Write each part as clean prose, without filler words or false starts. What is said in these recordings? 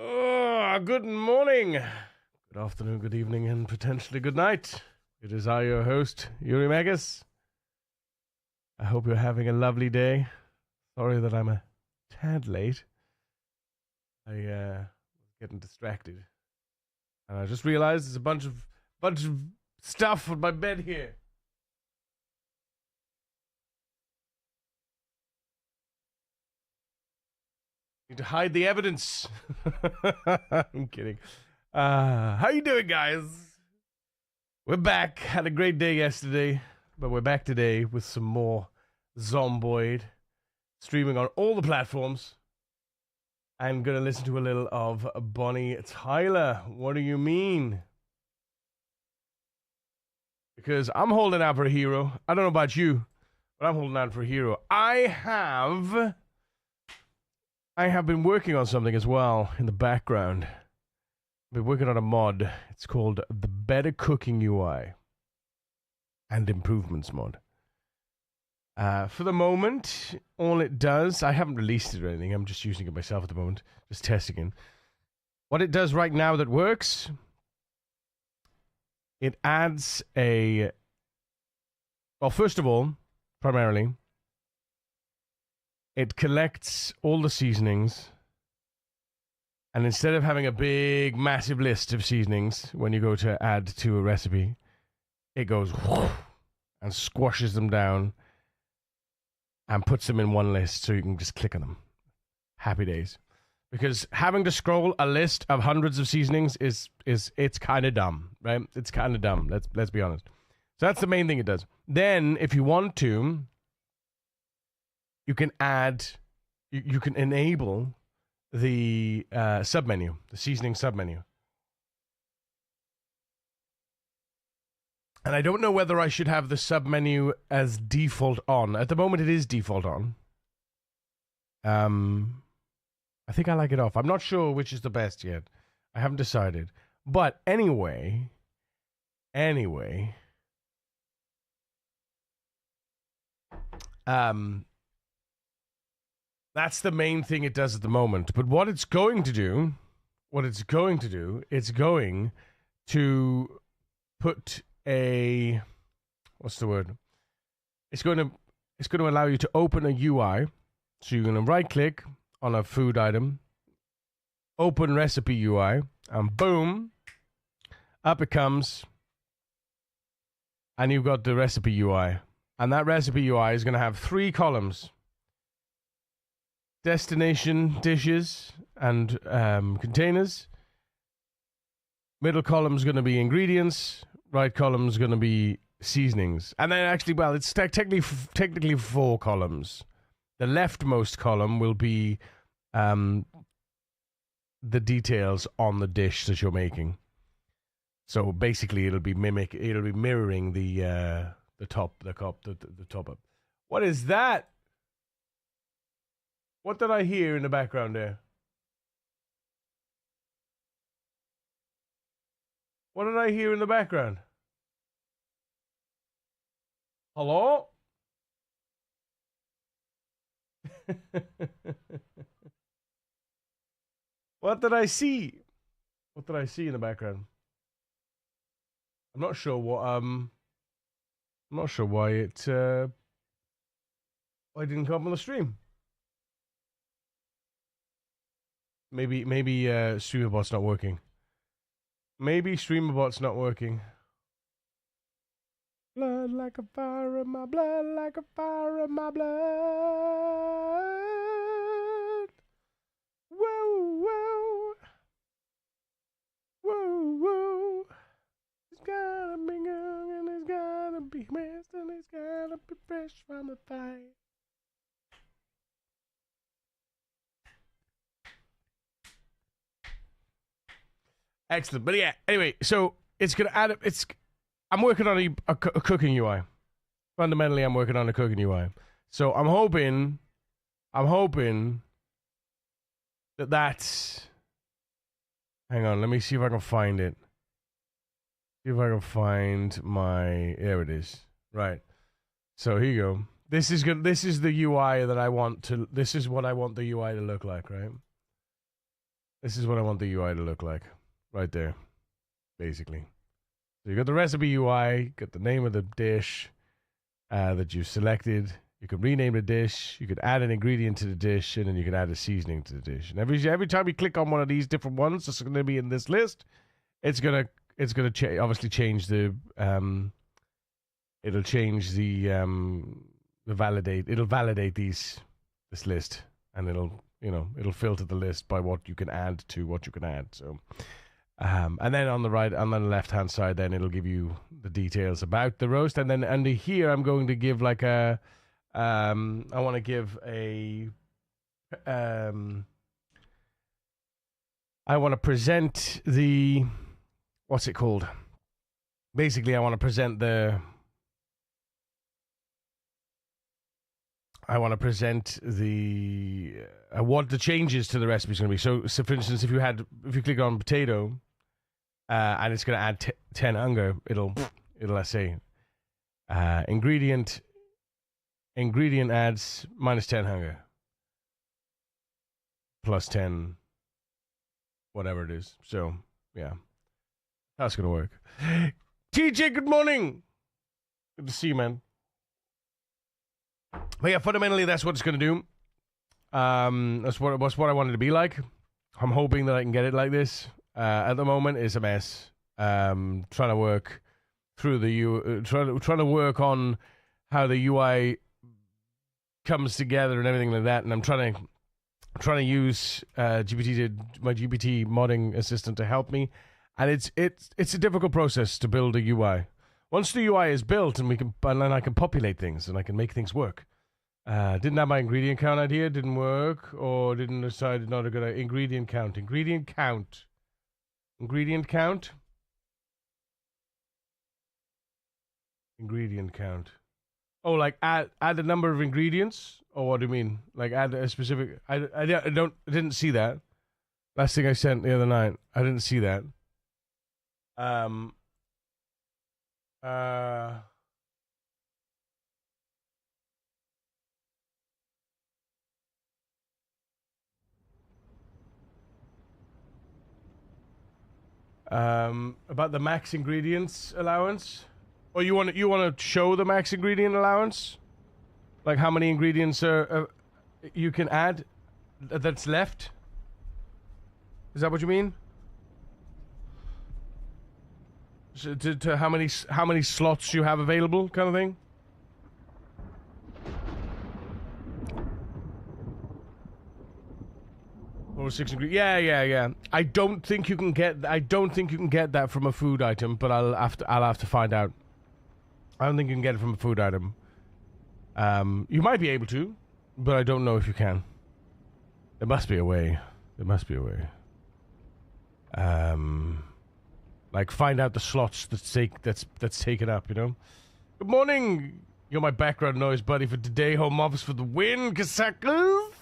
Good morning, good afternoon, good evening, and potentially good night. It is I, your host, Yuri Megas. I hope you're having a lovely day. Sorry that I'm a tad late. I was getting distracted, and I just realized there's a bunch of stuff on my bed here. Need to hide the evidence. I'm kidding. How you doing, guys? We're back. Had a great day yesterday, but we're back today with some more Zomboid, streaming on all the platforms. I'm gonna listen to a little of Bonnie Tyler. What do you mean? Because I'm holding out for a hero. I don't know about you, but I'm holding out for a hero. I have been working on something as well in the background. I've been working on a mod. It's called the Better Cooking UI and Improvements mod. For the moment, all it does, I haven't released it or anything. I'm just using it myself at the moment, just testing it. What it does right now that works, it adds a... Well, first of all, primarily, it collects all the seasonings, and instead of having a big, massive list of seasonings when you go to add to a recipe, it goes and squashes them down and puts them in one list so you can just click on them. Happy days. Because having to scroll a list of hundreds of seasonings is it's kind of dumb, right? It's kind of dumb. Let's be honest. So that's the main thing it does. Then, if you want to, you can add, you can enable the submenu, the seasoning submenu. And I don't know whether I should have the submenu as default on. At the moment, it is default on. I think I like it off. I'm not sure which is the best yet. I haven't decided. But anyway, that's the main thing it does at the moment. But what it's going to do, it's going to put a, what's the word? It's going to allow you to open a UI. So you're going to right click on a food item, open recipe UI, and boom, up it comes, and you've got the recipe UI. And that recipe UI is going to have 3 columns: destination dishes and containers. Middle column is going to be ingredients. Right column is going to be seasonings. And then actually, well, it's technically 4 columns. The leftmost column will be the details on the dish that you're making. So basically, it'll be mirroring the top up. What is that? What did I hear in the background there? What did I hear in the background? Hello? What did I see? What did I see in the background? I'm not sure what I'm not sure why it didn't come up on the stream. Maybe StreamerBot's not working. Maybe StreamerBot's not working. Blood like a fire in my blood, like a fire in my blood. Whoa, whoa. Whoa, whoa. It's gotta be young and it's gotta be messed and it's gotta be fresh from the fire. Excellent. But yeah, anyway, so it's going to add... I'm working on a cooking UI. Fundamentally, I'm working on a cooking UI. So I'm hoping that that's... Hang on, let me see if I can find it. See if I can find my... There it is. Right. So here you go. This is good. This is the UI that I want to... This is what I want the UI to look like, right? This is what I want the UI to look like. Right there. Basically. So you got the recipe UI, got the name of the dish that you selected. You can rename the dish. You could add an ingredient to the dish, and then you can add a seasoning to the dish. And every time you click on one of these different ones that's going to be in this list, it's gonna obviously change the it'll change the validate. It'll validate this list, and it'll filter the list by what you can add to what you can add. So. And then on the left hand side, then it'll give you the details about the roast. And then under here, I'm going to give like I want to give I want to present the, what's it called? Basically, I want to present what the changes to the recipe is going to be. So for instance, if you click on potato, and it's going to add 10 hunger, it'll let's say ingredient adds minus 10 hunger, plus 10 whatever it is. So yeah, that's going to work. TJ, good morning. Good to see you, man. But yeah, fundamentally, that's what it's going to do. That's what I wanted to be like. I'm hoping that I can get it like this. At the moment, it's a mess. Trying to work through the trying to work on how the UI comes together and everything like that. And I'm trying to use my GPT modding assistant to help me. And it's a difficult process to build a UI. Once the UI is built, and then I can populate things and I can make things work. Didn't have my ingredient count idea, didn't work, or didn't decide not a good ingredient count. Ingredient count. Ingredient count. Ingredient count. Oh, like add the number of ingredients? Or what do you mean? Like add a specific? I didn't see that. Last thing I sent the other night, I didn't see that. About the max ingredients allowance, or you want to show the max ingredient allowance, like how many ingredients you can add that's left. Is that what you mean? So to how many slots you have available, kind of thing. Or 6 ingredients. Yeah. I don't think you can get that from a food item, but I'll have to find out. I don't think you can get it from a food item. You might be able to, but I don't know if you can. There must be a way. Like find out the slots that's taken up, you know? Good morning! You're my background noise buddy for today. Home office for the win, Kasakos!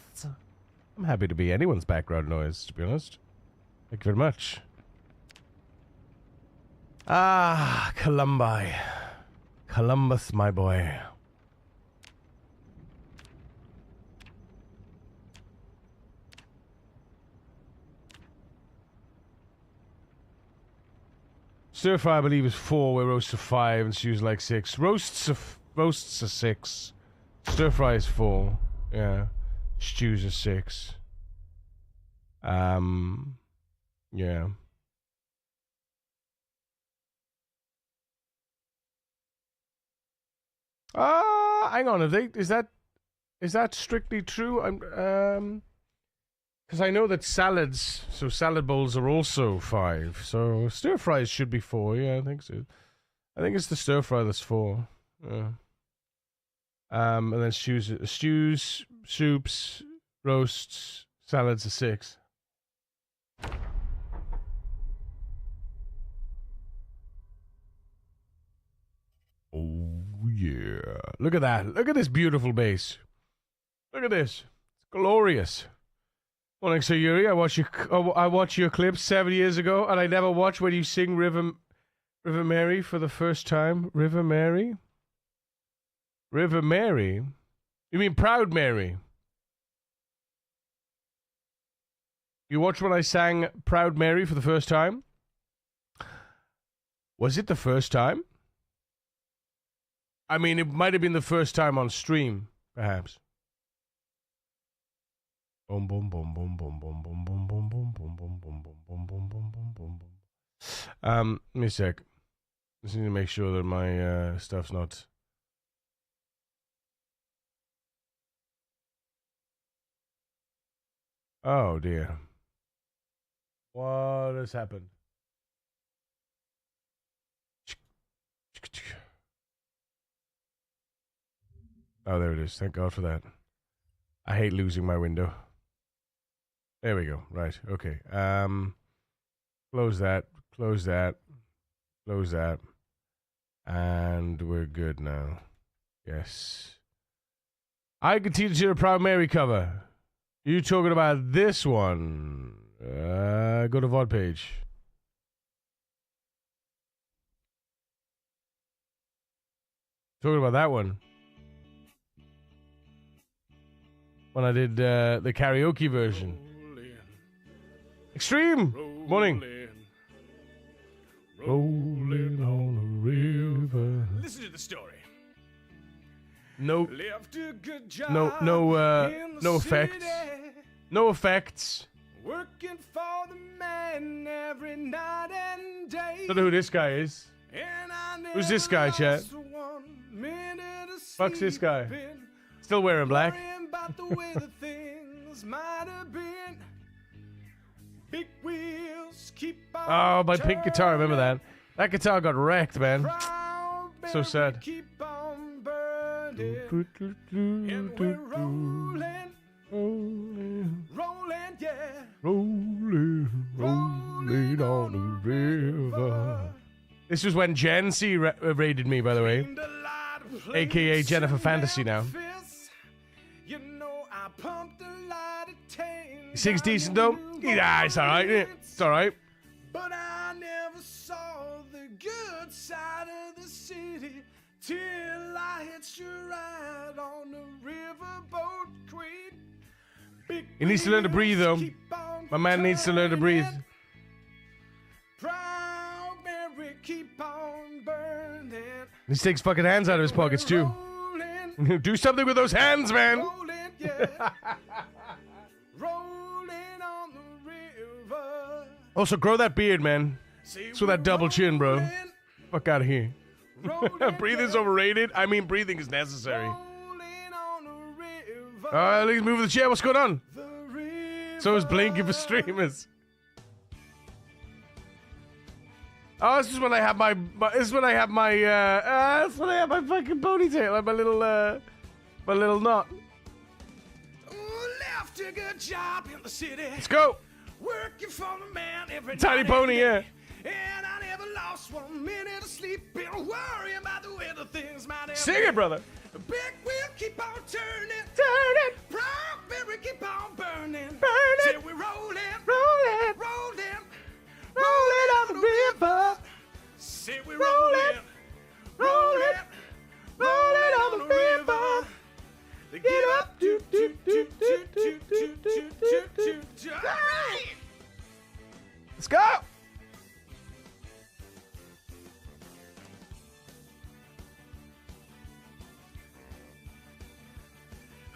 I'm happy to be anyone's background noise, to be honest. Thank you very much. Ah, Columbus, my boy. Stir fry, I believe, is 4, where roasts are 5 and stews like 6. Roasts are 6. Stir fry is 4. Yeah. Stews are 6. Yeah. Hang on. Is that strictly true? Because I know that salad bowls are also 5. So stir fries should be 4. Yeah, I think so. I think it's the stir fry that's 4. Yeah. And then stews, soups, roasts, salads are 6. Oh yeah! Look at that! Look at this beautiful base. Look at this. It's glorious. Morning, Sir Yuri. I watched your clips 7 years ago, and I never watched when you sing River Mary for the first time. River Mary. River Mary. You mean Proud Mary? You watched when I sang Proud Mary for the first time? Was it the first time? I mean, it might have been the first time on stream, perhaps. Boom, boom, boom, boom, boom, boom, boom, boom, boom, boom, boom, boom, boom, boom, boom, boom, boom, boom, boom, boom. Give me a sec. Just need to make sure that my stuff's not. Oh dear. What has happened? Oh, there it is. Thank God for that. I hate losing my window. There we go. Right. Okay. Close that. Close that. Close that. And we're good now. Yes. I can teach you a Proud Mary cover. You talking about this one? Go to VOD page. Talking about that one. When I did the karaoke version. Extreme! Morning. Rolling on the river. Listen to the story. No. Left a good job No effects. No effects. Working for the man every night and day. Don't know who this guy is. Who's this guy, chat? Fuck's this guy? Still wearing black. About the way the things might have been. Big wheels keep on Oh, my pink guitar. Remember that? That guitar got wrecked, man. So sad. Keep on burning. And we're rolling. Rolling, yeah. Rolling on the river. This was when Gen C raided me, by the way. AKA Jennifer Fantasy now. You know, I pumped a lot of tang. He sings decent though? Yeah, it's alright, isn't it? It's alright. But I never saw the good side of the city till I hitched a ride on the riverboat queen. He needs to learn to breathe though. My man needs to learn to breathe. Proud Mary, keep on burning. He takes fucking hands out of his pockets too. Do something with those hands, man. Rolling, yeah. Rolling on the river. Also, grow that beard, man. So that double chin, bro. Fuck out of here. Breathing's overrated. I mean, breathing is necessary. At least move the chair. What's going on? So is blinking for streamers. Oh, this is when I have my. This is when I have my. This is when I have my fucking ponytail, like my little knot. Left a good job in the city. Let's go. Working for the man every Tiny night pony, and yeah. day. And I never lost 1 minute of sleep. Been worrying about the way the things might have Sing been. it, brother. The big wheel keep on turning. Turn it, Proud Mary keep on burning. burn Say it, we rolling, roll it, rolling, roll it on the river. Say we Roll it, rolling, rolling, roll it on the river. Get up, do do do do do do do do do. All right. Let's go.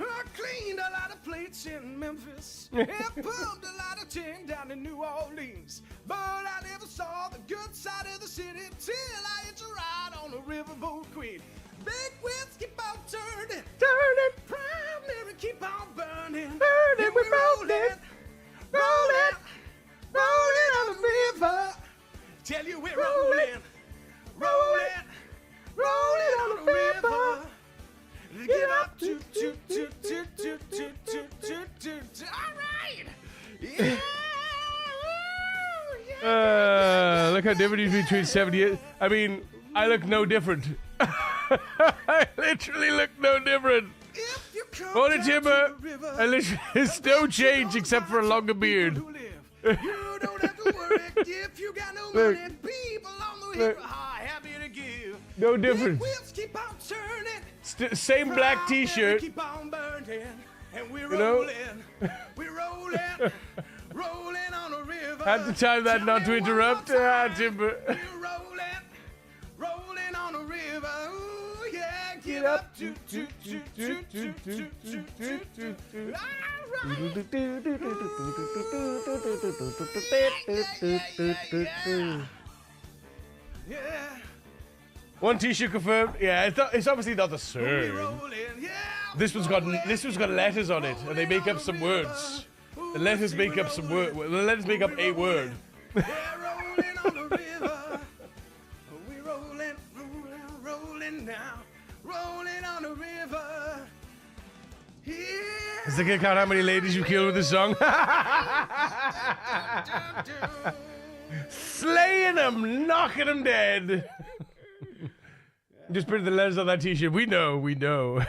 I cleaned a lot of plates in Memphis and pumped a lot of tin down in New Orleans. But I never saw the good side of the city till I hitched a ride on the riverboat queen. Big wheels keep on turning, Turn it, Proud Mary keep on burning. burn it, And we we're roll it, roll it, roll it on the river. Tell you we're Roll it, rolling, roll it on the river. Get up, do do do do do do do do do do. All right. Yeah. Look how different he's between 70. I mean, I look no different. I literally look no different. If you come Morning, down Timber. to the river, I literally, there's no change except for a longer beard. you don't have to worry if you got no Look. money. People on the Look. river are happy to give. No Big difference. wheels keep on turning. Same black Proud Mary t-shirt. keep on burning, and we're You know? rolling. We're rolling. rolling on a river. Had to time that not to interrupt. Timber. We're rolling on a river. Ooh, yeah, get up, toot, toot, toot, toot, toot, toot, toot, toot, toot, toot. Yeah. One t-shirt confirmed. Yeah, it's obviously not the same. This one's got letters on it, and they make up some words. The letters make up some word. The letters make up a word. We're rolling on a river. We're rolling now. Rolling on a river. Yeah. Is the count how many ladies you killed with this song? Slaying them, knocking them dead. Just put the letters on that t-shirt. We know.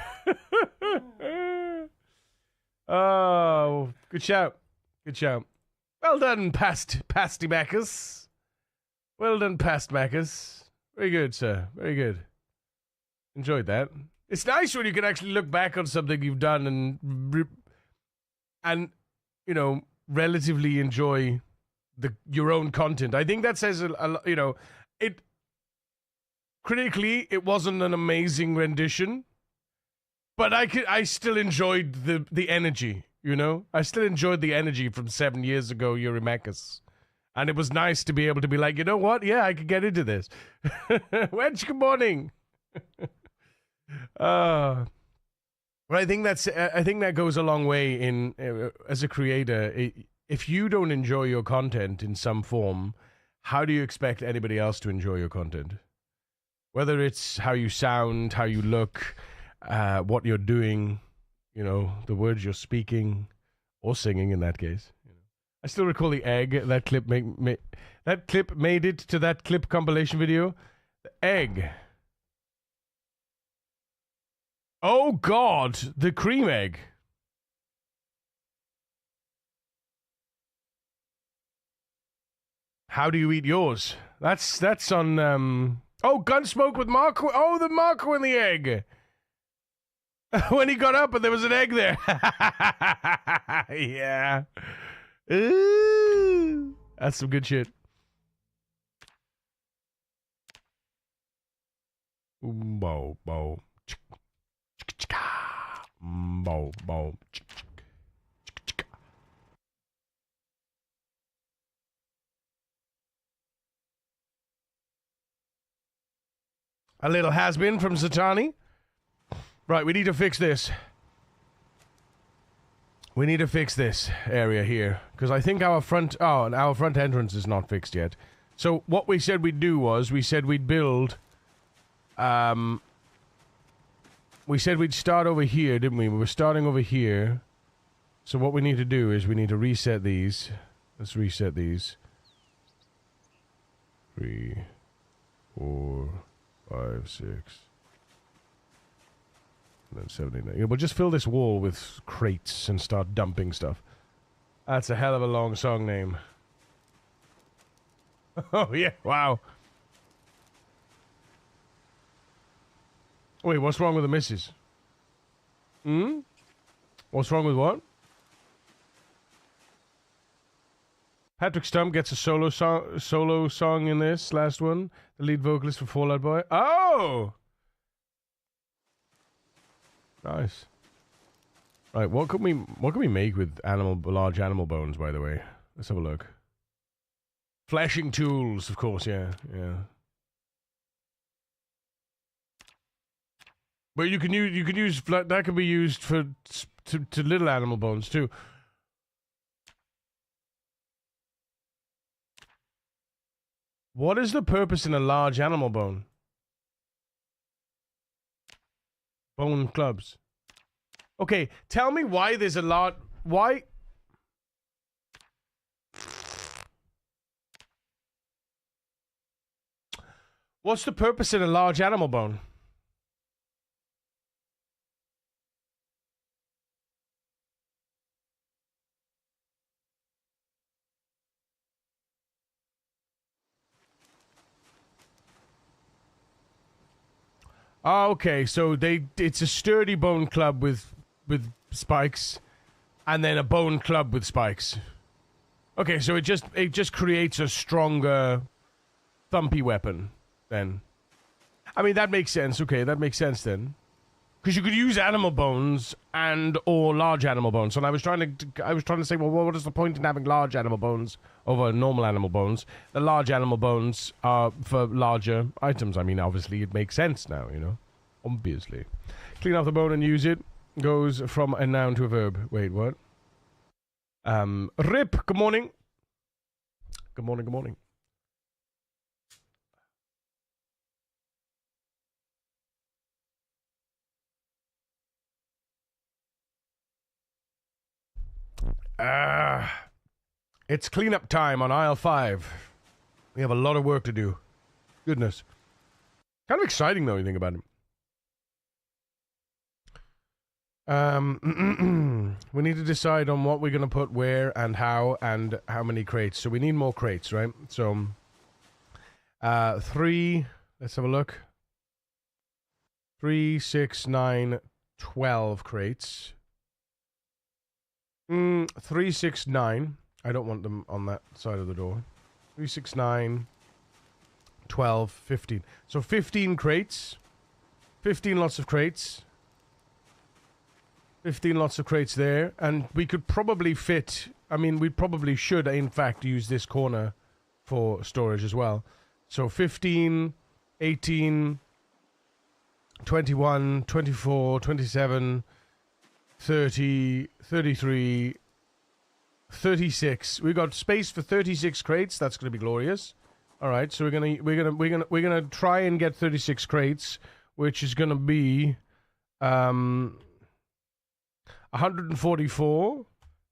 Oh, good shout. Well done, Pasty Macus. Well done, Past Macus. Very good, sir. Very good. Enjoyed that. It's nice when you can actually look back on something you've done and you know, relatively enjoy your own content. I think that says a lot. You know, critically, it wasn't an amazing rendition, but I still enjoyed the energy, you know? I still enjoyed the energy from 7 years ago, Eurymachus. And it was nice to be able to be like, you know what? Yeah, I could get into this. Wedge, good morning. But I think that goes a long way in as a creator. If you don't enjoy your content in some form, how do you expect anybody else to enjoy your content? Whether it's how you sound, how you look, what you're doing, you know, the words you're speaking or singing in that case. I still recall the egg. That clip made it to that clip compilation video. The egg. Oh God, the cream egg. How do you eat yours? That's on oh, Gunsmoke with Marco. Oh, the Marco and the egg. When he got up and there was an egg there. Yeah. Ooh, that's some good shit. Bo bo. Bo bo. A little has-been from Satani. Right, we need to fix this. We need to fix this area here. Because I think our front entrance is not fixed yet. So what we said we'd do was, we said we'd build... we said we'd start over here, didn't we? We were starting over here. So what we need to do is we need to reset these. Let's reset these. 3, 4, 5, 6... and then 79. Yeah, we'll just fill this wall with crates and start dumping stuff. That's a hell of a long song name. Oh, yeah. Wow. Wait, what's wrong with the missus? What's wrong with what? Patrick Stump gets a solo song in this last one. The lead vocalist for Fall Out Boy. Oh! Nice. Right, what can we make with large animal bones, by the way? Let's have a look. Fleshing tools, of course, yeah. But you can use that can be used for to little animal bones too. What is the purpose in a large animal bone? Bone clubs. Okay, tell me why there's a lot... Why... What's the purpose in a large animal bone? Oh, okay, so it's a sturdy bone club with spikes, and then a bone club with spikes. Okay, so it just creates a stronger thumpy weapon then. I mean, that makes sense. Okay, that makes sense then. Because you could use animal bones and or large animal bones. And I was trying to say, well, what is the point in having large animal bones over normal animal bones? The large animal bones are for larger items. I mean, obviously, it makes sense now, you know? Obviously. Clean off the bone and use it goes from a noun to a verb. Wait, what? Rip, good morning. Good morning, good morning. It's cleanup time on aisle 5. We have a lot of work to do. Goodness. Kind of exciting, though, you think about it. We need to decide on what we're going to put where and how many crates. So we need more crates, right? So, 3, let's have a look. 3, 6, 9, 12 crates. 3, 6, 9. I don't want them on that side of the door. 3, 6, 9, 12, 15. So 15 crates. 15 lots of crates. 15 lots of crates there. And we could probably fit... I mean, we probably should, in fact, use this corner for storage as well. So 15, 18, 21, 24, 27... 30, 33, 36. We got space for 36 crates. That's going to be glorious. All right, so we're gonna try and get 36 crates, which is going to be 144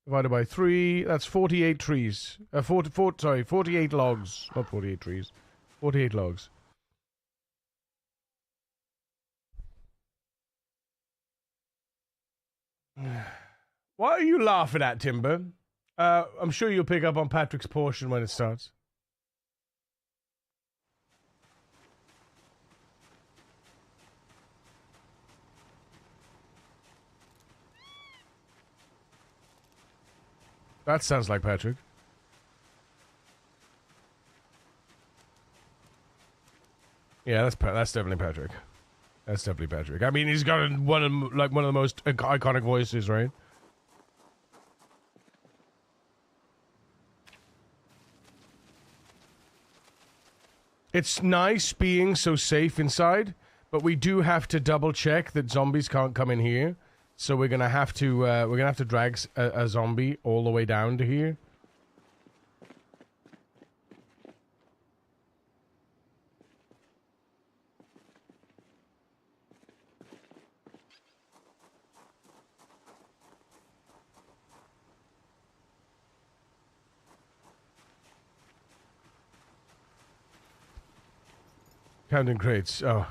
divided by 3. That's 48 trees. 48 logs. Not 48 trees. 48 logs. What are you laughing at, Timber? I'm sure you'll pick up on Patrick's portion when it starts. That sounds like Patrick. Yeah, that's definitely Patrick. That's definitely Patrick. I mean, he's got one of the most iconic voices, right? It's nice being so safe inside, but we do have to double check that zombies can't come in here. So we're gonna have to drag a zombie all the way down to here. Counting crates. Oh.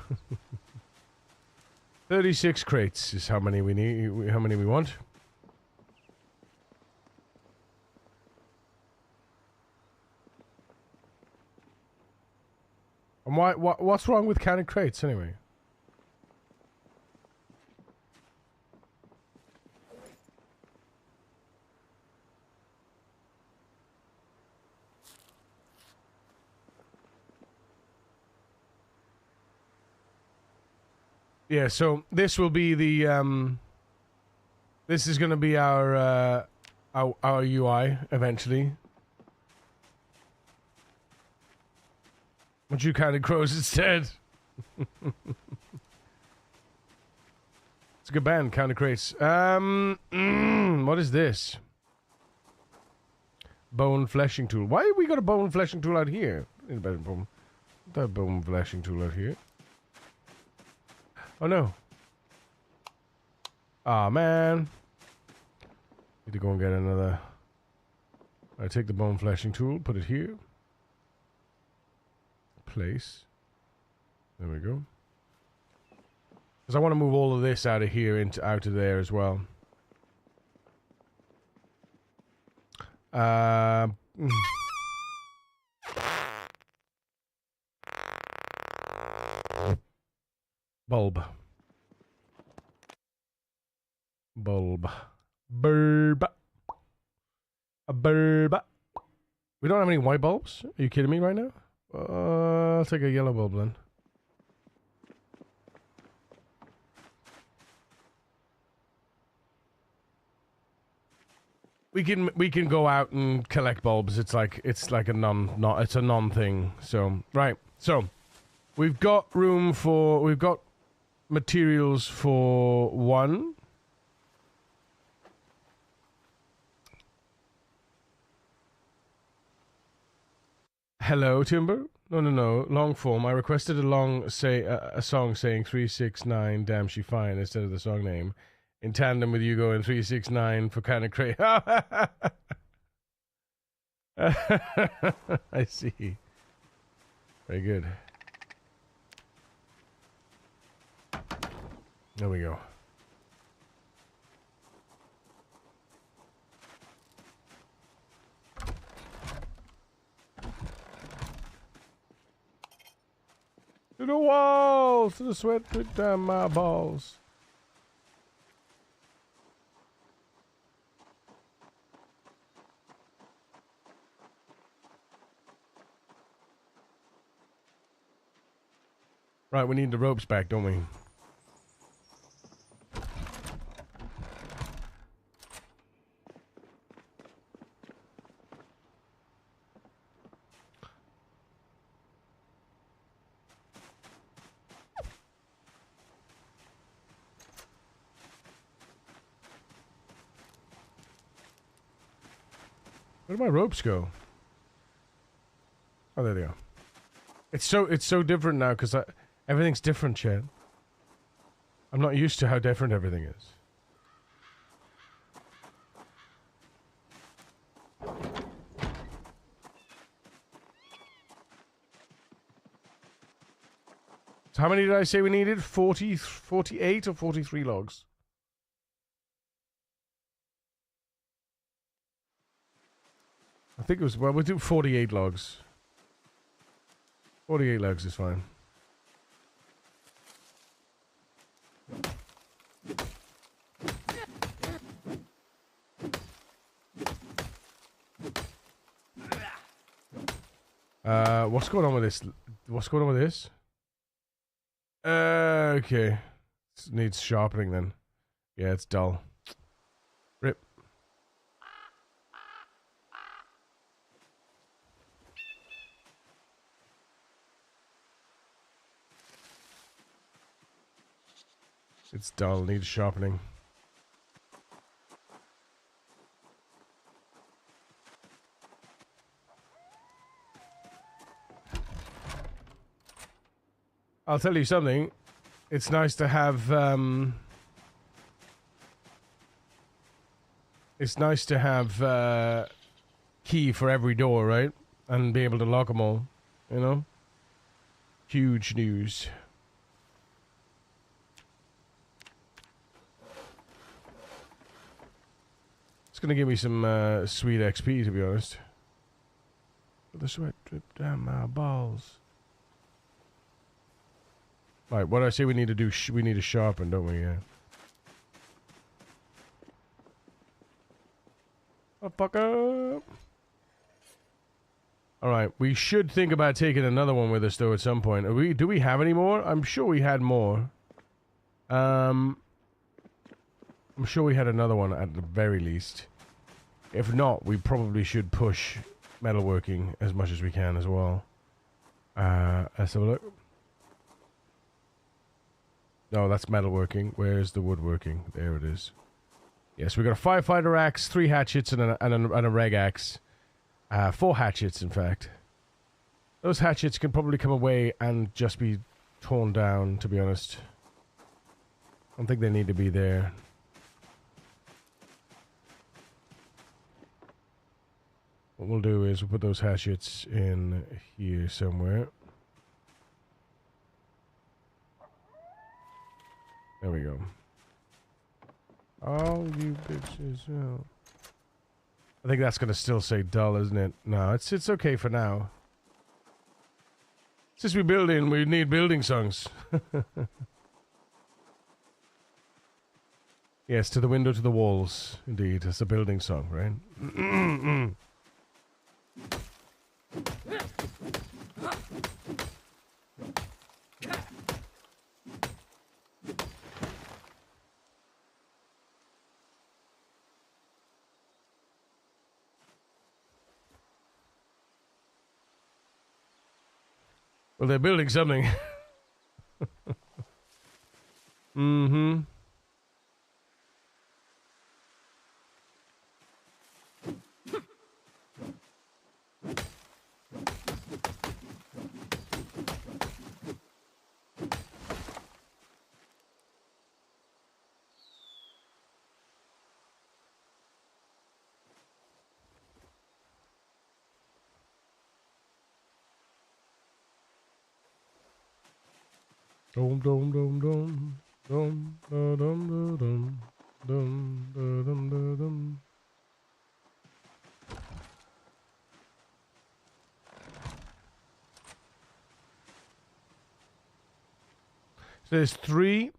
36 crates is how many we need, how many we want. And what's wrong with counting crates anyway? Yeah, so this will be the this is going to be our UI eventually. But you counted crows instead. It's a good band, Counter Crates. What is this? Bone fleshing tool. Why have we got a bone fleshing tool out here? In the bedroom. That bone fleshing tool out here. Oh no. Aw, man. Need to go and get another. I take the bone fleshing tool, put it here. Place. There we go. Because I want to move all of this out of here into out of there as well. Bulb. Bulb. Burb. A burb. We don't have any white bulbs? Are you kidding me right now? I'll take a yellow bulb then. We can go out and collect bulbs. It's like a non thing. So right. So we've got materials for one. Hello, Timber. No. Long form. I requested a song saying 369. Damn, she fine instead of the song name. In tandem with you going 369 for kind of crazy. I see. Very good. There we go. To the walls, to the sweat drip down my balls. Right, we need the ropes back, don't we? Where do my ropes go? Oh, there they are. It's so different now because everything's different, Chad. I'm not used to how different everything is. So how many did I say we needed? 48 or 43 logs? I think it was, well, we'll do 48 logs. 48 logs is fine. What's going on with this? What's going on with this? Okay. It needs sharpening then. Yeah, it's dull. Rip. It's dull, needs sharpening. I'll tell you something. It's nice to have, key for every door, right? And be able to lock them all, you know? Huge news. It's gonna give me some, sweet XP, to be honest. The sweat drip down my balls. Right, what do I say we need to do? We need to sharpen, don't we? Yeah. Oh, fuck up. Alright, we should think about taking another one with us, though, at some point. Do we have any more? I'm sure we had more. I'm sure we had another one at the very least. If not, we probably should push metalworking as much as we can as well. Let's have a look. No, that's metalworking. Where's the woodworking? There it is. Yes, we got a firefighter axe, 3 hatchets, and a reg axe. 4 hatchets, in fact. Those hatchets can probably come away and just be torn down, to be honest. I don't think they need to be there. What we'll do is we'll put those hatchets in here somewhere. There we go. All you bitches. Oh. I think that's gonna still say dull, isn't it? No, it's okay for now. Since we building, we need building songs. Yes, to the window, to the walls. Indeed, it's a building song, right? Well, they're building something. Mm-hmm. Dum dum dum dum dum dum dum dum dum dum dum dum. So there's 3,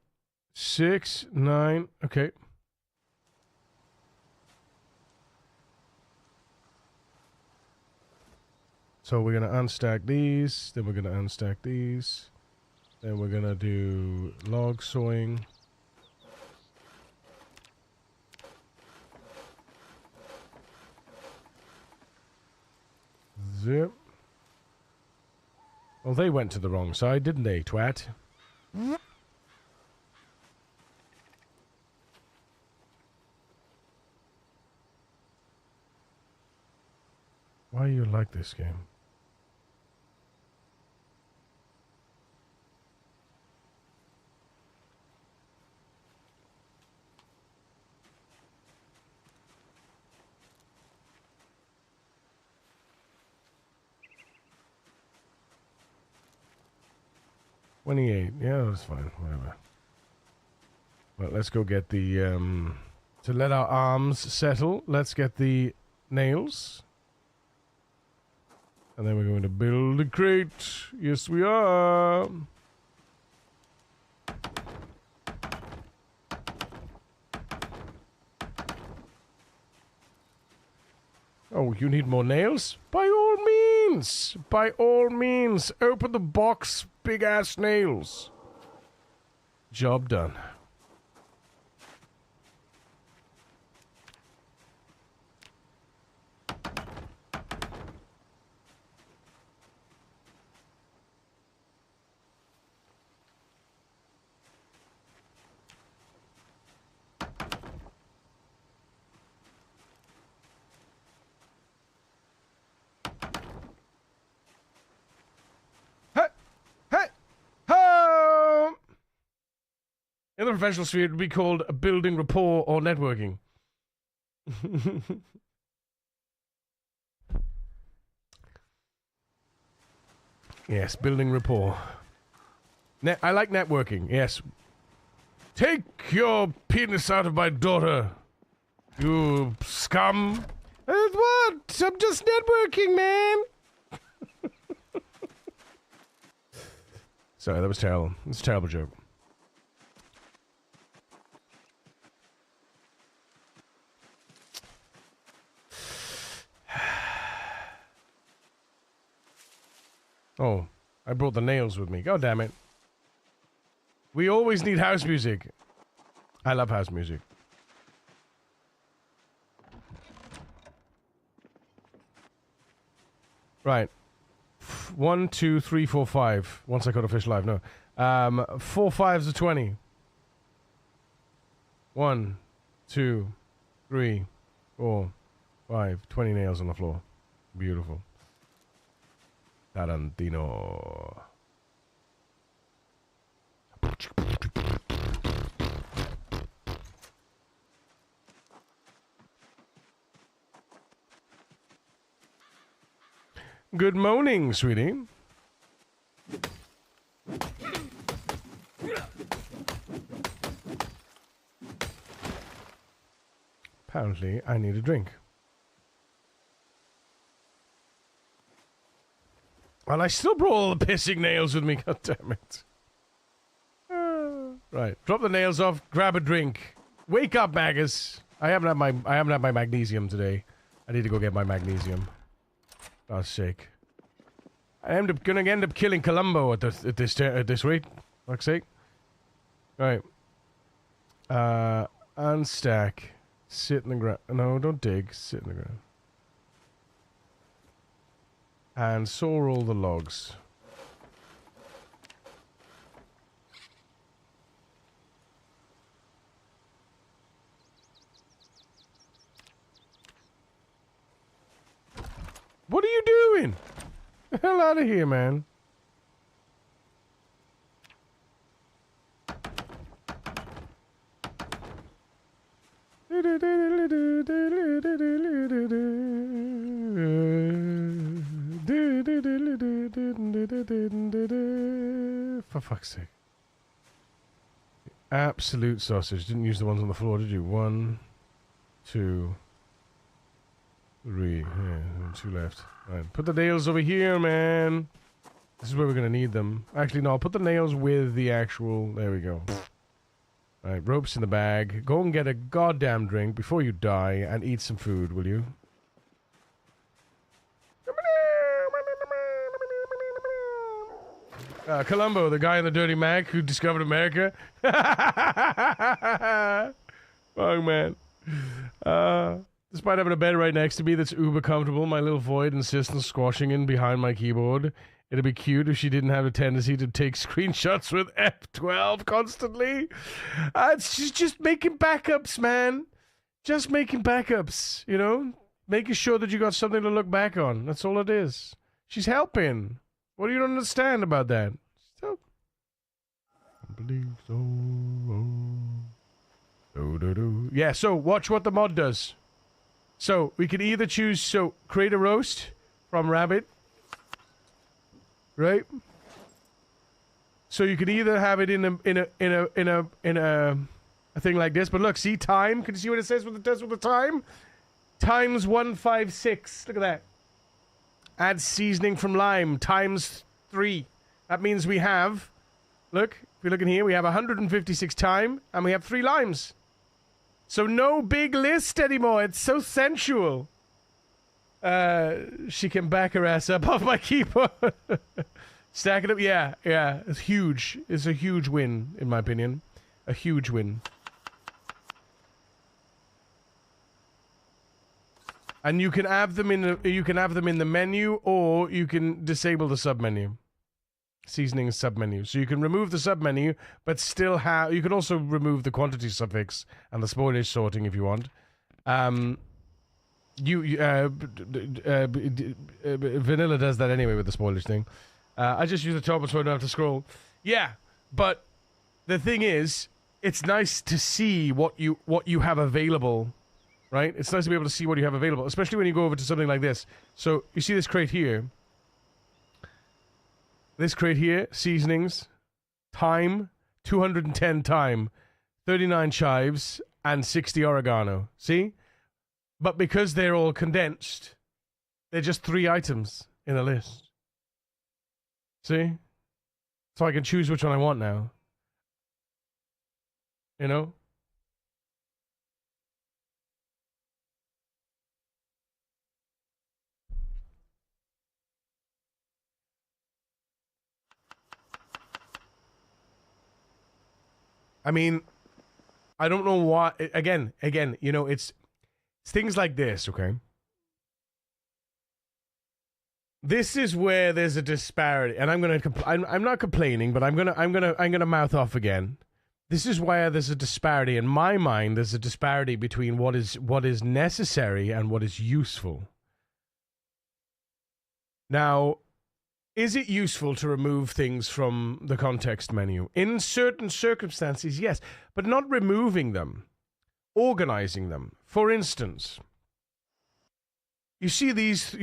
6, 9. Okay. So we're gonna unstack these. Then we're gonna unstack these. Then we're gonna do log sawing. Zip. Well, they went to the wrong side, didn't they, twat? Why are you like this game? $28. Yeah, that's fine. Whatever. But let's go get the to let our arms settle. Let's get the nails. And then we're going to build a crate. Yes, we are. Oh, you need more nails? By all means! By all means! Open the box, big-ass nails. Job done. In the professional sphere, it would be called building rapport or networking. Yes, building rapport. I like networking, yes. Take your penis out of my daughter, you scum. What? I'm just networking, man. Sorry, that was terrible. It's a terrible joke. Oh, I brought the nails with me. God damn it. We always need house music. I love house music. Right. 1, 2, 3, 4, 5. Once I got a fish live, no. 4 5s are 20. 1, 2, 3, 4, 5. 20 nails on the floor. Beautiful. Tarantino. Good morning, sweetie. Apparently, I need a drink. And I still brought all the pissing nails with me, god damn it. Right, drop the nails off, grab a drink. Wake up, Magus. I haven't had my magnesium today. I need to go get my magnesium. God's sake. I'm gonna end up killing Columbo at this rate. Fuck's sake. Right. Unstack. Sit in the ground. No, don't dig. Sit in the ground. And saw all the logs. What are you doing? The hell out of here, man. For fuck's sake. Absolute sausage. Didn't use the ones on the floor, did you? 1, 2, 3. Yeah, 2 left. Right. Put the nails over here, man. This is where we're gonna need them. Actually, no, I'll put the nails with the actual... There we go. Alright, ropes in the bag. Go and get a goddamn drink before you die and eat some food, will you? Columbo, the guy in the Dirty Mac who discovered America. Wrong man. Despite having a bed right next to me that's uber comfortable, my little void insists on squashing in behind my keyboard. It'd be cute if she didn't have a tendency to take screenshots with F12 constantly. She's just making backups, man. Just making backups, you know? Making sure that you got something to look back on. That's all it is. She's helping. What do you don't understand about that? So, I believe so. Yeah, so watch what the mod does. So we could either choose, so create a roast from rabbit. Right? So you could either have it in a thing like this, but look, see time? Can you see what it says what it does with the time? Times 156. Look at that. Add seasoning from lime times 3. That means we have, look, if you look in here, we have 156 thyme and we have 3 limes. So no big list anymore. It's so sensual. She can back her ass up off my keyboard. Stack it up. Yeah. It's huge. It's a huge win, in my opinion. A huge win. And you can have them in the menu, or you can disable the submenu. Seasoning submenu. So you can remove the submenu, but still have. You can also remove the quantity suffix and the spoilage sorting if you want. Vanilla does that anyway with the spoilage thing. I just use the top so I don't have to scroll. Yeah, but the thing is, it's nice to see what you have available, right? It's nice to be able to see what you have available, especially when you go over to something like this. So you see this crate here. This crate here, seasonings, thyme, 210 thyme, 39 chives, and 60 oregano. See? But because they're all condensed, they're just 3 items in a list. See? So I can choose which one I want now. You know? I mean, I don't know why. Again, you know, it's things like this, okay? This is where there's a disparity, and I'm not complaining, but I'm gonna mouth off again. This is why there's a disparity in my mind. There's a disparity between what is necessary and what is useful. Now, is it useful to remove things from the context menu? In certain circumstances, yes, but not removing them, organizing them. For instance, you see this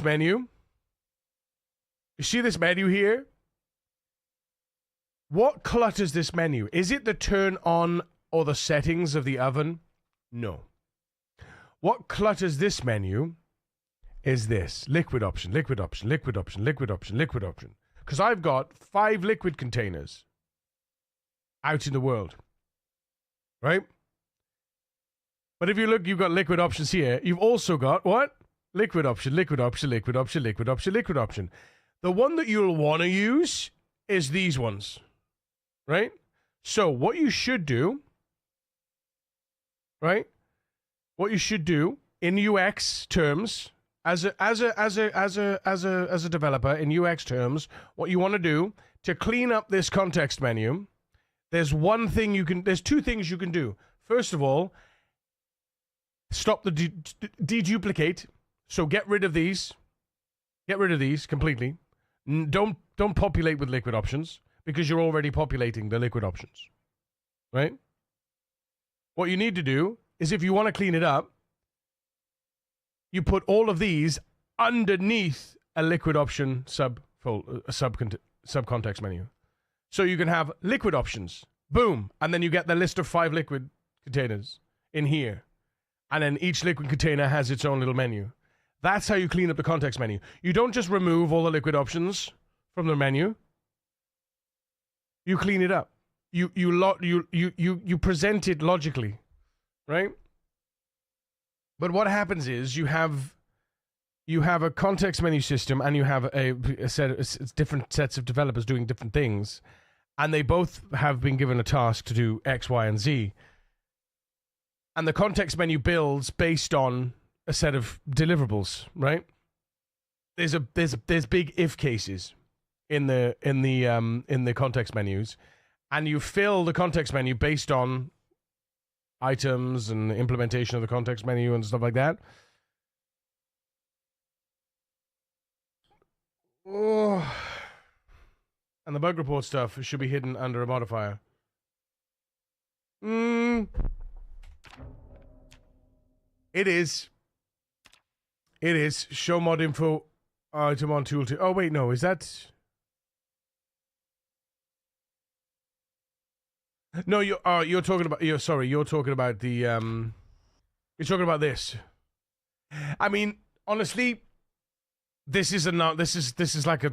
menu? You see this menu here? What clutters this menu? Is it the turn on or the settings of the oven? No. What clutters this menu is this. Liquid option, liquid option, liquid option, liquid option, liquid option. Because I've got 5 liquid containers out in the world. Right? But if you look, you've got liquid options here. You've also got what? Liquid option, liquid option, liquid option, liquid option, liquid option. The one that you'll want to use is these ones. Right? So what you should do, right? What you should do in UX terms, as a developer in UX terms, what you want to do to clean up this context menu, there's 2 things you can do. First of all, stop the deduplicate. So get rid of these. Get rid of these completely. Don't populate with liquid options because you're already populating the liquid options. Right? What you need to do is if you want to clean it up, you put all of these underneath a liquid option subcontext menu. So you can have liquid options. Boom. And then you get the list of 5 liquid containers in here. And then each liquid container has its own little menu. That's how you clean up the context menu. You don't just remove all the liquid options from the menu. You clean it up. You present it logically, right? But what happens is you have a context menu system and you have a different sets of developers doing different things, and they both have been given a task to do X, Y, and Z. And the context menu builds based on a set of deliverables, right? There's big if cases in the context menus, and you fill the context menu based on items and the implementation of the context menu and stuff like that. Oh. And the bug report stuff should be hidden under a modifier. It is. It is. Show mod info item on tooltip. Oh, wait, no. Is that... No, you're talking about... You're talking about the... You're talking about this. I mean, honestly... This is like a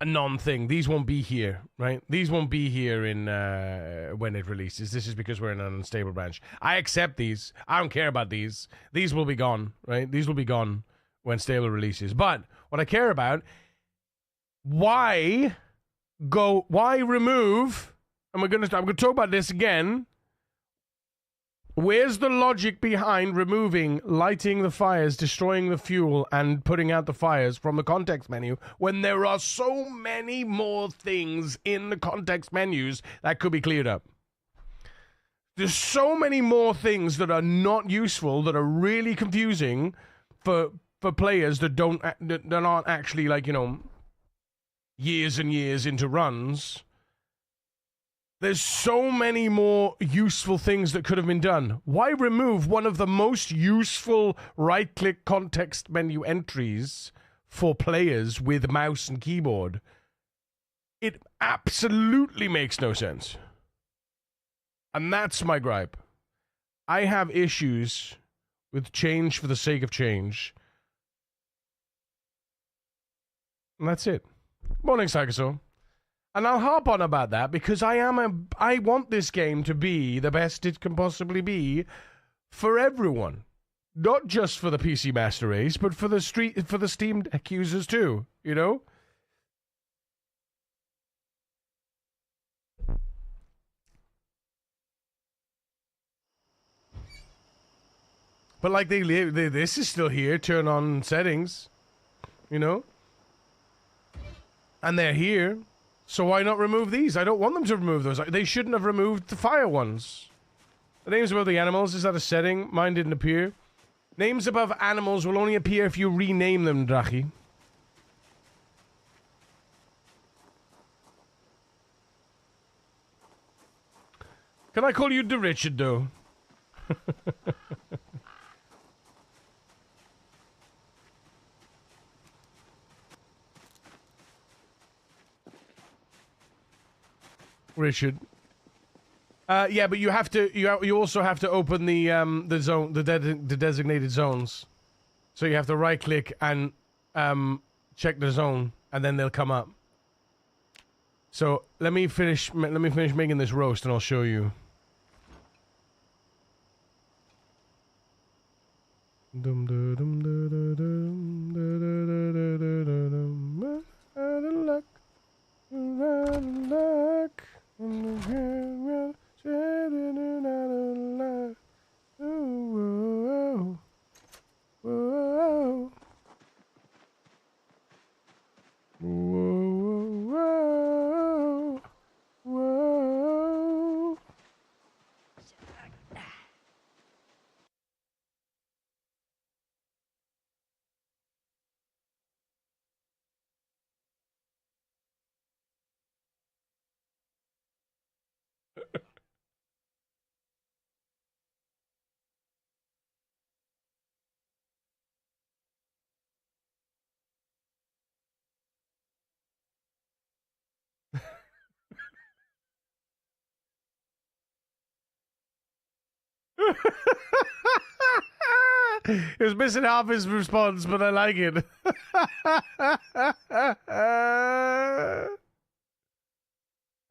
non thing. These won't be here, right? These won't be here in when it releases. This is because we're in an unstable branch. I accept these. I don't care about these. These will be gone, right? These will be gone when stable releases. But what I care about, why remove? I'm gonna talk about this again. Where's the logic behind removing lighting the fires, destroying the fuel, and putting out the fires from the context menu when there are so many more things in the context menus that could be cleared up? There's so many more things that are not useful, that are really confusing for players that aren't actually, like, you know, years and years into runs. There's so many more useful things that could have been done. Why remove one of the most useful right-click context menu entries for players with mouse and keyboard? It absolutely makes no sense. And that's my gripe. I have issues with change for the sake of change. And that's it. Morning, Psychosaur. And I'll harp on about that because I want this game to be the best it can possibly be for everyone. Not just for the PC Master Race, but for the Steam Deck users too, you know? But like this is still here, turn on settings, you know? And they're here. So why not remove these? I don't want them to remove those. They shouldn't have removed the fire ones. The names above the animals, is that a setting? Mine didn't appear. Names above animals will only appear if you rename them, Drachi. Can I call you the Richard, though? Richard. Yeah, but you have to. You also have to open the zone, the designated zones. So you have to right click and check the zone, and then they'll come up. So let me finish making this roast, and I'll show you. It was missing half his response, but I like it.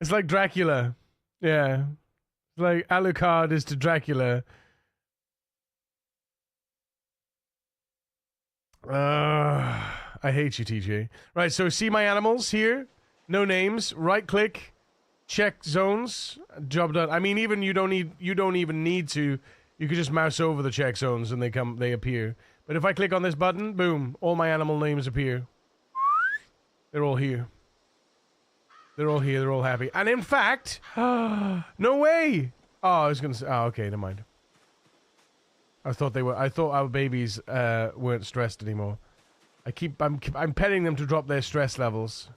It's like Dracula. Yeah. It's like Alucard is to Dracula. I hate you, TJ. Right, so see my animals here? No names. Right click. Check zones. Job done. I mean, even you don't even need to. You could just mouse over the check zones and they appear. But if I click on this button, boom, all my animal names appear. They're all here. They're all here, they're all happy. And in fact, no way! Oh, I was gonna say, oh, okay, never mind. I thought our babies weren't stressed anymore. I'm petting them to drop their stress levels.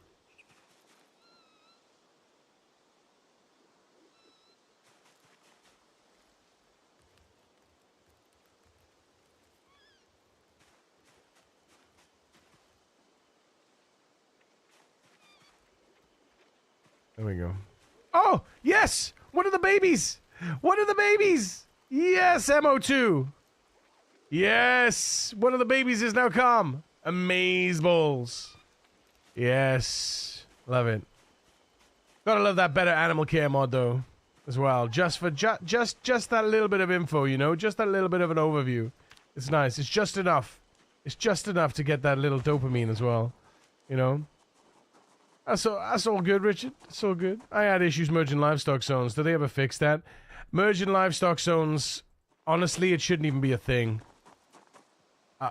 There we go. Oh, yes! One of the babies! One of the babies! Yes, MO2! Yes! One of the babies is now calm. Amazeballs. Yes. Love it. Gotta love that better animal care mod, though, as well. Just for just that little bit of info, you know? Just that little bit of an overview. It's nice. It's just enough. It's just enough to get that little dopamine as well. You know? That's all good, Richard. It's all good. I had issues merging livestock zones. Did they ever fix that? Merging livestock zones, honestly, it shouldn't even be a thing.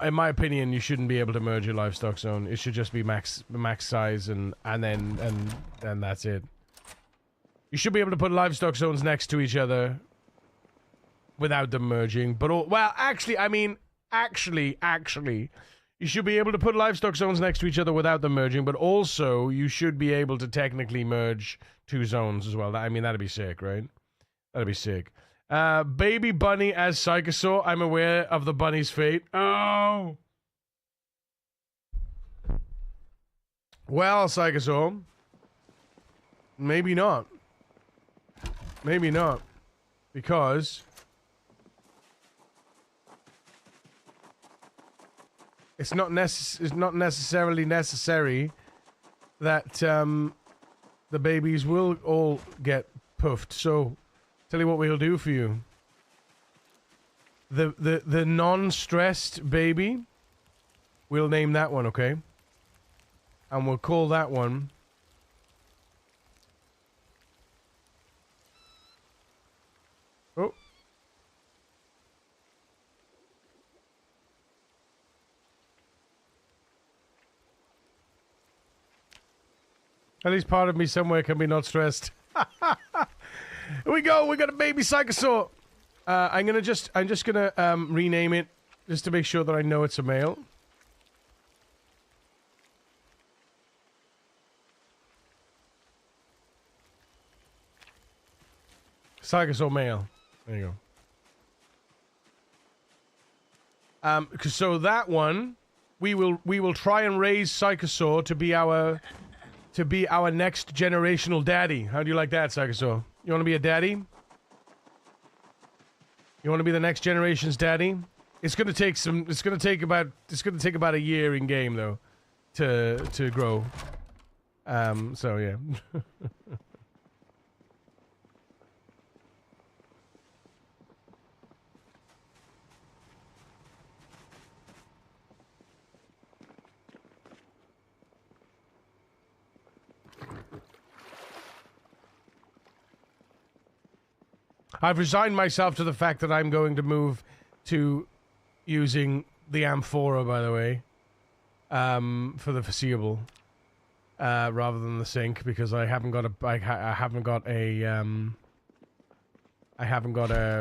In my opinion, you shouldn't be able to merge your livestock zone. It should just be max size and then that's it. You should be able to put livestock zones next to each other without them merging. But well, actually, I mean, actually. You should be able to put livestock zones next to each other without them merging, but also you should be able to technically merge two zones as well. I mean, that'd be sick, right? That'd be sick. Baby bunny as Psychosaur. I'm aware of the bunny's fate. Oh! Well, Psychosaur. Maybe not. Maybe not. Because... It's not necessarily necessary that the babies will all get puffed. So, tell you what we'll do for you. The non-stressed baby, we'll name that one, okay? And we'll call that one... Oh. At least part of me somewhere can be not stressed. Here we go. We got a baby Psychosaur. I'm just gonna rename it just to make sure that I know it's a male. Psychosaur male. There you go. So that one, we will try and raise Psychosaur to be our next generational daddy. How do you like that, Psychosaur? You want to be a daddy? You want to be the next generation's daddy? It's gonna take about a year in game though, to grow. So yeah. I've resigned myself to the fact that I'm going to move to using the Amphora, by the way, for the foreseeable, rather than the sink, because I haven't got a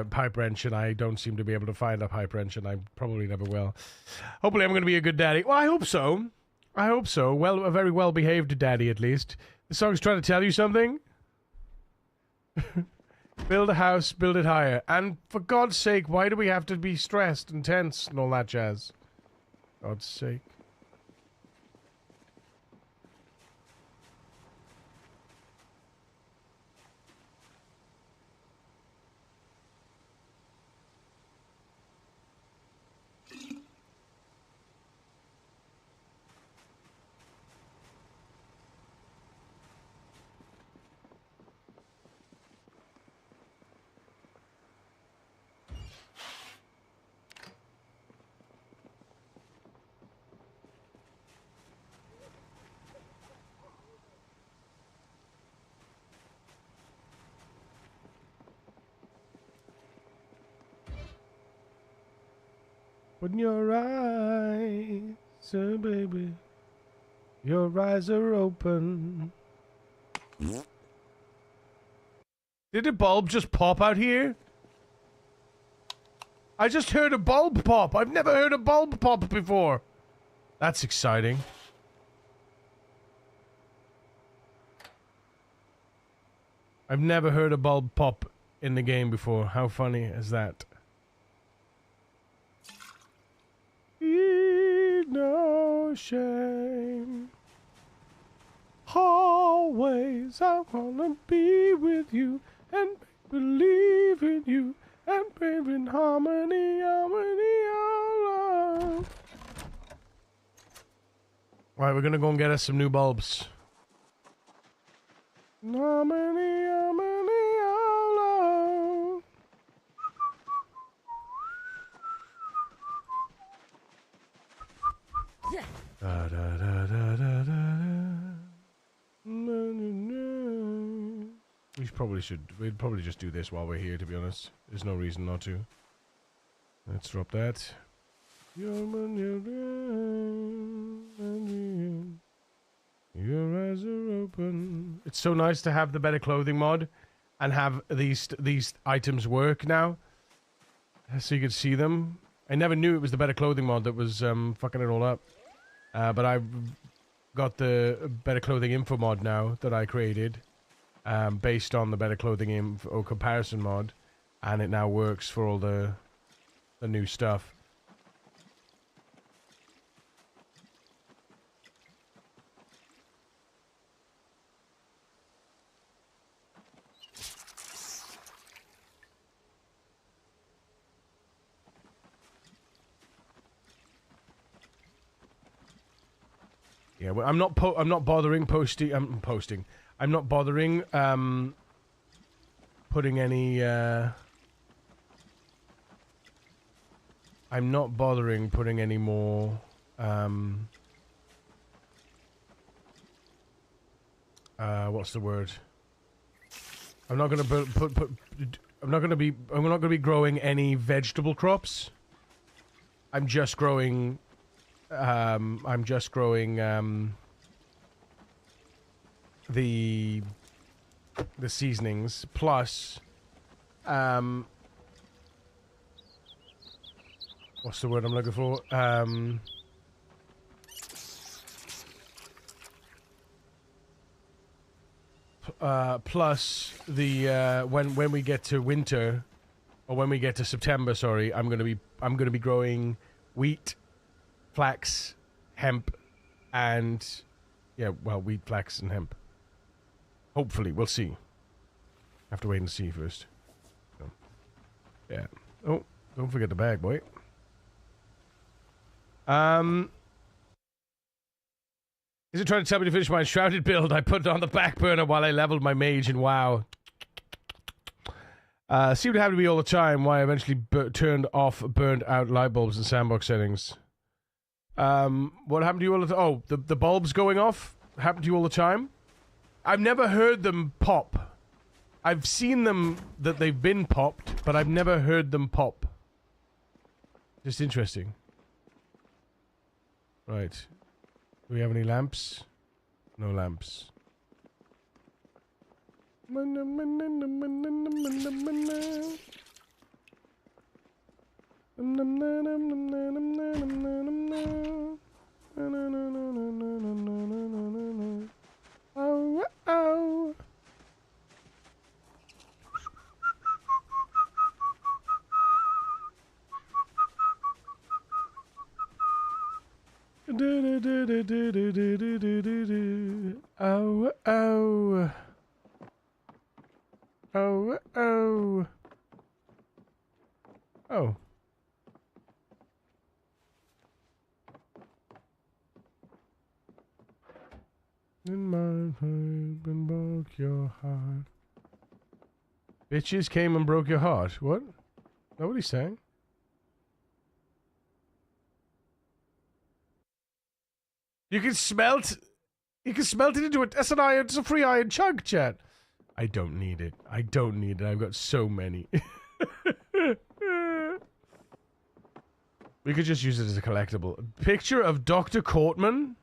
pipe wrench, and I don't seem to be able to find a pipe wrench, and I probably never will. Hopefully, I'm going to be a good daddy. Well, I hope so. I hope so. Well, a very well-behaved daddy, at least. The song's trying to tell you something. Build a house, build it higher. And for God's sake, why do we have to be stressed and tense and all that jazz? God's sake. Open your eyes, oh baby. Your eyes are open. Did a bulb just pop out here? I just heard a bulb pop. I've never heard a bulb pop before. That's exciting. I've never heard a bulb pop in the game before. How funny is that? No shame. Always I wanna be with you and believe in you and live in harmony, harmony, our love. Alright, we're gonna go and get us some new bulbs. Harmony, harmony, our love. Da, da, da, da, da, da. We'd probably just do this while we're here, to be honest. There's no reason not to. Let's drop that. Your eyes are open. It's so nice to have the better clothing mod and have these items work now. So you could see them. I never knew it was the better clothing mod that was fucking it all up. But I've got the better clothing info mod now that I created. Based on the better clothing info comparison mod, and it now works for all the new stuff. Yeah, well, I'm not bothering posting. I'm not bothering putting any I'm not bothering putting any more what's the word? I'm not going to I'm not going to be growing any vegetable crops. I'm just growing the seasonings plus what's the word I'm looking for? Plus the when we get to winter, or when we get to September, sorry, I'm gonna be growing wheat, flax, hemp, and wheat, flax, and hemp. Hopefully, we'll see. Have to wait and see first. So, yeah. Oh, don't forget the bag, boy. Is it trying to tell me to finish my Enshrouded build? I put it on the back burner while I leveled my mage in WoW. Seemed to happen to me all the time. Why I eventually turned off burned out light bulbs in sandbox settings. What happened to you all the time? Oh, the bulbs going off happened to you all the time? I've never heard them pop. I've seen them that they've been popped, but I've never heard them pop. Just interesting. Right. Do we have any lamps? No lamps. Oh, oh. Oh, oh. Oh, oh. Oh. In my heart and broke your heart. Bitches came and broke your heart. What? Nobody's saying. You can smelt. You can smelt it into it. That's an iron. It's a free iron chunk, chat. I don't need it. I don't need it. I've got so many. We could just use it as a collectible. Picture of Dr. Cortman.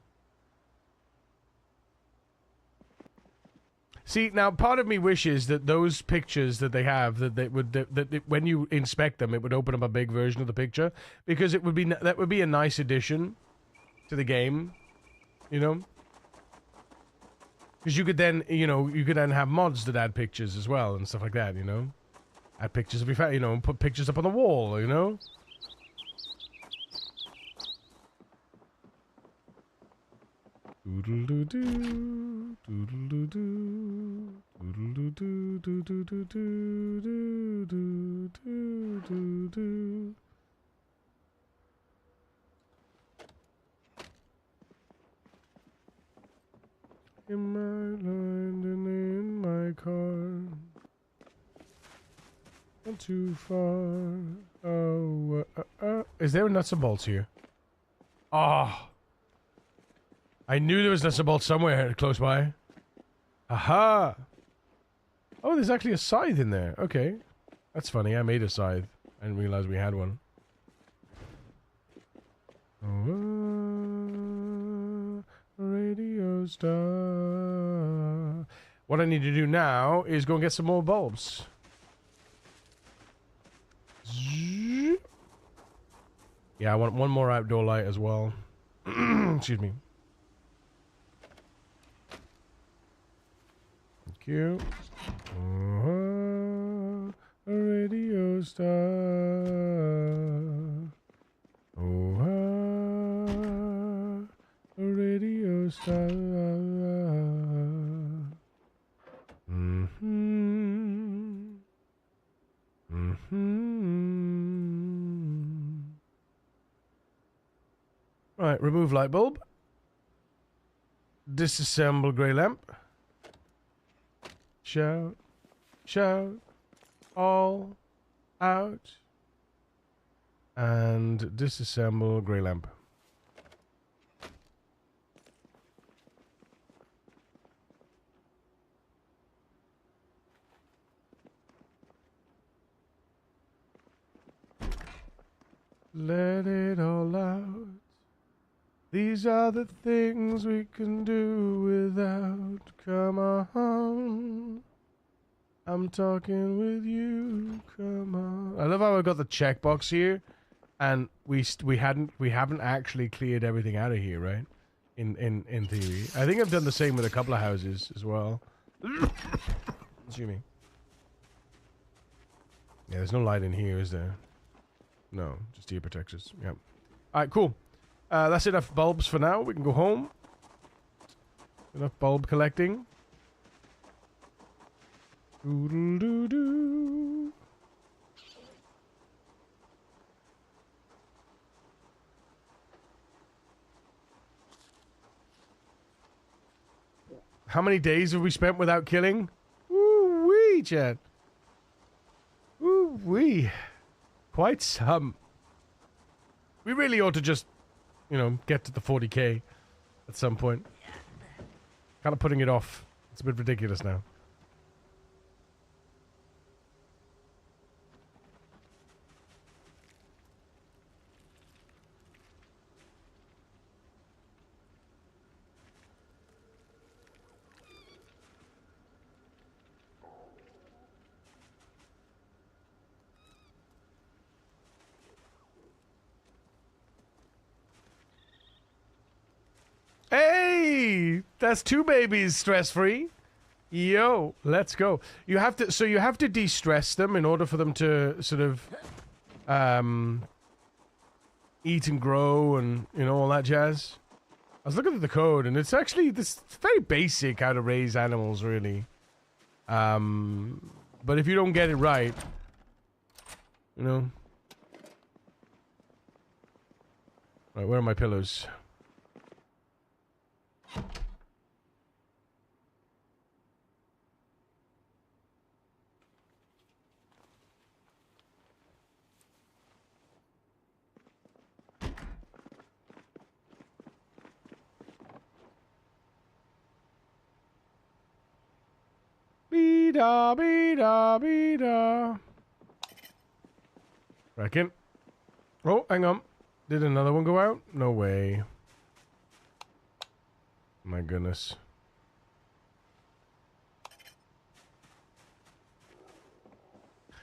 See, now part of me wishes that those pictures that they have, that when you inspect them, it would open up a big version of the picture, because it would be that would be a nice addition to the game, you know. Because you could then, you could then have mods that add pictures as well and stuff like that, you know. Add pictures of your and put pictures up on the wall, you know. Doodle-doo-doo, doodle-doo-doo, doodle-doo-doo, doodle-doo-doo, doodle-doo-doo. In my land and in my car, not too far. Oh, is there nuts and bolts here? Ah. Oh. I knew there was nuts and bolts somewhere close by. Aha! Oh, there's actually a scythe in there. Okay. That's funny. I made a scythe. I didn't realize we had one. Oh, radio star. What I need to do now is go and get some more bulbs. Yeah, I want one more outdoor light as well. Excuse me. Thank you. A radio star. A radio star. Right, remove light bulb. Disassemble grey lamp. Shout, shout, all out. And disassemble grey lamp. Let it all out. These are the things we can do without. Come on. I'm talking with you. Come on. I love how I got the checkbox here, and we haven't actually cleared everything out of here, right? In theory, I think I've done the same with a couple of houses as well. Excuse me. Yeah, there's no light in here, is there? No, just ear protectors. Yep. All right, cool. That's enough bulbs for now. We can go home. Enough bulb collecting. Doodle-doo-doo. How many days have we spent without killing? Woo-wee, Chad. Woo-wee. Quite some. We really ought to just, get to the 40k at some point. Kind of putting it off. It's a bit ridiculous now. Hey, that's 2 babies stress-free. Yo, let's go. You have to de-stress them in order for them to sort of eat and grow and all that jazz. I was looking at the code and it's actually very basic how to raise animals, really. But if you don't get it right, Right, where are my pillows? Be-da, be-da, be-da. Second. Oh, hang on. Did another one go out? No way. My goodness.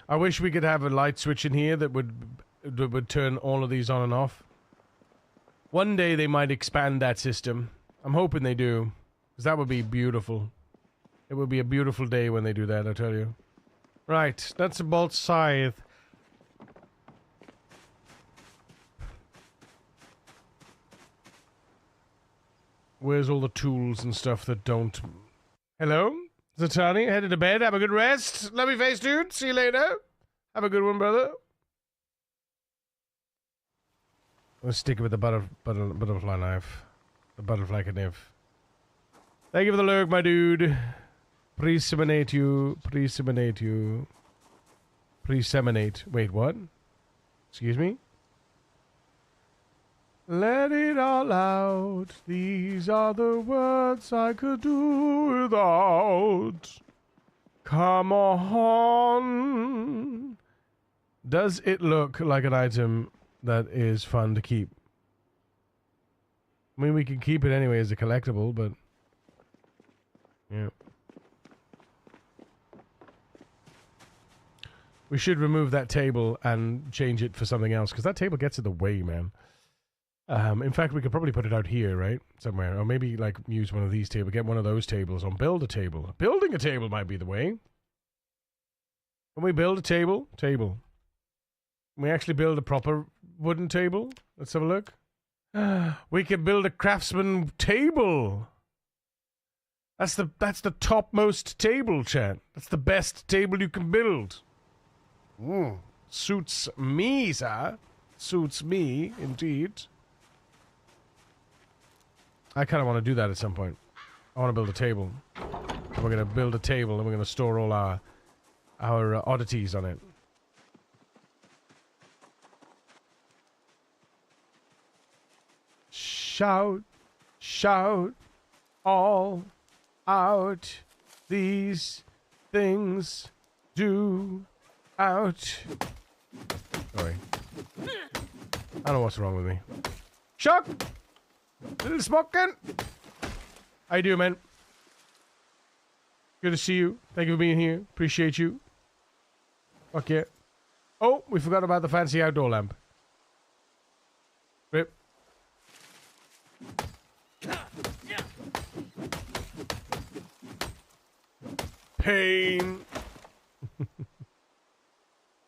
I wish we could have a light switch in here that would turn all of these on and off. One day they might expand that system. I'm hoping they do, because that would be beautiful. It would be a beautiful day when they do that, I tell you. Right, that's a bolt scythe. Where's all the tools and stuff that don't... Hello? Zatani, headed to bed. Have a good rest. Love you face, dude. See you later. Have a good one, brother. Let's stick with the butterfly knife. The butterfly knife. Thank you for the lurk, my dude. Preseminate you. Preseminate you. Preseminate. Wait, what? Excuse me? Let it all out. These are the words I could do without. Come on. Does it look like an item that is fun to keep? I mean, we can keep it anyway as a collectible, but... yeah. We should remove that table and change it for something else, because that table gets in the way, man. In fact, we could probably put it out here, right? Somewhere. Or maybe, like, use one of these tables. Get one of those tables on build a table. Building a table might be the way. Can we build a table? Table. Can we actually build a proper wooden table? Let's have a look. We can build a craftsman table. That's the topmost table, chat. That's the best table you can build. Suits me, sir. Suits me, indeed. I kind of want to do that at some point. I want to build a table. We're going to build a table and we're going to store all our oddities on it. Shout, shout, all out. These things do out. Sorry. I don't know what's wrong with me. Shock! Little smoking! How you doing, man? Good to see you. Thank you for being here. Appreciate you. Fuck yeah. Oh, we forgot about the fancy outdoor lamp. Rip. Pain.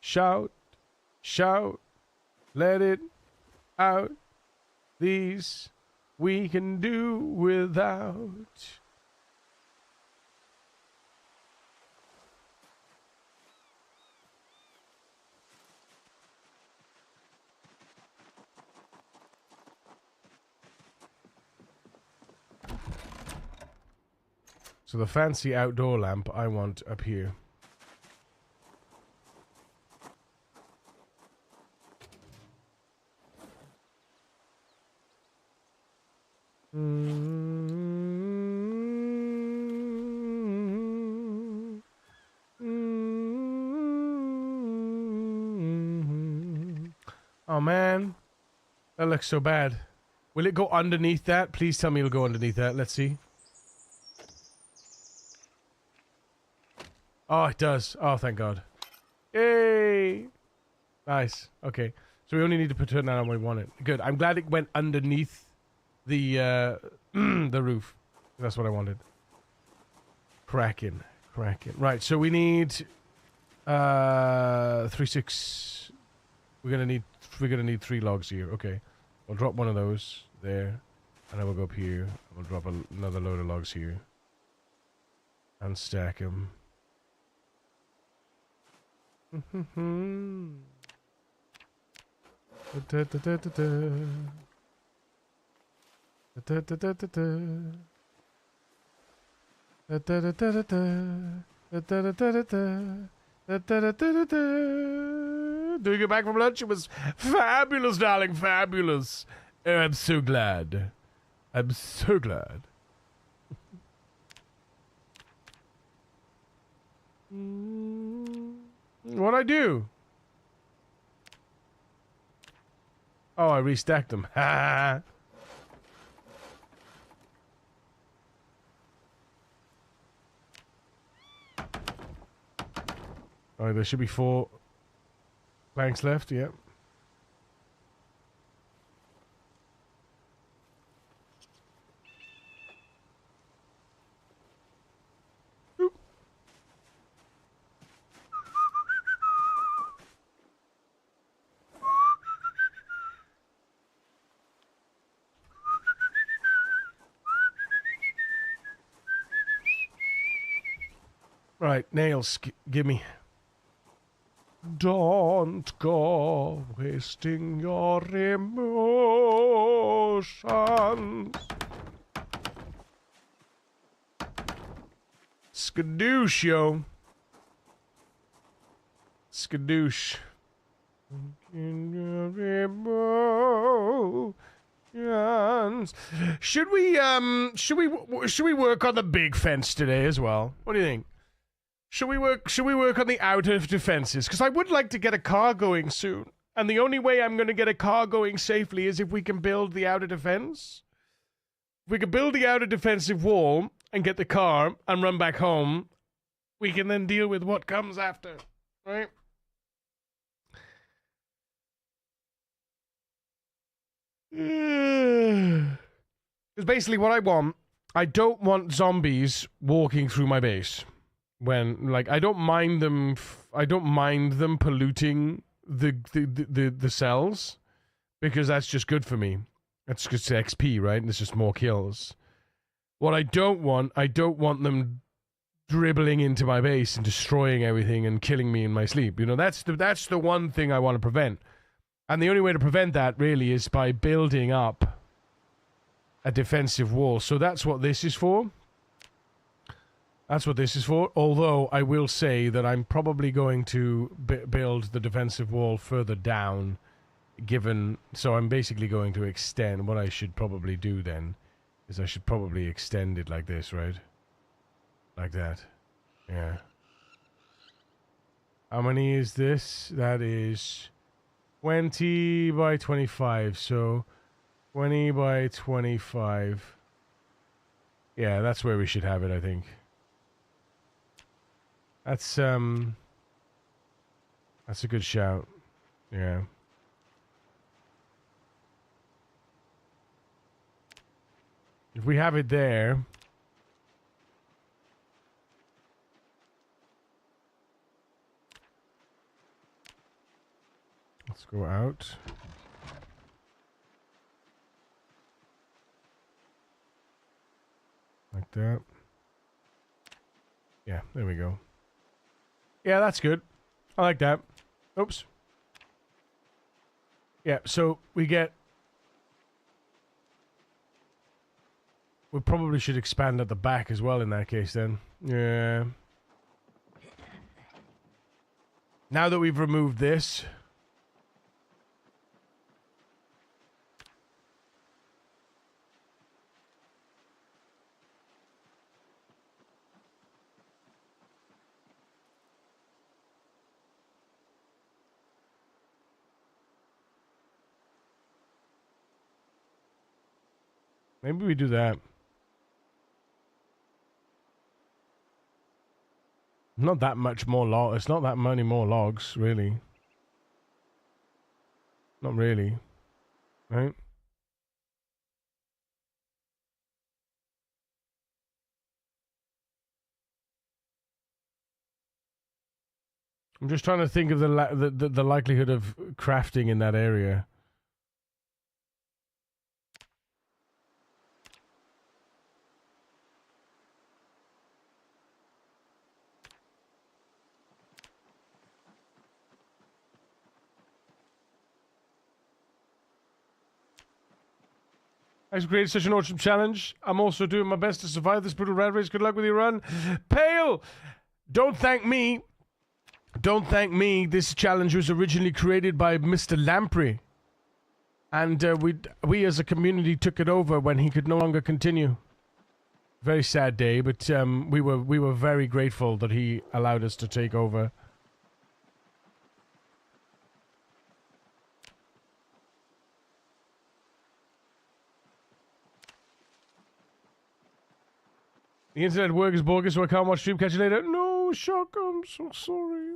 Shout, shout, let it out. These we can do without. So the fancy outdoor lamp I want up here. Oh man, that looks so bad. Will it go underneath that? Please tell me it'll go underneath that. Let's see. Oh, it does. Oh, thank God. Yay! Nice. Okay. So we only need to put it on when we want it. Good. I'm glad it went underneath the the roof. That's what I wanted. Cracking. Cracking. Right, so we need 3-6. We're gonna need 3 logs here. Okay. We'll drop one of those there. And then we'll go up here. We'll drop another load of logs here. And stack them. Doing it back from lunch? It was fabulous, darling, fabulous. Oh, I'm so glad. I'm so glad. What'd I do? Oh, I restacked them. Ha! Oh, there should be 4 planks left. Yep. Oop. Right, nails, give me. Don't go wasting your emotions. Skadoosh, yo. Skadoosh. In your emotions. Should we work on the big fence today as well? What do you think? Should we work on the outer defenses? Because I would like to get a car going soon. And the only way I'm going to get a car going safely is if we can build the outer defense. If we can build the outer defensive wall and get the car and run back home, we can then deal with what comes after. Right? Because basically what I want, I don't want zombies walking through my base. When, like, I don't mind them polluting the cells, because that's just good for me. That's just XP, right? And it's just more kills. What I don't want them dribbling into my base and destroying everything and killing me in my sleep. You know, that's the one thing I want to prevent. And the only way to prevent that, really, is by building up a defensive wall. So that's what this is for. That's what this is for, although I will say that I'm probably going to build the defensive wall further down, so I'm basically going to extend. What I should probably do then is I should probably extend it like this, right? Like that. Yeah. How many is this? That is 20 by 25, so 20 by 25. Yeah, that's where we should have it, I think. That's a good shout. Yeah. If we have it there, let's go out. Like that. Yeah, there we go. Yeah, that's good. I like that. Oops. Yeah, so we probably should expand at the back as well in that case then. Yeah. Now that we've removed this, maybe we do that. Not that much more log. It's not that many more logs, really. Not really. Right? I'm just trying to think of the likelihood of crafting in that area. I've created such an awesome challenge. I'm also doing my best to survive this brutal rat race. Good luck with your run. Pale! Don't thank me. Don't thank me. This challenge was originally created by Mr. Lamprey. And we as a community took it over when he could no longer continue. Very sad day, but we were very grateful that he allowed us to take over. The internet work is bogus, so I can't watch stream. Catch you later. No, Shock, I'm so sorry.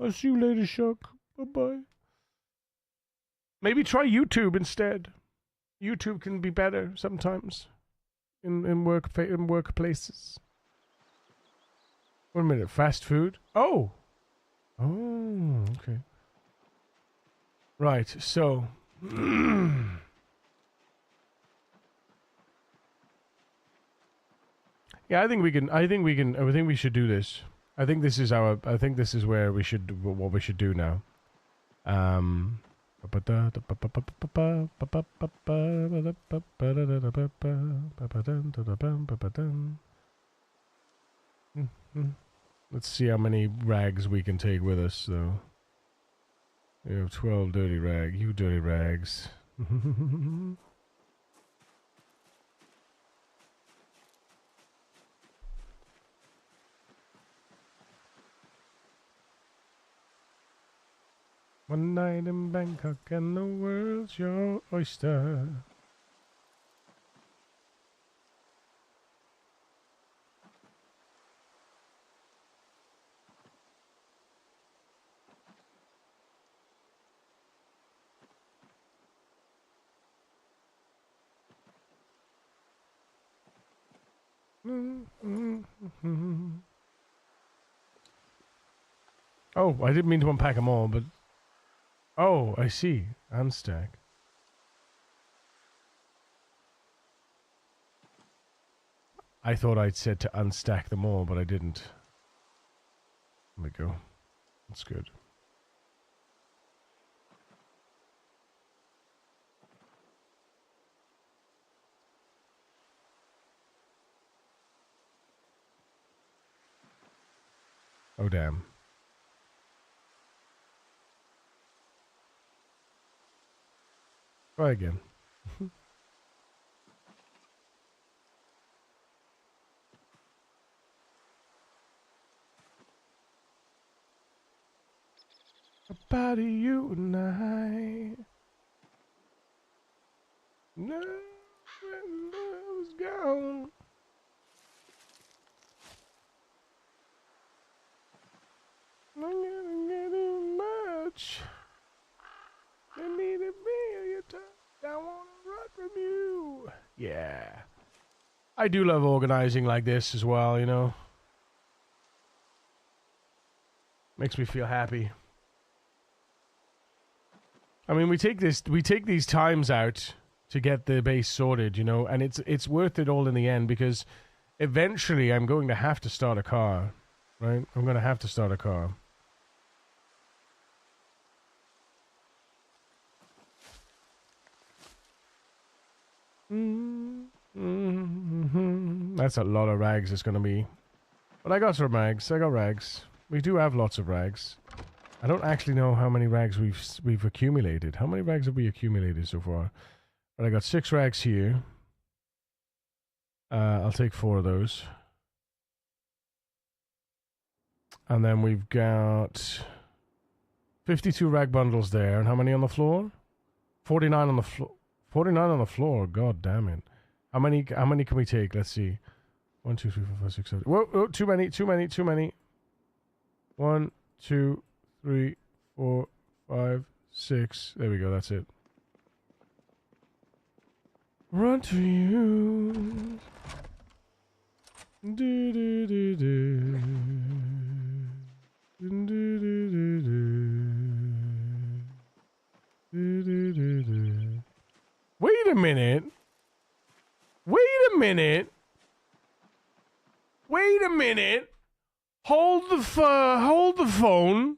I'll see you later, Shock. Bye-bye. Maybe try YouTube instead. YouTube can be better sometimes in workplaces. 1 minute. Fast food? Oh! Oh, okay. Right, so... yeah, I think we should do this. I think this is where we should, what we should do now. Let's see how many rags we can take with us, though. We have 12 dirty rags. You dirty rags. One night in Bangkok and the world's your oyster. Oh, I didn't mean to unpack them all, but... oh, I see. Unstack. I thought I'd said to unstack them all, but I didn't. There we go. That's good. Oh, damn. Try again. About you and I. No, when love is gone. I'm gonna get too much. I need a million times. I wanna run from you. Yeah. I do love organizing like this as well, you know. Makes me feel happy. I mean, we take these times out to get the base sorted, you know, and it's worth it all in the end because eventually I'm going to have to start a car, right? I'm going to have to start a car. That's a lot of rags it's going to be. But I got some rags. I got rags. We do have lots of rags. I don't actually know how many rags we've accumulated. How many rags have we accumulated so far? But I got 6 rags here. I'll take 4 of those. And then we've got 52 rag bundles there. And how many on the floor? 49 on the floor. 49 on the floor. God damn it. How many can we take? Let's see. 1, 2, 3, 4, 5, 6, 7. Whoa, whoa, too many. 1, 2, 3, 4, 5, 6. There we go, that's it. Run to you. Do do do do. Do do do do. Do do do. Wait a minute. Hold the phone.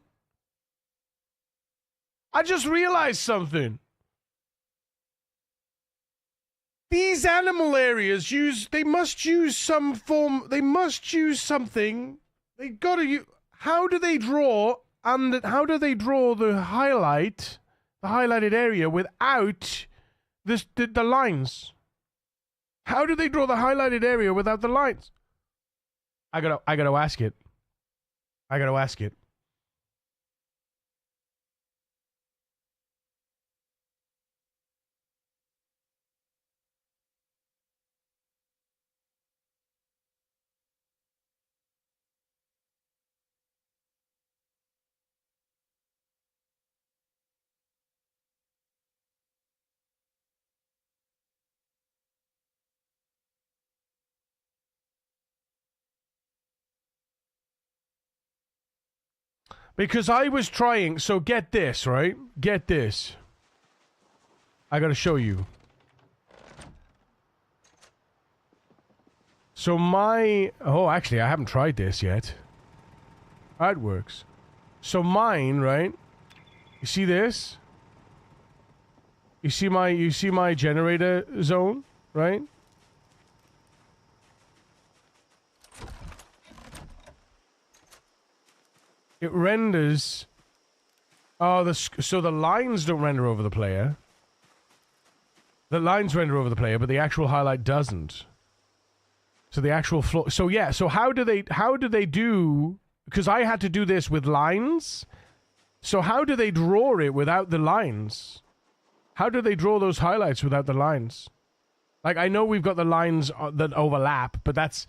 I just realized something. These animal areas must use something. They gotta use. How do they draw the highlighted area without the lines? How do they draw the highlighted area without the lines? I gotta ask it. Because I was trying, so get this, right? Get this. I gotta show you. So oh, actually, I haven't tried this yet. How it works. So mine, right? You see this? You see my generator zone, right? It renders. Oh, so the lines don't render over the player. The lines render over the player, but the actual highlight doesn't. So the actual floor. So yeah. So how do they do? Because I had to do this with lines. So how do they draw it without the lines? How do they draw those highlights without the lines? Like, I know we've got the lines that overlap, but that's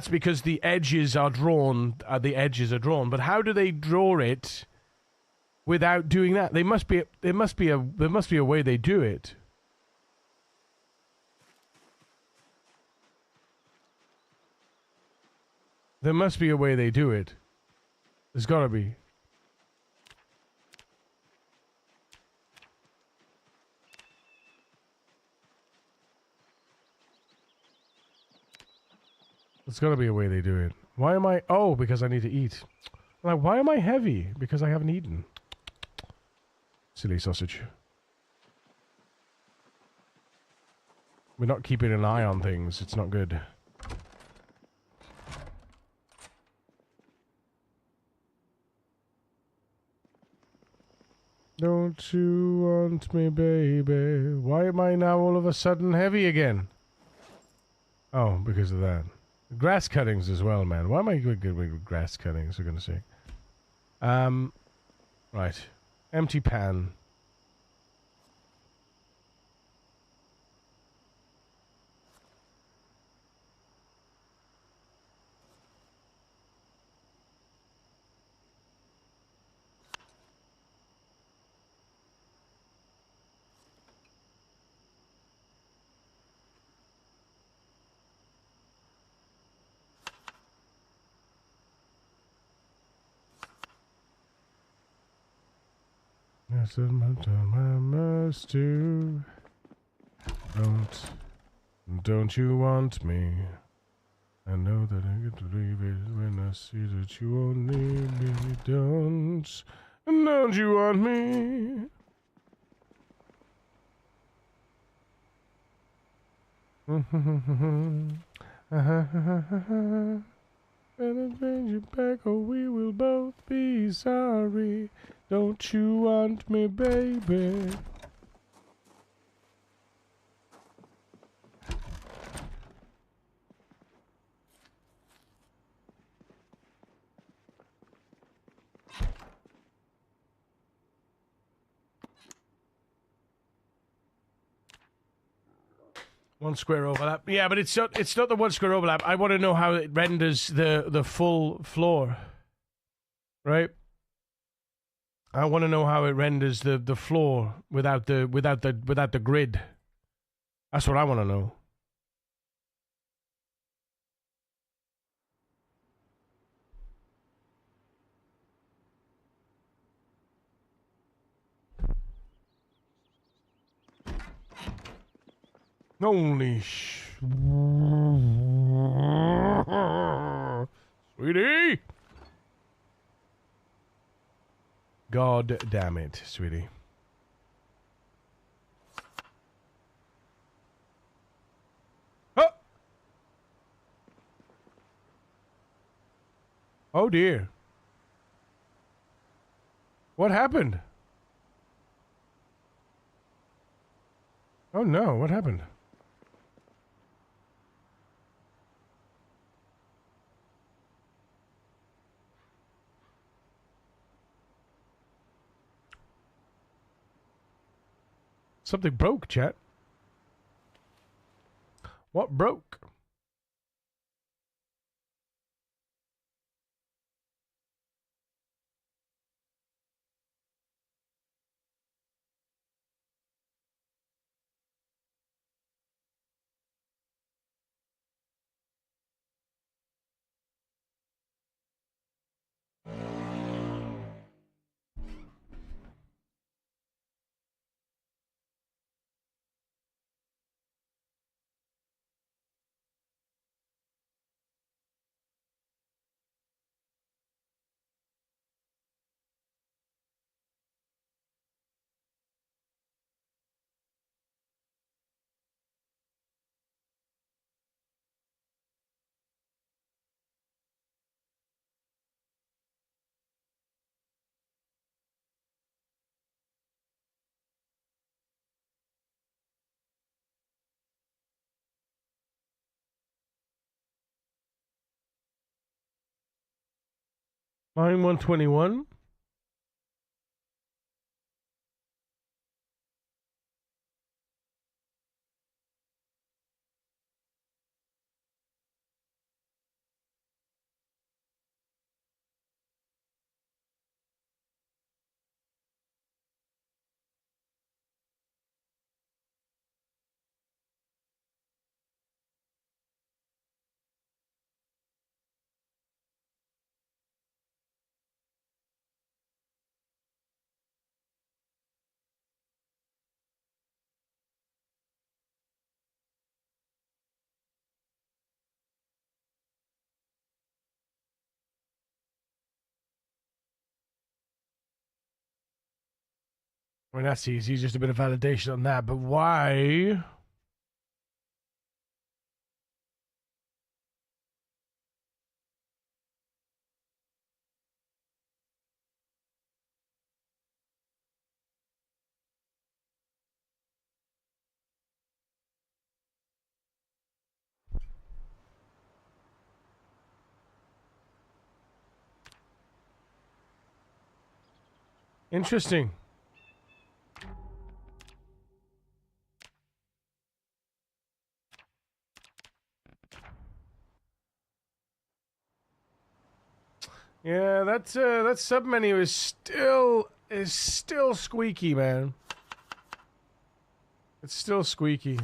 because the edges are drawn. But how do they draw it without doing that? There must be a way they do it. There must be a way they do it. There's gotta be. There's gotta be a way they do it. Why am I... Oh, because I need to eat. Like, why am I heavy? Because I haven't eaten. Silly sausage. We're not keeping an eye on things. It's not good. Don't you want me, baby? Why am I now all of a sudden heavy again? Oh, because of that. Grass cuttings as well, man. Why am I good with grass cuttings, for goodness sake? Right. Empty pan. Yes, I must do. Don't you want me? I know that I get to leave it when I see that you won't need me. Don't you want me? Better change it back or we will both be sorry. Don't you want me, baby? One square overlap. Yeah, but it's not the one square overlap. I want to know how it renders the full floor. Right? I want to know how it renders the floor without the grid. That's what I want to know. Holy sweetie! God damn it, sweetie. Oh! Oh dear. What happened? Oh no, what happened? Something broke, chat. What broke? Line 121. I mean, that's easy. Just a bit of validation on that. But why? Interesting. Yeah, that sub menu is still squeaky, man. It's still squeaky.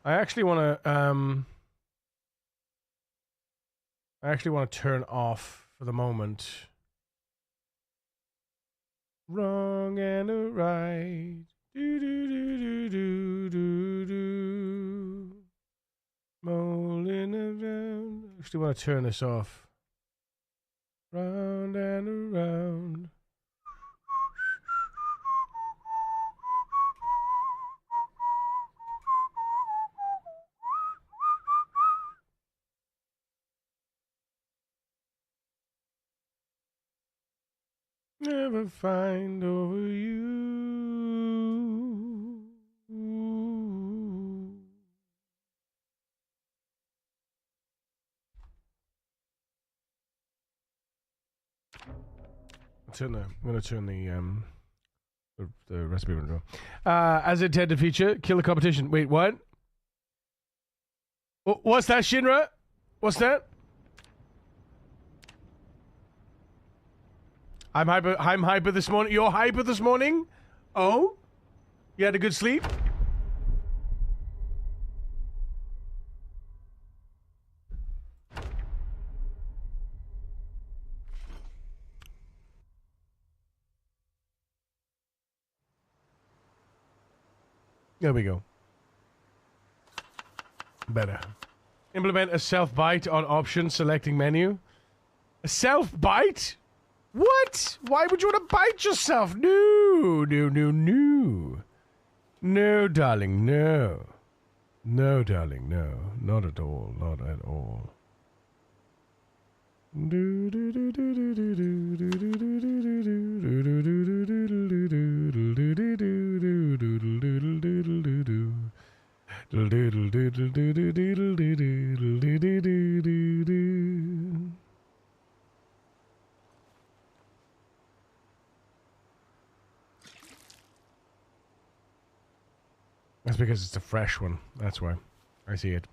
I actually want to turn off for the moment. Wrong and a right. Do do do do do do do. Rolling around. I actually want to turn this off. Round and around. Never find over you. I'm going to turn the recipe window. As intended feature, kill the competition. Wait, what? What's that, Shinra? What's that? I'm hyper this morning. You're hyper this morning? Oh? You had a good sleep? There we go. Better. Implement a self-bite on option selecting menu. A self-bite? What? Why would you want to bite yourself? No, no, no, no. No, darling, no. No, darling, no. Not at all. Not at all. That's because it's a fresh one. That's why. I see it.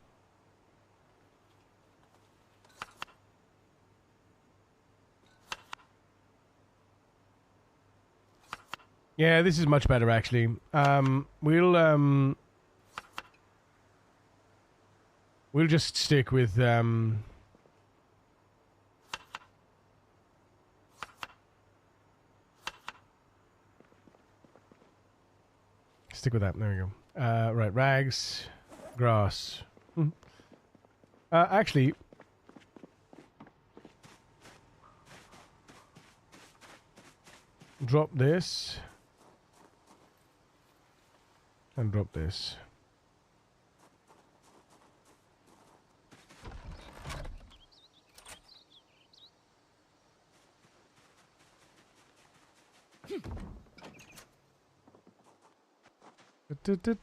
Yeah, this is much better actually. We'll just stick with stick with that. There we go. Right, rags, grass. Actually, drop this and drop this. Look at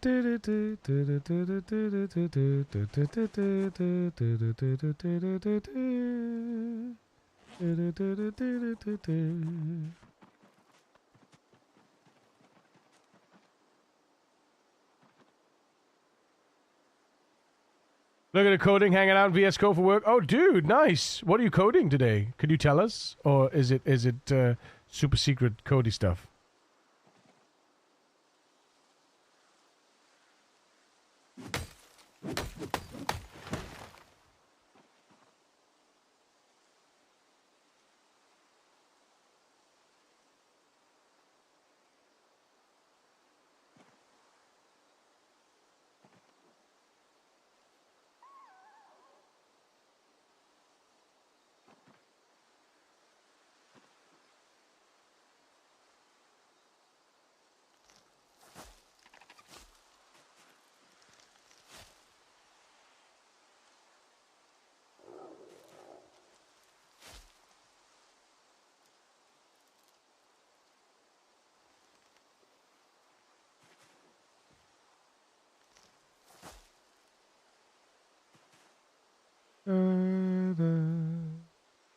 the coding hanging out in VS Code for work. Oh, dude, nice. What are you coding today? Could you tell us, or is it super secret Cody stuff?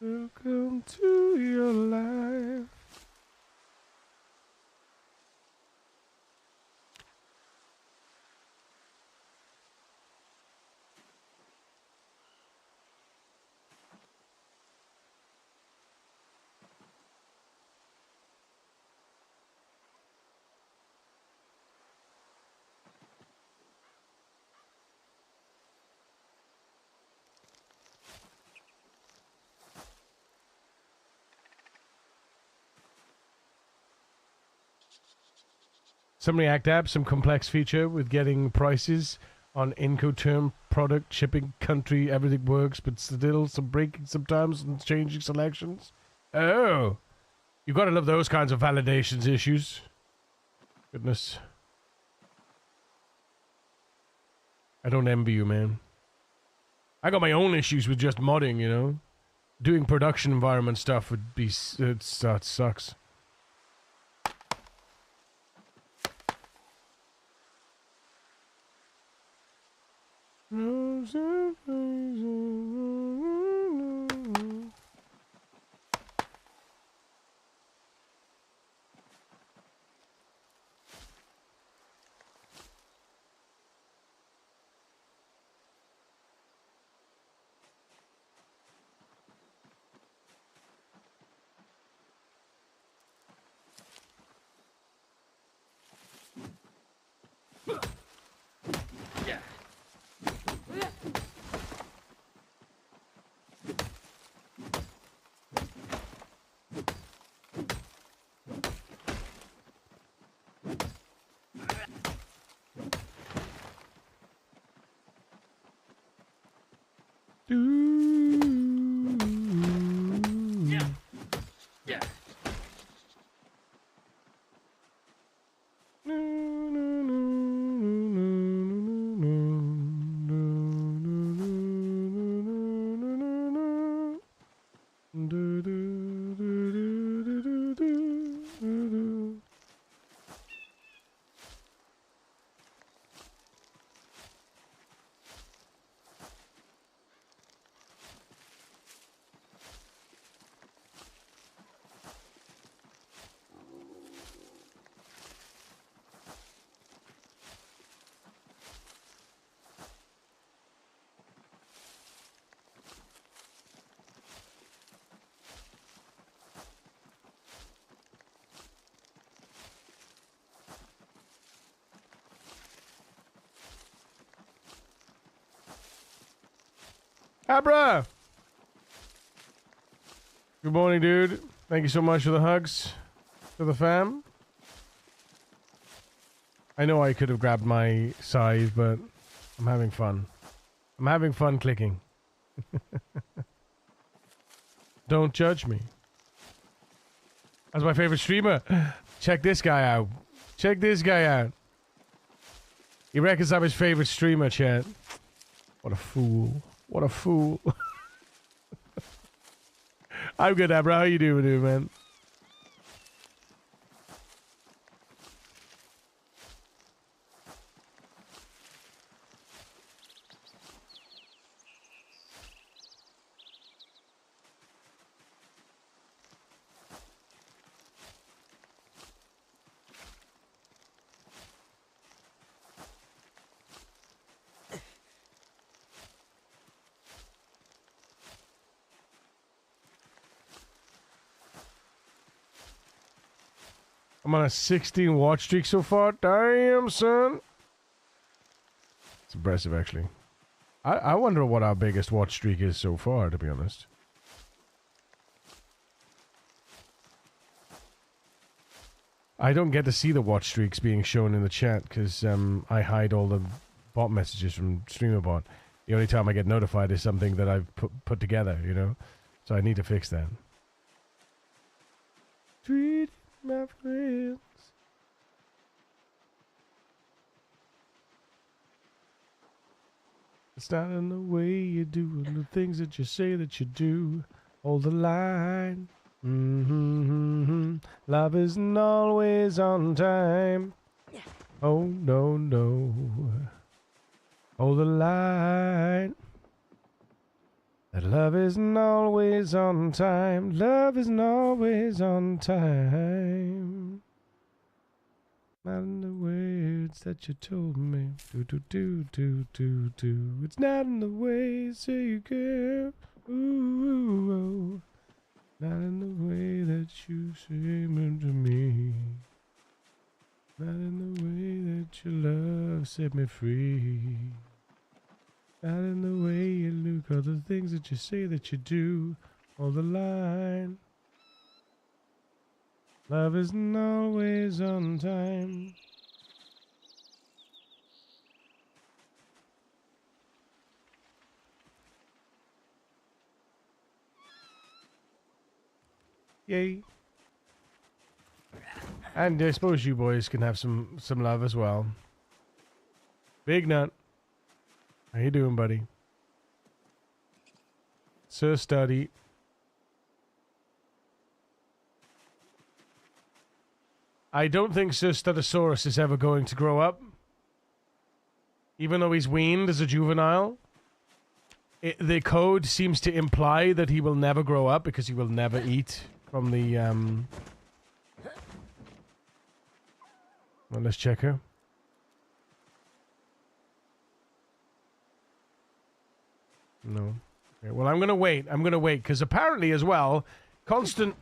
Welcome to your life. Some React apps, some complex feature with getting prices on Incoterm product, shipping, country, everything works, but still some breaking sometimes and changing selections. Oh, you gotta love those kinds of validations issues. Goodness. I don't envy you, man. I got my own issues with just modding, you know? Doing production environment stuff would be... it sucks. Abra! Good morning, dude. Thank you so much for the hugs. To the fam. I know I could have grabbed my scythe, but I'm having fun. I'm having fun clicking. Don't judge me. That's my favorite streamer. Check this guy out. Check this guy out. He reckons I'm his favorite streamer, chat. What a fool. What a fool. I'm good, Abra. How you doing, dude, man? I'm on a 16 watch streak so far. Damn, son. It's impressive, actually. I wonder what our biggest watch streak is so far, to be honest. I don't get to see the watch streaks being shown in the chat because I hide all the bot messages from StreamerBot. The only time I get notified is something that I've put together, you know? So I need to fix that. Treat my friends. It's not in the way you do and the things that you say that you do. Hold the line. Love isn't always on time. Oh, no, no. Hold the line. That love isn't always on time. Love isn't always on time. Not in the words that you told me. Do. It's not in the way you say you care. Ooh. Not in the way that you say it to me. Not in the way that your love set me free. Not in the way you look or the things that you say that you do. Or the line. Love isn't always on time. Yay. And I suppose you boys can have some love as well. Big Nut. How you doing, buddy? Sir Study. I don't think Sir Studosaurus is ever going to grow up. Even though he's weaned as a juvenile. The code seems to imply that he will never grow up because he will never eat from the, Well, let's check her. No. Okay, well, I'm going to wait. Because apparently as well, constant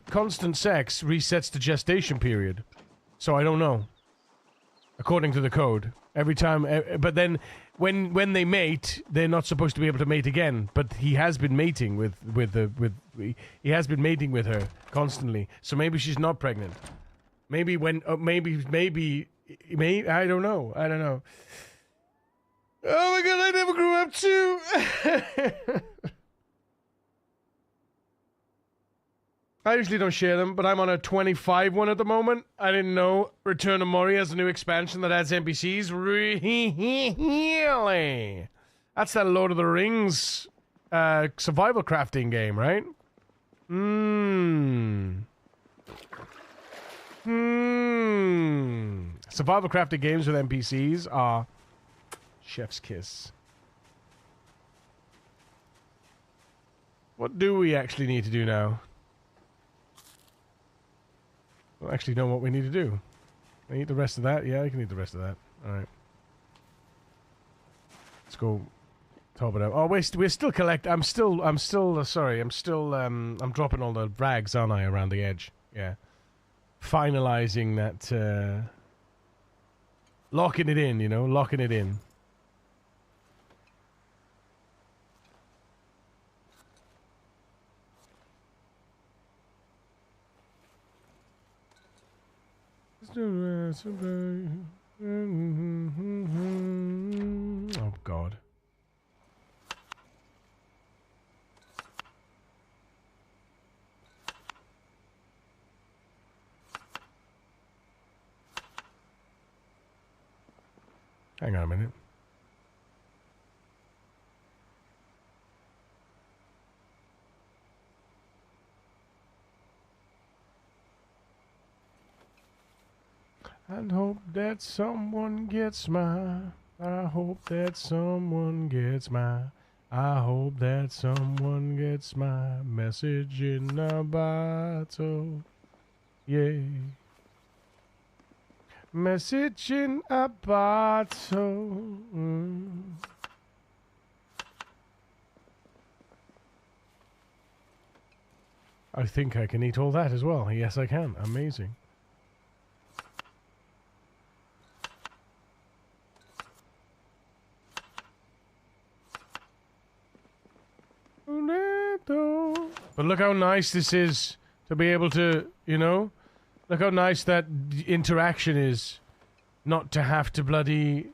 sex resets the gestation period. So I don't know. According to the code. Every time, but then when they mate, they're not supposed to be able to mate again. But he has been mating he has been mating with her constantly. So maybe she's not pregnant. Maybe maybe I don't know. Oh my god, I never grew up too. I usually don't share them, but I'm on a 25 one at the moment. I didn't know Return of Mori has a new expansion that adds NPCs. Really? That's that Lord of the Rings survival crafting game, right? Survival crafting games with NPCs are chef's kiss. What do we actually need to do now? I don't actually know what we need to do. I eat the rest of that? Yeah, I can eat the rest of that. Alright. Let's go top it up. Oh, we're still I'm dropping all the rags, aren't I, around the edge. Yeah. Finalizing that, locking it in, you know, locking it in. Oh, God. Hang on a minute. I hope that someone gets my. I hope that someone gets my. I hope that someone gets my message in a bottle. Yeah. Message in a bottle. I think I can eat all that as well. Yes, I can. Amazing. But look how nice this is to be able to, you know? Look how nice that interaction is. Not to have to bloody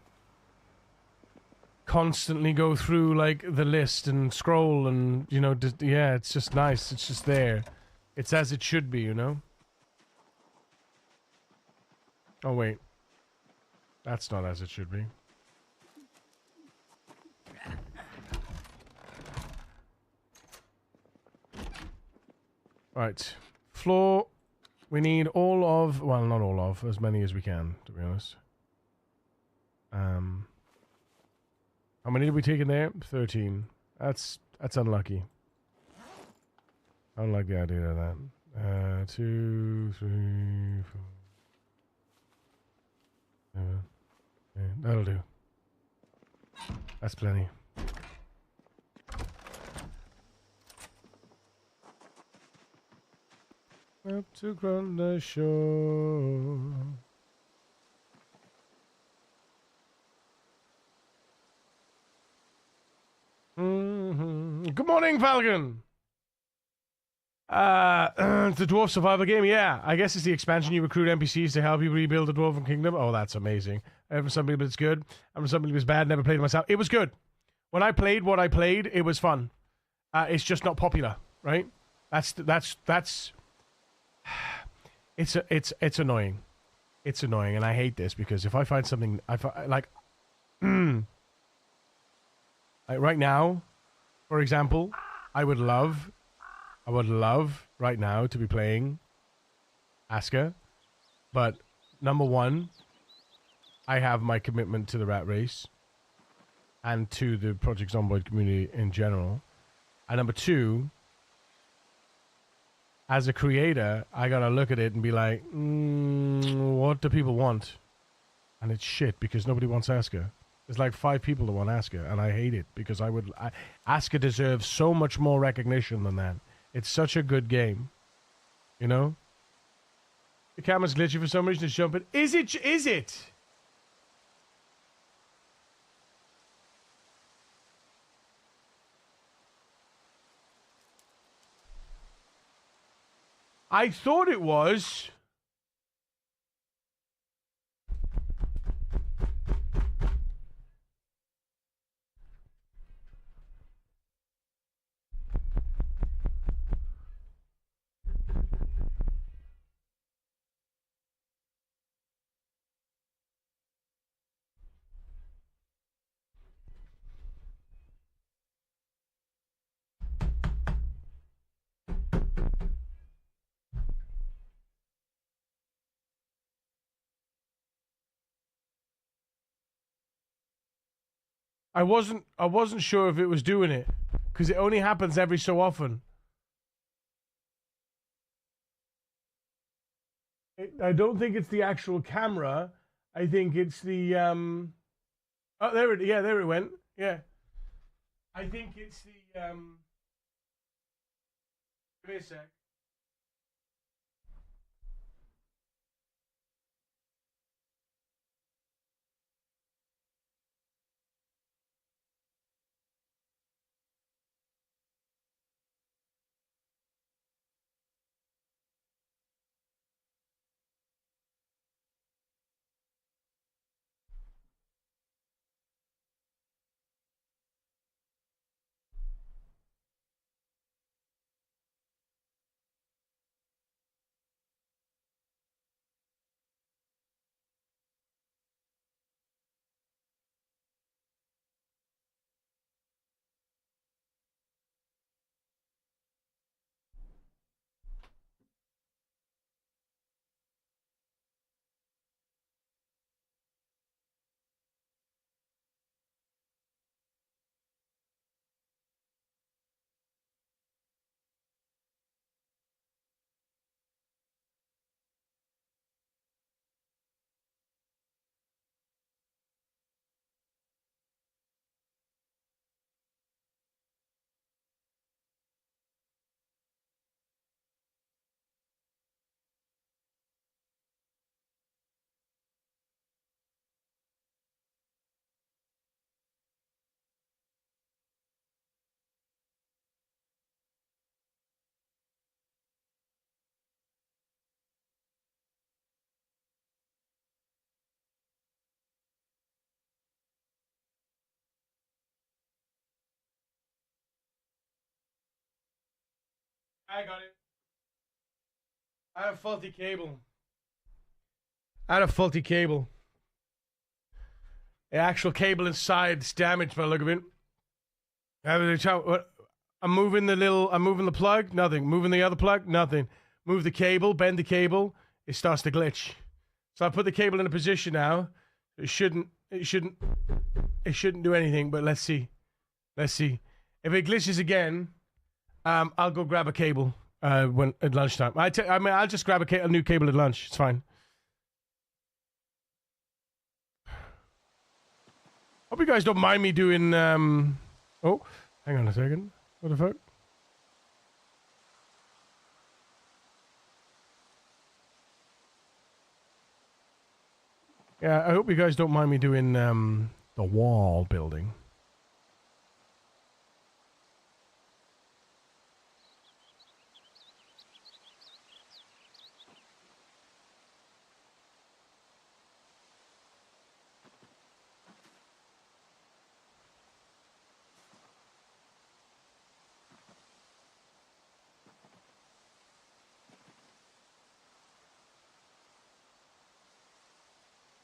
constantly go through, like, the list and scroll and, you know, yeah, it's just nice. It's just there. It's as it should be, you know? Oh, wait. That's not as it should be. Right. Floor. We need all of... Well, not all of. As many as we can, to be honest. How many did we take in there? 13. That's unlucky. I don't like the idea of that. 2, 3, 4... Yeah, that'll do. That's plenty. Up to Grundy Shore. Good morning, Falcon! It's the Dwarf Survivor game, yeah. I guess it's the expansion. You recruit NPCs to help you rebuild the Dwarven Kingdom. Oh, that's amazing. For some people it's good. And for some people it's bad. Never played it myself. It was good. When I played what I played, it was fun. It's just not popular, right? It's annoying. It's annoying, and I hate this because if I find something, like right now, for example, I would love right now to be playing Aska, but number one, I have my commitment to the rat race and to the Project Zomboid community in general, and number two, as a creator, I gotta look at it and be like, what do people want? And it's shit because nobody wants Aska. There's like 5 people that want Aska, and I hate it because Aska deserves so much more recognition than that. It's such a good game, you know. The camera's glitchy for some reason. It's jumping. Is it? Is it? I thought it was. I wasn't sure if it was doing it because it only happens every so often. I don't think it's the actual camera. I think it's the Oh, there it went. Yeah. I think it's the Give me a sec. I got it. I had a faulty cable. I had a faulty cable. The actual cable inside's damaged by the look of it. I'm moving the plug, nothing. Moving the other plug, nothing. Move the cable, bend the cable, it starts to glitch. So I put the cable in a position now. It shouldn't do anything, but let's see. Let's see. If it glitches again, I'll go grab a cable when at lunchtime. I'll just grab a new cable at lunch. It's fine. Hope you guys don't mind me doing. Oh, hang on a second. What the fuck? Yeah, I hope you guys don't mind me doing the wall building.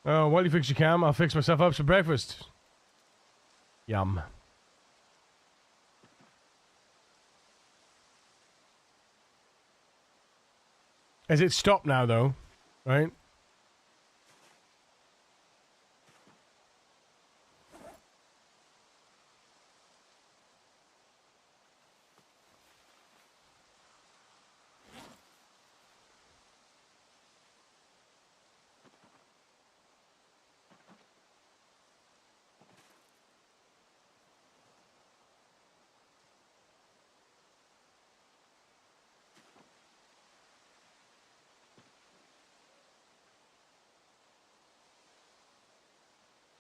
Oh, while you fix your cam, I'll fix myself up for breakfast. Yum. Has it stopped now, though? Right?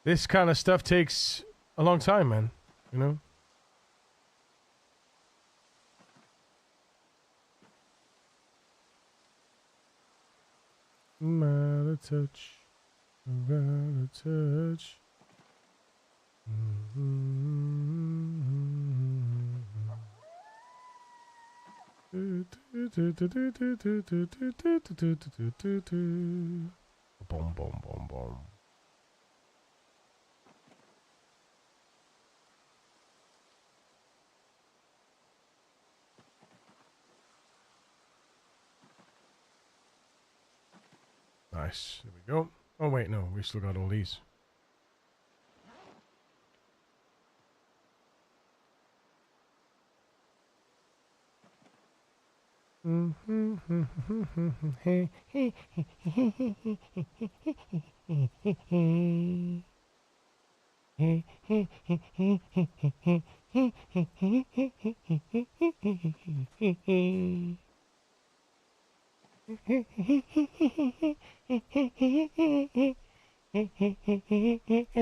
This kind of stuff takes a long time, man. You know? I'm out of touch. I'm out of touch. Boom, boom, boom, boom. Nice. There we go. Oh, wait, no. We still got all these. And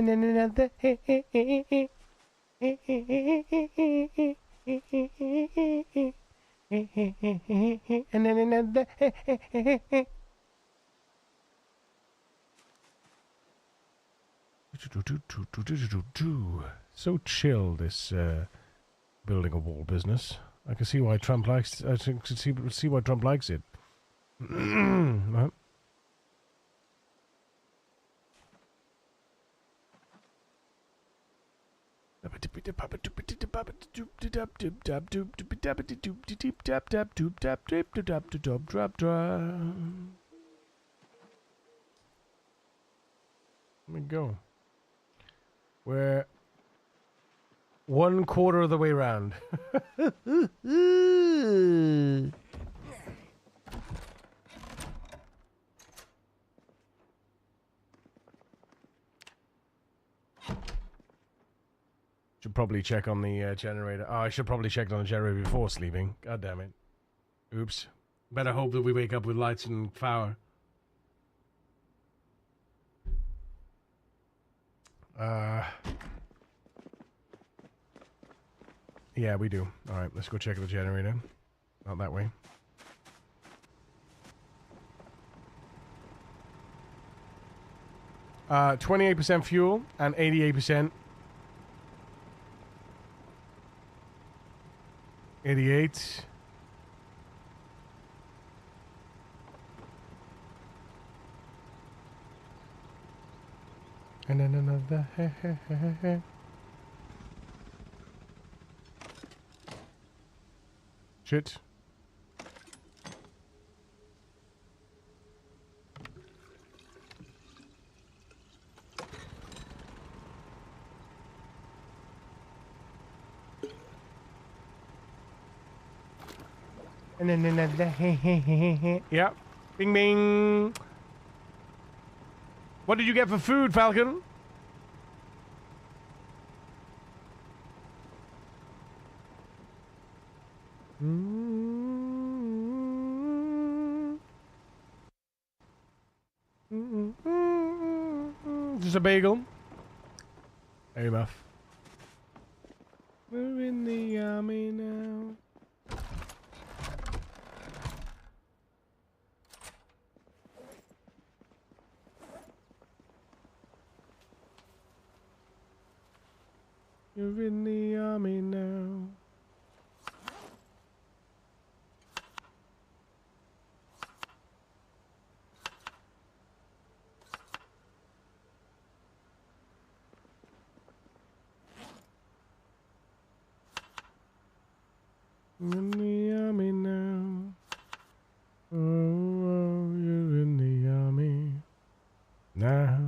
then another. And then another. So chill, this building a wall business. I can see why Trump likes. I can see why Trump likes it. Right. Let me go. We're 1/4 of the way around. Should probably check on the generator. Oh, I should probably check on the generator before sleeping. God damn it. Oops. Better hope that we wake up with lights and power. Yeah, we do. Alright, let's go check the generator. Not that way. Uh, 28% fuel and 88%. 88. And then another. Shit. And then another. Yep. Bing bing. What did you get for food, Falcon? Just a bagel. Fair enough. We're in the army now. You're in the army now. You're in the army now. Oh, oh, you're in the army now.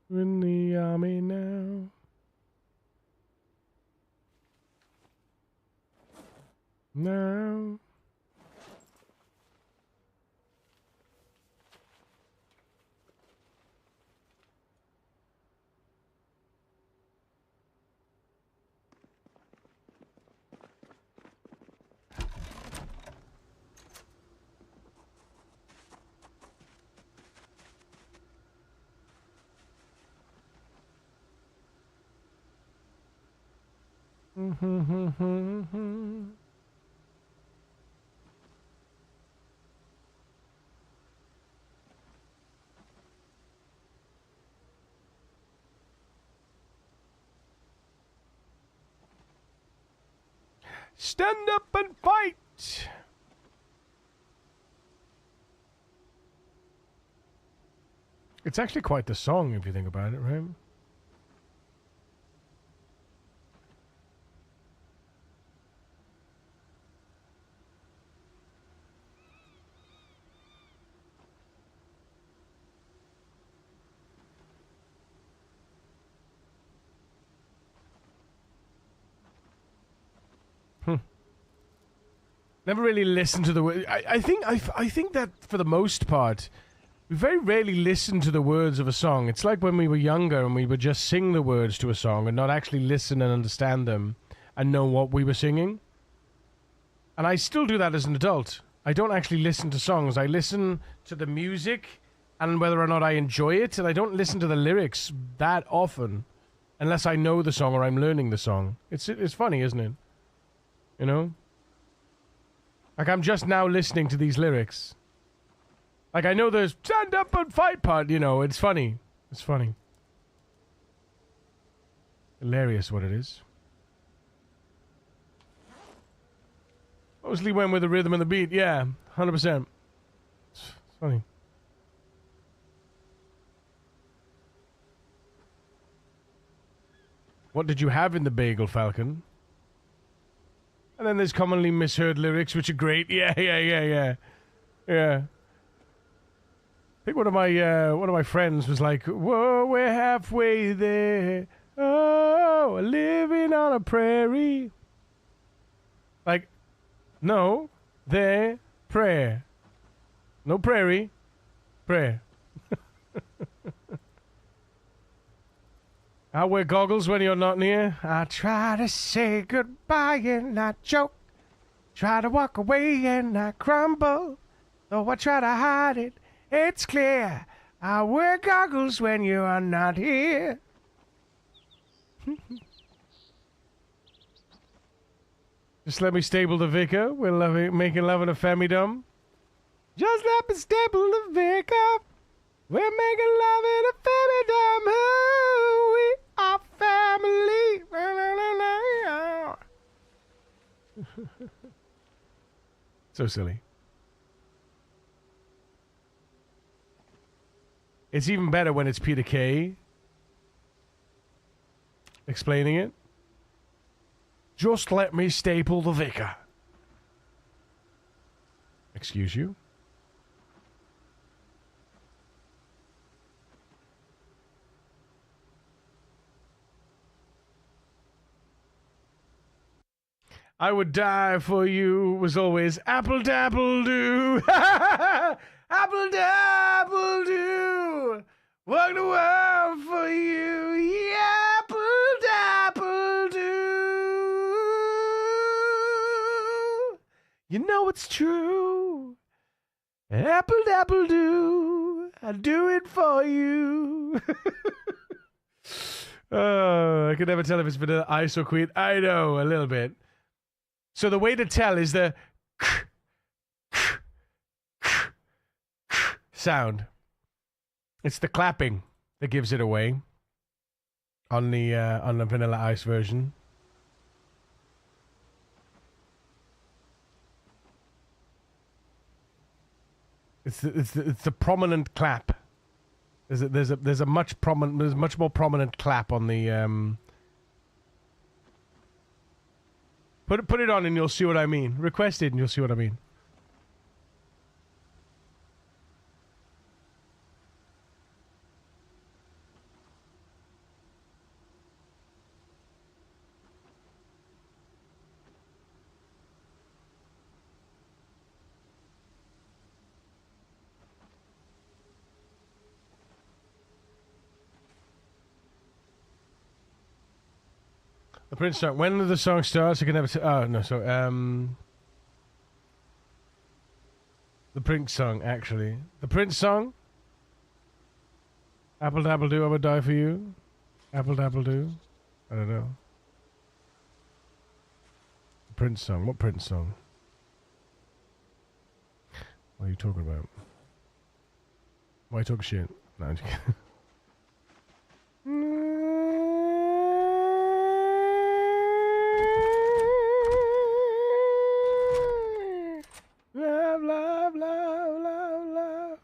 You're in the army now. Now. Stand up and fight! It's actually quite the song if you think about it, right? Never really listened to the words. I think that for the most part, we very rarely listen to the words of a song. It's like when we were younger and we would just sing the words to a song and not actually listen and understand them and know what we were singing. And I still do that as an adult. I don't actually listen to songs. I listen to the music and whether or not I enjoy it, and I don't listen to the lyrics that often unless I know the song or I'm learning the song. It's funny, isn't it? You know? Like, I'm just now listening to these lyrics. Like, I know there's stand up and fight part, you know. It's funny. It's funny. Hilarious what it is. Mostly went with the rhythm and the beat. Yeah, 100%. It's funny. What did you have in the bagel, Falcon? And then there's commonly misheard lyrics, which are great. Yeah. I think one of my friends was like, "Whoa, we're halfway there. Oh, living on a prairie." Like, no, there, prayer. No prairie, prayer. I wear goggles when you're not near. I try to say goodbye and not joke. Try to walk away and not crumble. Though I try to hide it, it's clear. I wear goggles when you are not here. Just let me stable the vicar. We're making love in a femidom. Just let me stable the vicar. We're making love in a femidom. Oh, we are family. So silly. It's even better when it's Peter Kay explaining it. Just let me staple the vicar. Excuse you? I would die for you was always apple dapple do. Apple dapple do. Walk the world for you. Yeah, apple dapple do. You know it's true. Apple dapple do. I do it for you. I could never tell if it's Vanilla Ice or Queen. I know, a little bit. So the way to tell is the sound. It's the clapping that gives it away on the Vanilla Ice version. It's the prominent clap. There's much more prominent clap on the Put it on and you'll see what I mean. Request it and you'll see what I mean. The Prince song. When the song starts, I can never. Oh no, so the Prince song actually. The Prince song. Apple Dabble Do, I would die for you. Apple Dabble Do. I don't know. The Prince song. What Prince song? What are you talking about? Why talk shit? No, I'm just kidding. Love, love, love, love, love.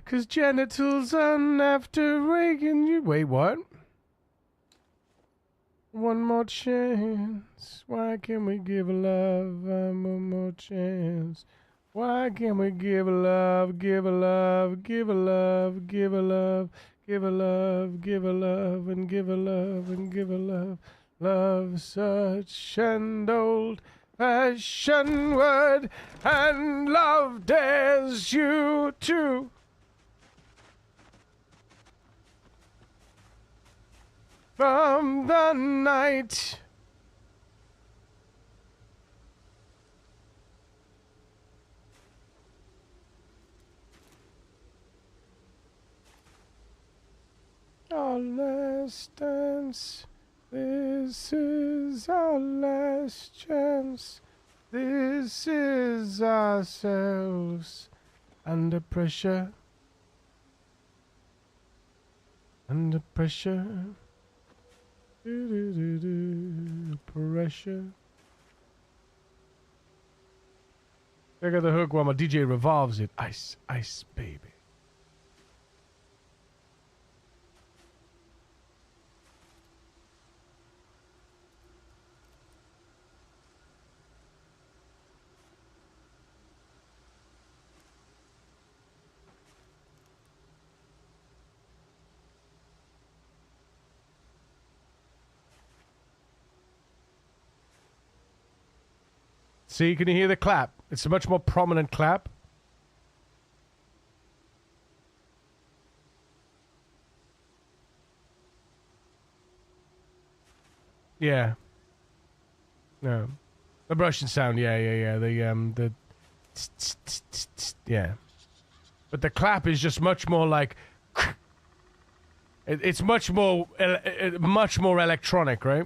'Cause genitals on after raking you. Wait, what? One more chance. Why can't we give a love one more chance? Why can't we give a love, give a love, give a love, give a love, give a love, give a love, and give a love, and give a love? Love such an old-fashioned word, and love dares you to. From the night. Our last dance. This is our last chance. This is ourselves under pressure. Under pressure. Pressure. Check out the hook while my DJ revolves it. Ice, ice, baby. See, can you hear the clap? It's a much more prominent clap. Yeah. No. The Russian sound, yeah. The yeah. But the clap is just much more like it's much more electronic, right?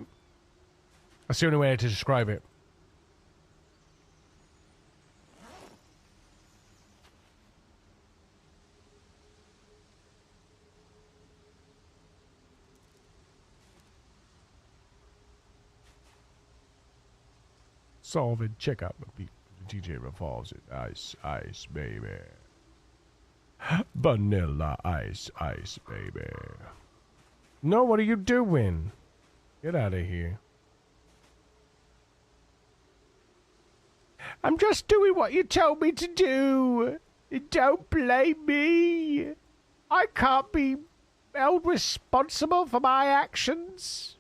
That's the only way to describe it. solve it. Check out the beat. DJ revolves it. Ice, ice, baby. Vanilla ice, ice, baby. No, what are you doing? Get out of here. I'm just doing what you told me to do. Don't blame me. I can't be held responsible for my actions.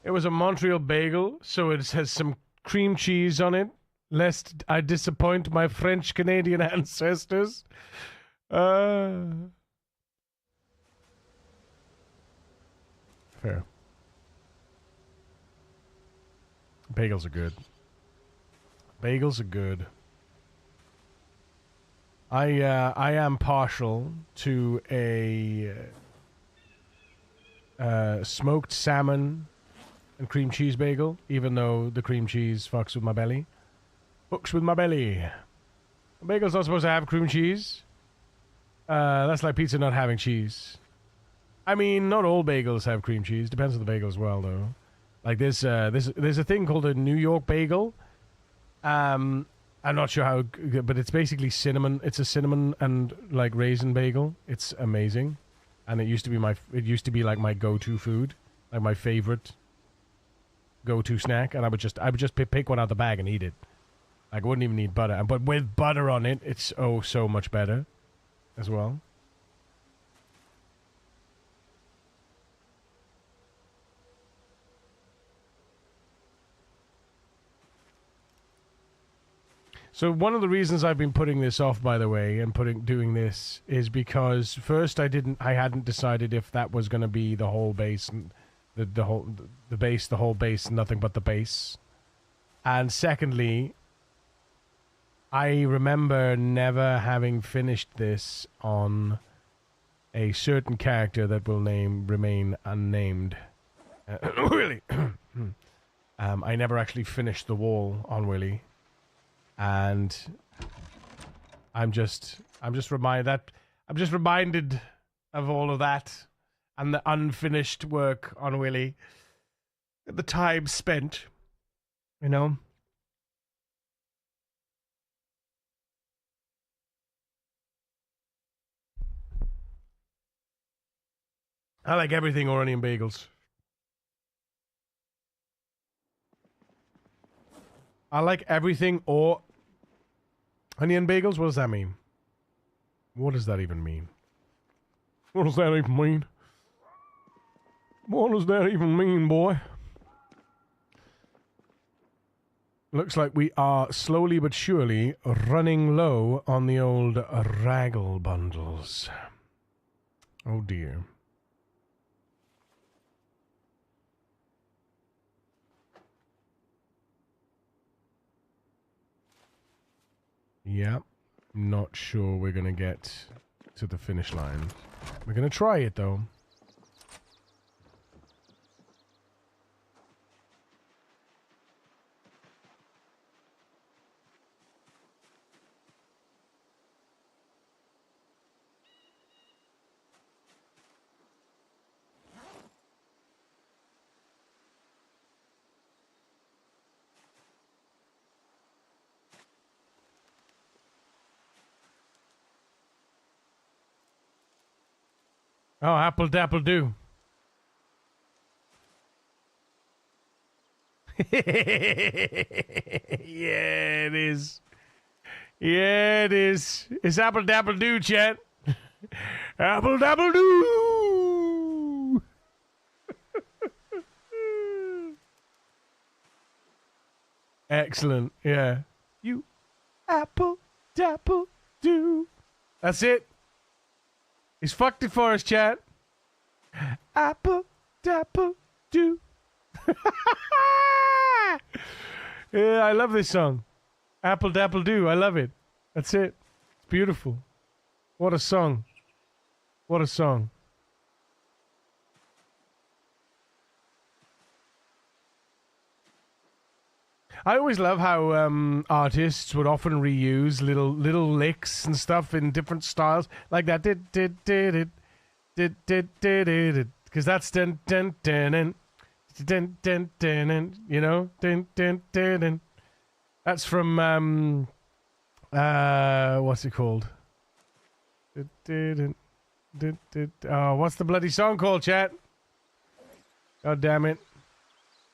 It was a Montreal bagel, so it has some cream cheese on it, lest I disappoint my French-Canadian ancestors. Fair. Bagels are good. Bagels are good. I am partial to a smoked salmon and cream cheese bagel, even though the cream cheese fucks with my belly. Fucks with my belly. A bagel's not supposed to have cream cheese. That's like pizza not having cheese. I mean, not all bagels have cream cheese. Depends on the bagel as well, though. Like there's a thing called a New York bagel. I'm not sure how, but it's basically cinnamon. It's a cinnamon and like raisin bagel. It's amazing, and it used to be like my go-to food, like my favorite go-to snack. And I would just pick one out the bag and eat it. Like I wouldn't even need butter, but with butter on it, it's so much better, as well. So one of the reasons I've been putting this off, by the way, and doing this is because first I hadn't decided if that was going to be the whole base, and the whole base, nothing but the base. And secondly, I remember never having finished this on a certain character that will remain unnamed. Willy. I never actually finished the wall on Willy. And I'm just reminded of all of that and the unfinished work on Willy, the time spent, you know. I like everything or onion bagels. I like everything or onion bagels? What does that mean? What does that even mean? What does that even mean? What does that even mean, boy? Looks like we are slowly but surely running low on the old raggle bundles. Oh dear. Yep. Not sure we're going to get to the finish line. We're going to try it, though. Oh, apple dapple do. Yeah, it is. Yeah, it is. It's apple dapple do, chat. Apple dapple do. Excellent. Yeah. You apple dapple do. That's it. He's fucked it for us, chat. Apple, dapple, do. Yeah, I love this song. Apple, dapple, do. I love it. That's it. It's beautiful. What a song. What a song. I always love how artists would often reuse little licks and stuff in different styles, like that. Because that's dun dun dun dun dun dun dun. You know, dun dun dun dun. That's from what's it called? Oh, what's the bloody song called, chat? God damn it.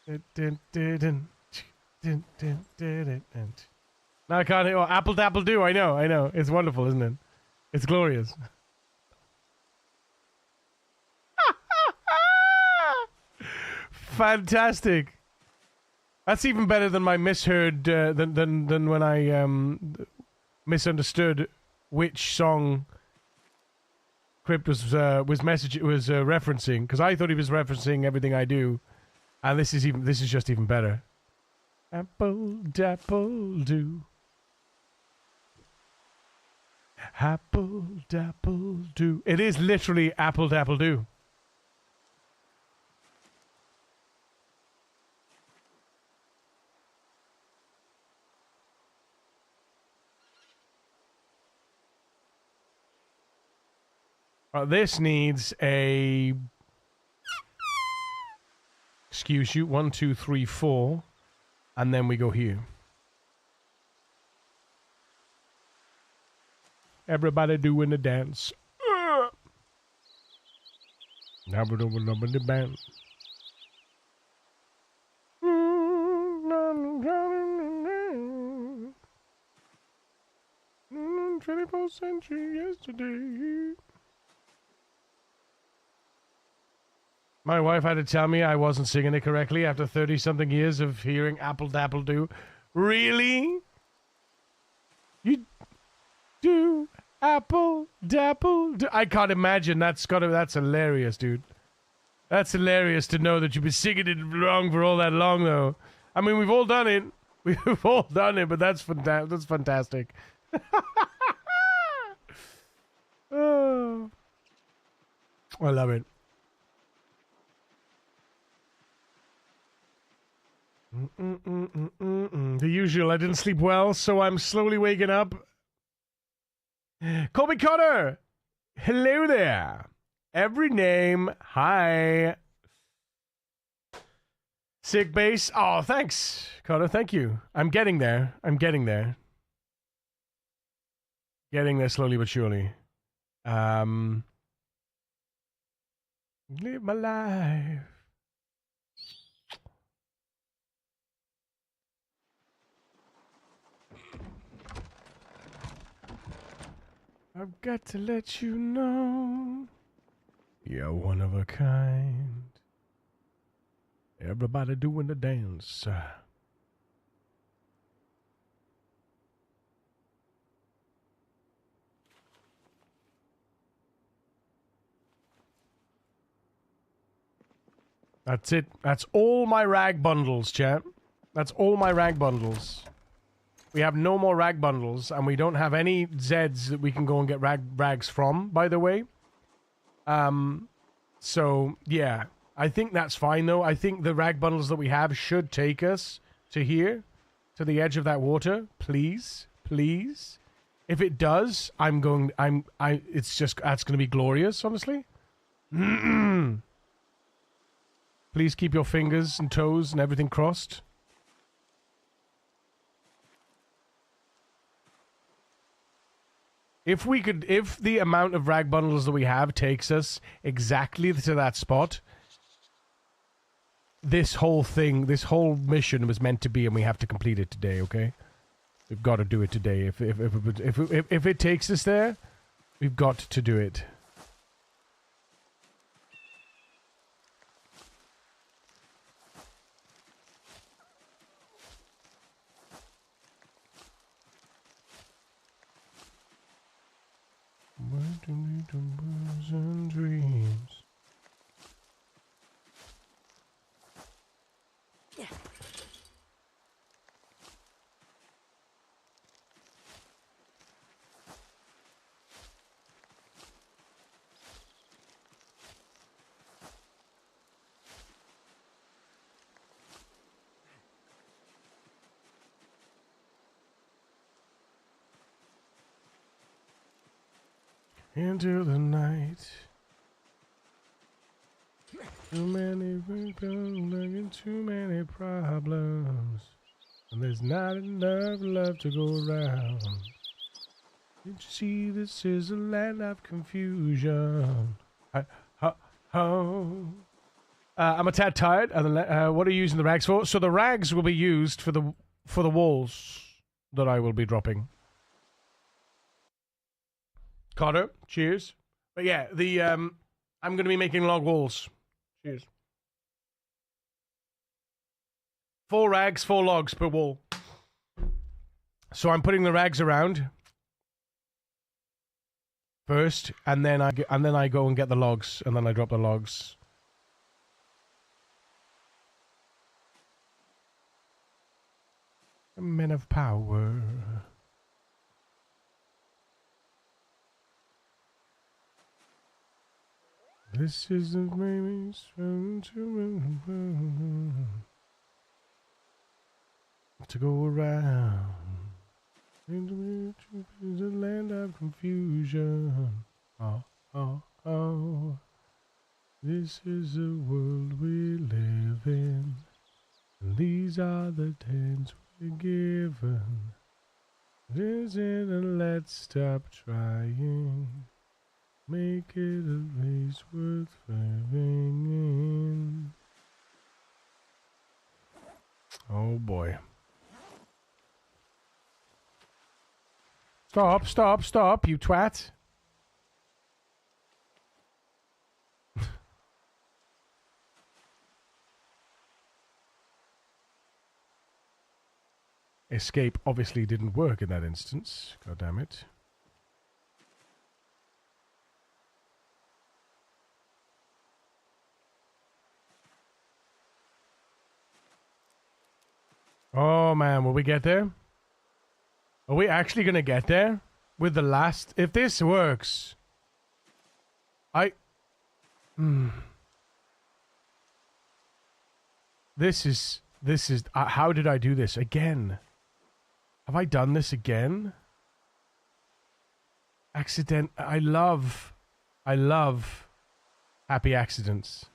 No, I can't. Oh, Apple Dapple Do. I know. It's wonderful, isn't it? It's glorious. Fantastic. That's even better than my misheard, than when I misunderstood which song Crypt was referencing, because I thought he was referencing Everything I Do, and this is just even better. Apple Dapple Do. Apple Dapple Do. It is literally Apple Dapple Do. This needs a... Excuse you. 1, 2, 3, 4. And then we go here. Everybody doing the dance. Now we're doing the band. 21st century yesterday. My wife had to tell me I wasn't singing it correctly after 30-something years of hearing Apple Dapple Do. Really? You do Apple Dapple Do? I can't imagine. That's hilarious, dude. That's hilarious to know that you've been singing it wrong for all that long, though. I mean, we've all done it. We've all done it, but that's fantastic. Oh, I love it. The usual. I didn't sleep well, so I'm slowly waking up. Colby Cotter! Hello there. Every name. Hi. Sick bass. Oh, thanks, Cotter. Thank you. I'm getting there. Getting there slowly but surely. Live my life. I've got to let you know you're one of a kind. Everybody doing the dance. That's it. That's all my rag bundles, chat. That's all my rag bundles. We have no more rag bundles, and we don't have any Zeds that we can go and get rags from, by the way. So, yeah. I think that's fine, though. I think the rag bundles that we have should take us to here, to the edge of that water. Please. Please. If it does, it's just, that's going to be glorious, honestly. Please keep your fingers and toes and everything crossed. If the amount of rag bundles that we have takes us exactly to that spot, this whole mission was meant to be, and we have to complete it today, okay? We've got to do it today. If it takes us there, we've got to do it. Where do we do birds and dreams? Yeah. into the night. Too many people looking, too many problems, and there's not enough love to go around. Did you see this is a land of confusion? I'm a tad tired. What are you using the rags for? So the rags will be used for the walls that I will be dropping. Carter, cheers. But yeah, I'm going to be making log walls. Cheers. 4 rags, 4 logs per wall. So I'm putting the rags around first, and then I go and get the logs, and then I drop the logs. Men of power. This isn't maybe to go around. Into the land of confusion. Oh, oh, oh. This is the world we live in. And these are the terms we're given. This isn't, let's stop trying. Make it a race worth living in. Oh boy. Stop, stop, stop, you twat. Escape obviously didn't work in that instance. God damn it. Oh man, will we get there? Are we actually gonna get there? With the last... If this works... This is... how did I do this? Again? Have I done this again? I love happy accidents.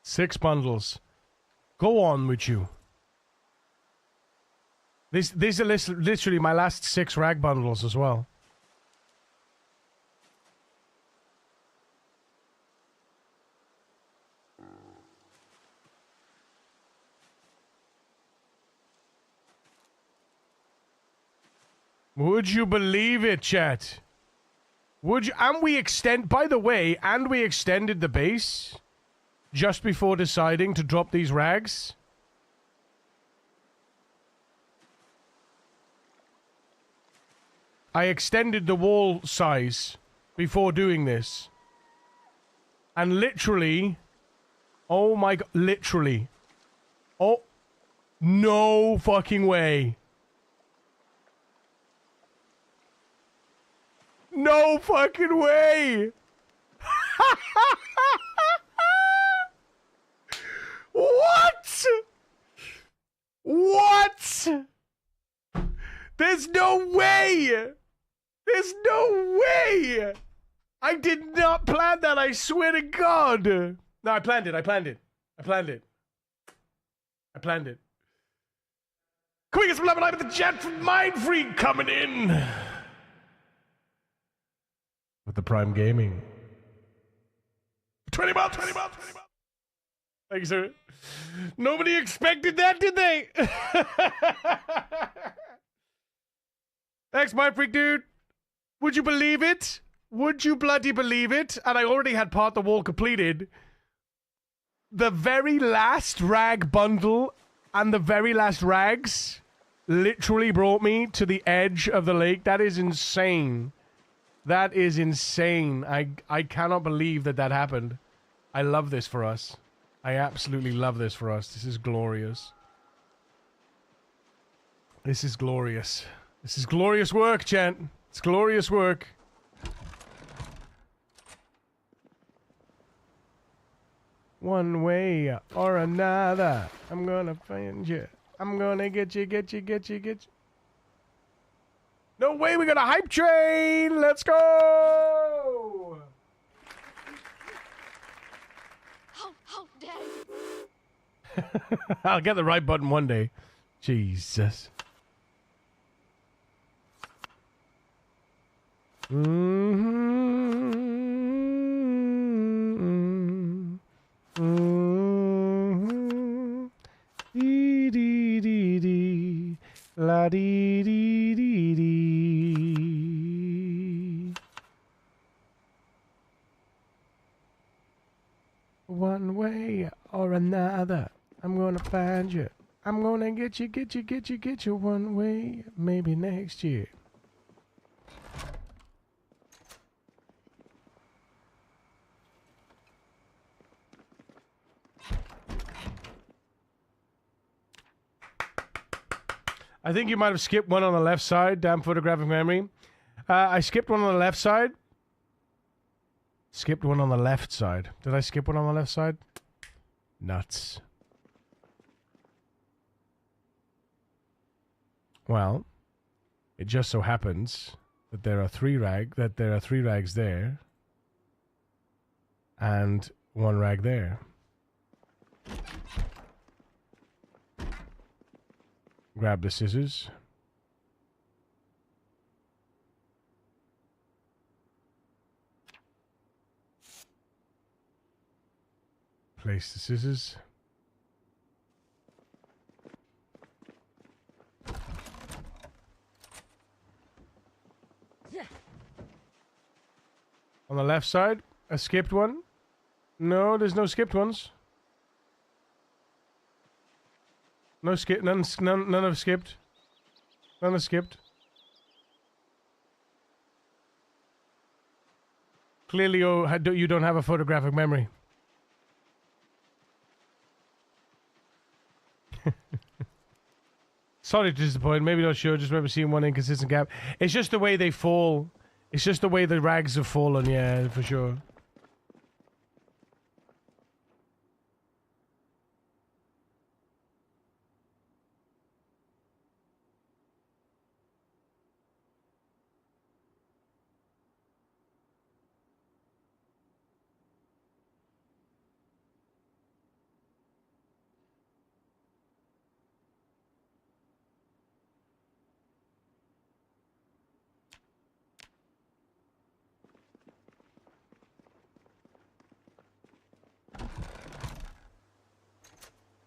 Six bundles. Go on with you. These are literally my last 6 rag bundles as well. Would you believe it, chat? Would you? And we extend, by the way, and we extended the base just before deciding to drop these rags. I extended the wall size before doing this. And literally, oh my god, literally. Oh, no fucking way. No fucking way! What? What? There's no way! There's no way! I did not plan that, I swear to God! No, I planned it. Quickest blah blah with the chat from Mind Freak coming in! With the Prime Gaming. 20 months! Thank you, sir. Nobody expected that, did they? Thanks, Mind Freak, dude. Would you believe it? Would you bloody believe it? And I already had part the wall completed. The very last rag bundle and the very last rags literally brought me to the edge of the lake. That is insane. That is insane. I cannot believe that happened. I love this for us. I absolutely love this for us. This is glorious. This is glorious. This is glorious work, gent. It's glorious work. One way or another, I'm gonna find you. I'm gonna get you. No way, we got a hype train! Let's go! Oh, Daddy. I'll get the right button one day. Jesus. Dee dee dee dee. La dee dee dee dee. One way or another, I'm gonna find you. I'm gonna get you one way, maybe next year. I think you might have skipped one on the left side, damn photographic memory. I skipped one on the left side. Skipped one on the left side. Did I skip one on the left side? Nuts. Well, it just so happens that there are three rags there and one rag there. Grab the scissors. Place the scissors. On the left side, a skipped one. No, there's no skipped ones. No skip. None have skipped. None have skipped. Clearly, you don't have a photographic memory. Sorry to disappoint. Maybe not sure. Just remember seeing one inconsistent gap. It's just the way they fall. It's just the way the rags have fallen. Yeah, for sure.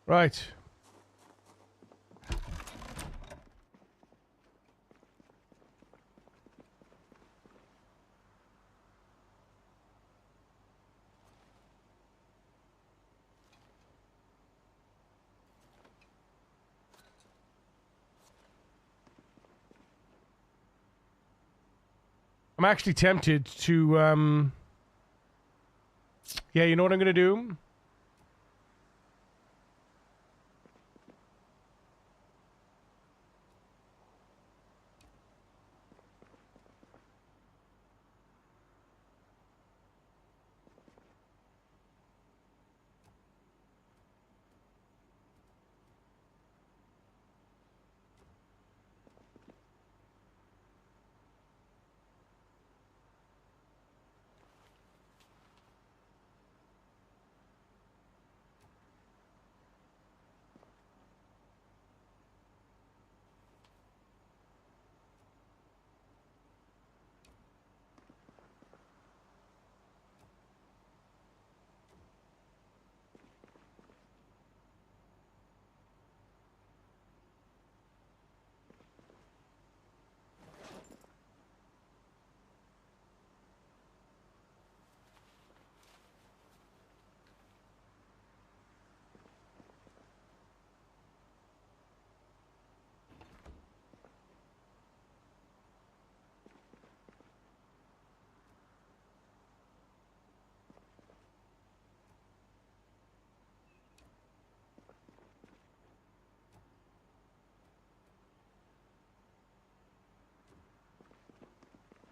Right. I'm actually tempted to, yeah, you know what I'm going to do?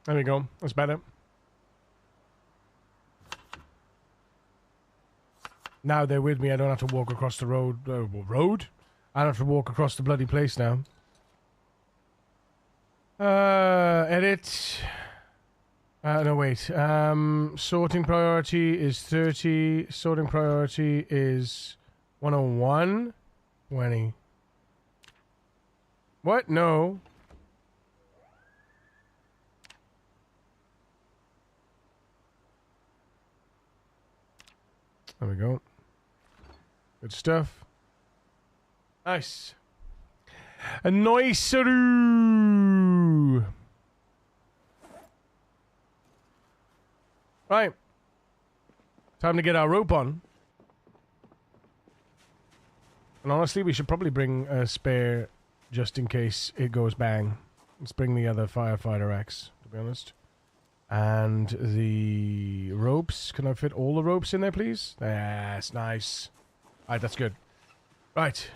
There we go. That's better. Now they're with me. I don't have to walk across the road. Road? I don't have to walk across the bloody place now. Edit. No, wait. Sorting priority is 30. Sorting priority is 101. 20. What? No. There we go. Good stuff. Nice. A nice. Right. Time to get our rope on. And honestly, we should probably bring a spare just in case it goes bang. Let's bring the other firefighter axe, to be honest. And the ropes. Can I fit all the ropes in there, please? That's nice. Alright, that's good. Right.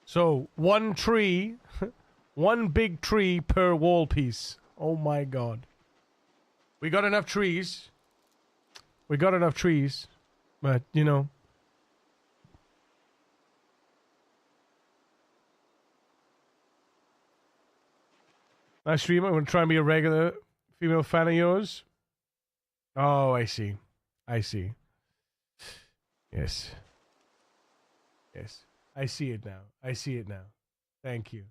So, one tree, one big tree per wall piece. Oh my god. We got enough trees. We got enough trees. But, you know. Nice stream. I'm going to try and be a regular female fan of yours. Oh, I see. I see. Yes. Yes. I see it now. I see it now. Thank you.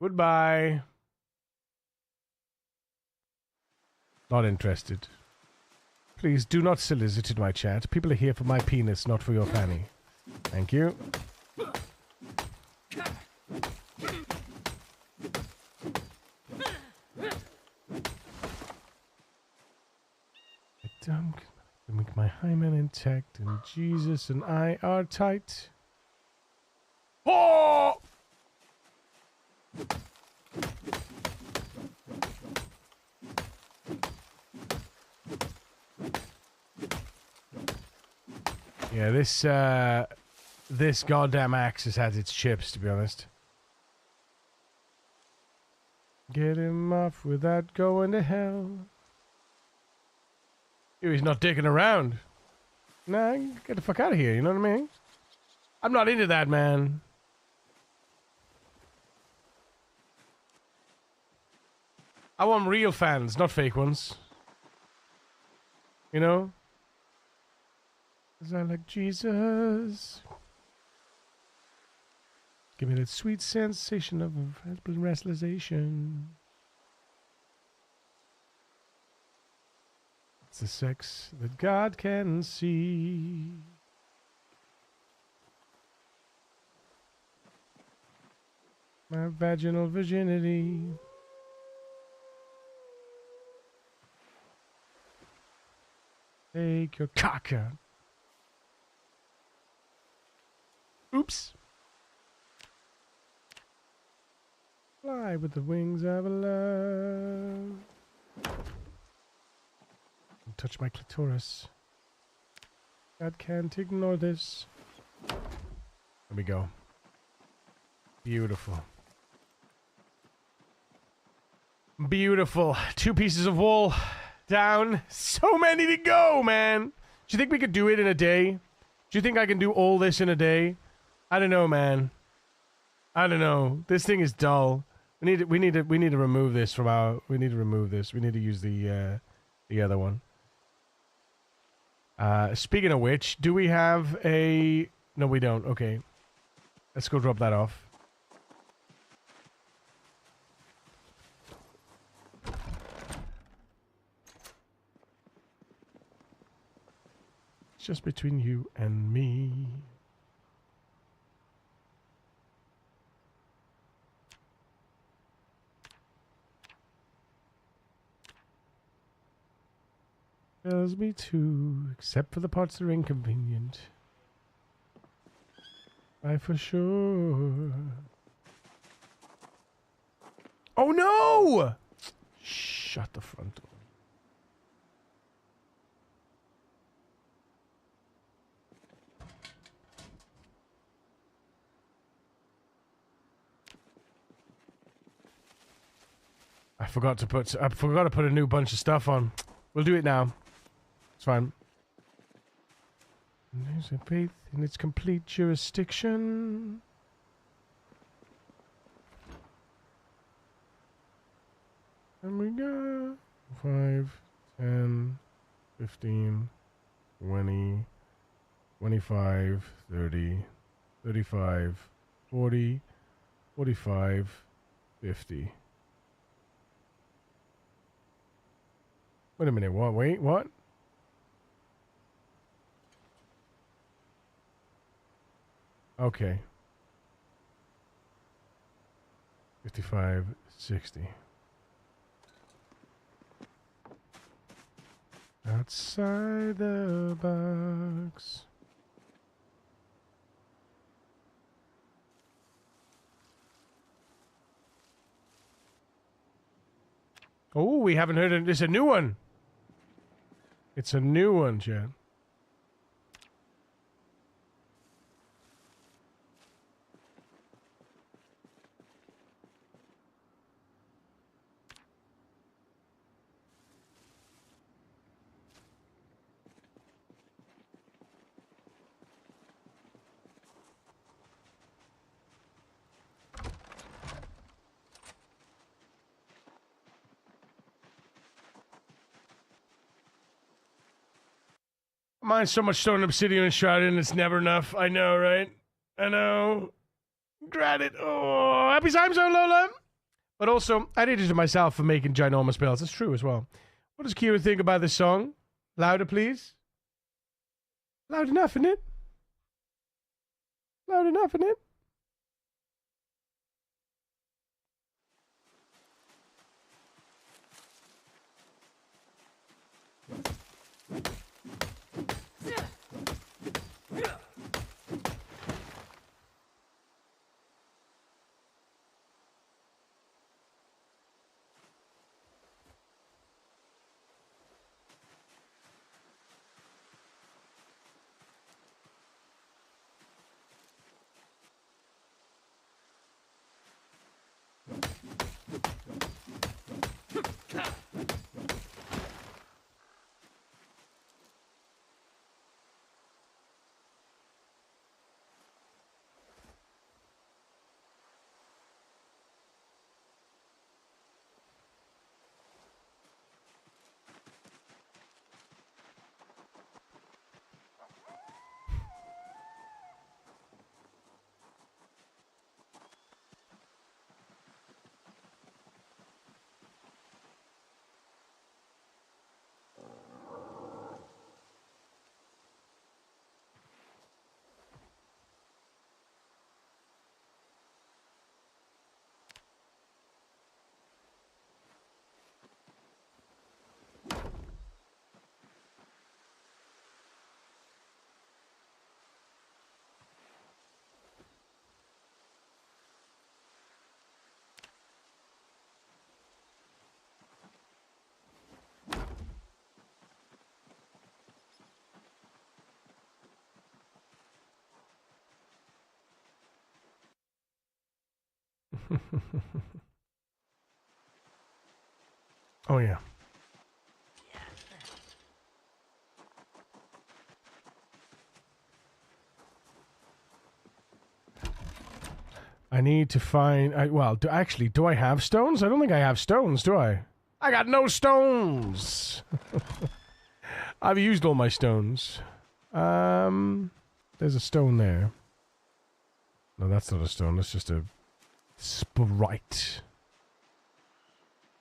Goodbye. Not interested. Please do not solicit in my chat. People are here for my penis, not for your fanny. Thank you. I make my hymen intact, and Jesus and I are tight. Oh! Yeah, this goddamn axe has had its chips, to be honest. Get him off without going to hell. He's not dicking around. Nah, get the fuck out of here, you know what I mean? I'm not into that, man. I want real fans, not fake ones. You know? 'Cause I like Jesus. Give me that sweet sensation of restlessation. It's the sex that God can see. My vaginal virginity. Take your cock out. Oops. Fly with the wings of love. Touch my clitoris. God can't ignore this. There we go. Beautiful. Beautiful. 2 pieces of wool down. So many to go, man. Do you think we could do it in a day? Do you think I can do all this in a day? I don't know, man. I don't know. This thing is dull. We need to remove this from our. We need to remove this. We need to use the other one. Speaking of which, do we have a... No, we don't. Okay. Let's go drop that off. It's just between you and me. Tells me to, except for the parts that are inconvenient. I for sure. Oh no! Shut the front door. I forgot to put a new bunch of stuff on. We'll do it now. It's fine. There's a faith in its complete jurisdiction. And we go 5, 10, 15, 20, 25, 30, 35, 40, 45, 50. Wait a minute, what? Wait, what? Okay. 55, 60. Outside the box. Oh, we haven't heard it. It's a new one. It's a new one, Chad. Mine's so much stone, obsidian, and shrouded, and it's never enough. I know, right? I know. Drat it. Oh, happy time zone, Lola. But also, I did it to myself for making ginormous bills. That's true as well. What does Kira think about this song? Louder, please. Loud enough, isn't it? Loud enough, isn't it? Oh, yeah. I need to find... do I have stones? I don't think I have stones, do I? I got no stones! I've used all my stones. There's a stone there. No, that's not a stone. That's just a sprite.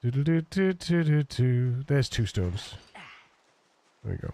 Doodle-doo-doo-doo-doo-doo. There's 2 stones. There we go.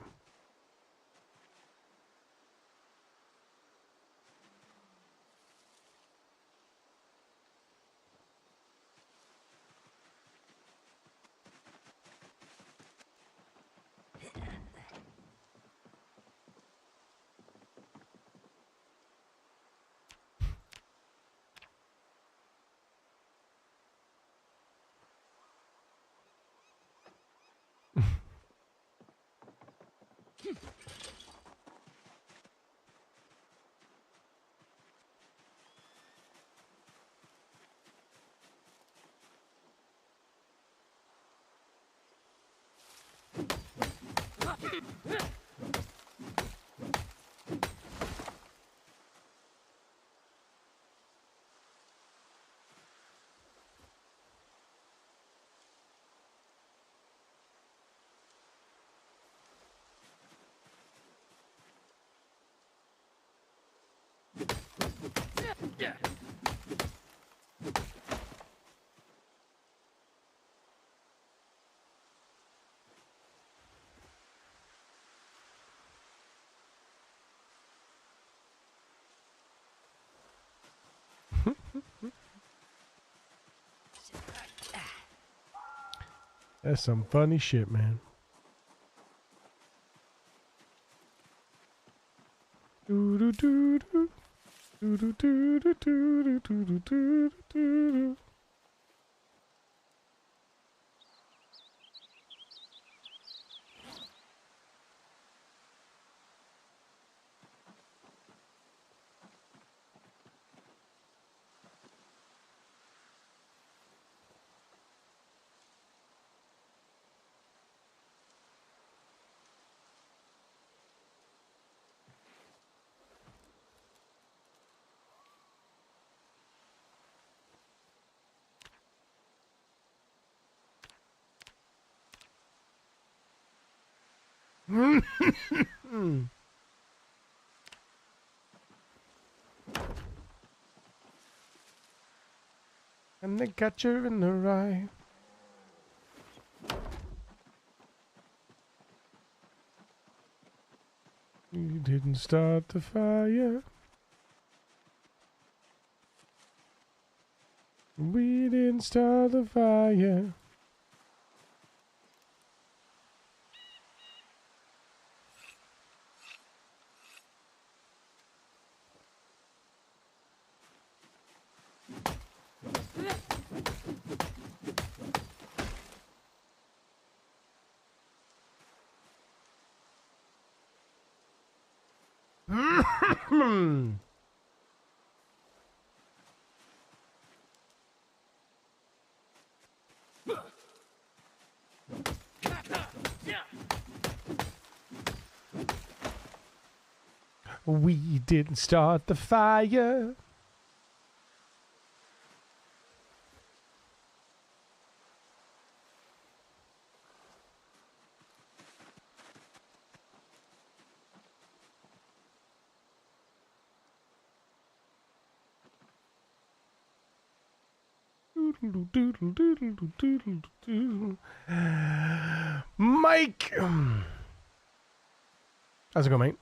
That's some funny shit, man. Do do do do do do do do do do do do. And they got you in the right. You didn't start the fire. We didn't start the fire. We didn't start the fire. Mike! How's it going, mate?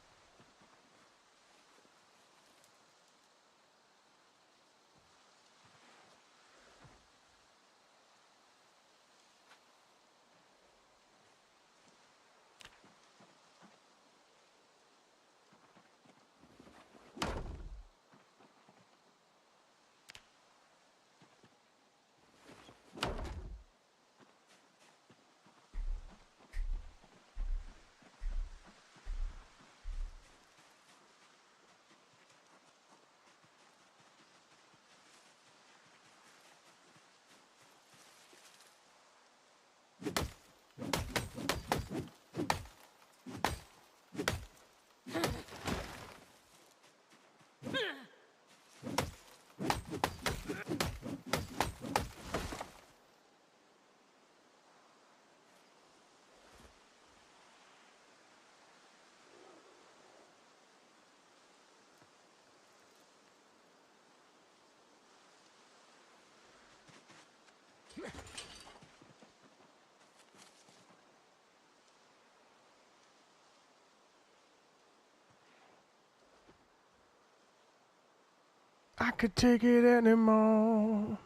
I could take it anymore.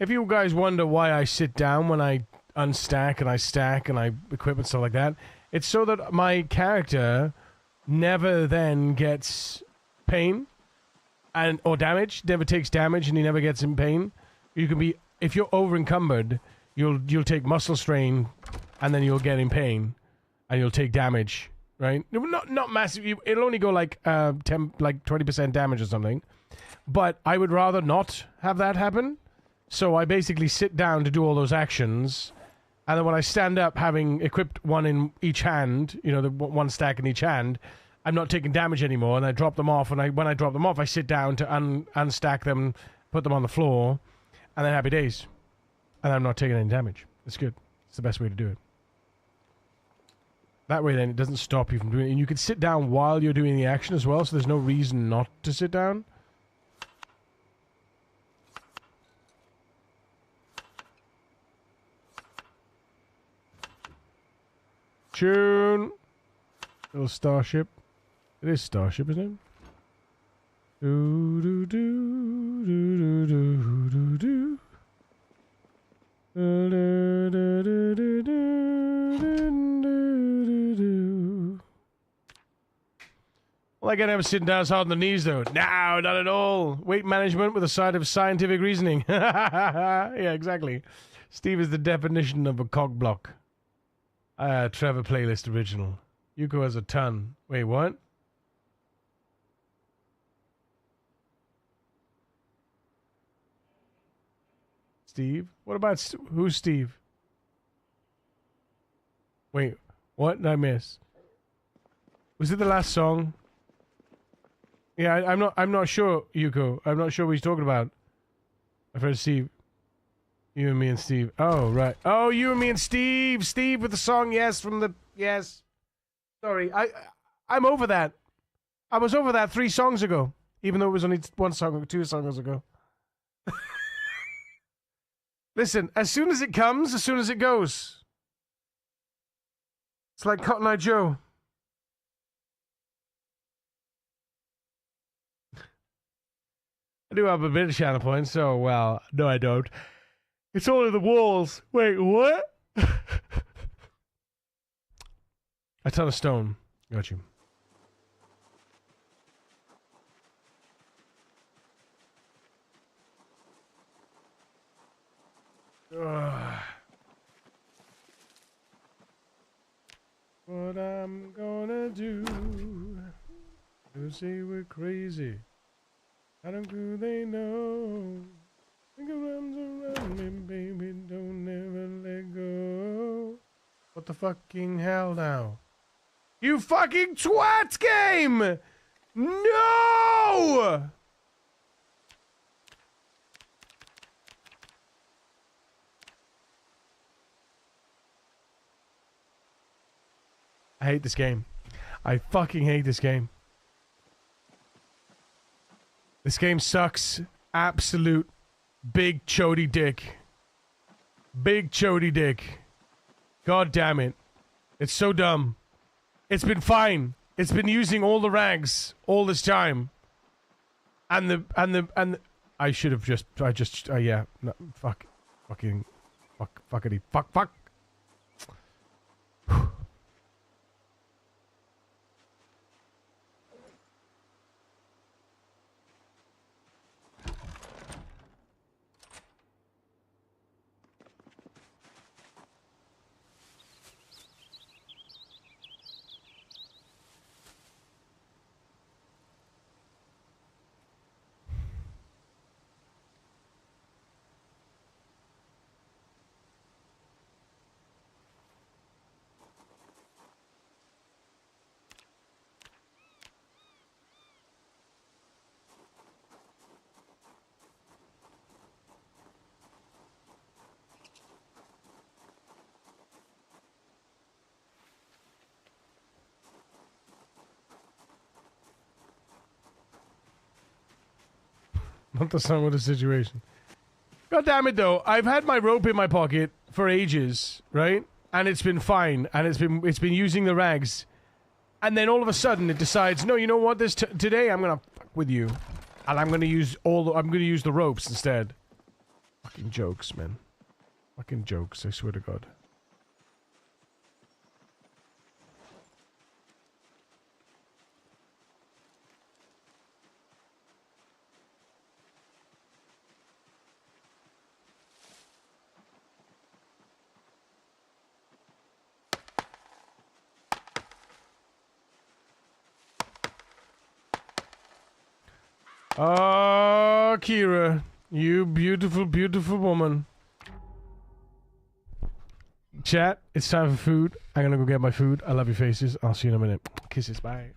If you guys wonder why I sit down when I unstack and I stack and I equip and stuff like that, it's so that my character never then gets pain and or damage, never takes damage and he never gets in pain. You can be, if you're over encumbered, you'll take muscle strain and then you'll get in pain and you'll take damage. Right? Not massive. It'll only go like 20% damage or something. But I would rather not have that happen. So I basically sit down to do all those actions, and then when I stand up, having equipped one in each hand, you know, the one stack in each hand, I'm not taking damage anymore, and I drop them off. And when I drop them off, I sit down to unstack them, put them on the floor, and then happy days. And I'm not taking any damage. It's good. It's the best way to do it. That way, then, it doesn't stop you from doing it. And you can sit down while you're doing the action as well, so there's no reason not to sit down. Tune! Little starship. It is starship, isn't it? Do do do do do do do do. Well, I can't have sitting down hard on the knees, though. No, not at all. Weight management with a side of scientific reasoning. Yeah, exactly. Steve is the definition of a cog block. Trevor playlist original. Yuko has a ton. Wait, what? Steve? What about who's Steve? Wait, what did I miss? Was it the last song? Yeah, I'm not sure, Yuko. I'm not sure what he's talking about. I've heard Steve. You and me and Steve. Oh, right. Oh, you and me and Steve. Steve with the song, yes, from the yes. Sorry, I'm over that. I was over that 3 songs ago, even though it was only 1 song or 2 songs ago. Listen, as soon as it comes, as soon as it goes. It's like Cotton Eye Joe. I do have a bit of channel points, so, well, no, I don't. It's all in the walls. Wait, what? A ton of stone. Got you. Ugh. What I'm gonna do? You say we're crazy. How do they know? Think of arms around me, baby, don't ever let go. What the fucking hell now? You fucking twat game! No! I hate this game. I fucking hate this game. This game sucks. Absolute big chody dick. Big chody dick. God damn it. It's so dumb. It's been fine. It's been using all the rags all this time. And I should have just yeah, no, fuck. Fucking fuckity fuck. Not the song with the situation. God damn it, though. I've had my rope in my pocket for ages, right? And it's been fine, and it's been using the rags, and then all of a sudden it decides, no, you know what? Today I'm gonna fuck with you, and I'm gonna use the ropes instead. Fucking jokes, man. Fucking jokes. I swear to God. Oh, Kira, you beautiful, beautiful woman. Chat, it's time for food. I'm gonna go get my food. I love your faces. I'll see you in a minute. Kisses, bye.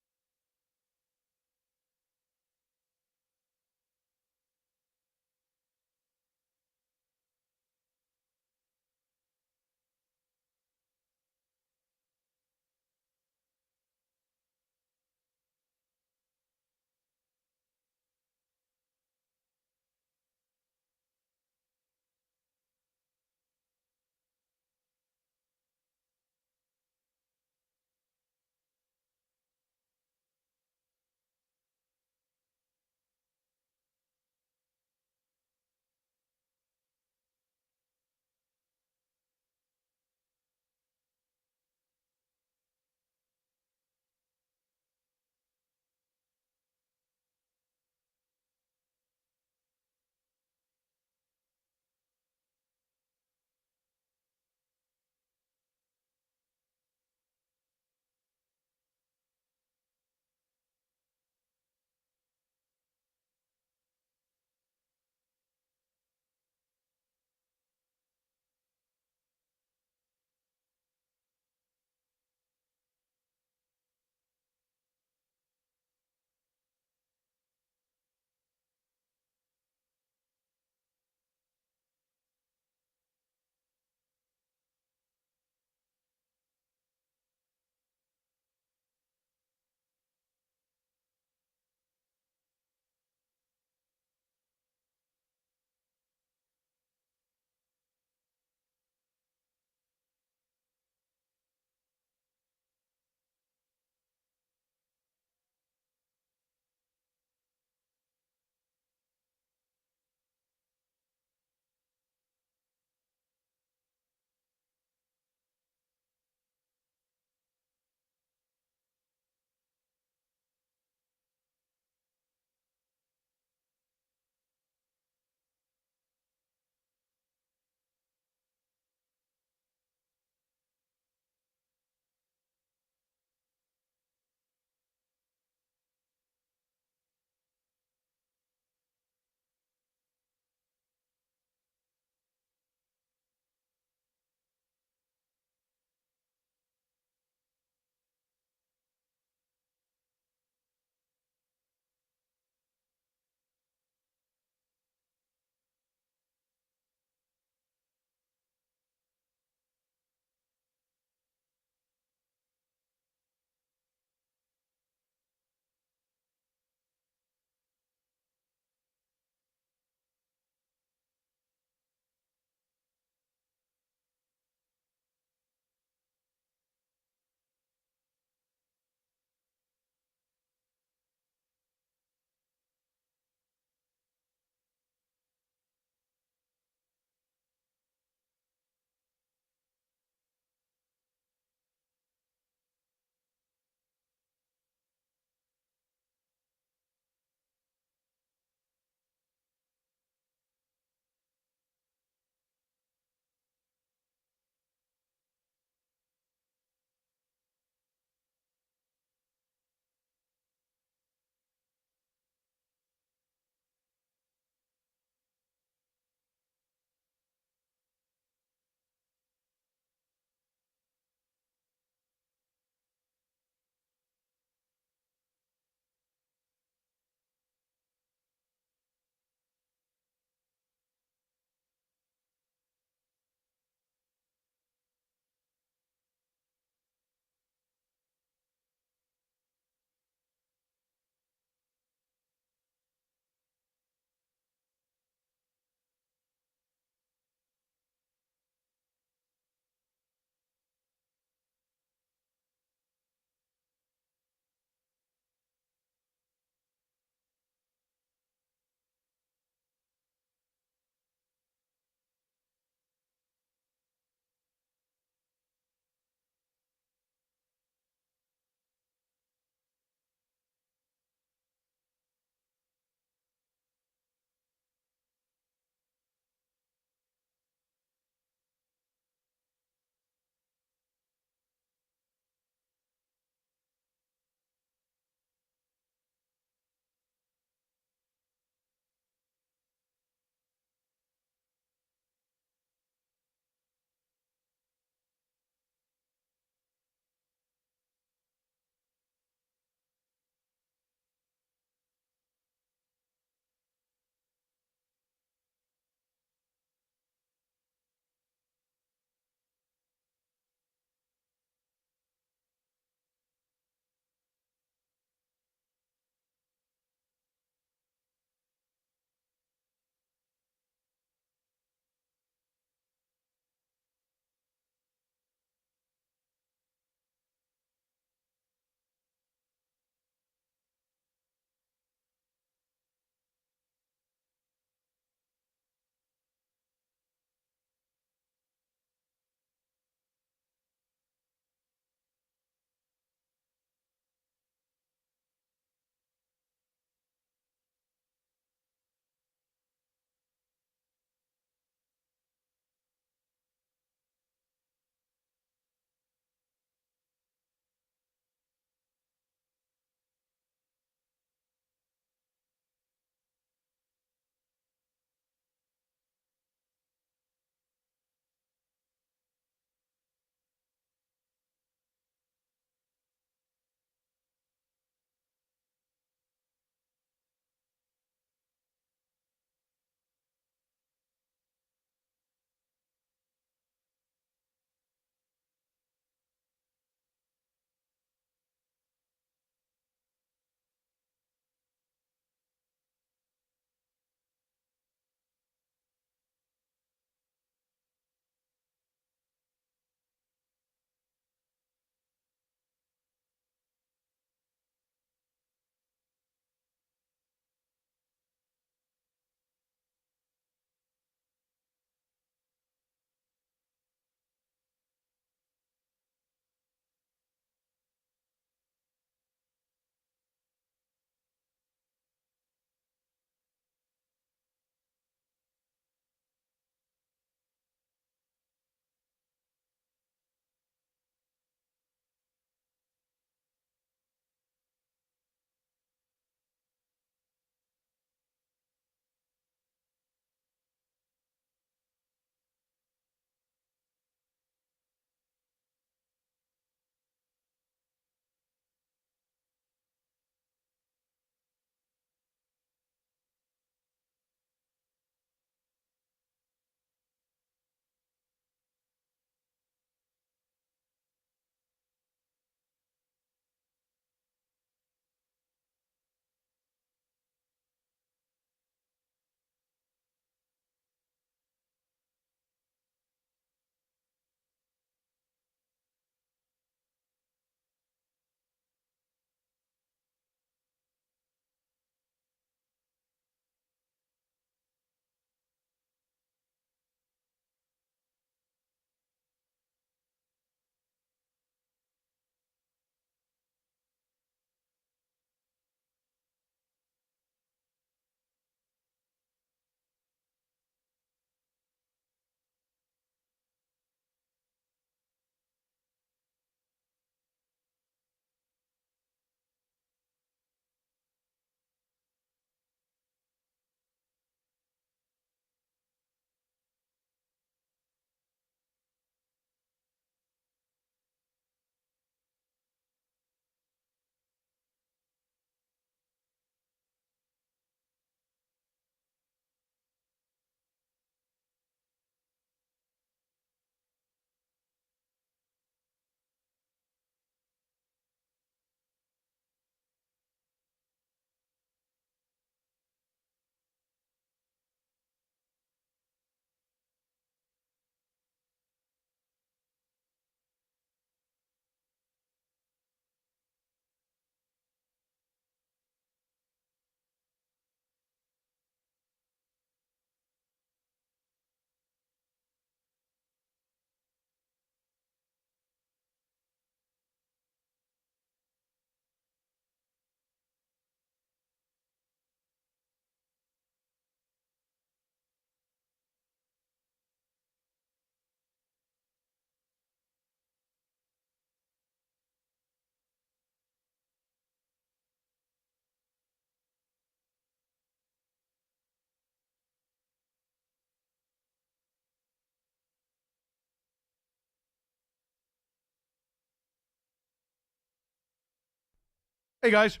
Hey guys.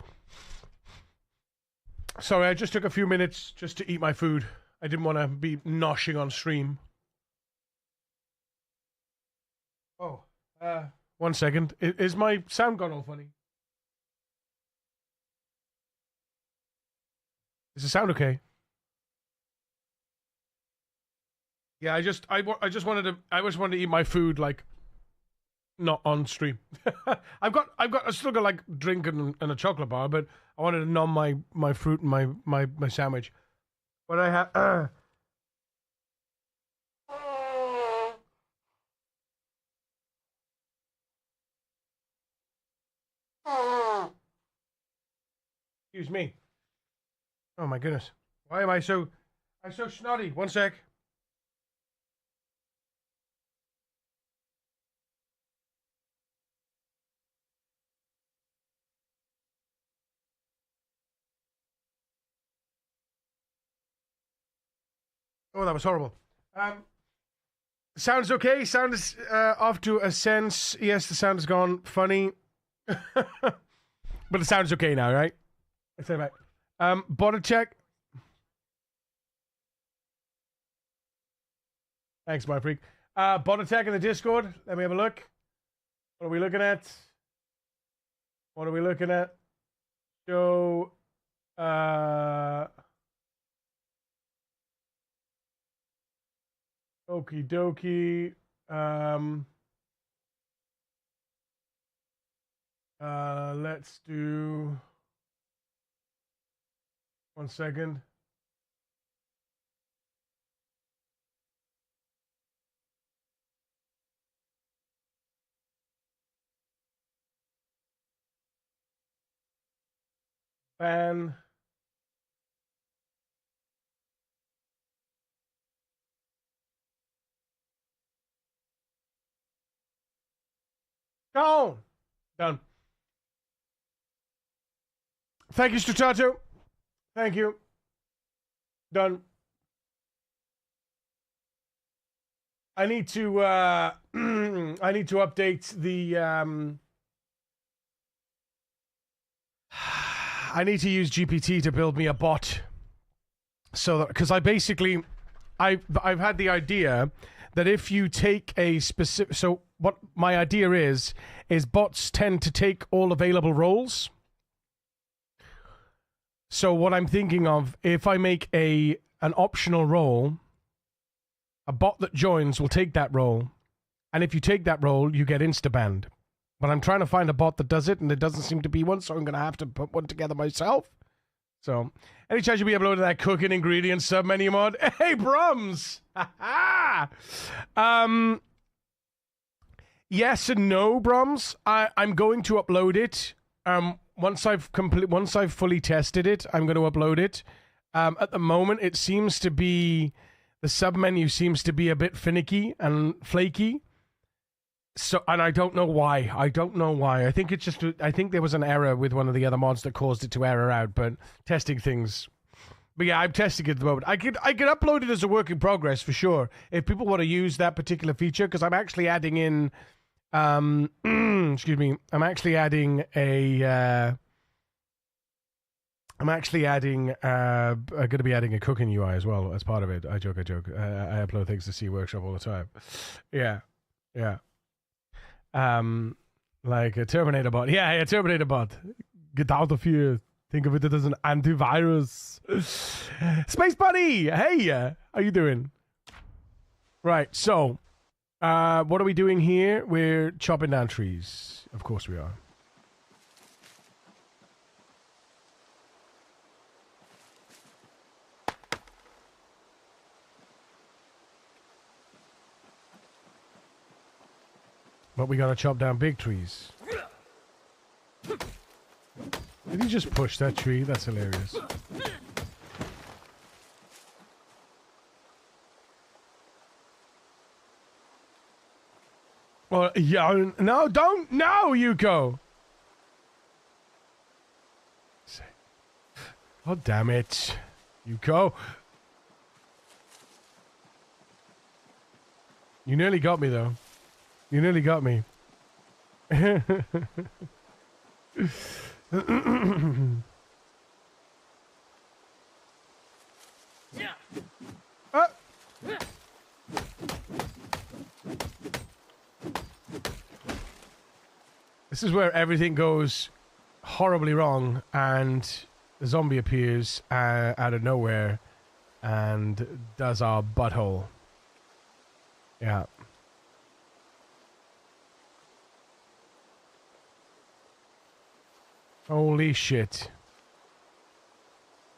Sorry, I just took a few minutes just to eat my food. I didn't want to be noshing on stream. Oh, 1 second. Is my sound gone all funny? Is the sound okay? Yeah, I just wanted to eat my food like not on stream. I still got like drink and a chocolate bar, but I wanted to numb my fruit and my sandwich. But I have excuse me. Oh my goodness. Why am I'm so snotty? 1 sec. Oh, that was horrible. Sounds okay. Sound is off to a sense. Yes, the sound has gone funny. But the sound's okay now, right? I say back. Bot check. Thanks, my freak. Bot attack in the Discord. Let me have a look. What are we looking at? What are we looking at? Show. Okie dokie. Let's do 1 second. Ban. Gone. Done. Thank you, Stratato. Thank you. Done. I need to I need to update the I need to use GPT to build me a bot. So that, because I've had the idea that if you take a specific, so what my idea is bots tend to take all available roles. So what I'm thinking of, if I make an optional role, a bot that joins will take that role, and if you take that role, you get insta-banned. But I'm trying to find a bot that does it, and there doesn't seem to be one, so I'm going to have to put one together myself. So, any chance you'll be uploading that cooking ingredients sub-menu mod? Hey, Brums! Yes and no, Brums. I'm going to upload it. Once I've fully tested it, I'm going to upload it. At the moment, it seems to be, the sub-menu seems to be a bit finicky and flaky. So, and I don't know why. I think there was an error with one of the other mods that caused it to error out, but testing things. But yeah, I'm testing it at the moment. I could upload it as a work in progress for sure. If people want to use that particular feature, because I'm actually adding in, excuse me, I'm actually adding a, I'm going to be adding a cooking UI as well as part of it. I joke. I upload things to C Workshop all the time. Yeah. Like a Terminator bot. Yeah, a Terminator bot. Get out of here. Think of it as an antivirus. Space Bunny! Hey! How you doing? Right, so, what are we doing here? We're chopping down trees. Of course we are. But we gotta chop down big trees. Did he just push that tree? That's hilarious. Well, yeah, no, don't, no, Yuko! Oh, damn it. Yuko. You nearly got me, though. You nearly got me. Ah! This is where everything goes horribly wrong, and the zombie appears out of nowhere and does our butthole. Yeah. Holy shit.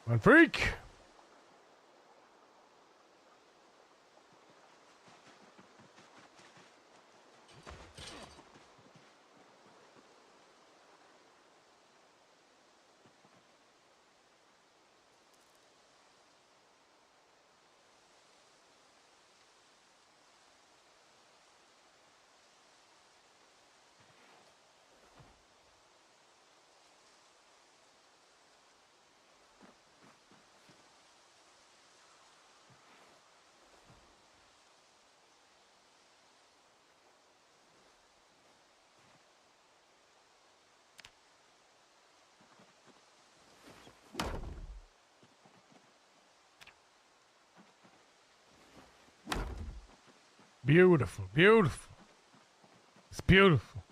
One freak! Beautiful, beautiful. It's beautiful.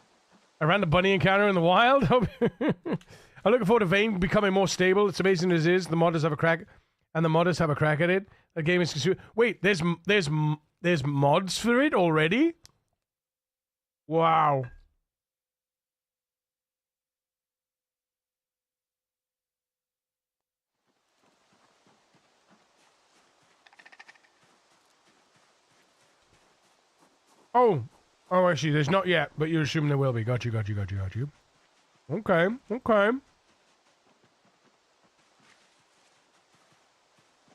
I ran the bunny encounter in the wild. I'm looking forward to Vane becoming more stable. It's amazing as is. The modders have a crack, and the modders have a crack at it. The game is wait. There's mods for it already. Wow. Oh, actually, there's not yet, but you're assuming there will be. Got you. Okay.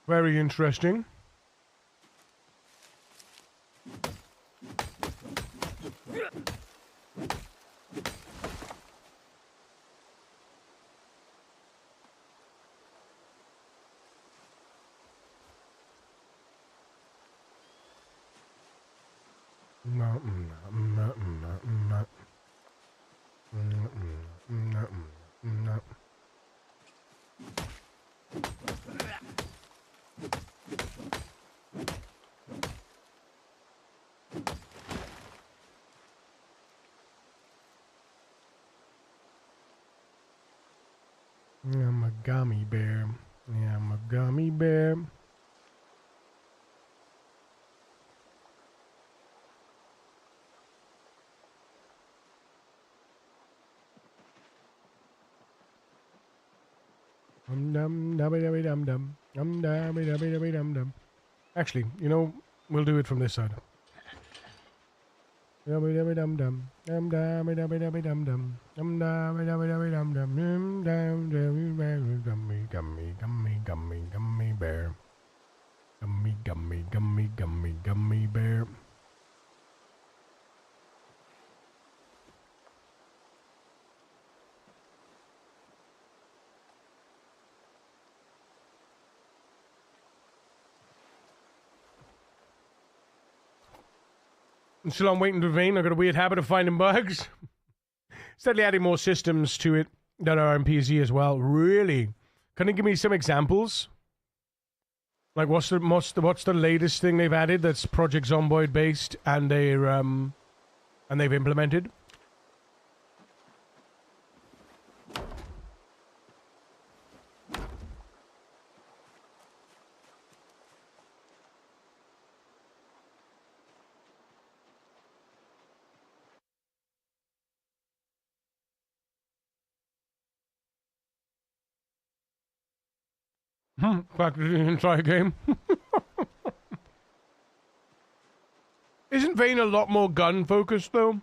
Very interesting. I'm a gummy bear. Yeah, I'm a gummy bear. Actually, you know, we'll do it from this side. Gummy bear. Gummy bear. Still I'm waiting to Vane. I've got a weird habit of finding bugs. Steadily adding more systems to it that are in PZ as well. Really? Can you give me some examples? Like what's the latest thing they've added that's Project Zomboid based and they've implemented? Practicing the entire game. Isn't Vane a lot more gun focused though?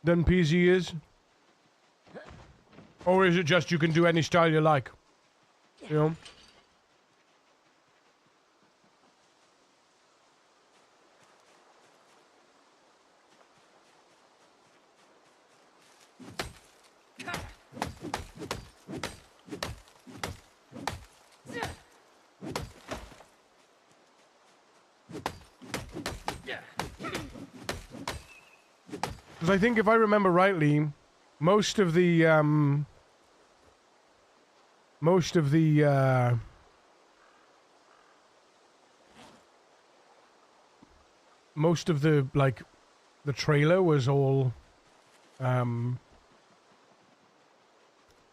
Than PZ is? Or is it just you can do any style you like? You know? Because I think if I remember rightly, most of the like the trailer was all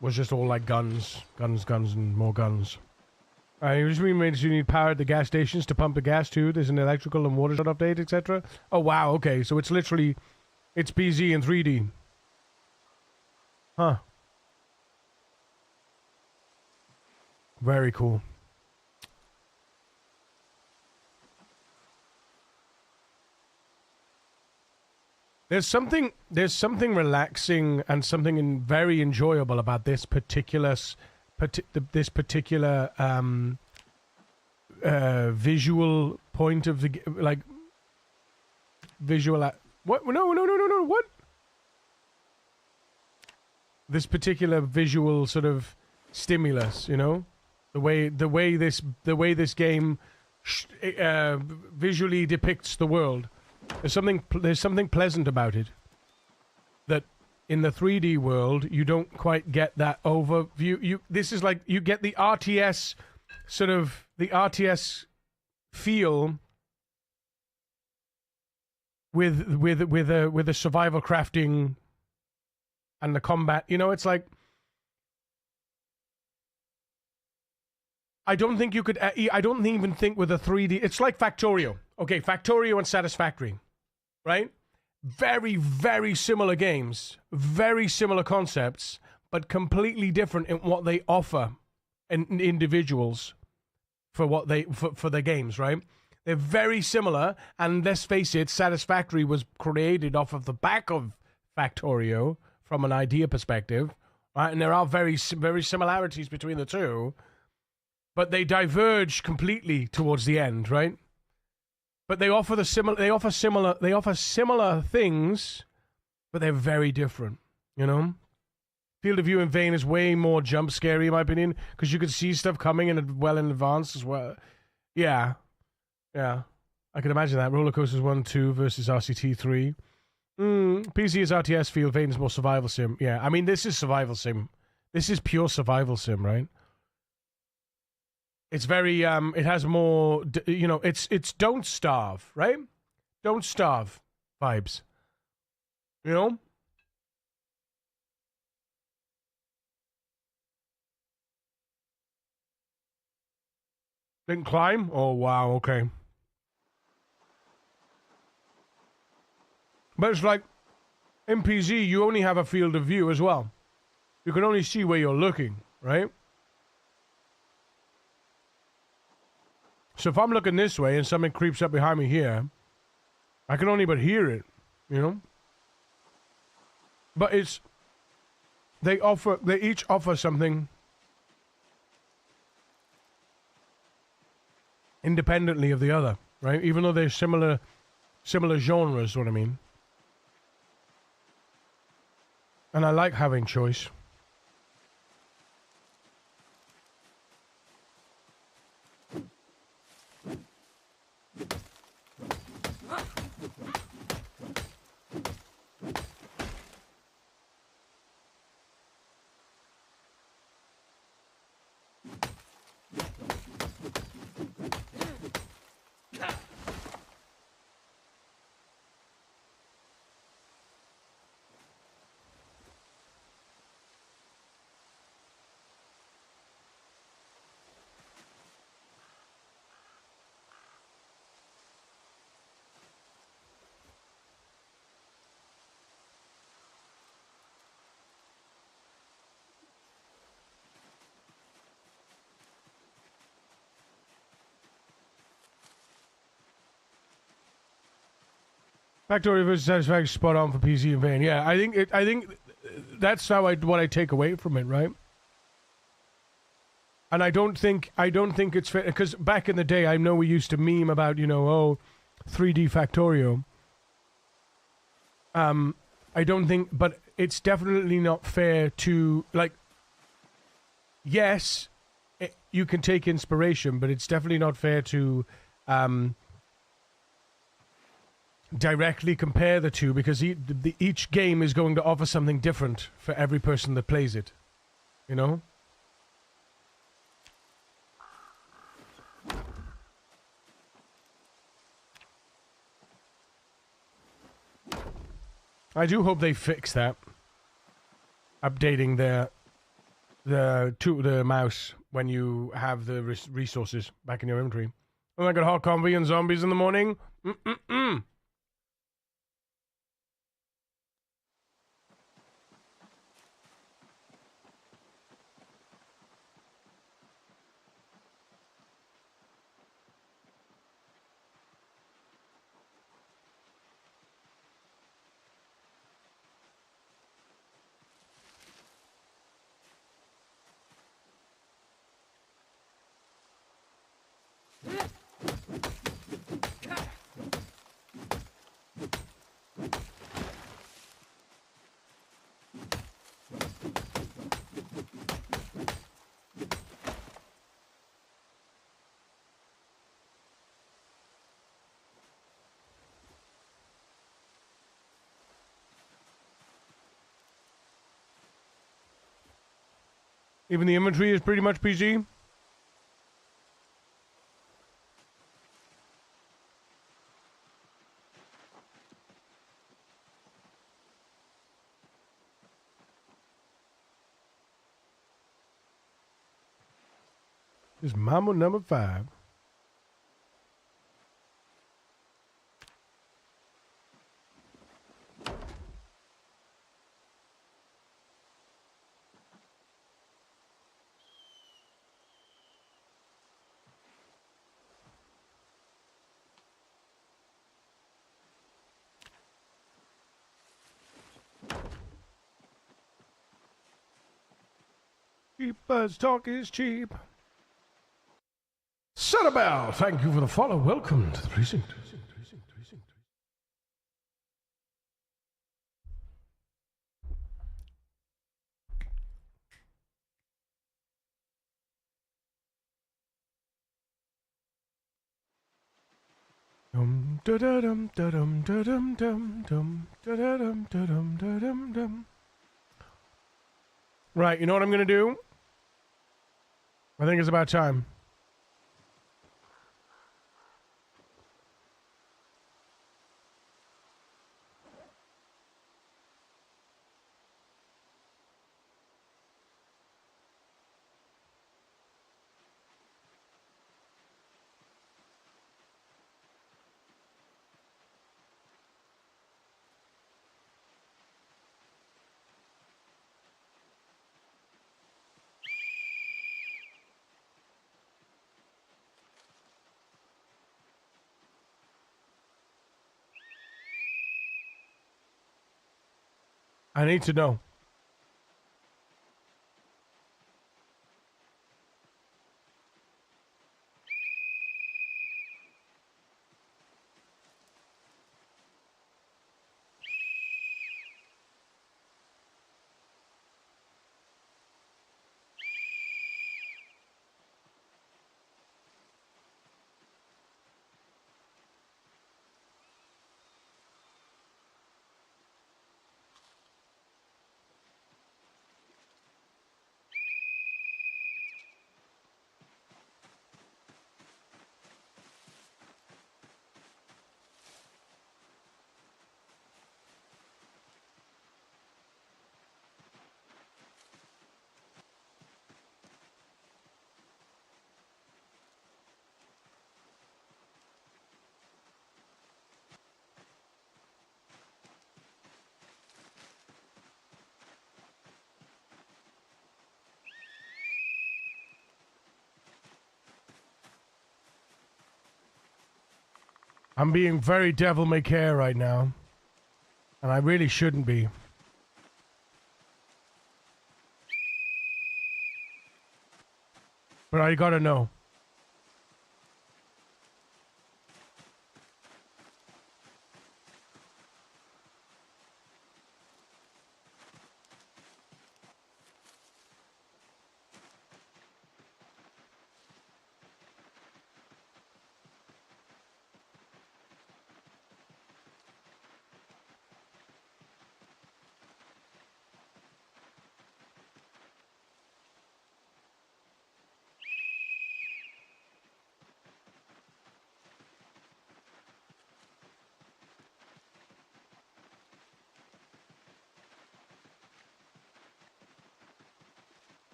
was just all like guns and more guns. It just means you need power at the gas stations to pump the gas too. There's an electrical and water shut update, etc. Oh wow, okay, so it's literally it's PZ in 3D. Huh. Very cool. There's something relaxing and something very enjoyable about this particular visual point of the like visual what no what this particular visual sort of stimulus, you know, the way this game visually depicts the world. There's something pleasant about it that in the 3D world you don't quite get that overview. This is like you get the RTS sort of the RTS feel with a survival crafting and the combat. You know, it's like I don't think you could. I don't even think with a 3D. It's like Factorio. Okay, Factorio and Satisfactory, right? Very, very similar games, very similar concepts, but completely different in what they offer in individuals for what they for their games, right? They're very similar, and let's face it, Satisfactory was created off of the back of Factorio from an idea perspective, right? And there are very similarities between the two, but they diverge completely towards the end, right? But they offer similar things, but they're very different, you know? Field of View in Vain is way more jump scary in my opinion, because you could see stuff coming in well in advance as well. Yeah. I can imagine that. Roller Coasters 1, 2 versus RCT 3. PC is RTS, Field of Vain is more survival sim. Yeah, I mean, this is survival sim. This is pure survival sim, right? It's very, it has more, you know, it's Don't Starve, right? Don't Starve vibes. You know? Didn't climb? Oh, wow, okay. But it's like, in PZ, you only have a field of view as well. You can only see where you're looking, right? So if I'm looking this way and something creeps up behind me here, I can only but hear it, you know? But it's, they each offer something independently of the other, right? Even though they're similar genres, what I mean. And I like having choice. Factory versus Satisfaction spot on for PC and Vain. Yeah, I think that's what I take away from it, right? And I don't think it's fair, because back in the day, I know we used to meme about, you know, 3D Factorio. I don't think, but it's definitely not fair to, like, yes, you can take inspiration, but it's definitely not fair to directly compare the two because each game is going to offer something different for every person that plays it. You know? I do hope they fix that. Updating the mouse when you have the resources back in your inventory. Oh, I got hot coffee and zombies in the morning. Mm-mm-mm. Even the inventory is pretty much PG. This is Mambo number 5. Cheap buzz talk is cheap. Sunabelle, thank you for the follow. Welcome to the precinct. Dum da da dum da dum da dum dum dum da da dum da dum da dum dum. Right, you know what I'm gonna do? I think it's about time. I need to know. I'm being very devil may care right now. And I really shouldn't be. But I gotta know.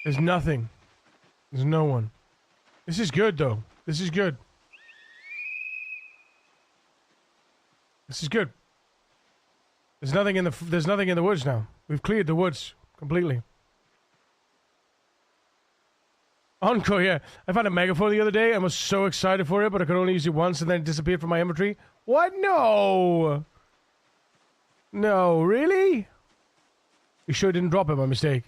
There's nothing. There's no one. This is good, though. This is good. This is good. There's nothing in the woods now. We've cleared the woods completely. Encore, yeah. I found a megaphone the other day and was so excited for it, but I could only use it once and then it disappeared from my inventory. What? No! No, really? You sure didn't drop it by mistake?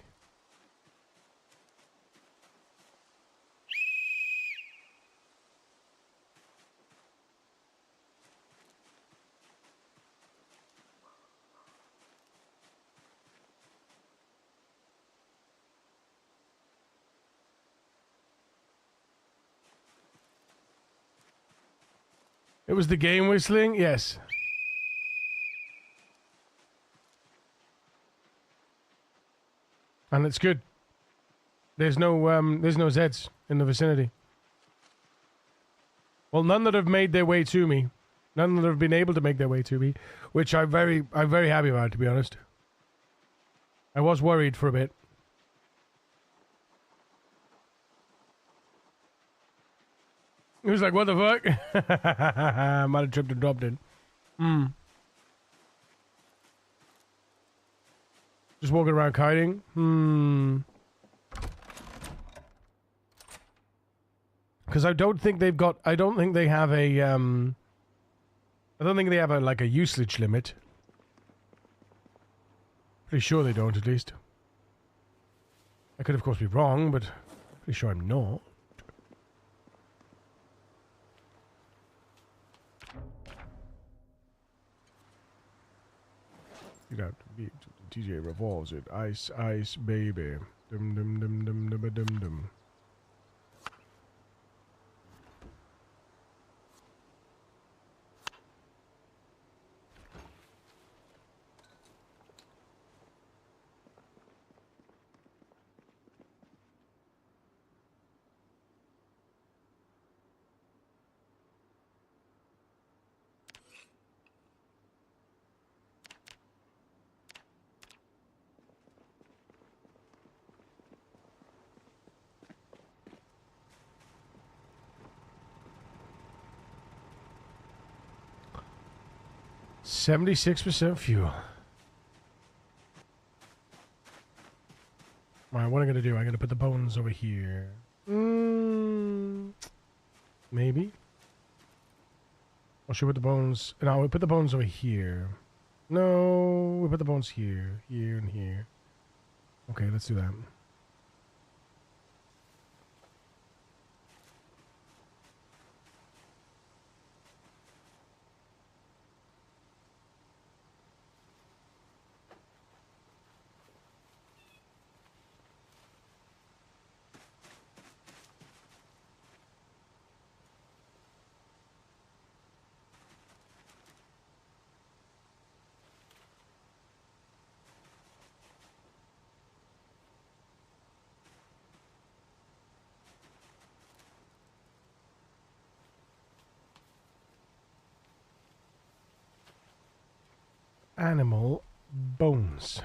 It was the game whistling? Yes. And it's good. There's no Zeds in the vicinity. Well, none that have made their way to me. None that have been able to make their way to me, which I'm very happy about, to be honest. I was worried for a bit. He was like, what the fuck? Might have tripped and dropped it. Just walking around kiting? Because I don't think they've got... I don't think they have a... I don't think they have a, like, a usage limit. Pretty sure they don't, at least. I could, of course, be wrong, but... pretty sure I'm not. You got TJ revolves it. Ice, ice, baby. Dum dum dum dum dum dum dum. %76 fuel. Alright, what am I gonna do? I'm gonna put the bones over here. Maybe. Or should we put the bones... No, we put the bones over here. No, we put the bones here. Here and here. Okay, let's do that. Animal bones.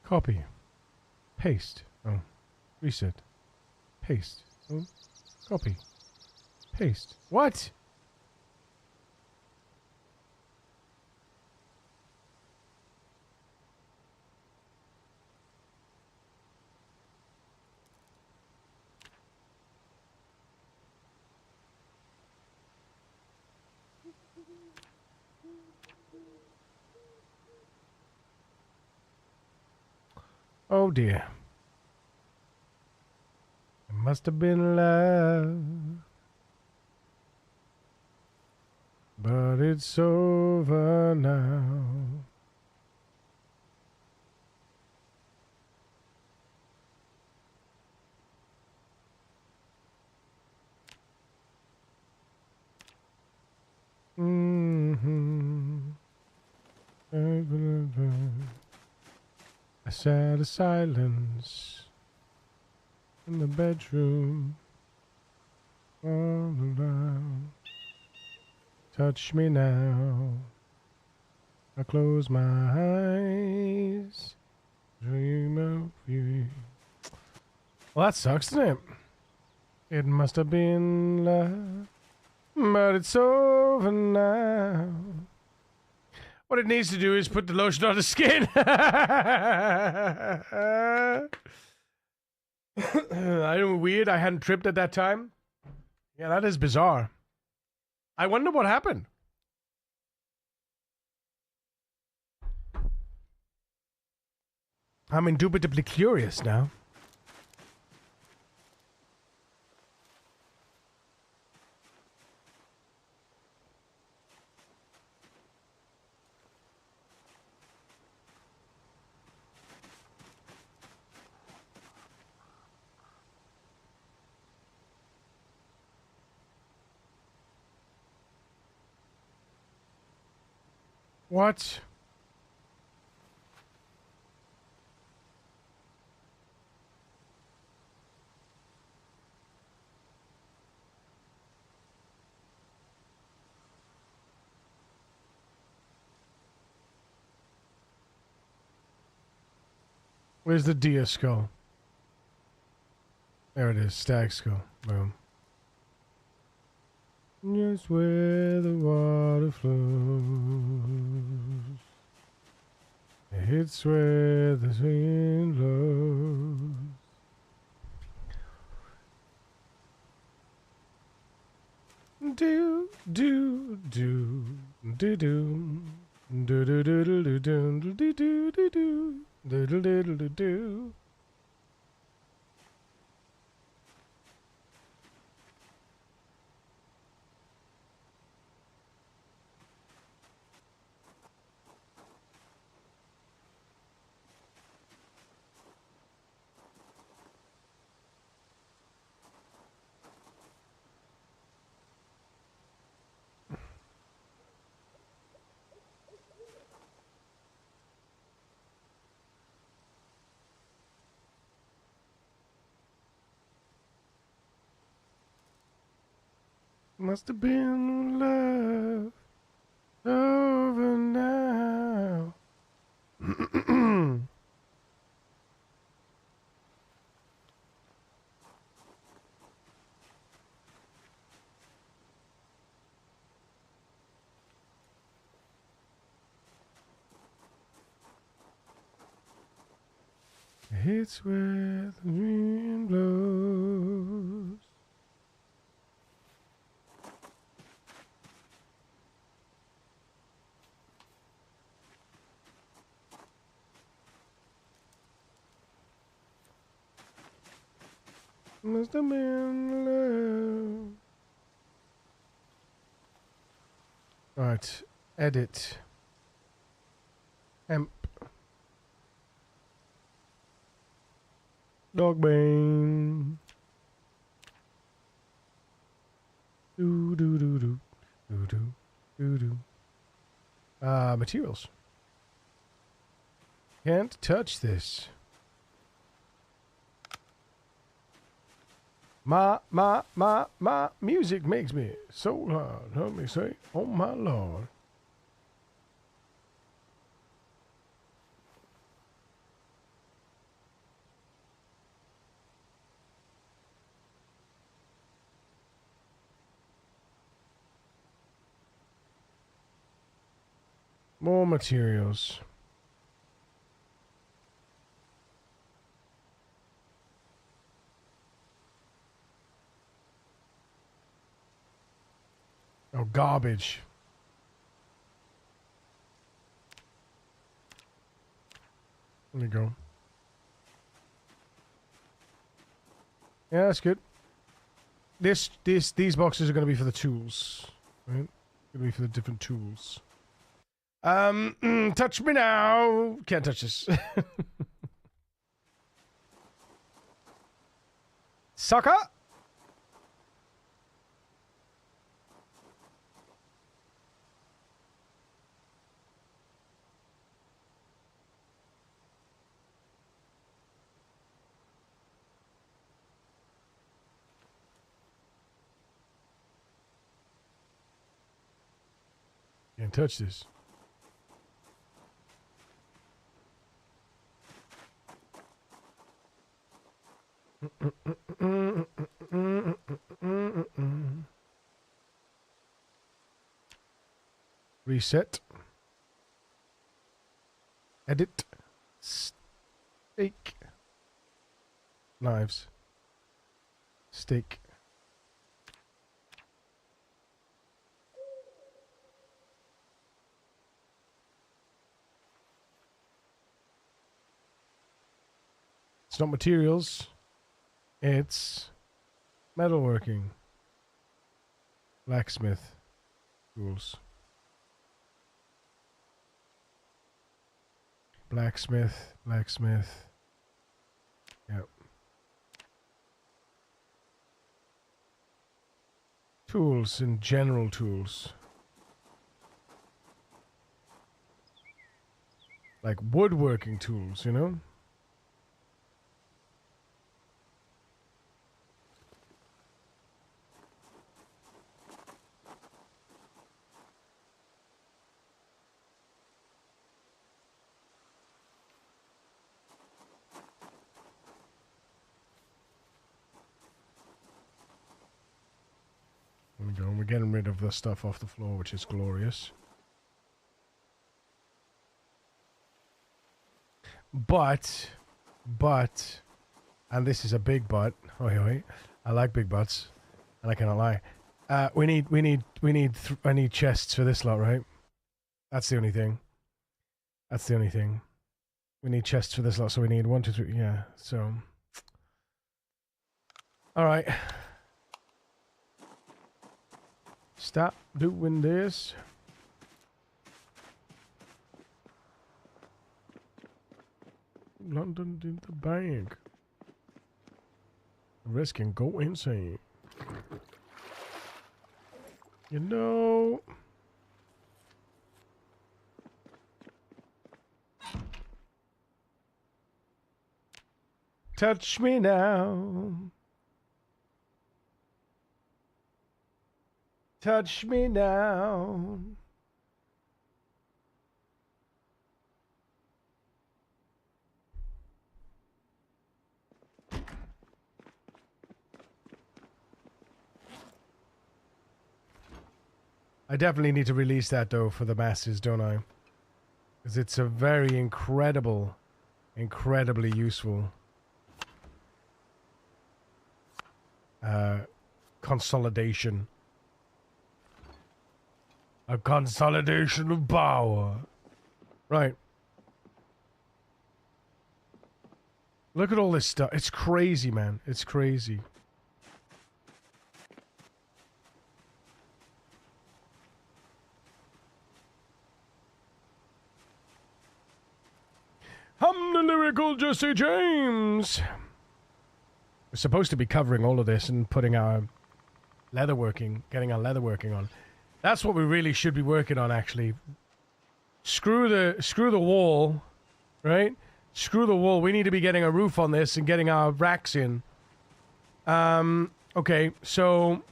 Copy. Paste. Oh. Reset. Paste. Oh. Copy. Paste. What? Oh dear. It must have been love. But it's over now. I sat a silence in the bedroom all around. Touch me now. I close my eyes. Dream of you. Well, that sucks, doesn't it? It must have been love, but it's over now. What it needs to do is put the lotion on the skin. I know, weird. I hadn't tripped at that time. Yeah, that is bizarre. I wonder what happened. I'm indubitably curious now. What? Where's the deer skull? There it is, stag skull. Boom. Just where the water flows. It's where the wind blows. Do do do do do do do do do do do do do do do do do do. Must have been love over now. It's where the wind blows. Must have been love. Alright, edit. Amp. Dogbane. Do do do do do do do do. Materials. Can't touch this. My music makes me so hard. Let me say, oh my Lord. More materials. Oh, garbage. There we go. Yeah, that's good. These boxes are going to be for the tools, right? Going to be for the different tools. Touch me now. Can't touch this. Sucker. touch this. Reset. Edit. Steak. Knives. Steak. It's not materials. It's metalworking. Blacksmith tools. Blacksmith. Yep. Tools and general tools. Like woodworking tools, you know? There we go. We're getting rid of the stuff off the floor, which is glorious. But, and this is a big but. Oi. I like big butts, and I cannot lie. I need chests for this lot, right? That's the only thing. We need chests for this lot, so we need 1, 2, 3. Yeah. So, all right. Stop doing this. London in the bank. The rest can go insane. You know. Touch me now. Touch me now. I definitely need to release that though for the masses, don't I? Because it's a very incredibly useful consolidation. A consolidation of power. Right. Look at all this stuff. It's crazy, man. It's crazy. I'm the lyrical Jesse James. We're supposed to be covering all of this and putting our leatherworking, getting our leatherworking on. That's what we really should be working on, actually. Screw the wall, right? Screw the wall. We need to be getting a roof on this and getting our racks in. Okay, so...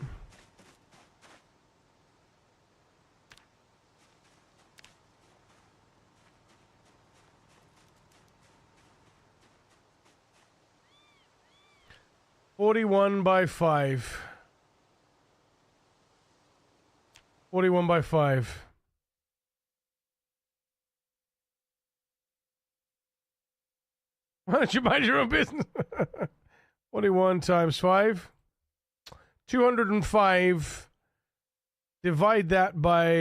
$41 by 5. 41 by 5. Why don't you mind your own business? 41 times 5. 205. Divide that by...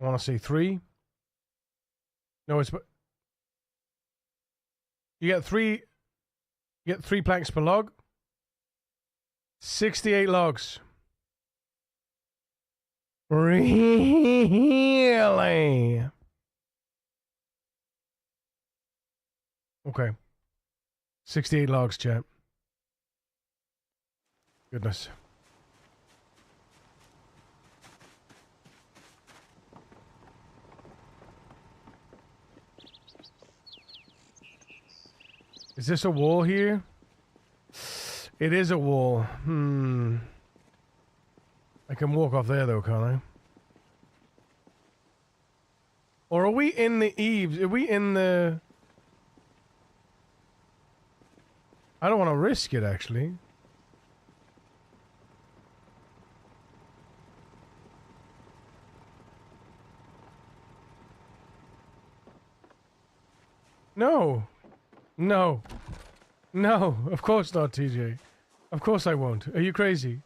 I want to say 3. No, it's... You get 3 planks per log. 68 logs. Really? Okay. 68 logs, chat. Goodness. Is this a wall here? It is a wall. I can walk off there though, can't I? we in the eaves? Are we in the... I don't want to risk it, actually. No. No. No, of course not, TJ. Of course I won't. Are you crazy?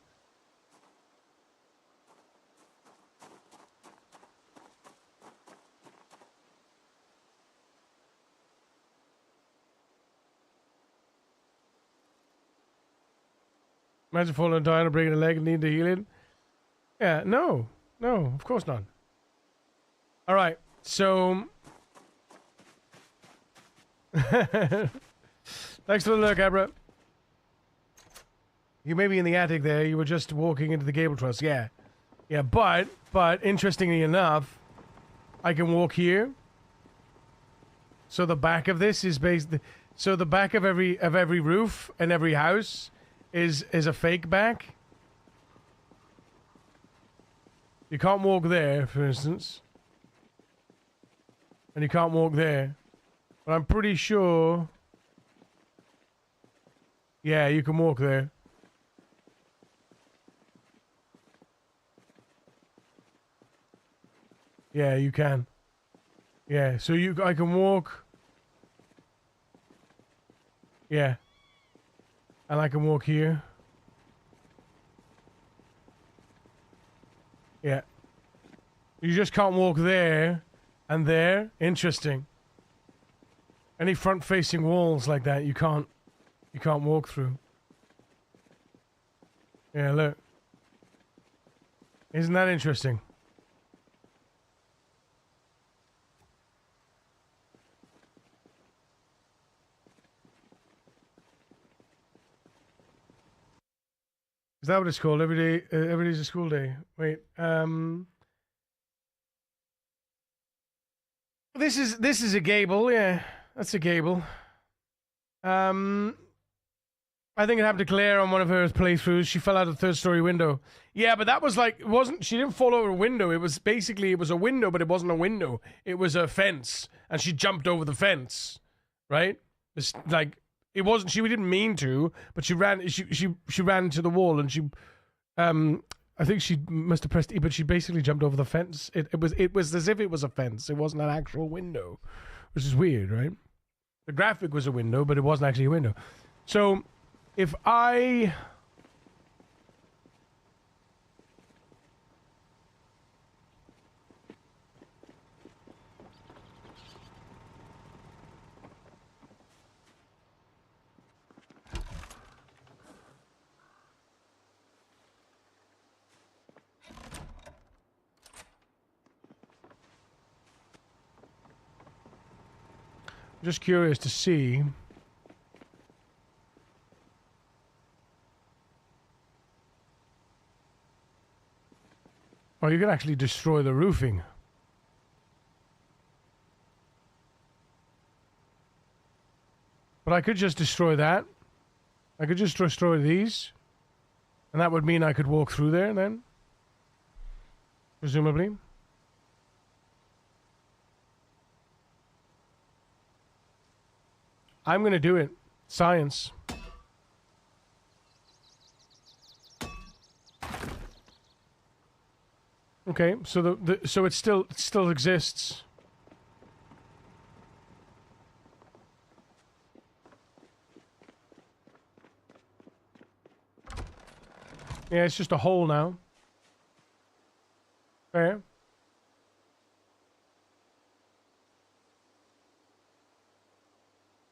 Imagine falling down and breaking a leg and needing to heal it. Yeah, no. No, of course not. Alright, so... Thanks for the look, Abra. You may be in the attic there. You were just walking into the gable truss. Yeah. Yeah, but interestingly enough, I can walk here. So the back of this is so the back of every roof and every house is a fake back. You can't walk there, for instance. And you can't walk there. But I'm pretty sure... Yeah, you can walk there. Yeah, you can. Yeah, so I can walk. Yeah. And I can walk here. Yeah. You just can't walk there and there. Interesting. Any front-facing walls like that, you can't walk through. Yeah, look. Isn't that interesting? Is that what it's called? Every day's a school day. Wait, this is a gable. Yeah, that's a gable. I think it happened to Claire on one of her playthroughs. She fell out of the third-story window. Yeah, but that was like, it wasn't. She didn't fall over a window. It was basically, it was a window, but it wasn't a window. It was a fence, and she jumped over the fence. Right? It's like. It wasn't. She didn't mean to, but she ran. She ran into the wall, and she, I think she must have pressed E, but she basically jumped over the fence. It was as if it was a fence. It wasn't an actual window, which is weird, right? The graphic was a window, but it wasn't actually a window. So, if I. Just curious to see. Oh, you can actually destroy the roofing. But I could just destroy that. I could just destroy these. And that would mean I could walk through there then. Presumably. I'm going to do it. Science. Okay, so so it still exists. Yeah, it's just a hole now. Fair.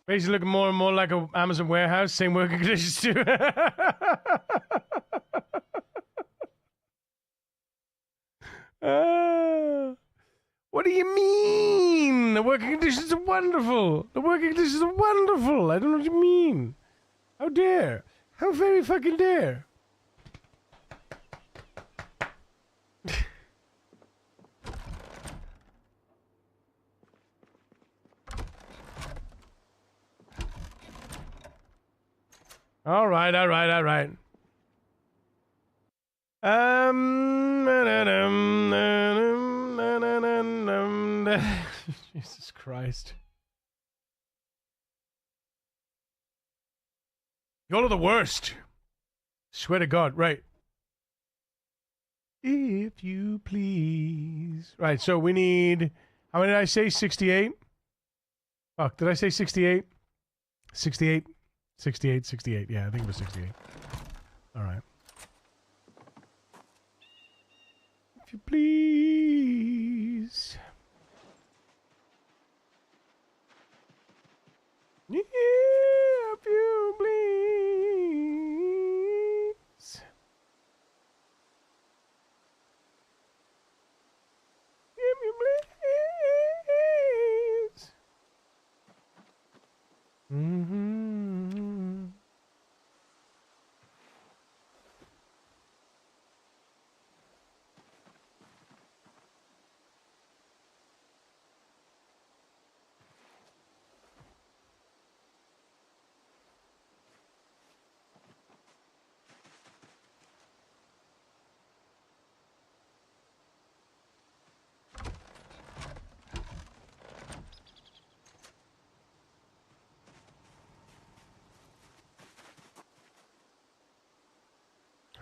Basically looking more and more like an Amazon warehouse. Same working conditions too. What do you mean? The working conditions are wonderful. The working conditions are wonderful. I don't know what you mean. How dare? How very fucking dare? All right. Jesus Christ. Y'all are the worst. Swear to God. Right. If you please. Right, so we need... How many did I say? 68? Fuck, did I say 68? 68? 68, 68. Yeah, I think it was 68. All right. If you please. If you please. If you please. Mm-hmm.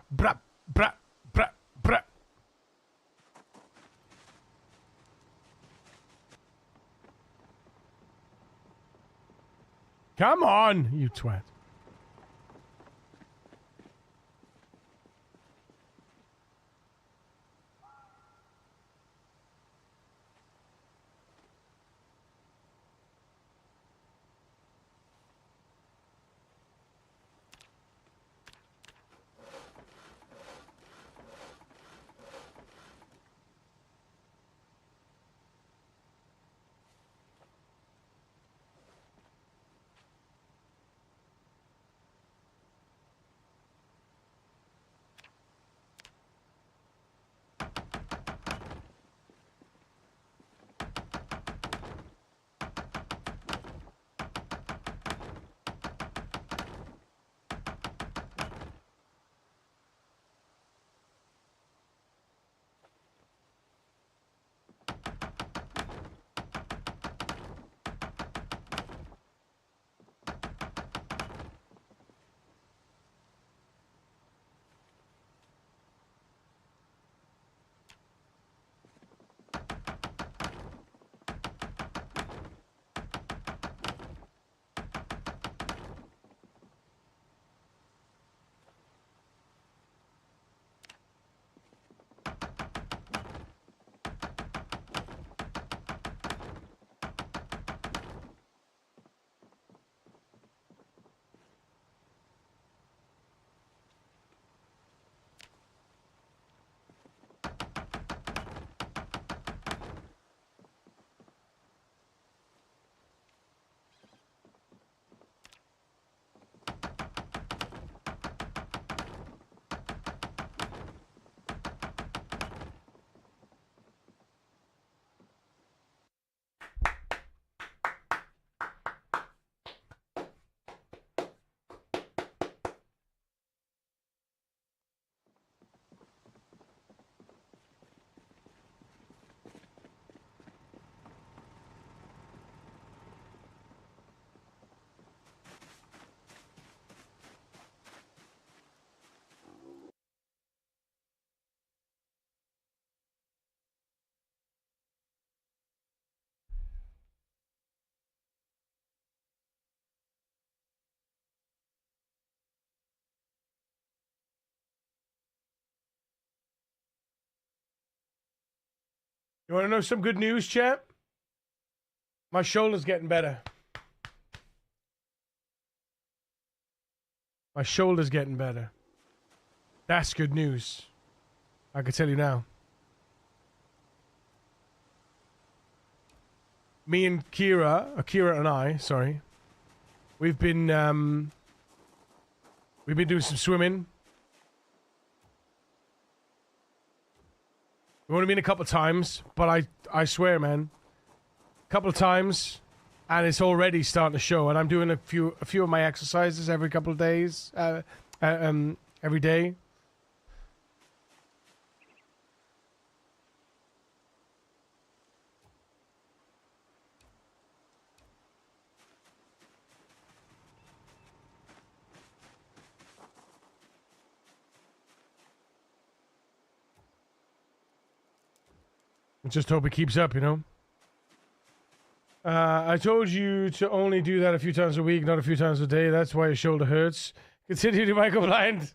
Bra, bra, bra, bra. Come on, you twat. You want to know some good news, chat? My shoulder's getting better. My shoulder's getting better. That's good news. I can tell you now. Me and Kira and I, sorry, we've been doing some swimming. We've only been a couple of times, but I swear, man, a couple of times, and it's already starting to show. And I'm doing a few of my exercises every couple of days, every day. Just hope it keeps up, you know? I told you to only do that a few times a week, not a few times a day. That's why your shoulder hurts. Continue to Michael Blind.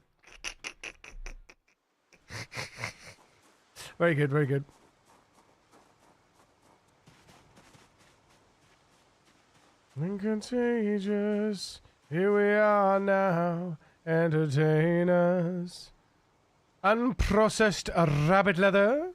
Very good, very good. And contagious, here we are now, entertain us. Unprocessed rabbit leather.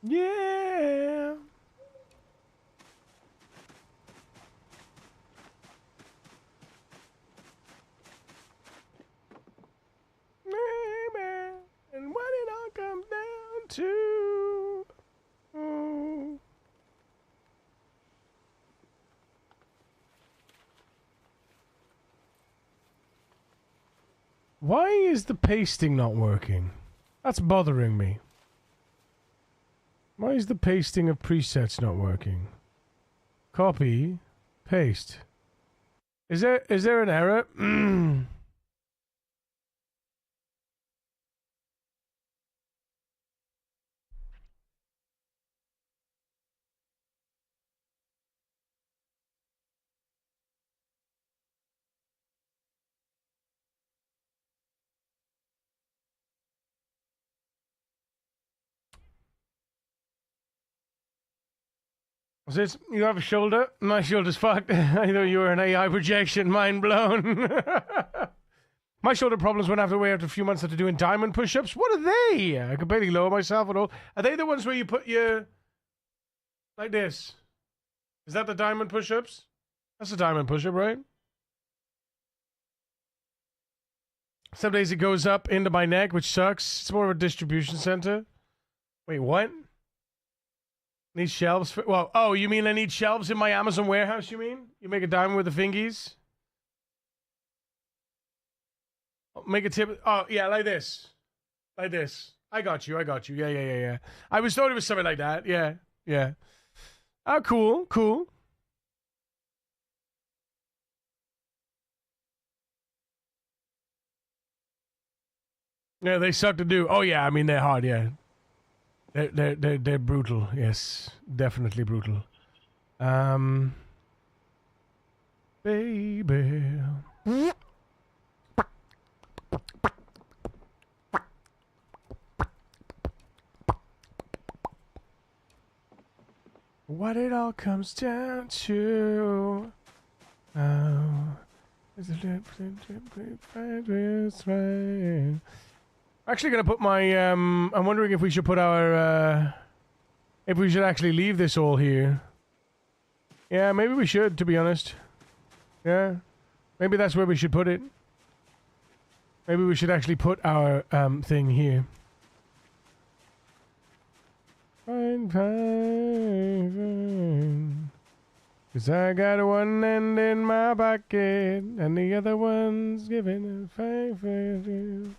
Yeah. Maybe. And what it all comes down to. Mm. Why is the pasting not working? That's bothering me. Why is the pasting of presets not working? Copy, paste. Is there an error? Is this, you have a shoulder? My shoulder's fucked. I thought you were an AI projection. Mind blown. My shoulder problems went away after a few months after doing diamond push-ups. What are they? I can barely lower myself at all. Are they the ones where you put your... like this? Is that the diamond push-ups? That's a diamond push-up, right? Some days it goes up into my neck, which sucks. It's more of a distribution center. Wait, what? Need shelves for... well, oh, you mean I need shelves in my Amazon warehouse, you mean? You make a diamond with the fingies? Make a tip... oh, yeah, like this. Like this. I got you. Yeah. I was thought it was something like that. Yeah. Oh, cool. Yeah, they suck to do. Oh, yeah, I mean, they're hard, yeah. They're brutal. Yes, definitely brutal. Baby. What it all comes down to. Actually gonna put my I'm wondering if we should put our if we should actually leave this all here. Yeah, maybe we should, to be honest. Yeah. Maybe that's where we should put it. Maybe we should actually put our thing here. Fine. 'Cause I got one end in my pocket and the other one's giving a fine.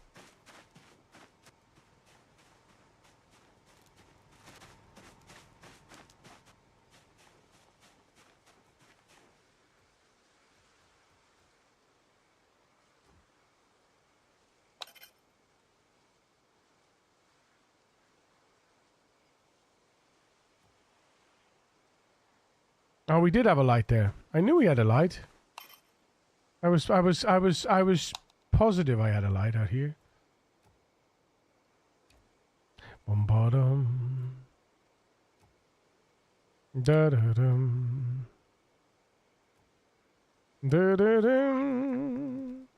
Oh, we did have a light there. I knew we had a light. I was positive I had a light out here. Bum-ba-dum. Da-da-dum. Da-da-dum.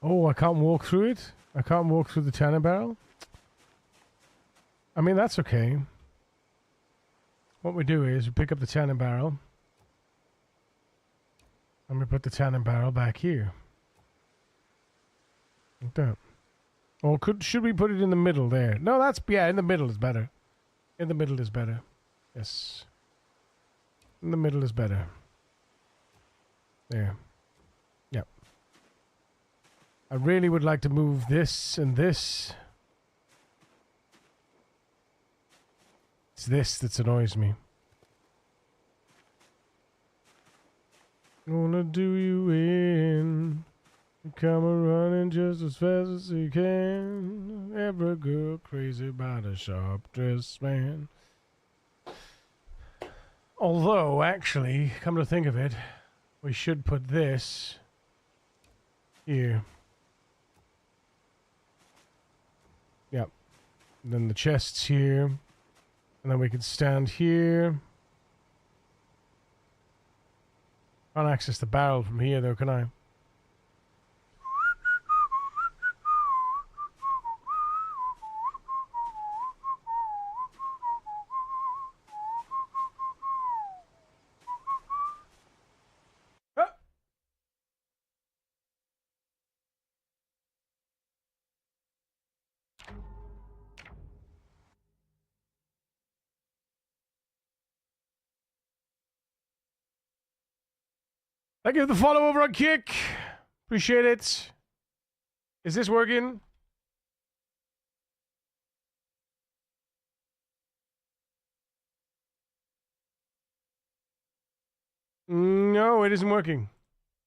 Oh, I can't walk through it? I can't walk through the tanner barrel? I mean, that's okay. What we do is we pick up the tanner barrel and we put the tanner barrel back here. Like that. Or should we put it in the middle there? No, yeah, in the middle is better. In the middle is better. Yes. In the middle is better. There. Yep. I really would like to move this and this. It's this that annoys me. Gonna do you in. Come running just as fast as you can. Every girl crazy about a sharp dressed man. Although, actually, come to think of it, we should put this here. Yep. And then the chest's here. And then we can stand here. Can't access the barrel from here, though, can I? Thank you for the follow over on Kick. Appreciate it. Is this working? No, it isn't working.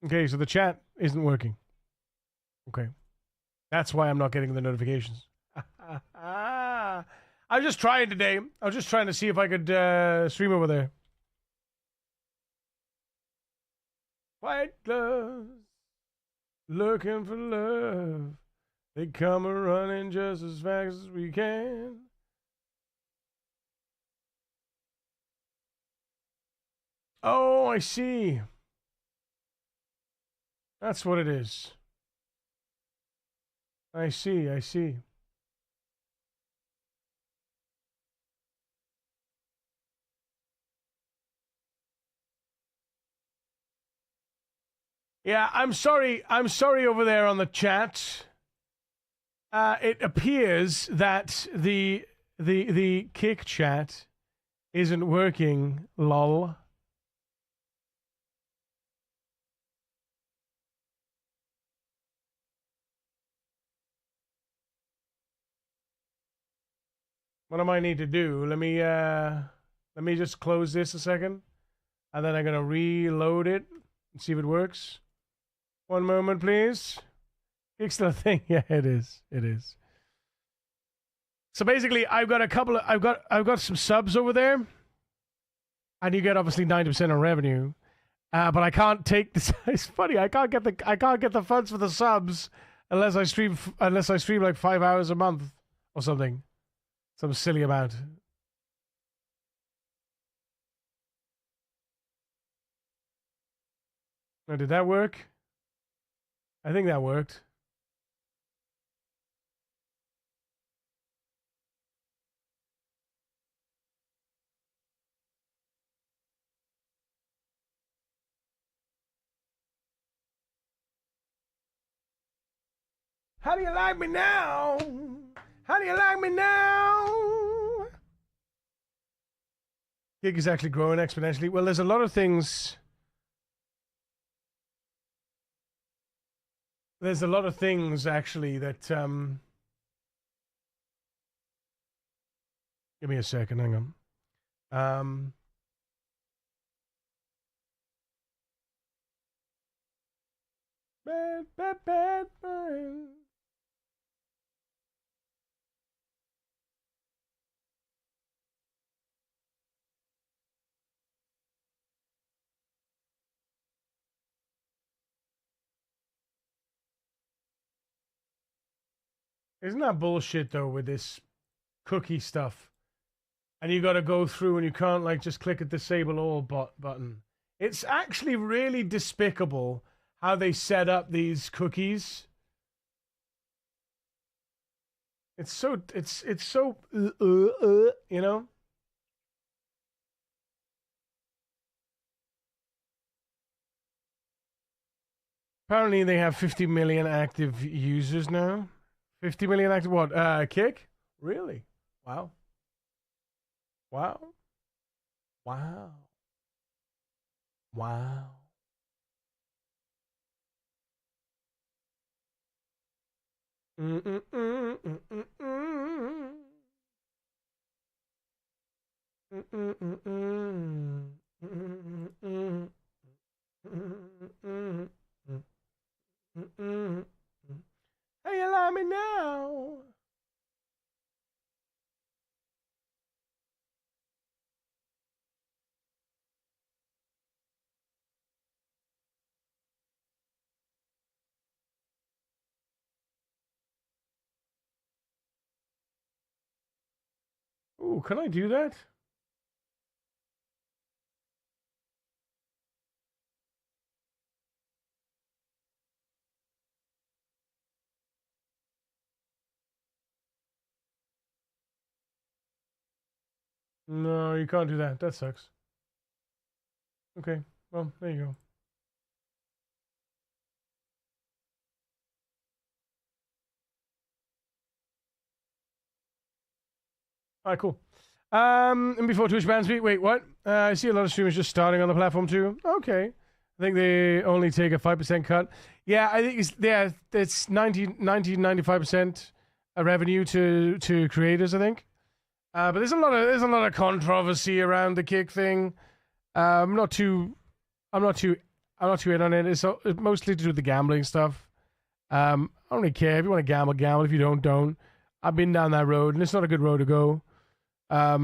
Okay, so the chat isn't working. Okay. That's why I'm not getting the notifications. I was just trying today. I was just trying to see if I could stream over there. White gloves, looking for love. They come a running just as fast as we can. Oh, I see. That's what it is. I see, I see. Yeah, I'm sorry. I'm sorry over there on the chat. It appears that the kick chat isn't working. Lol. What do I need to do? Let me just close this a second, and then I'm gonna reload it and see if it works. One moment, please. Kick's still a thing. Yeah, it is. It is. So basically, I've got some subs over there, and you get obviously 90% on revenue. But I can't take this. It's funny. I can't get the funds for the subs unless I stream like 5 hours a month or something. Some silly amount. Now, did that work? I think that worked. How do you like me now? How do you like me now? Gig is actually growing exponentially. Well, there's a lot of things. There's a lot of things actually that give me a second, hang on. Bad. Isn't that bullshit though with this cookie stuff? And you got to go through and you can't like just click a disable all button. It's actually really despicable how they set up these cookies. It's so you know? Apparently they have 50 million active users now. 50 million active what? Kick? Really? Wow. Wow. Wow. Wow. Hey, you like me now? Ooh, can I do that? No, you can't do that. That sucks. Okay, well, there you go. All right, cool. And before Twitch bans me, wait, what? I see a lot of streamers just starting on the platform too. Okay. I think they only take a 5% cut. Yeah, I think it's 95% revenue to creators, I think. But there's a lot of controversy around the Kick thing. I'm not too in on it. It's mostly to do with the gambling stuff. I don't really care. If you want to gamble, gamble. If you don't. I've been down that road, and it's not a good road to go. I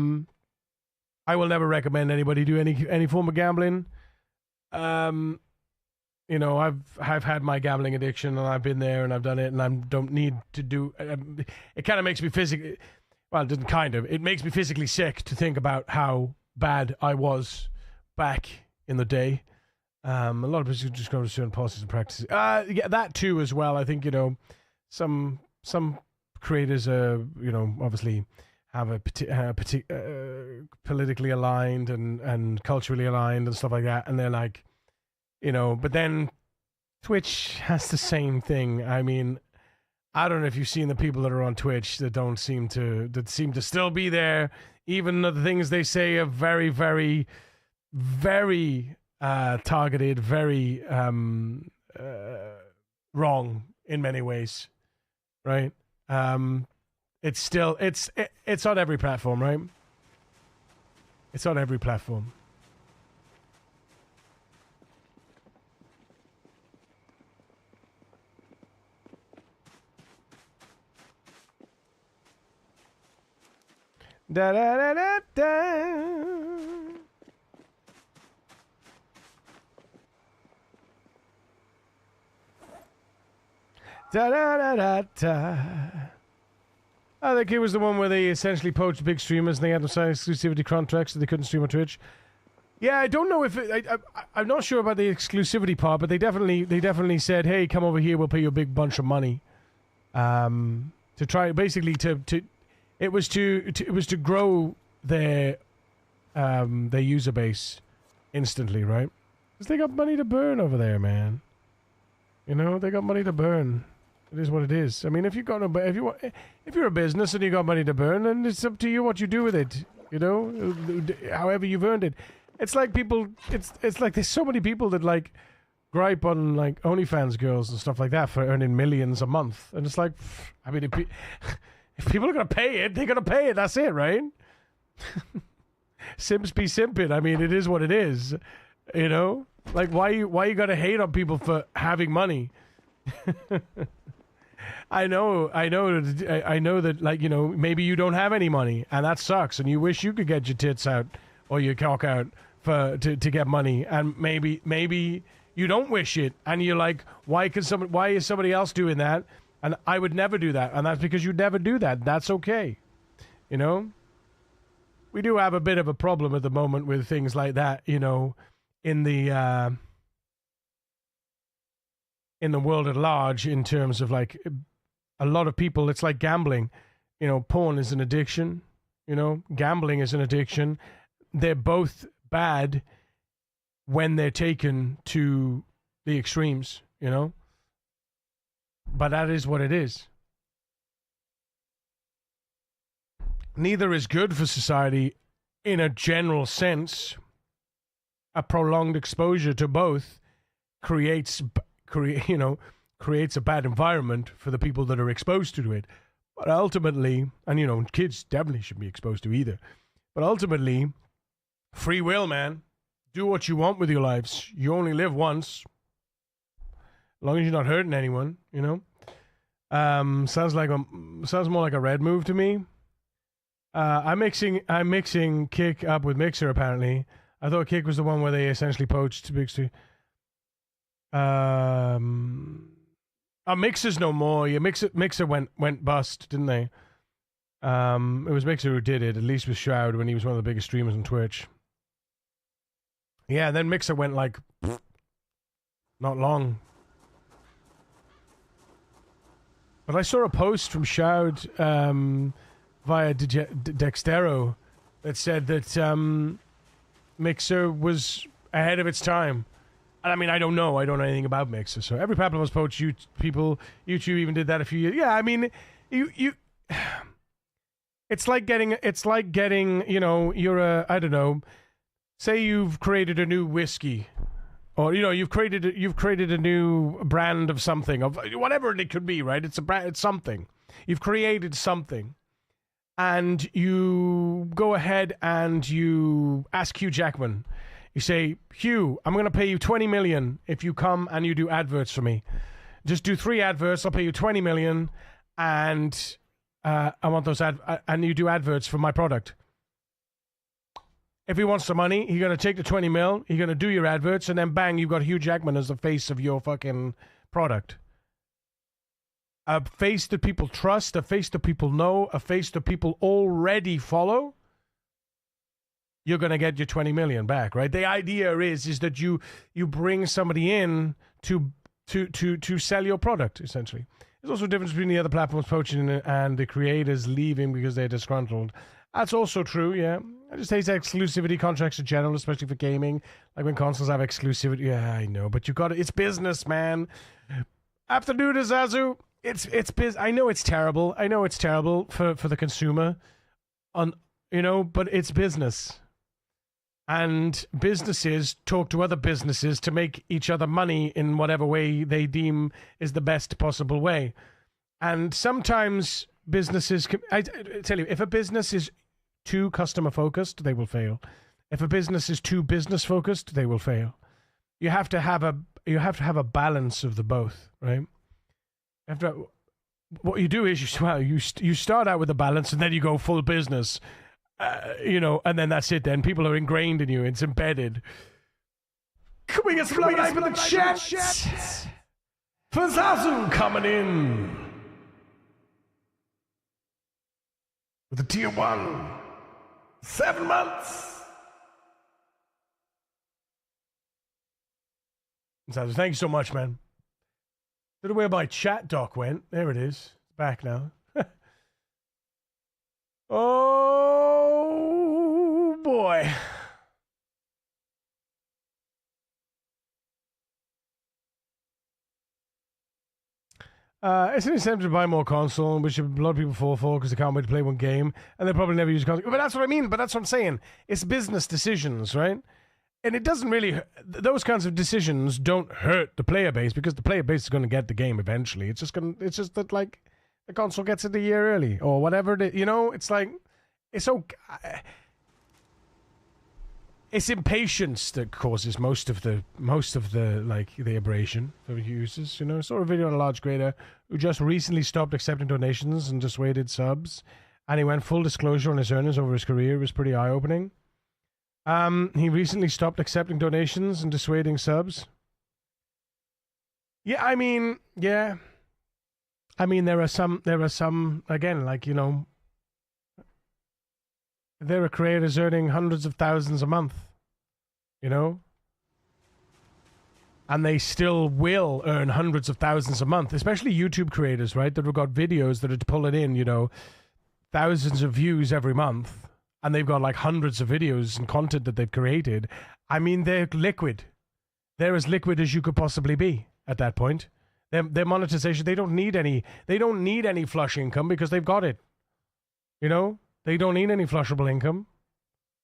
will never recommend anybody do any form of gambling. You know, I've had my gambling addiction, and I've been there, and I've done it, and I don't need to do. It kind of makes me physically. Well, it didn't kind of. It makes me physically sick to think about how bad I was back in the day. A lot of people just go to certain policies and practices. Yeah, that too as well. I think some creators obviously have a politically aligned and culturally aligned and stuff like that, and they're like, but then Twitch has the same thing. I mean, I don't know if you've seen the people that are on Twitch that seem to still be there, even though the things they say are very, very, very targeted, very wrong in many ways, right? It's still it's on every platform, right? It's on every platform. Da da da da da. Da da da da da. I think it was the one where they essentially poached big streamers and they had them sign exclusivity contracts so they couldn't stream on Twitch. Yeah, I don't know if I'm not sure about the exclusivity part, but they definitely said, "Hey, come over here. We'll pay you a big bunch of money." To try basically to it was to grow their user base instantly, right? Because they got money to burn over there, man. They got money to burn. It is what it is. I mean, if you're a business and you got money to burn, then it's up to you what you do with it. However you've earned it. It's like people. It's like there's so many people that like gripe on like OnlyFans girls and stuff like that for earning millions a month, and it's like, I mean, if people are gonna pay it, they're gonna pay it. That's it, right? Simps be simping. I mean, it is what it is. Like why you gotta hate on people for having money? I know that like maybe you don't have any money and that sucks, and you wish you could get your tits out or your cock out to get money, and maybe you don't wish it, and you're like, why is somebody else doing that? And I would never do that. And that's because you never do that. That's okay. You know? We do have a bit of a problem at the moment with things like that, you know, in the world at large, in terms of like a lot of people, it's like gambling. You know, porn is an addiction. You know, gambling is an addiction. They're both bad when they're taken to the extremes, you know? But that is what it is. Neither is good for society in a general sense. A prolonged exposure to both creates a bad environment for the people that are exposed to it. But ultimately, and you know, kids definitely shouldn't be exposed to either. But ultimately, free will, man. Do what you want with your lives. You only live once. As long as you're not hurting anyone, you know. Sounds more like a Red move to me. I'm mixing Kick up with Mixer apparently. I thought Kick was the one where they essentially poached Mixer. Mixer's no more. Yeah, Mixer went bust, didn't they? It was Mixer who did it, at least with Shroud when he was one of the biggest streamers on Twitch. Yeah, then Mixer went like not long. But I saw a post from Shroud via Dextero that said that Mixer was ahead of its time. And I mean, I don't know anything about Mixer. So every Paplamos poach, YouTube even did that a few years. Yeah, I mean, you. It's like getting, you know, I don't know. Say you've created a new whiskey, or you know, you've created a new brand of something, of whatever it could be, right? It's a brand, it's something. You've created something, and you go ahead and you ask Hugh Jackman. You say, Hugh, I'm going to pay you $20 million if you come and you do adverts for me. Just do 3 adverts. I'll pay you $20 million, and I want those and you do adverts for my product. If he wants the money, he's going to take the 20 mil, he's going to do your adverts, and then bang, you've got Hugh Jackman as the face of your fucking product. A face that people trust, a face that people know, a face that people already follow. You're going to get your 20 million back, right? The idea is that you bring somebody in to sell your product, essentially. There's also a difference between the other platforms poaching and the creators leaving because they're disgruntled. That's also true, yeah. I just hate exclusivity contracts in general, especially for gaming. Like when consoles have exclusivity. Yeah, I know, but you got it. It's business, man. Afternoon, Azazu. It's biz. I know it's terrible. I know it's terrible for the consumer, you know, but it's business. And businesses talk to other businesses to make each other money in whatever way they deem is the best possible way. And sometimes businesses, I tell you, if a business is too customer focused, they will fail. If a business is too business focused, they will fail. You have to have a balance of the both, right? What you do is you start out with a balance and then you go full business. You know, and then that's it then. People are ingrained in you. It's embedded. Can we get some love in the chat? Fazazu coming in. With a tier 1. 7 months. Fazazu, thank you so much, man. Don't know where my chat doc went. There it is. It's back now. Oh boy. It's an incentive to buy more console, which a lot of people fall for because they can't wait to play one game, and they probably never use a console. But that's what I mean. But that's what I'm saying. It's business decisions, right? And it doesn't really. Those kinds of decisions don't hurt the player base because the player base is going to get the game eventually. It's just that like the console gets it a year early or whatever. You know, it's like. It's okay. It's impatience that causes most of the like the aberration for users. You know, I saw a video on a large creator who just recently stopped accepting donations and dissuaded subs, and he went full disclosure on his earnings over his career. It was pretty eye opening. He recently stopped accepting donations and dissuading subs. Yeah, I mean, yeah. I mean, there are some, again, like, you know, there are creators earning hundreds of thousands a month, you know? And they still will earn hundreds of thousands a month, especially YouTube creators, right? That have got videos that are pulling in, you know, thousands of views every month. And they've got like hundreds of videos and content that they've created. I mean, they're liquid. They're as liquid as you could possibly be at that point. Their monetization, they don't need any flush income because they've got it. You know? They don't need any flushable income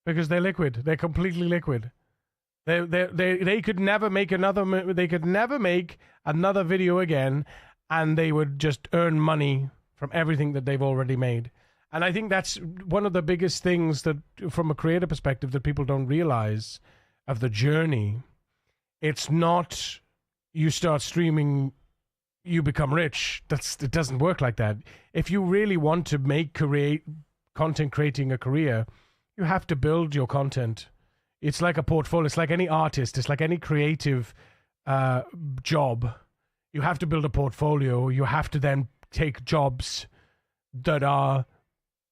because they're liquid. They're completely liquid. They could never make another video again, and they would just earn money from everything that they've already made. And I think that's one of the biggest things that, from a creator perspective, that people don't realize of the journey. It's not you start streaming, you become rich. It doesn't work like that. If you really want to content creating a career, you have to build your content. It's like a portfolio. It's like any artist. It's like any creative job. You have to build a portfolio. You have to then take jobs that are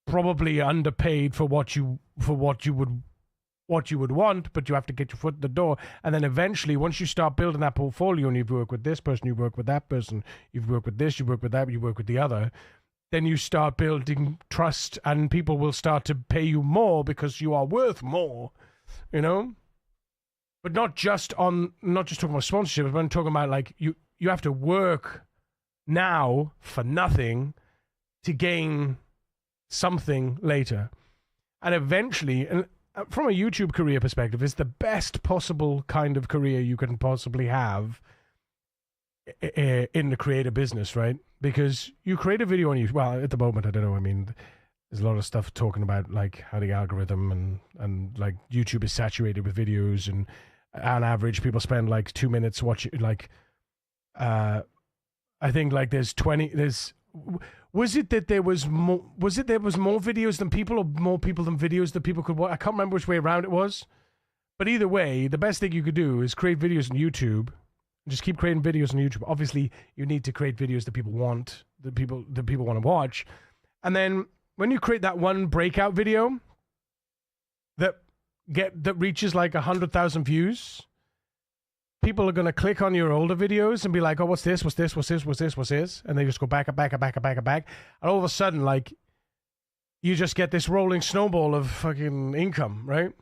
probably underpaid for what you would want, but you have to get your foot in the door. And then eventually, once you start building that portfolio, and you've worked with this person, you work with that person, you've worked with this, you work with that, you work with the other, then you start building trust, and people will start to pay you more because you are worth more. You know, but not just talking about sponsorship, but I'm talking about like you have to work now for nothing to gain something later. And eventually, and from a YouTube career perspective, it's the best possible kind of career you can possibly have in the creative business, right? Because you create a video on YouTube. Well, at the moment, I don't know. I mean, there's a lot of stuff talking about like how the algorithm and like YouTube is saturated with videos, and on average people spend like 2 minutes watching like I think like was it there was more videos than people, or more people than videos that people could watch? I can't remember which way around it was. But either way, the best thing you could do is create videos on YouTube. Just keep creating videos on YouTube. Obviously, you need to create videos that people want, that people want to watch. And then when you create that one breakout video that reaches like 100,000 views, people are going to click on your older videos and be like, oh, what's this? What's this? What's this? What's this? What's this? And they just go back. And all of a sudden, like, you just get this rolling snowball of fucking income, right?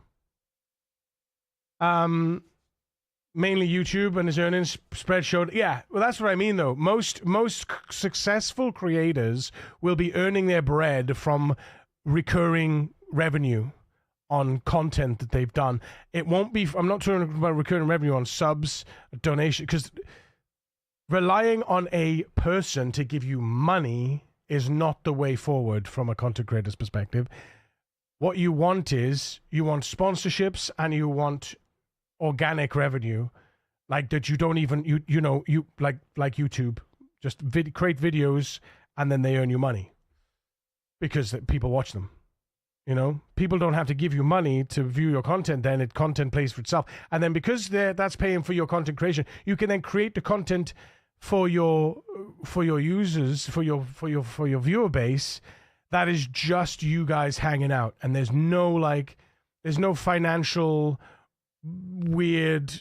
Mainly YouTube, and his earnings spread showed. Yeah, well, that's what I mean, though. Most successful creators will be earning their bread from recurring revenue on content that they've done. It won't be. I'm not talking about recurring revenue on subs, donation, because relying on a person to give you money is not the way forward from a content creator's perspective. What you want is sponsorships, and you want organic revenue, like that. You don't even you like YouTube, just create videos and then they earn you money because people watch them. You know, people don't have to give you money to view your content. Then content plays for itself, and then because that's paying for your content creation, you can then create the content for your users, for your viewer base. That is just you guys hanging out, and there's no financial weird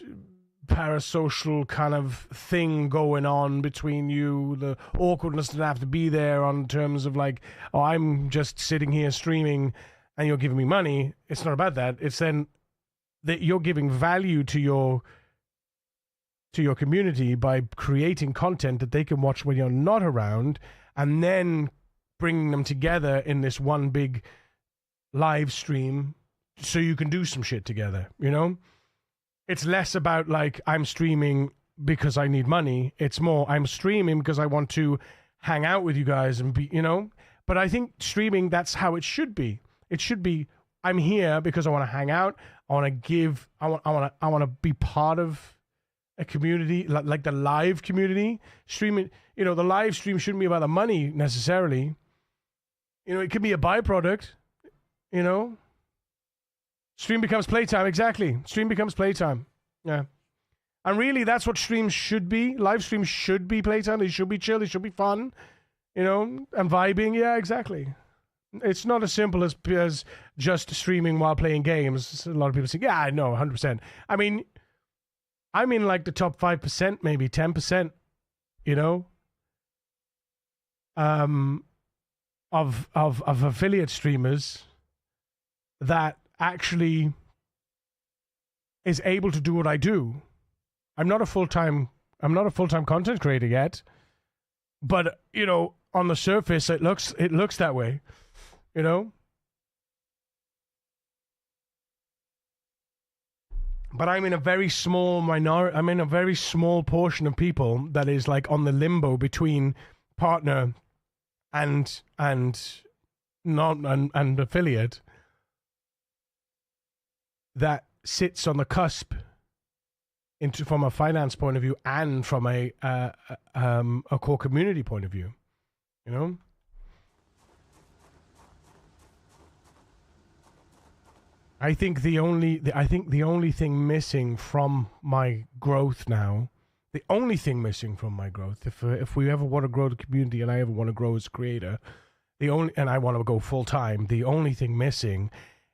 parasocial kind of thing going on between you. The awkwardness doesn't have to be there on terms of like, oh, I'm just sitting here streaming and you're giving me money. It's not about that. It's then that you're giving value to your community by creating content that they can watch when you're not around, and then bringing them together in this one big live stream so you can do some shit together, you know? It's less about like, I'm streaming because I need money. It's more, I'm streaming because I want to hang out with you guys and be, you know? But I think streaming, that's how it should be. It should be, I'm here because I want to hang out. I want to give, I want to be part of a community, like the live community. Streaming, you know, the live stream shouldn't be about the money necessarily. You know, it could be a byproduct, you know? Stream becomes playtime, exactly. Stream becomes playtime. Yeah. And really, that's what streams should be. Live streams should be playtime. They should be chill. They should be fun. you know, and vibing. Yeah, exactly. It's not as simple as just streaming while playing games. A lot of people say, yeah, I know, 100%. I mean, I'm in like the top 5%, maybe 10%, you know, of affiliate streamers that actually is able to do what I do. I'm not a full-time content creator yet, but you know, on the surface it looks that way, you know. But I'm in a very small I'm in a very small portion of people that is like on the limbo between partner and not and affiliate, that sits on the cusp from a finance point of view and from a core community point of view, you know. I think the only thing missing from my growth now, the only thing missing from my growth, if we ever want to grow the community and I ever want to grow as a creator, and I want to go full time, the only thing missing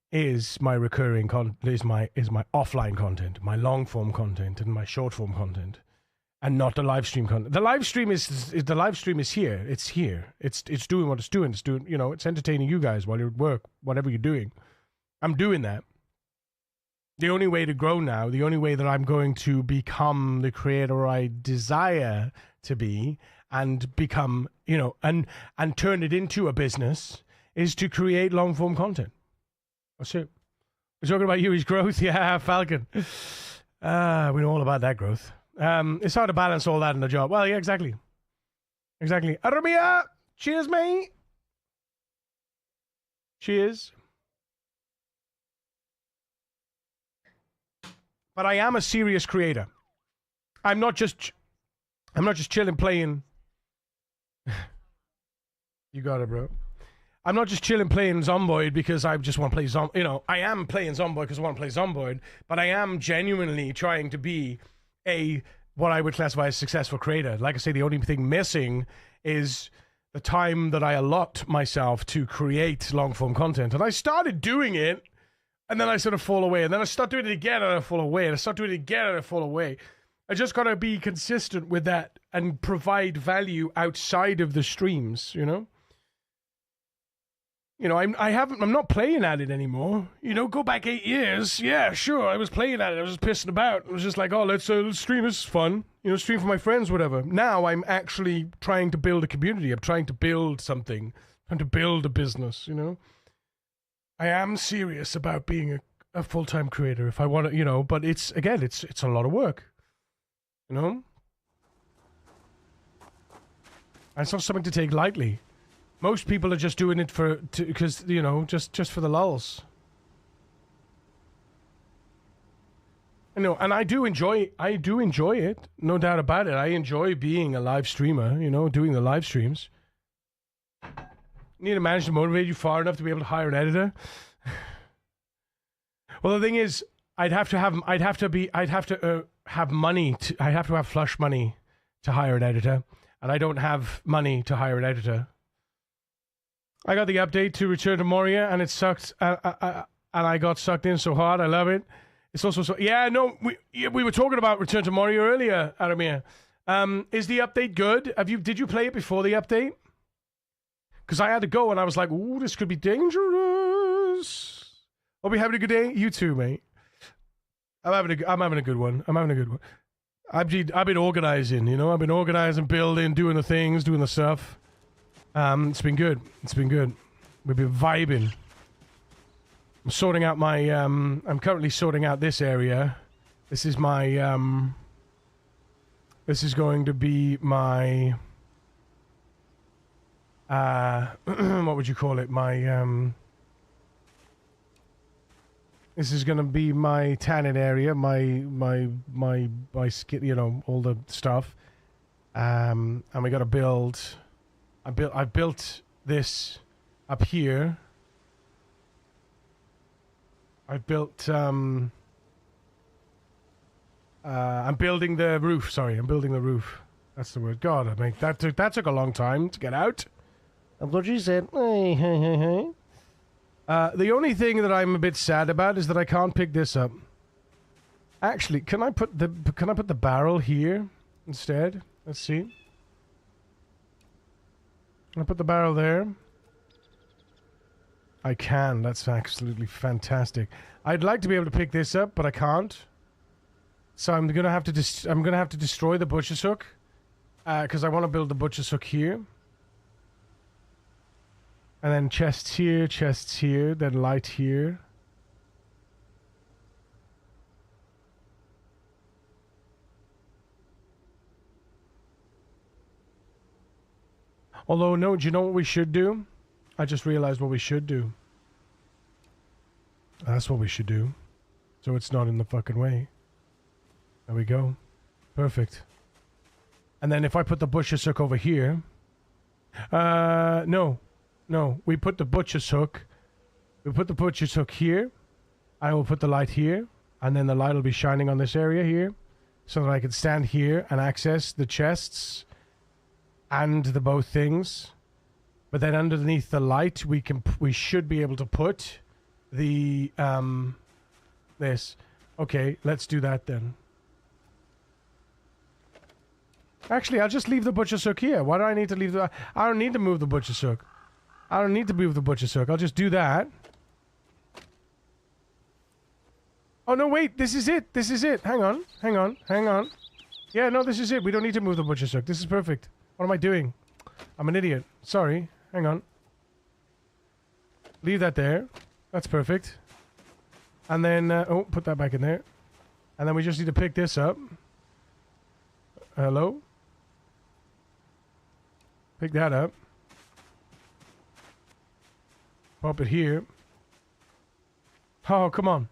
is my recurring is my offline content, my long form content and my short form content, and not the live stream content. The live stream is here. It's here. It's doing what it's doing. It's doing, you know, it's entertaining you guys while you're at work, whatever you're doing. I'm doing that. The only way to grow now, the only way that I'm going to become the creator I desire to be and become, you know, and turn it into a business is to create long form content. That's it. We're talking about Yui's growth. Yeah, Falcon. We know all about that growth. It's hard to balance all that in the job. Well, yeah, exactly. Exactly. Arumia, cheers, mate. Cheers. But I am a serious creator. I'm not just chilling playing. You got it, bro. I'm not just chilling playing Zomboid because I just want to play you know, I am playing Zomboid because I want to play Zomboid, but I am genuinely trying to be what I would classify as a successful creator. Like I say, the only thing missing is the time that I allot myself to create long form content. And I started doing it, and then I sort of fall away. And then I start doing it again, and I fall away. And I start doing it again, and I fall away. I just got to be consistent with that and provide value outside of the streams, you know? You know, I'm not playing at it anymore. You know, go back 8 years. Yeah, sure, I was playing at it. I was just pissing about. It was just like, oh, let's stream. This is fun. You know, stream for my friends, whatever. Now I'm actually trying to build a community. I'm trying to build something. I'm trying to build a business, you know? I am serious about being a full-time creator if I want to, you know, but it's a lot of work, you know? And it's not something to take lightly. Most people are just doing it because, you know, just for the lulls. You know, and I do enjoy it, no doubt about it. I enjoy being a live streamer, you know, doing the live streams. Need to manage to motivate you far enough to be able to hire an editor. Well, the thing is, I'd have to have flush money to hire an editor, and I don't have money to hire an editor. I got the update to Return to Moria, and it sucked, and I got sucked in so hard. I love it. It's also so... Yeah, no, we were talking about Return to Moria earlier, Aramir. Is the update good? Did you play it before the update? Because I had to go, and I was like, ooh, this could be dangerous. Are we having a good day? You too, mate. I'm having a good one. I've been organizing, you know? I've been organizing, building, doing the things, doing the stuff. It's been good. We've been vibing. I'm sorting out my, I'm currently sorting out this area. This is my, this is going to be my, what would you call it? My, this is going to be my tanning area, my skin, you know, all the stuff. And we got to build, I built this up here. I built, I'm building the roof. Sorry, I'm building the roof. That's the word. God, that took a long time to get out. That's what she said. Hey, hey, hey, hey. The only thing that I'm a bit sad about is that I can't pick this up. Actually, can I put the barrel here instead? Let's see. Can I put the barrel there? I can. That's absolutely fantastic. I'd like to be able to pick this up, but I can't. So I'm gonna have to destroy the butcher's hook, because I want to build the butcher's hook here. And then chests here, then light here. Although, no, do you know what we should do? I just realized what we should do. That's what we should do. So it's not in the fucking way. There we go. Perfect. And then if I put the butcher's hook over here... No. No, we put the butcher's hook. We put the butcher's hook here. I will put the light here. And then the light will be shining on this area here. So that I can stand here and access the chests and the both things. But then underneath the light, we should be able to put the this. Okay, let's do that then. Actually, I'll just leave the butcher's hook here. Why do I need to leave the... I don't need to move the butcher's hook. I don't need to move the butcher's hook. I'll just do that. Oh, no, wait. This is it. This is it. Hang on. Hang on. Hang on. Yeah, no, this is it. We don't need to move the butcher's hook. This is perfect. What am I doing? I'm an idiot. Sorry. Hang on. Leave that there. That's perfect. And then... oh, put that back in there. And then we just need to pick this up. Hello? Pick that up. Pop it here. Oh, come on.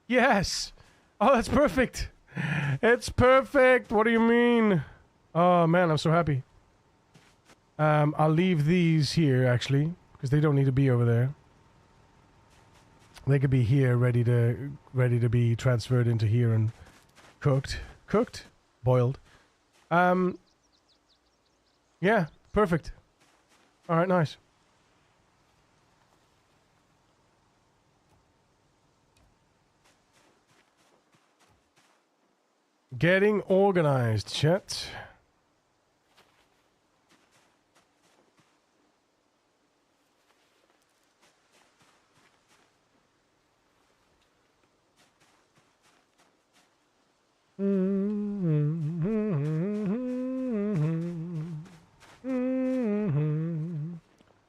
Yes! Oh, that's perfect! It's perfect! What do you mean? Oh, man, I'm so happy. I'll leave these here, actually, because they don't need to be over there. They could be here, ready to be transferred into here and cooked. Cooked? Boiled. Yeah, perfect. Alright, nice. Getting organized, chat.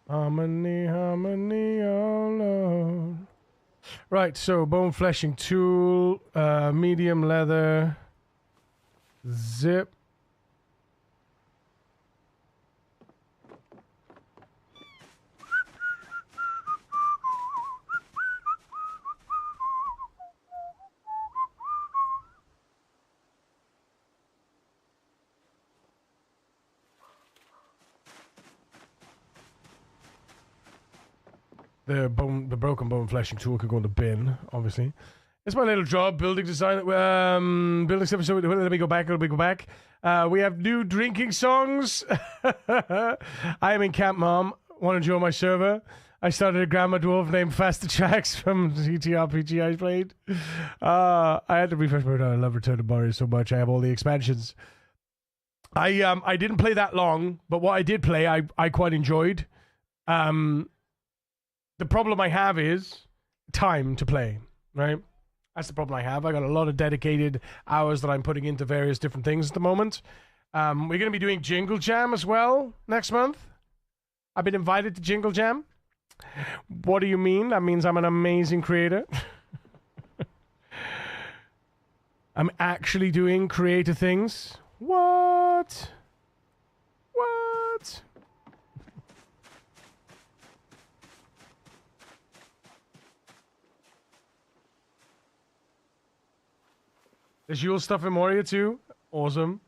Harmony, harmony, oh Lord. Right, so bone fleshing tool, medium leather, zip. The broken bone fleshing tool could go in the bin, obviously. It's my little job, building design. Building stuff. So let me go back. We have new drinking songs. I am in Camp Mom. Want to join my server? I started a grandma dwarf named Faster Tracks from GTRPG I played. I had to refresh my. I love Return to Mario so much. I have all the expansions. I didn't play that long, but what I did play, I quite enjoyed. The problem I have is time to play, right? That's the problem I have. I got a lot of dedicated hours that I'm putting into various different things at the moment. We're going to be doing Jingle Jam as well next month. I've been invited to Jingle Jam. What do you mean? That means I'm an amazing creator. I'm actually doing creative things. What? What? There's Yule stuff in Moria too. Awesome.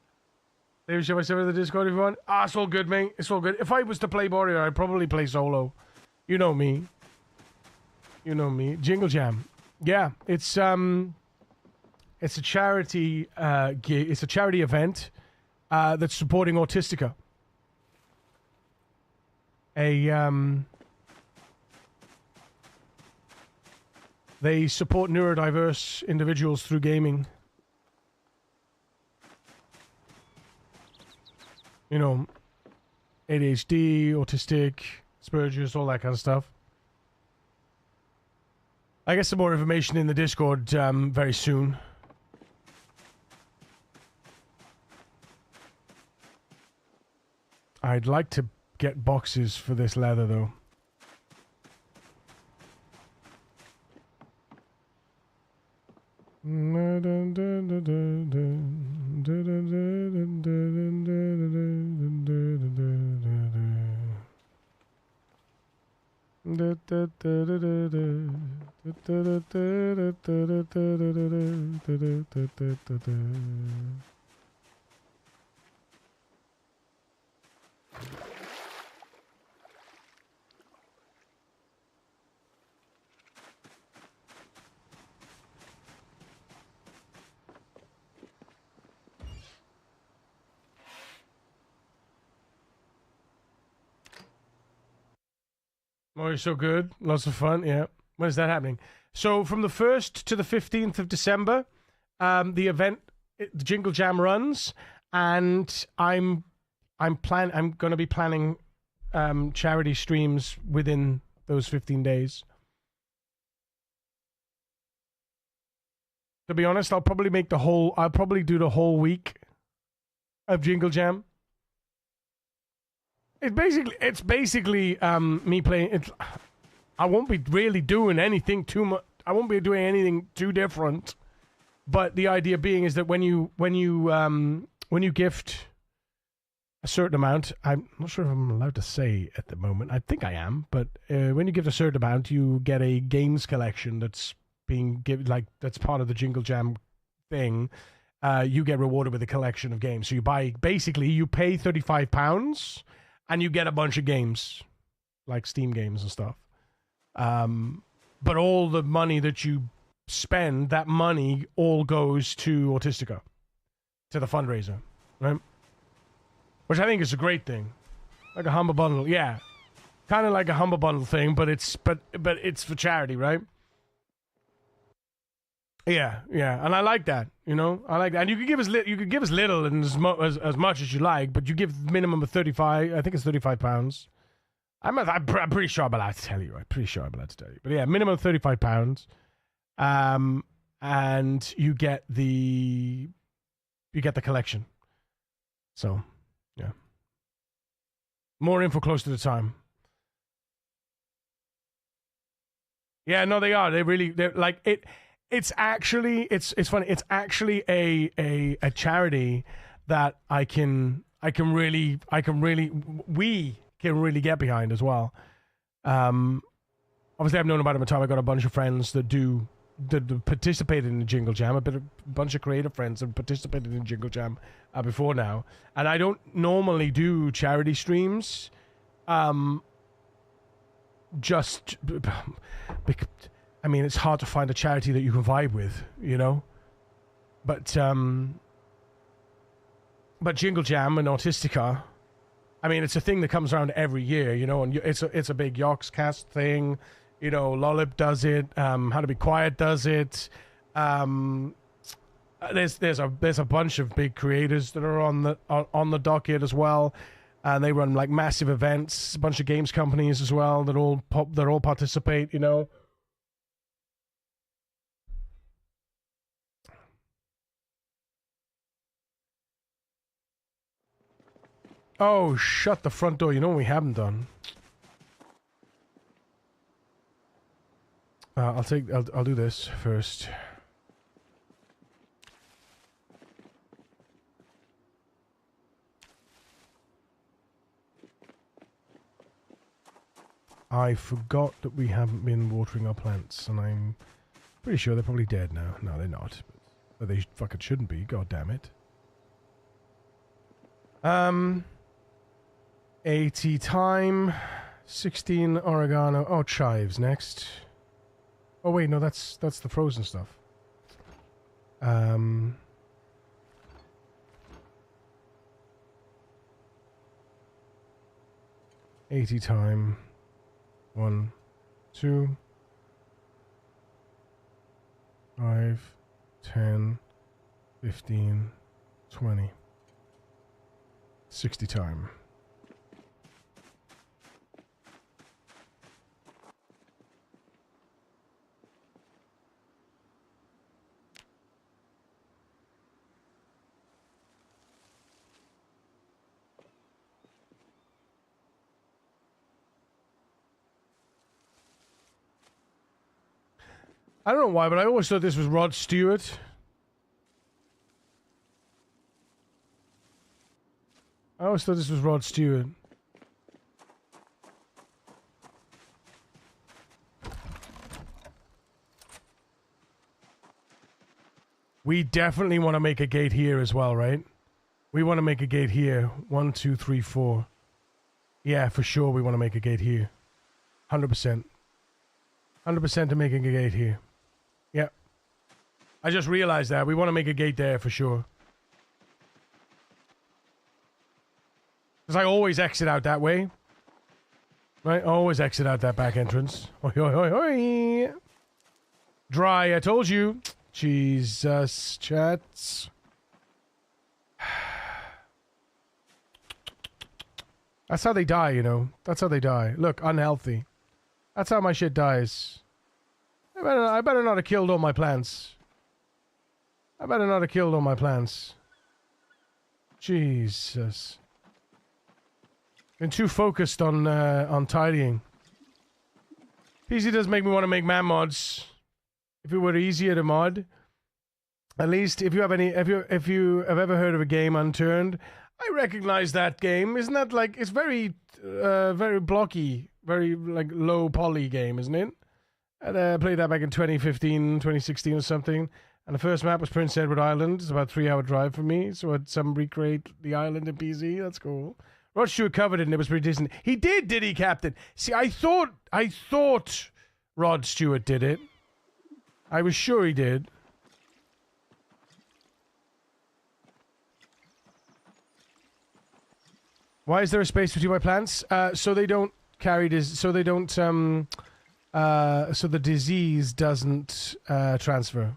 Maybe show myself in the Discord if you want. Ah, it's all good, mate. It's all good. If I was to play Moria, I'd probably play solo. You know me. You know me. Jingle Jam. Yeah, it's a charity it's a charity event that's supporting Autistica. they support neurodiverse individuals through gaming. You know, ADHD, autistic, Asperger's, all that kind of stuff. I get some more information in the Discord very soon. I'd like to get boxes for this leather, though. Oh, you're so good. Lots of fun. Yeah. When is that happening? So from the 1st to the 15th of December, the event, the Jingle Jam runs, and I'm going to be planning charity streams within those 15 days. To be honest, I'll probably do the whole week of Jingle Jam. It's basically me playing. I won't be really doing anything too much. I won't be doing anything too different. But the idea being is that when you gift a certain amount, I'm not sure if I'm allowed to say at the moment. I think I am, but when you give a certain amount, you get a games collection that's being given, like that's part of the Jingle Jam thing. You get rewarded with a collection of games. So you pay £35. And you get a bunch of games, like Steam games and stuff. But all the money that you spend, that money all goes to Autistica, to the fundraiser, right? Which I think is a great thing. Like a Humble Bundle, yeah. Kind of like a Humble Bundle thing, but it's for charity, right? Yeah, and I like that. You know, I like that. And you could give us little and as much as you like, but you give minimum of 35. I think it's £35. I'm pretty sure I'm allowed to tell you. I'm pretty sure I'm allowed to tell you. But yeah, minimum of £35. And you get the collection. So yeah, more info close to the time. Yeah, no, they are. They're like it. It's actually it's funny. It's actually a charity that we can really get behind as well. Obviously, I've known about it my time. I got a bunch of friends that participated in the Jingle Jam. A bunch of creative friends that participated in Jingle Jam before now. And I don't normally do charity streams. Just because. I mean, it's hard to find a charity that you can vibe with, you know? But Jingle Jam and Autistica, I mean, it's a thing that comes around every year, you know, and it's a big Yogscast thing, you know, Lollip does it, How to Be Quiet does it, there's a bunch of big creators that are on the docket as well, and they run like massive events, a bunch of games companies as well that all participate, you know. Oh, shut the front door. You know what we haven't done? I'll do this first. I forgot that we haven't been watering our plants, and I'm pretty sure they're probably dead now. No, they're not. But they fucking shouldn't be. God damn it. 80 thyme, 16 oregano. Oh, chives next. Oh wait, no, that's the frozen stuff. 80 80 time. 1, 2, 5, 10, 15, 20. 60 time. I don't know why, but I always thought this was Rod Stewart. I always thought this was Rod Stewart. We definitely want to make a gate here as well, right? We want to make a gate here. 1, 2, 3, 4. Yeah, for sure we want to make a gate here. 100%. 100% to making a gate here. Yeah. I just realized that. We want to make a gate there for sure. Because I always exit out that way. Right? I always exit out that back entrance. Oi, oi, oi, oi. Dry, I told you. Jesus, chats. That's how they die, you know. That's how they die. Look, unhealthy. That's how my shit dies. I better not have killed all my plants. I better not have killed all my plants. Jesus. Been too focused on tidying. PC does make me want to make man mods. If it were easier to mod, at least if you have if you have ever heard of a game Unturned, I recognize that game. Isn't that like, it's very very blocky, very like low poly game, isn't it? I played that back in 2015, 2016 or something. And the first map was Prince Edward Island. It's about a 3-hour drive for me. So I had some recreate the island in PC. That's cool. Rod Stewart covered it and it was pretty decent. He did he, Captain? See, I thought Rod Stewart did it. I was sure he did. Why is there a space between my plants? So they don't carry this. So they don't. So the disease doesn't transfer.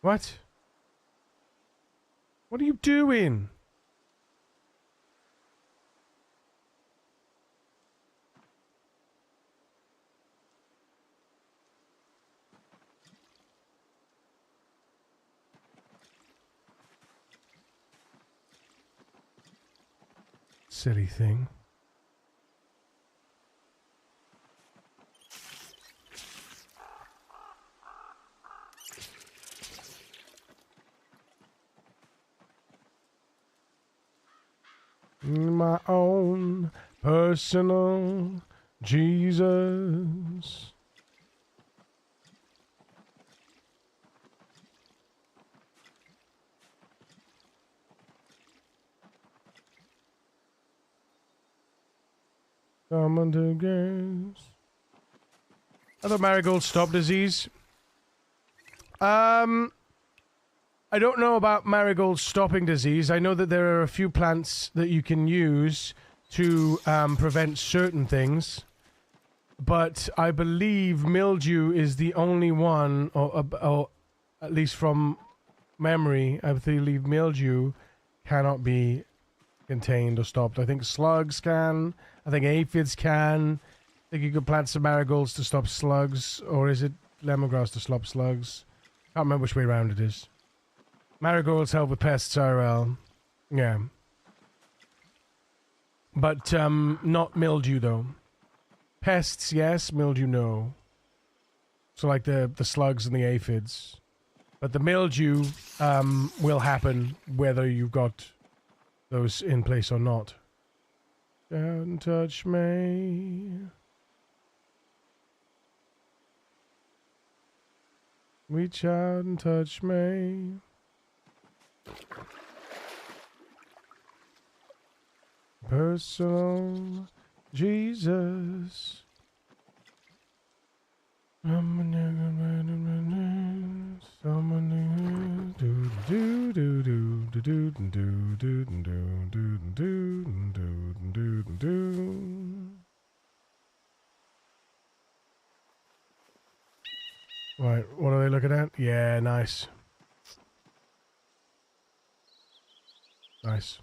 What? What are you doing? Silly thing. My own personal Jesus. Someone to guess. I thought marigolds stop disease. I don't know about marigolds stopping disease. I know that there are a few plants that you can use to prevent certain things. But I believe mildew is the only one, or at least from memory, I believe mildew cannot be contained or stopped. I think slugs can. I think aphids can. I think you could plant some marigolds to stop slugs. Or is it lemongrass to stop slugs? Can't remember which way around it is. Marigolds help with pests IRL. Yeah. But not mildew, though. Pests, yes. Mildew, no. So like the slugs and the aphids. But the mildew will happen whether you've got those in place or not. Don't touch me. Reach out and touch me. Personal Jesus. Right, what are they looking at? Yeah, nice. Nice.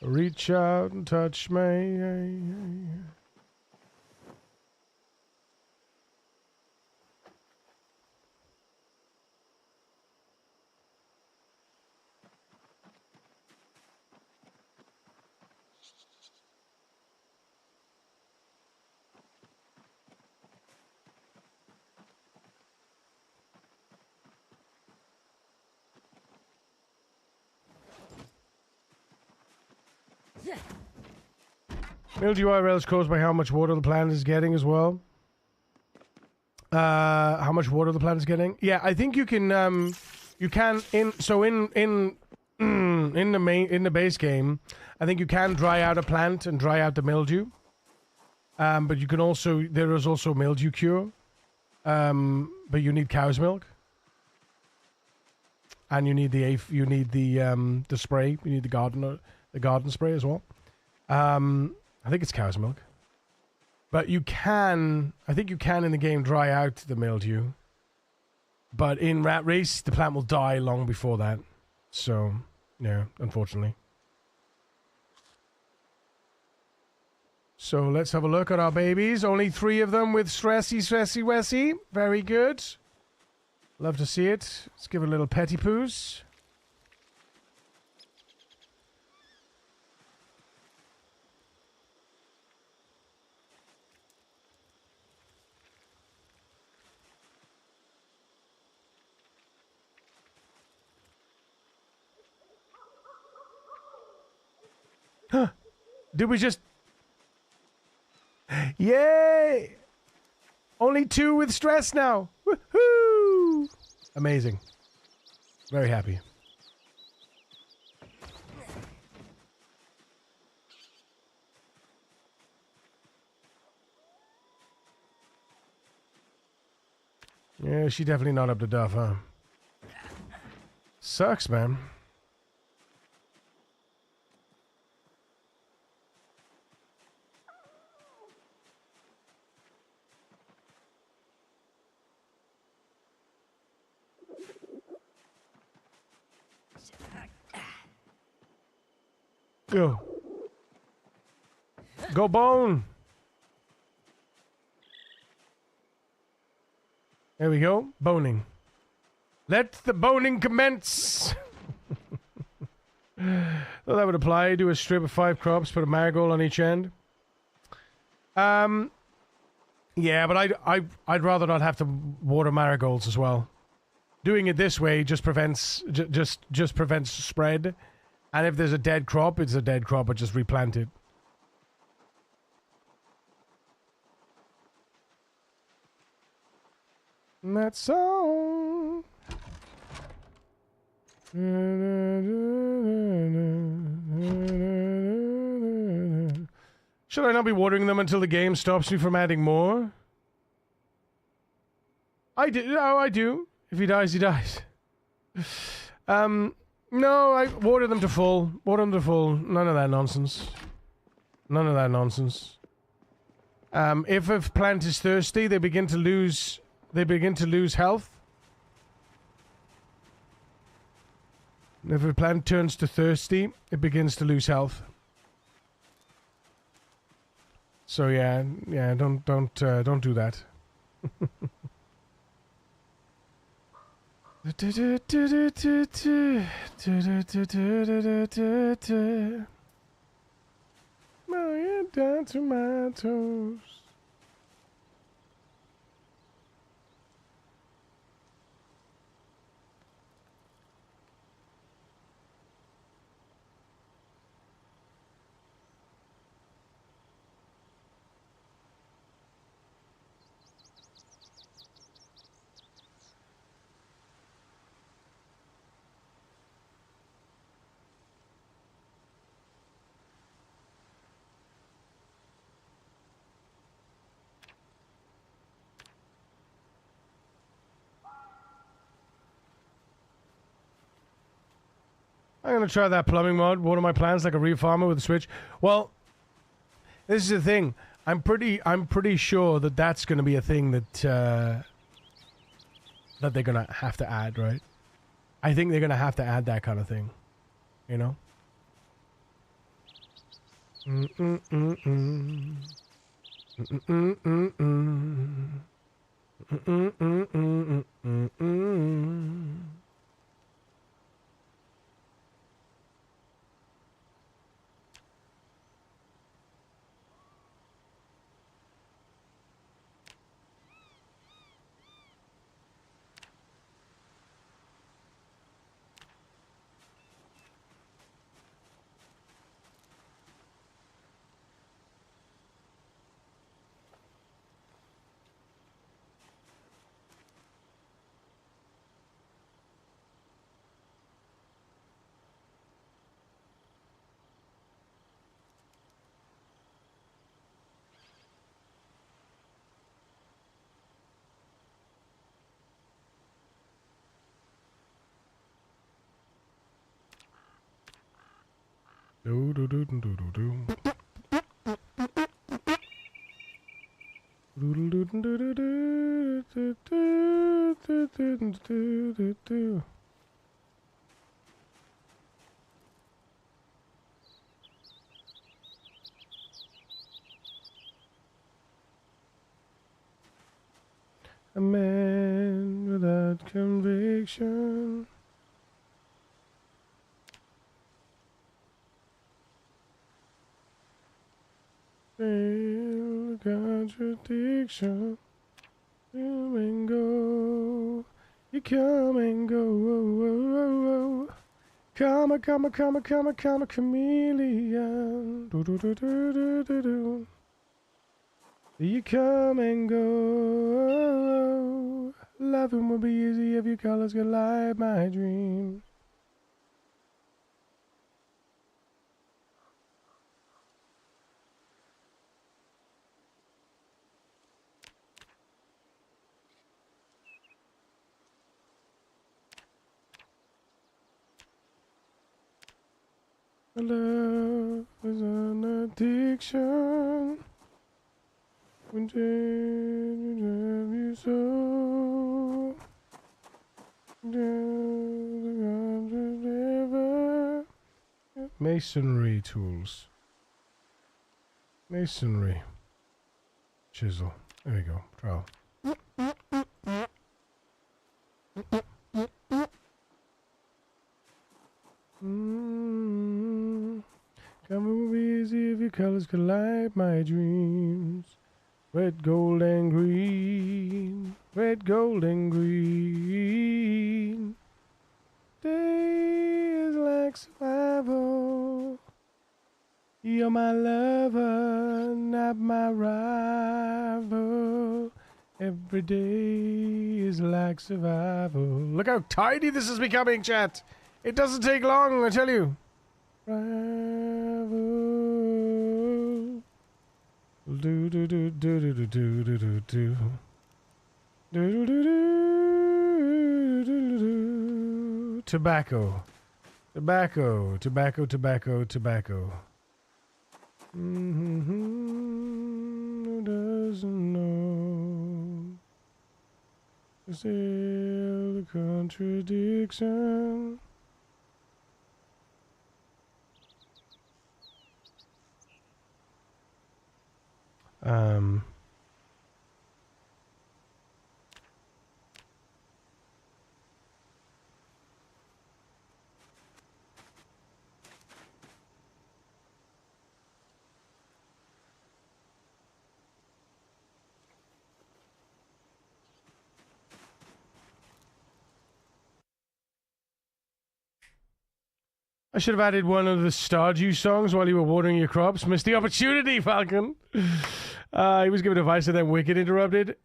Reach out and touch me. Mildew IRL is caused by how much water the plant is getting as well. How much water the plant is getting? Yeah, I think you can in the base game, I think you can dry out a plant and dry out the mildew. But you can also there is also mildew cure. But you need cow's milk. And you need the spray, you need the garden spray as well. I think it's cow's milk. But you can, I think you can in the game dry out the mildew. But in Rat Race, the plant will die long before that. So, yeah, unfortunately. So let's have a look at our babies. Only 3 of them with stressy wessy. Very good. Love to see it. Let's give it a little petty poos. Huh. Did we just... Yay! Only 2 with stress now. Woohoo! Amazing. Very happy. Yeah, she definitely not up to duff, huh? Sucks, man. Go. Go bone. There we go. Boning. Let the boning commence. Well, that would apply. Do a strip of 5 crops, put a marigold on each end. Yeah, but I'd rather not have to water marigolds as well. Doing it this way just prevents just prevents spread. And if there's a dead crop, it's a dead crop, but just replant it. And that's all. Should I not be watering them until the game stops me from adding more? I do. No, I do. If he dies, he dies. No, I water them to full. Water them to full. None of that nonsense. None of that nonsense. If a plant is thirsty, they begin to lose health. If a plant turns to thirsty, it begins to lose health. So yeah, don't do that. Million down to my toes. I'm gonna try that plumbing mod. Water my plants like a real farmer with a switch. Well, this is the thing. I'm pretty sure that that's gonna be a thing that that they're gonna have to add, right? I think they're gonna have to add that kind of thing. You know? Do do do do do do do. A man without conviction. Feel the contradiction. Come and go. You come and go. Oh, oh, oh, oh. Come, come, chameleon. Do, do, do, do, do, do, do. You come and go. Loving will be easy if your colors could light my dream. Love is an addiction. When change have you so? Masonry tools. Masonry. Chisel. There we go. Trowel. Coming will be easy if your colors could light my dreams. Red, gold, and green. Red, gold, and green. Day is like survival. You're my lover, not my rival. Every day is like survival. Look how tiny this is becoming, chat. It doesn't take long, I tell you. Rival. Do do do do do do do do do do. Do do do do do. Tobacco. Tobacco. Tobacco. Tobacco. Tobacco. Who doesn't know? Still the contradiction. I should have added one of the Stardew songs while you were watering your crops. Missed the opportunity, Falcon. He was giving advice and then Wicked interrupted.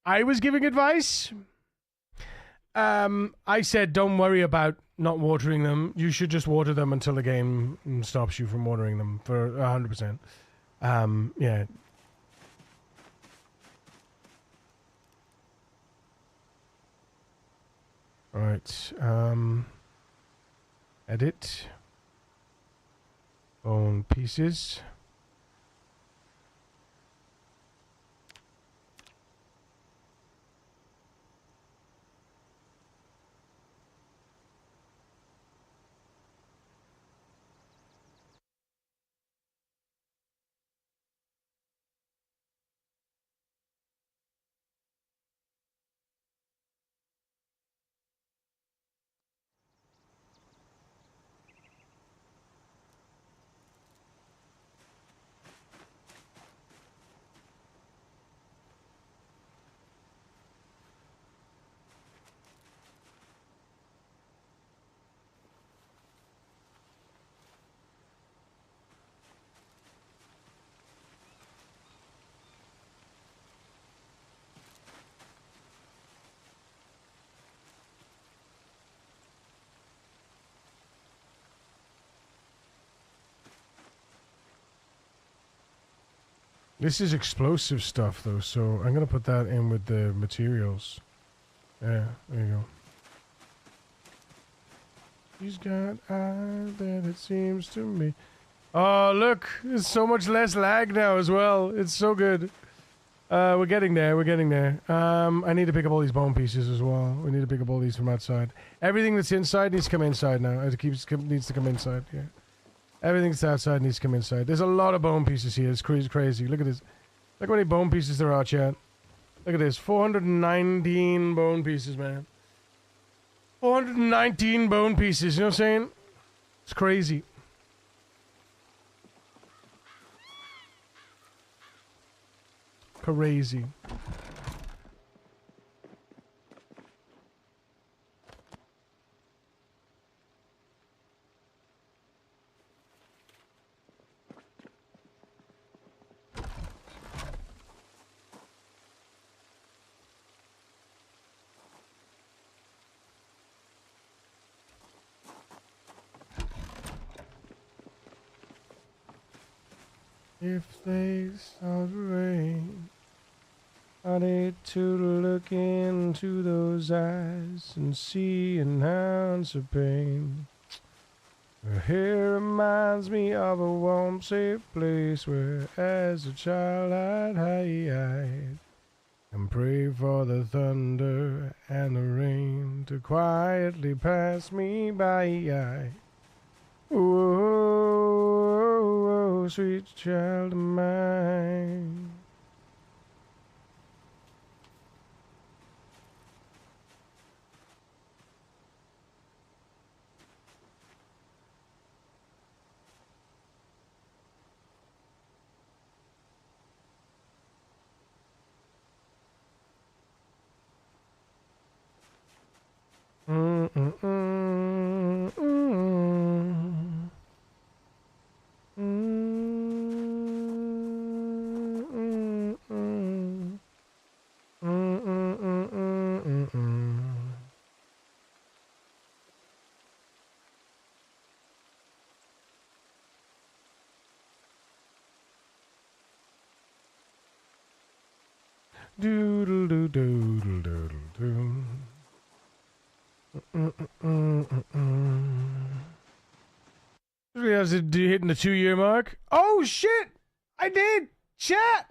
I was giving advice. I said don't worry about not watering them. You should just water them until the game stops you from watering them for 100%. Yeah. All right. Edit. Bone pieces. This is explosive stuff, though, so I'm going to put that in with the materials. Yeah, there you go. She's got eyes that it seems to me. Oh, look, there's so much less lag now as well. It's so good. We're getting there, we're getting there. I need to pick up all these bone pieces as well. We need to pick up all these from outside. Everything that's inside needs to come inside now. It needs to come inside, yeah. Everything that's outside needs to come inside. There's a lot of bone pieces here. It's crazy. Look at this. Look how many bone pieces there are, chat. Look at this. 419 bone pieces, man. 419 bone pieces. You know what I'm saying? It's crazy. Crazy. If they start to rain, I need to look into those eyes and see an ounce of pain. Here reminds me of a warm, safe place where, as a child, I'd hide and pray for the thunder and the rain to quietly pass me by. Whoa, sweet child of mine. Doodle doo doodle doodle doo. Realize it hitting the 2-year mark. Oh shit! I did! Chat!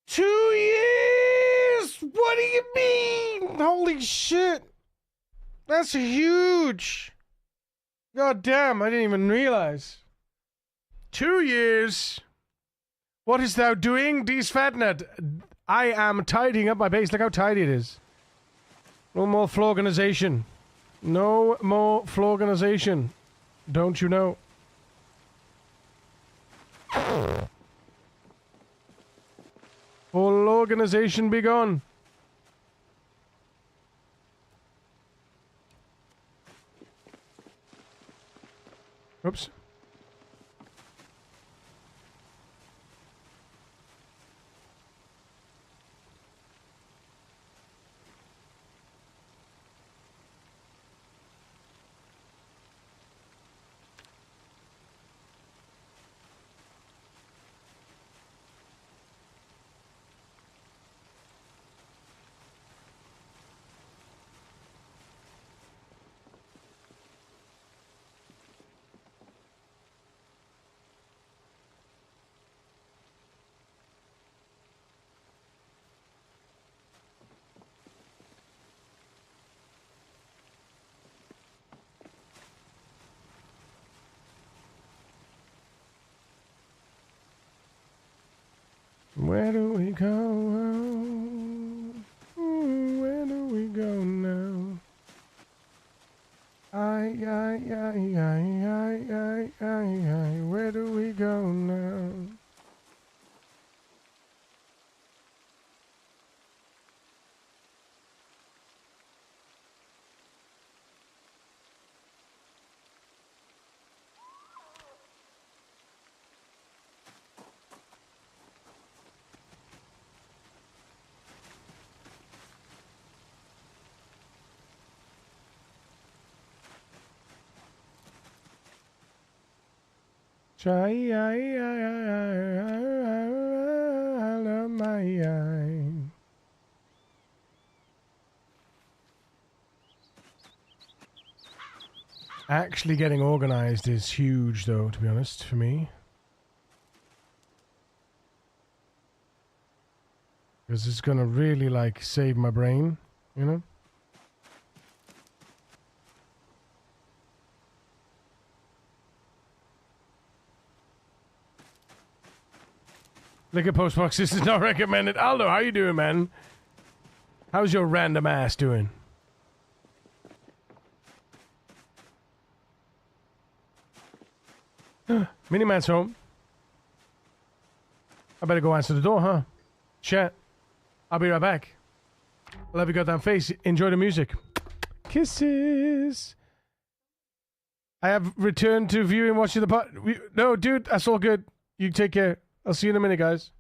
2 years! What do you mean? Holy shit! That's huge! God damn, I didn't even realize. 2 years! What is thou doing, Fatnet? I am tidying up my base. Look how tidy it is. No more florganization. No more florganization. Don't you know? Full organization be gone. Oops. Where do we go? Where do we go now? Where do we go now? Try, love my eye. Actually getting organized is huge, though, to be honest, for me. Because it's gonna really, like, save my brain, you know? Liquor post box, this is not recommended. Aldo, how you doing, man? How's your random ass doing? Miniman's home. I better go answer the door, huh? Chat. I'll be right back. Love your goddamn face. Enjoy the music. Kisses. I have returned to viewing watching the pot. No, dude, that's all good. You take care. I'll see you in a minute, guys.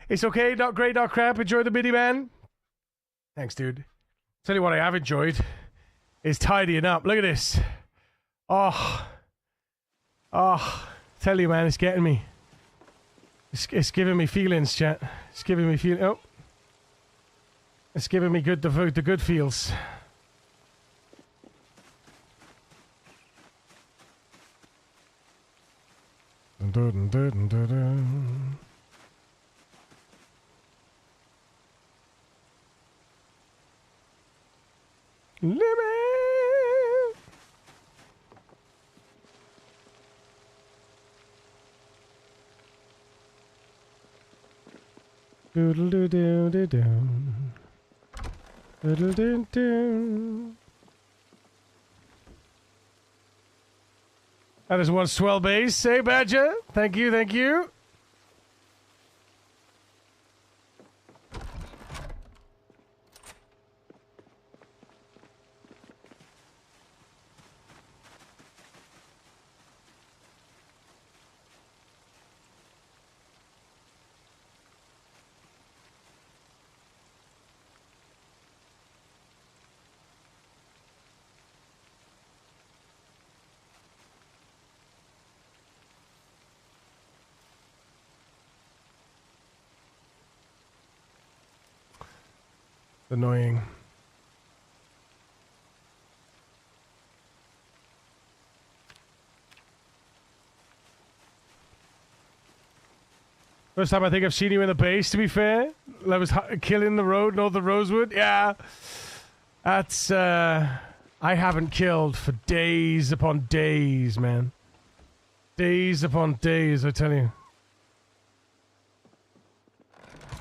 It's okay, not great, not crap. Enjoy the mini man. Thanks, dude. Tell you what I have enjoyed is tidying up. Look at this. Oh. Tell you, man, it's getting me. It's giving me feelings, chat. It's giving me feel. Oh. It's giving me the good feels. Limit. Doodle doo doo doo doo. Doodle doo doo. That is one swell bass. Hey, Badger. Thank you, thank you. Annoying. First time I think I've seen you in the base, to be fair. I was killing the road north of Rosewood. Yeah. That's, I haven't killed for days upon days, man. Days upon days, I tell you.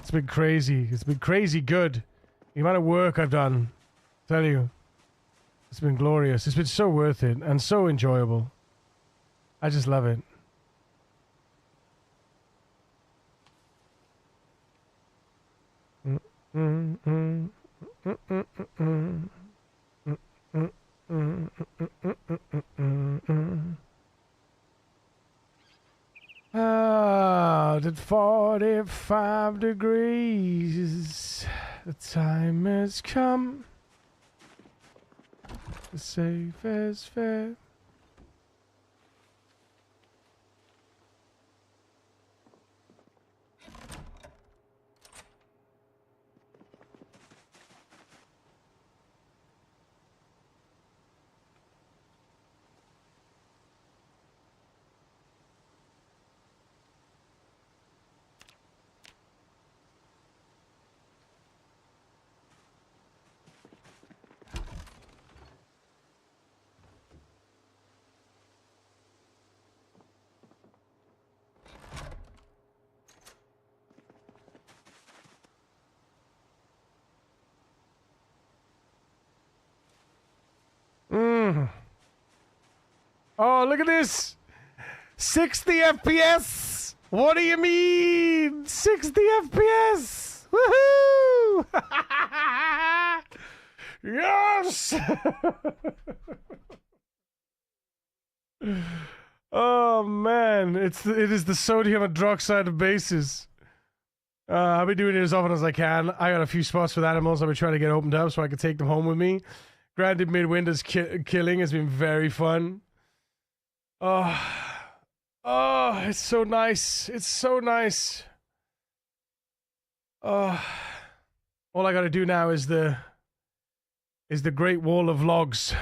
It's been crazy. It's been crazy good. The amount of work I've done, I tell you, it's been glorious. It's been so worth it and so enjoyable. I just love it. Out at 45 degrees, the time has come. The safe as fair. Oh, look at this! 60 FPS! What do you mean? 60 FPS! Woohoo! Yes! Oh man, it is the sodium hydroxide of bases. I've been doing it as often as I can. I got a few spots with animals I've been trying to get opened up so I can take them home with me. Granted, Midwinter's killing has been very fun. Oh, it's so nice. It's so nice. Oh, all I gotta do now is the Great Wall of Logs.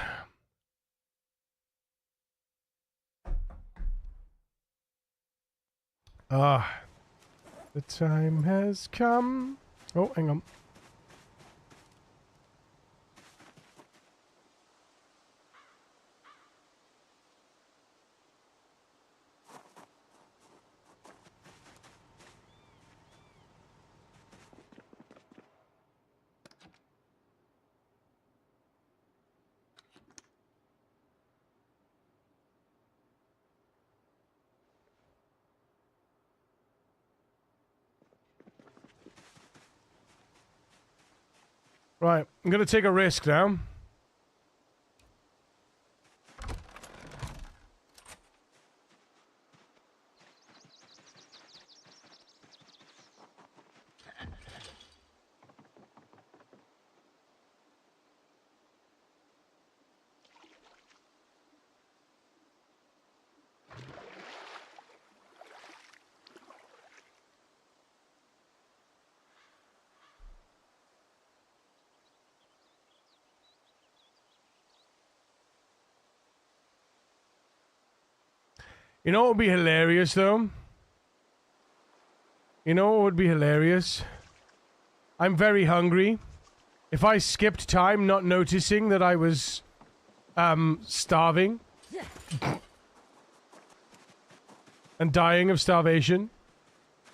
Ah, the time has come. Oh, hang on. Right, I'm gonna take a risk now. You know what would be hilarious, though? You know what would be hilarious? I'm very hungry. If I skipped time not noticing that I was, starving and dying of starvation,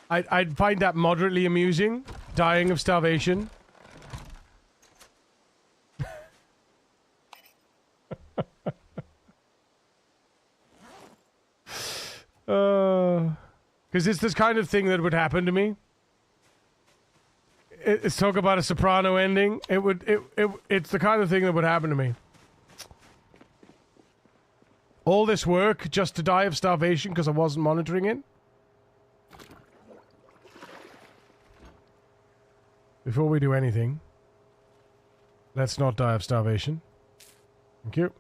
I'd find that moderately amusing. Dying of starvation. Because it's this kind of thing that would happen to me. It's talk about a Soprano ending. It's the kind of thing that would happen to me. All this work just to die of starvation because I wasn't monitoring it. Before we do anything, let's not die of starvation. Thank you.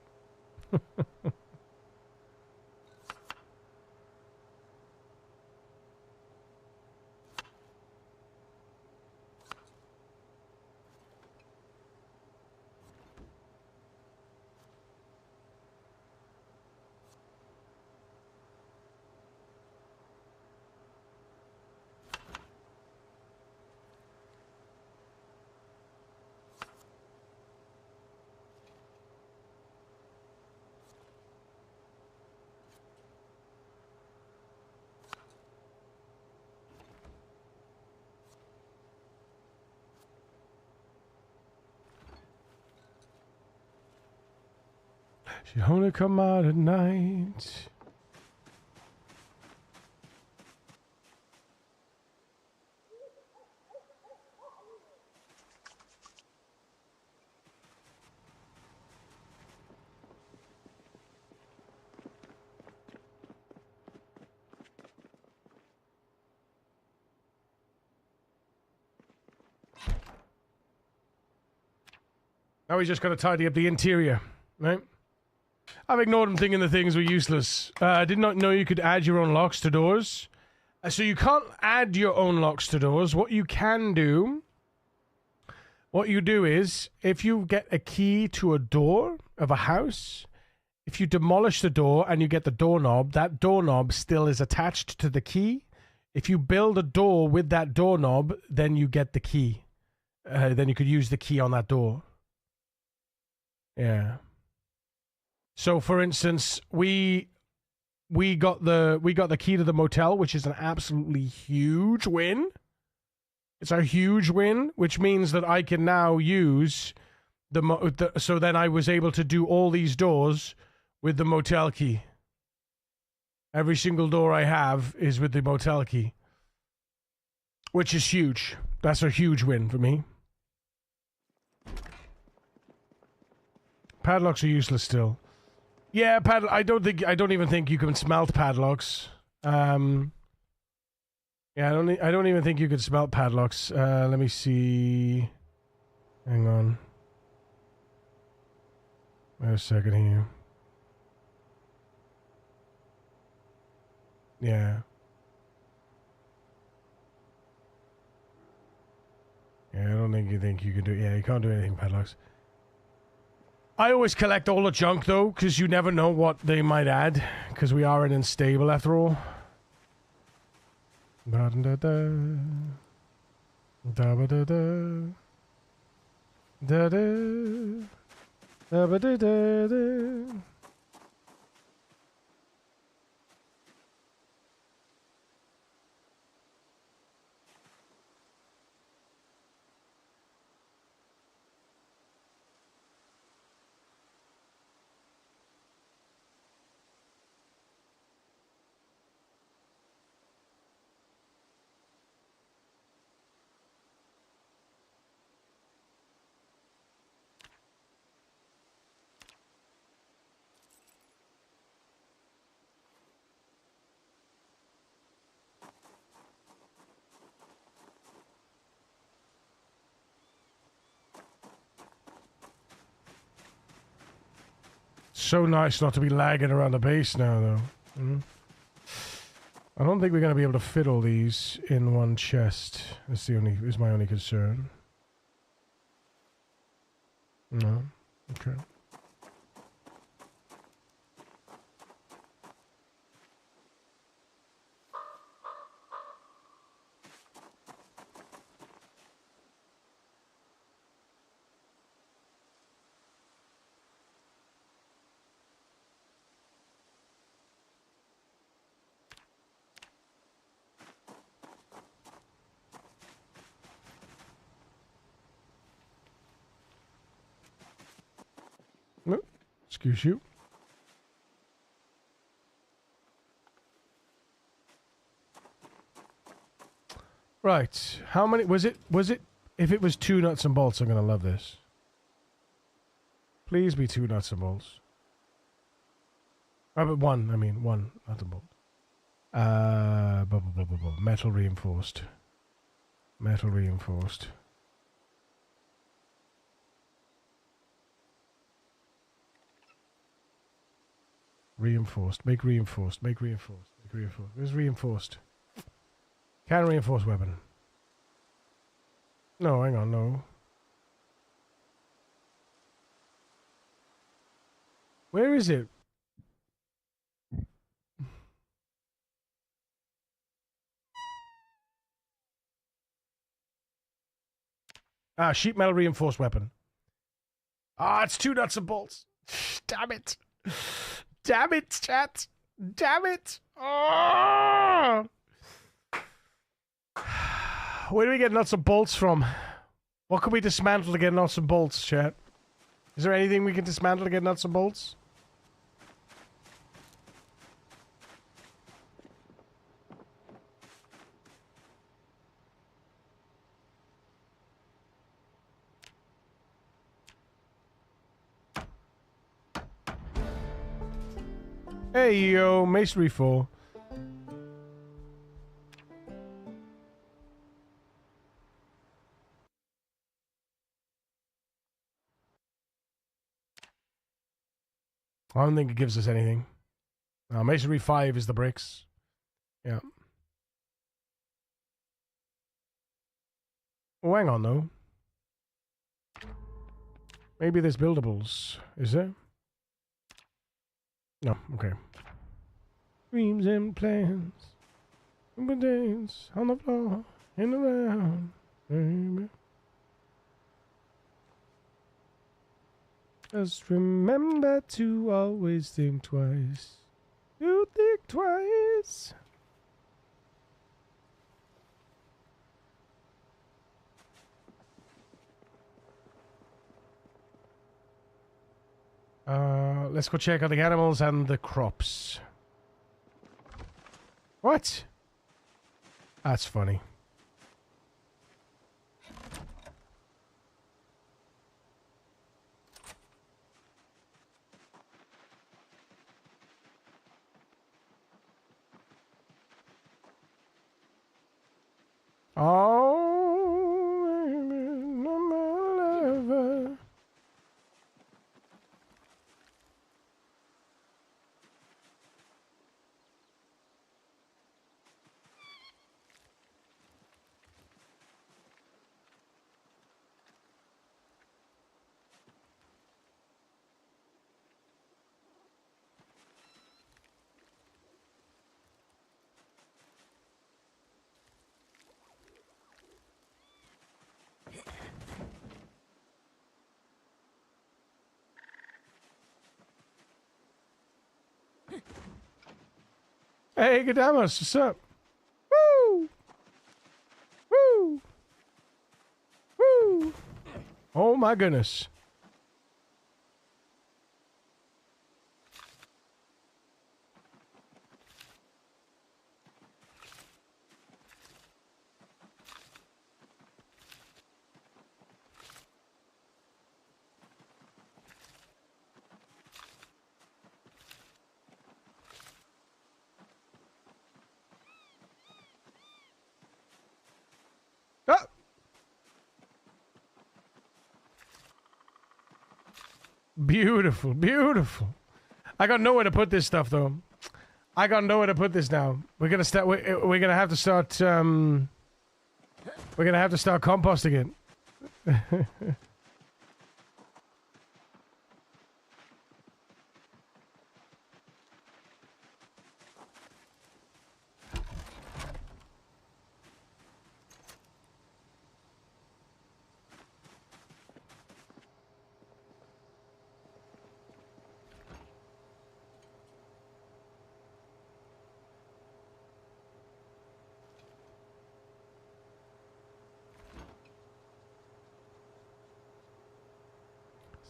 She only come out at night. Now we just got to tidy up the interior, right? I've ignored them thinking the things were useless. I did not know you could add your own locks to doors. So you can't add your own locks to doors. What you can do... What you do is, if you get a key to a door of a house, if you demolish the door and you get the doorknob, that doorknob still is attached to the key. If you build a door with that doorknob, then you get the key. Then you could use the key on that door. Yeah. So, for instance, we got the key to the motel, which is an absolutely huge win. It's a huge win, which means that I can now use so then I was able to do all these doors with the motel key. Every single door I have is with the motel key, which is huge. That's a huge win for me. Padlocks are useless still. Yeah, I don't even think you can smelt padlocks. Yeah, I don't even think you could smelt padlocks. Let me see. Hang on. Wait a second here. Yeah. Yeah, I don't think you can do... Yeah, you can't do anything padlocks. I always collect all the junk, though, because you never know what they might add, because we are an unstable, after all. Da-da-da-da. Da-ba-da-da. Da-da. Da-ba-da-da-da. So nice not to be lagging around the base now, though. I don't think we're going to be able to fit all these in one chest. Is my only concern. No. Okay. Excuse you. Right. How many was it? If it was 2 nuts and bolts, I'm gonna love this. Please be 2 nuts and bolts. Oh, but 1, I mean 1 nut and bolt. Metal reinforced. Metal reinforced. Reinforced. Make reinforced. Make reinforced. Make reinforced. Where's reinforced? Can reinforced weapon. No, hang on, no. Where is it? Ah, sheet metal reinforced weapon. Ah, it's 2 nuts and bolts. Damn it. Damn it, chat. Damn it. Oh! Where do we get nuts and bolts from? What can we dismantle to get nuts and bolts, chat? Is there anything we can dismantle to get nuts and bolts? Hey yo, masonry 4. I don't think it gives us anything. Masonry 5 is the bricks. Yeah. Oh, hang on though. Maybe there's buildables. Is there? No, okay. Dreams and plans. Days on the floor and around. Baby. Just remember to always think twice. You think twice. Let's go check out the animals and the crops. What? That's funny. Oh, baby, no matter. Hey, Gadamus, what's up? Woo! Woo! Woo! Oh my goodness. Ah! Beautiful, beautiful. I got nowhere to put this stuff though. I got nowhere to put this now. We're gonna start. We're gonna have to start. We're gonna have to start composting it.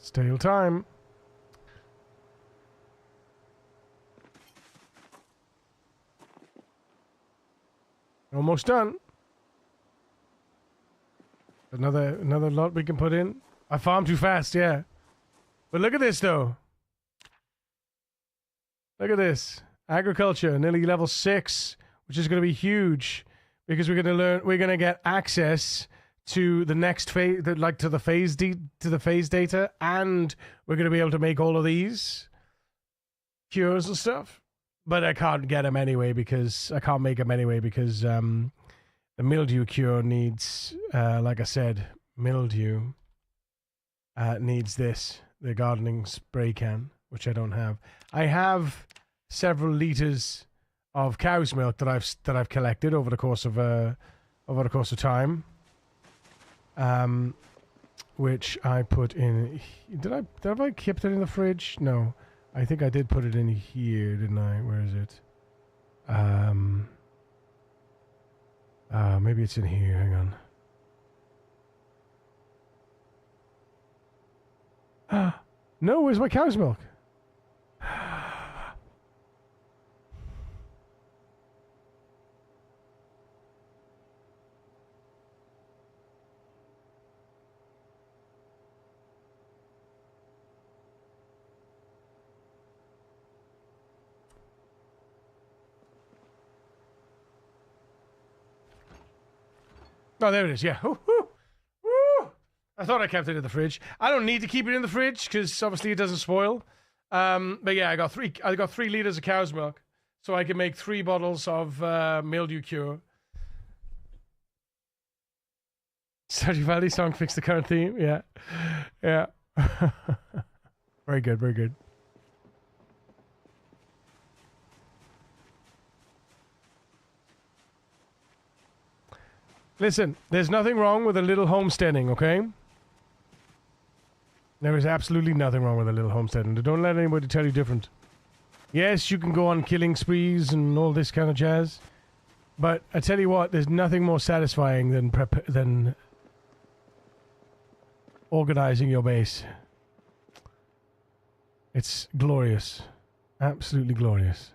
Stale time. Almost done. Another lot we can put in. I farm too fast, yeah. But look at this, though. Look at this. Agriculture, nearly level 6, which is going to be huge because we're going to get access to the next phase, to the phase data, and we're going to be able to make all of these cures and stuff. But I can't get them anyway because the mildew cure needs, like I said, mildew needs the gardening spray can, which I don't have. I have several liters of cow's milk that I've collected over the course of time, which I put in. Have I kept it in the fridge? No, I think I did put it in here, didn't I? Where is it? Maybe it's in here. Hang on. No, where's my cow's milk? Oh, there it is. Yeah. Woo, woo, woo. I thought I kept it in the fridge. I don't need to keep it in the fridge because obviously it doesn't spoil. But yeah, I got 3 liters of cow's milk, so I can make 3 bottles of mildew cure. Stardew Valley song fixed the current theme. Yeah, yeah. Very good. Very good. Listen, there's nothing wrong with a little homesteading, okay? There is absolutely nothing wrong with a little homesteading. Don't let anybody tell you different. Yes, you can go on killing sprees and all this kind of jazz, but I tell you what, there's nothing more satisfying than organizing your base. It's glorious. Absolutely glorious.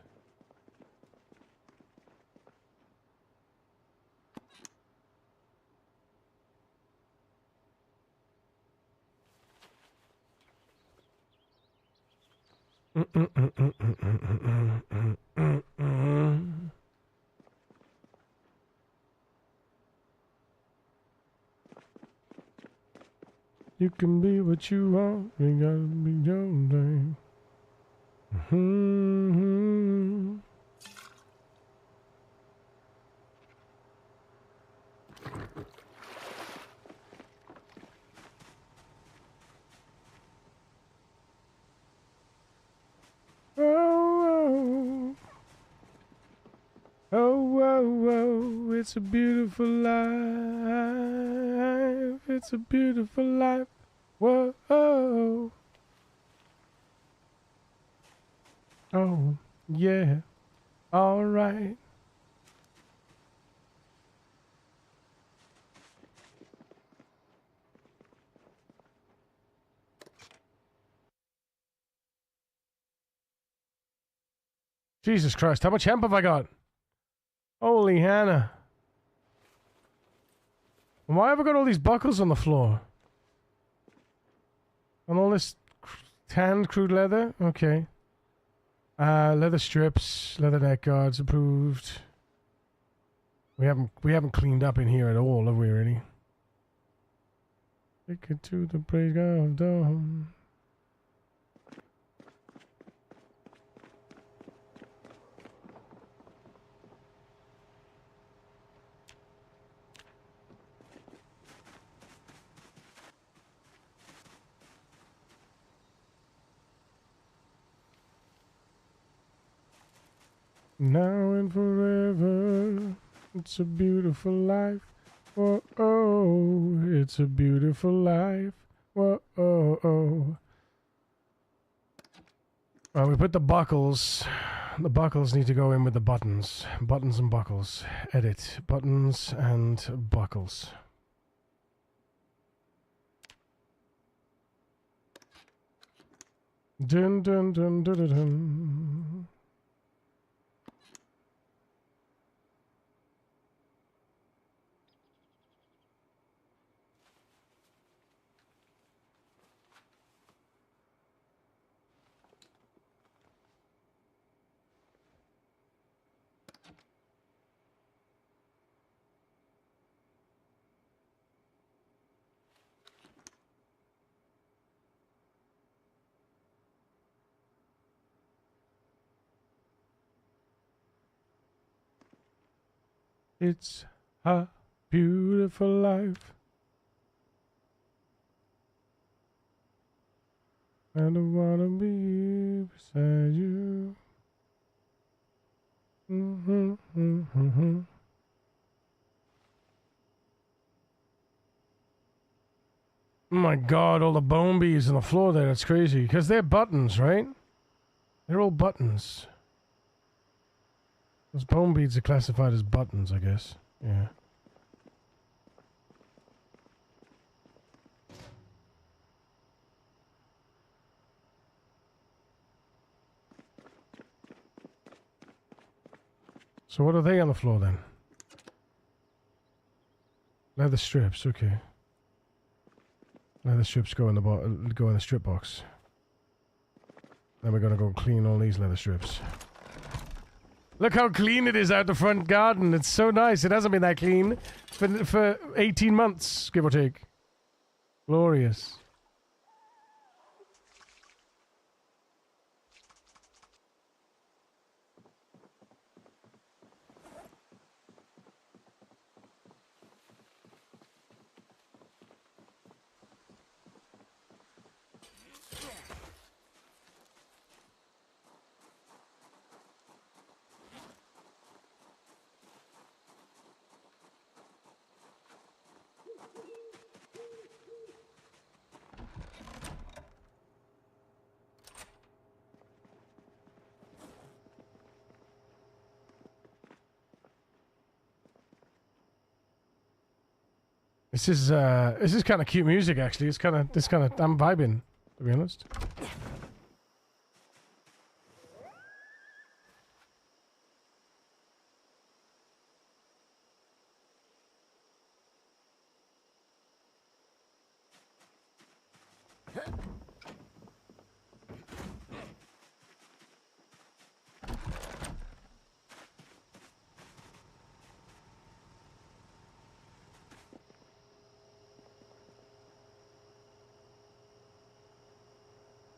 You can be what you want, you gotta be your name. Oh, it's a beautiful life. It's a beautiful life. Whoa. Oh, yeah. All right. Jesus Christ, how much hemp have I got? Holy Hannah. Why have I got all these buckles on the floor? And all this tanned crude leather? Okay. Leather strips, leather neck guards approved. We haven't cleaned up in here at all, have we really? Take it to the praise God of dawn. Now and forever, it's a beautiful life. Whoa, oh, it's a beautiful life. Whoa, oh. Well, we put the buckles. The buckles need to go in with the buttons. Buttons and buckles. Edit. Buttons and buckles. Dun dun dun dun dun dun. It's a beautiful life. I don't wanna be beside you. Oh my god, all the bone bees on the floor there, that's crazy. Because they're buttons, right? They're all buttons. Those bone beads are classified as buttons, I guess. Yeah. So what are they on the floor then? Leather strips, okay. Leather strips go in the strip box. Then we're gonna go clean all these leather strips. Look how clean it is out the front garden. It's so nice. It hasn't been that clean for 18 months, give or take. Glorious. This is kind of cute music actually. It's kind of I'm vibing, to be honest.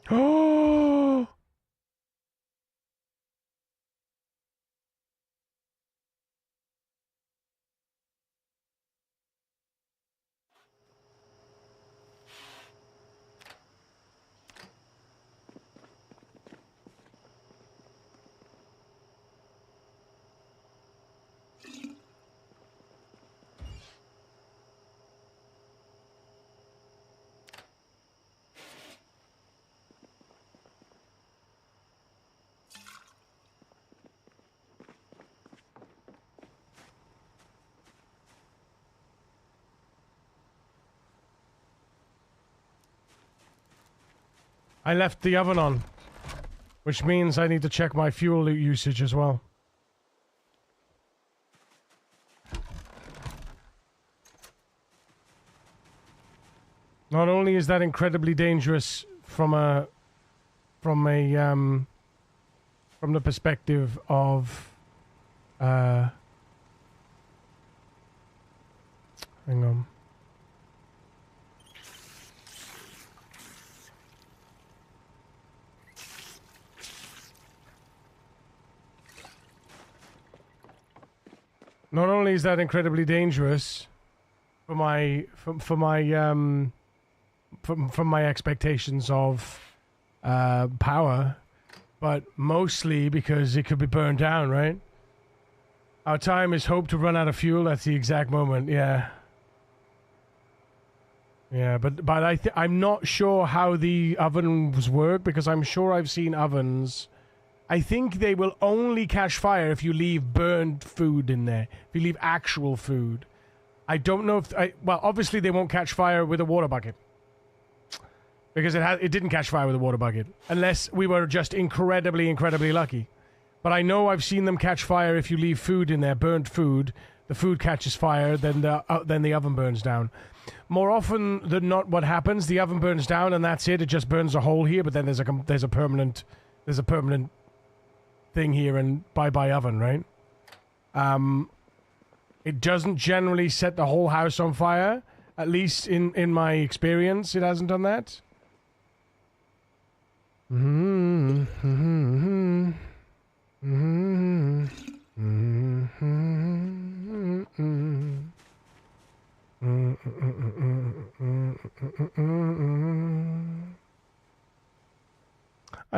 Oh! I left the oven on, which means I need to check my fuel usage as well. Not only is that incredibly dangerous from the perspective of hang on. Not only is that incredibly dangerous from my expectations of power, but mostly because it could be burned down, right? Our time is hope to run out of fuel. That's the exact moment. Yeah. Yeah, but I'm not sure how the ovens work, because I'm sure I've seen ovens. I think they will only catch fire if you leave burned food in there. If you leave actual food. I don't know if... well, obviously they won't catch fire with a water bucket. Because it didn't catch fire with a water bucket. Unless we were just incredibly, incredibly lucky. But I know I've seen them catch fire if you leave food in there, burnt food. The food catches fire, then the oven burns down. More often than not, what happens, the oven burns down and that's it. It just burns a hole here, but then there's a permanent thing here, and bye-bye oven, right? It doesn't generally set the whole house on fire. At least in my experience, it hasn't done that. I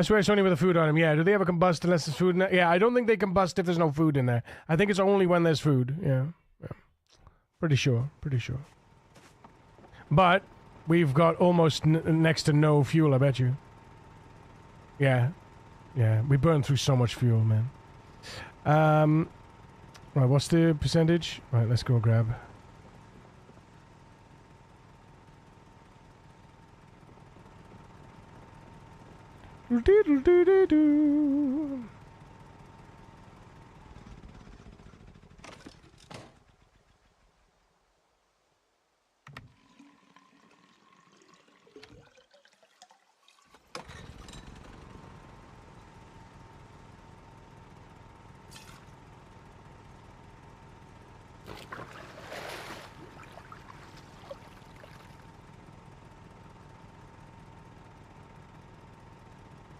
swear it's only with the food on them. Yeah, do they ever combust unless there's food in there? Yeah, I don't think they combust if there's no food in there. I think it's only when there's food. Yeah. Pretty sure. But we've got almost next to no fuel, I bet you. Yeah. We burned through so much fuel, man. Right, what's the percentage? Right, let's go grab. Do-do-do-do-do.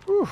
Whew.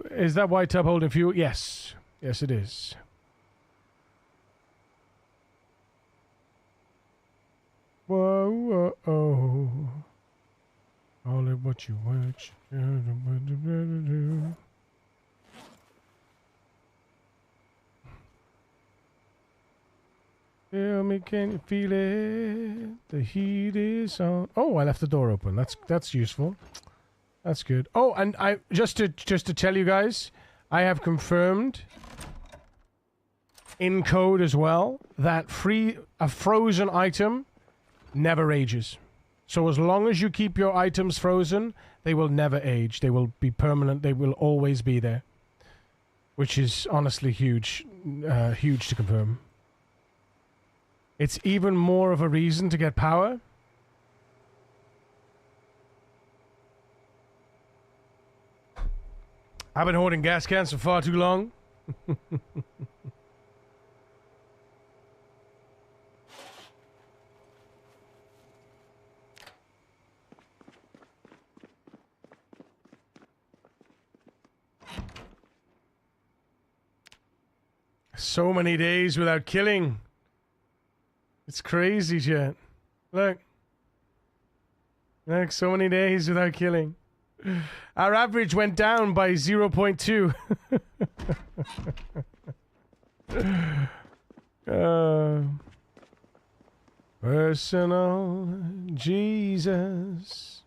Is that white tub holding fuel? Yes. Yes, it is. Whoa, whoa, oh. Call it what you want. Tell me, can you feel it? The heat is on. Oh, I left the door open. That's useful. That's good. Oh, and I just to tell you guys, I have confirmed in code as well that a frozen item never ages. So as long as you keep your items frozen, they will never age. They will be permanent. They will always be there. Which is honestly huge to confirm. It's even more of a reason to get power. I've been hoarding gas cans for far too long. So many days without killing. It's crazy, chat. Look, so many days without killing. Our average went down by 0.2. Personal Jesus.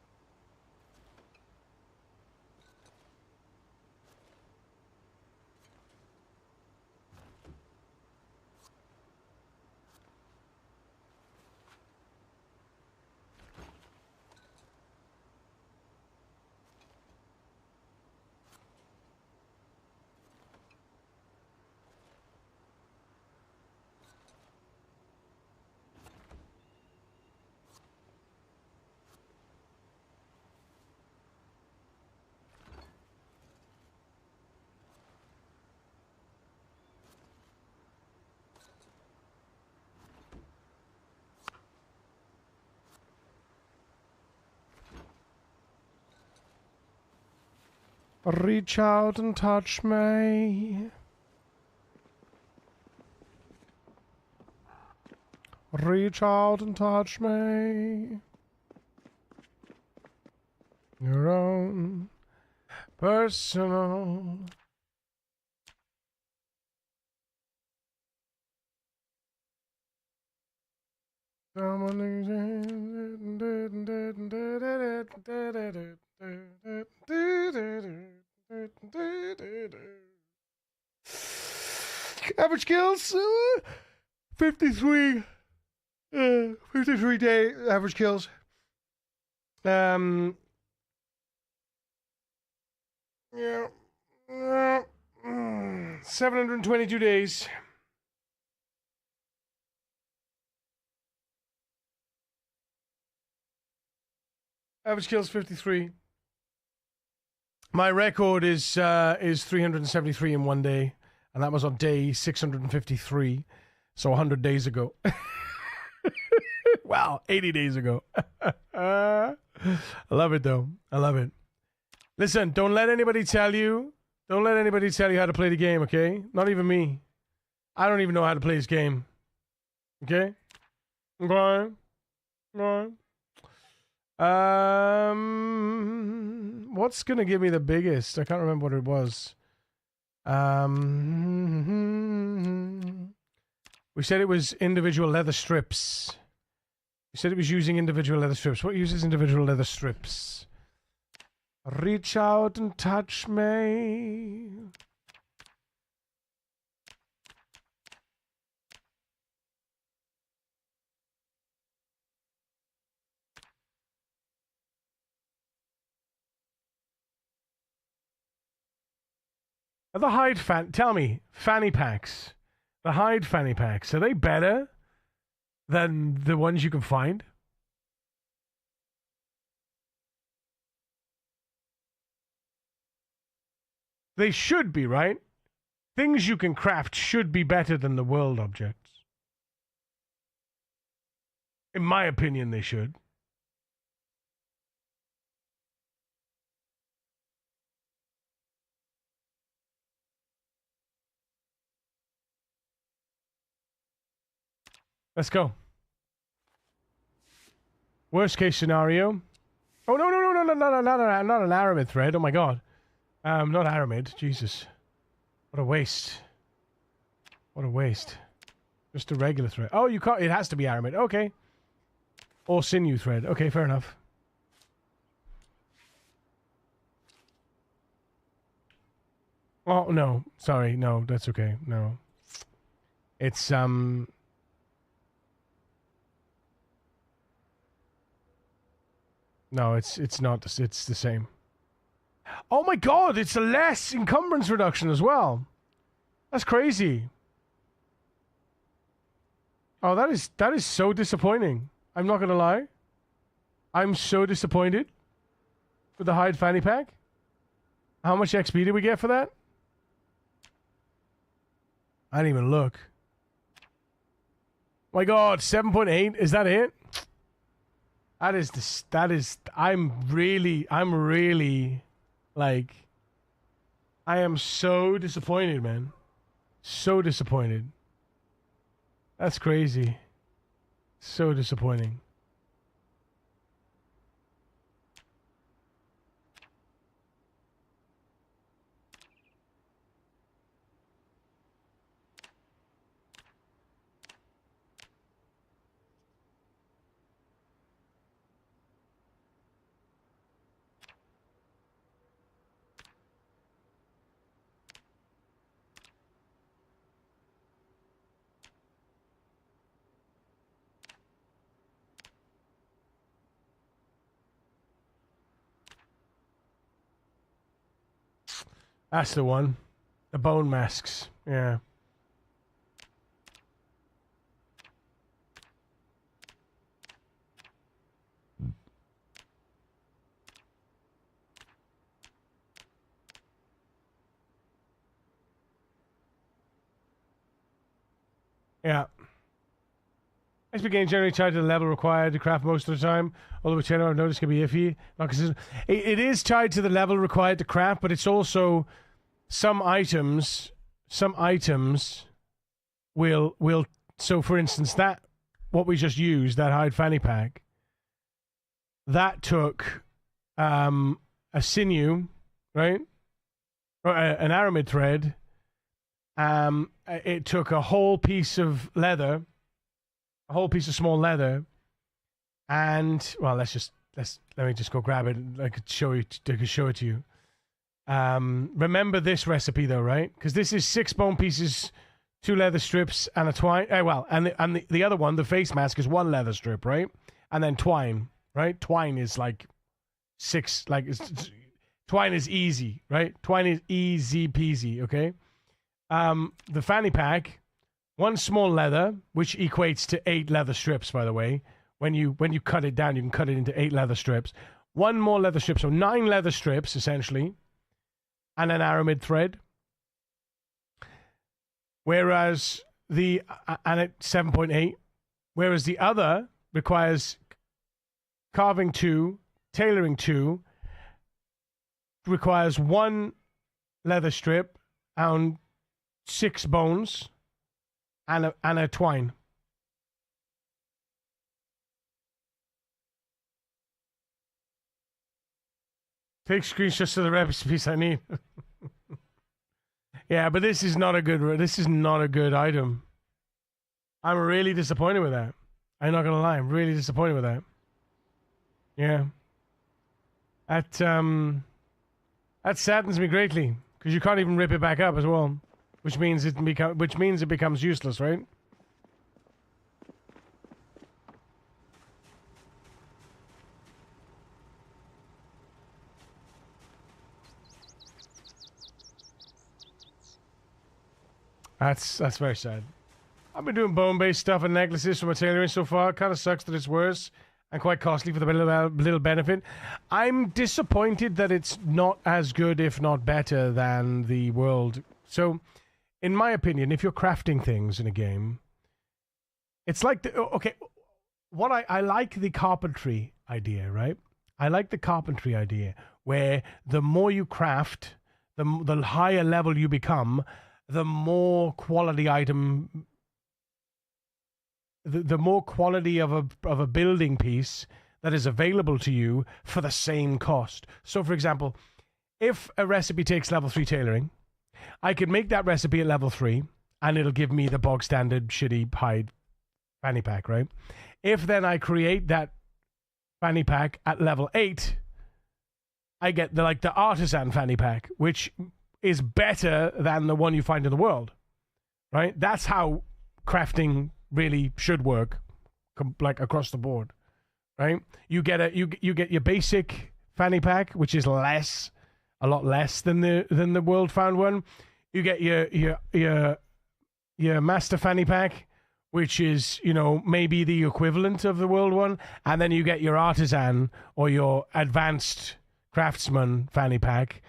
Reach out and touch me. Reach out and touch me. Your own personal. Average kills 53 53 day average kills. Yeah. 722 days. Average kills 53. My record is 373 in one day, and that was on day 653, so 100 days ago. Wow, 80 days ago. I love it though. I love it. Listen, don't let anybody tell you how to play the game, okay? Not even me. I don't even know how to play this game. Okay? Okay. Right. What's gonna give me the biggest? I can't remember what it was. We said it was individual leather strips. We said it was using individual leather strips. What uses individual leather strips? Reach out and touch me. Are the hide tell me, fanny packs. The hide fanny packs, are they better than the ones you can find? They should be, right? Things you can craft should be better than the world objects. In my opinion, they should. Let's go. Worst case scenario. Oh, no, not an aramid thread. Oh my god. Not aramid. Jesus. What a waste. What a waste. Just a regular thread. Oh, you can't. It has to be aramid. Okay. Or sinew thread. Okay, fair enough. Oh, no. Sorry. No, that's okay. No. It's, No, it's not. It's the same. Oh my god, it's a less encumbrance reduction as well. That's crazy. Oh, that is so disappointing. I'm not gonna lie. I'm so disappointed with the hide fanny pack. How much XP did we get for that? I didn't even look. My god, 7.8? Is that it? I'm really, like, I am so disappointed, man. So disappointed. That's crazy. So disappointing. That's the one. The bone masks. Yeah. Yeah. XP gain generally tied to the level required to craft most of the time, although which I've noticed can be iffy. Not consistent. It is tied to the level required to craft, but it's also some items will so for instance that what we just used, that hide fanny pack, that took a sinew, right? Or an aramid thread. It took a whole piece of leather, a whole piece of small leather, and well, let me just go grab it. I could show it to you. Remember this recipe though, right? Because this is 6 bone pieces, 2 leather strips, and a twine. And the other one, the face mask, is 1 leather strip, right? And then twine. right? Twine is like 6, like twine is easy, right? Twine is easy peasy, okay? The fanny pack, 1 small leather, which equates to 8 leather strips, by the way. When you cut it down, you can cut it into 8 leather strips. 1 more leather strip, so 9 leather strips, essentially, and an aramid thread. Whereas and at 7.8, whereas the other requires carving 2, tailoring 2, requires 1 leather strip and 6 bones and a twine. Take screenshots of the recipes I need. Yeah, but this is not a good item. I'm really disappointed with that. I'm not gonna lie, I'm really disappointed with that. Yeah. That saddens me greatly, because you can't even rip it back up as well, which means it becomes useless, right? That's very sad. I've been doing bone-based stuff and necklaces for my tailoring so far. It kind of sucks that it's worse and quite costly for the little benefit. I'm disappointed that it's not as good, if not better, than the world. So, in my opinion, if you're crafting things in a game, it's like I like the carpentry idea, right? I like the carpentry idea where the more you craft, the higher level you become, the more quality item, the more quality of a building piece that is available to you for the same cost. So, for example, if a recipe takes level 3 tailoring, I could make that recipe at level 3, and it'll give me the bog standard shitty hide fanny pack, right? If then I create that fanny pack at level 8, I get the artisan fanny pack, which is better than the one you find in the world, right? That's how crafting really should work, like across the board, right? You get your basic fanny pack, which is a lot less than the world found one. You get your master fanny pack, which is, maybe the equivalent of the world one, and then you get your artisan or your advanced craftsman fanny pack,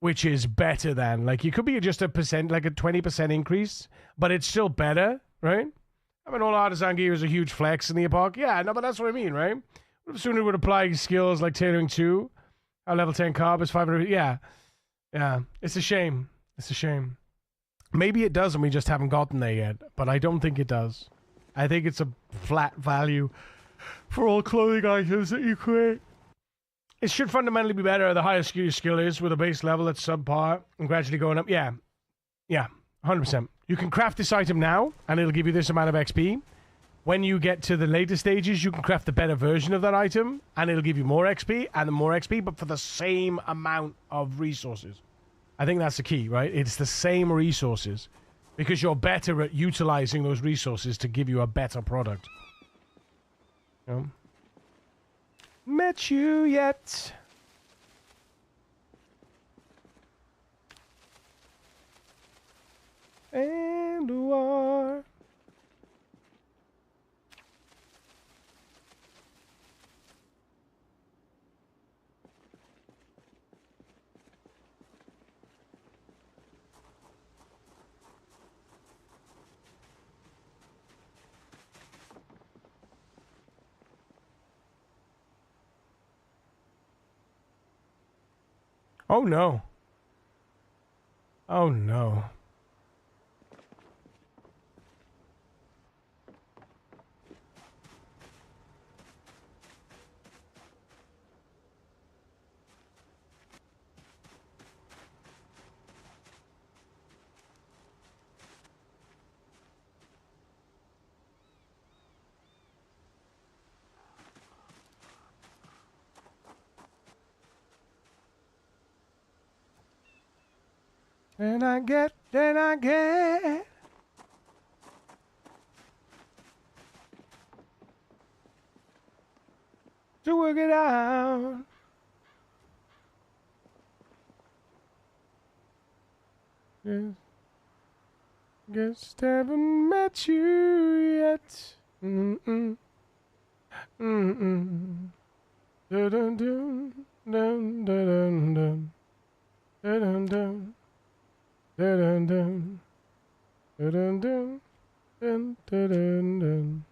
which is better than, like, you could be just a 20% increase, but it's still better, right? I mean, all artisan gear is a huge flex in the epoch. Yeah, no, but that's what I mean, right? Soon it would apply skills like tailoring 2, a level 10 carb is 500. Yeah. It's a shame. Maybe it does, and we just haven't gotten there yet, but I don't think it does. I think it's a flat value for all clothing items that you create. It should fundamentally be better the higher your skill is, with a base level that's subpar and gradually going up. Yeah, 100%. You can craft this item now, and it'll give you this amount of XP. When you get to the later stages, you can craft a better version of that item, and it'll give you more XP and more XP, but for the same amount of resources. I think that's the key, right? It's the same resources, because you're better at utilizing those resources to give you a better product. Met you yet? And war. Oh no. Oh no. Then I get. to work it out. Yes. Guess haven't met you yet. Mm-mm. Mm-mm. Dun-dun-dun. Dun-dun-dun-dun. Dun-dun-dun. Dun-dun-dun. Dun-dun-dun. Dun-dun-dun-dun.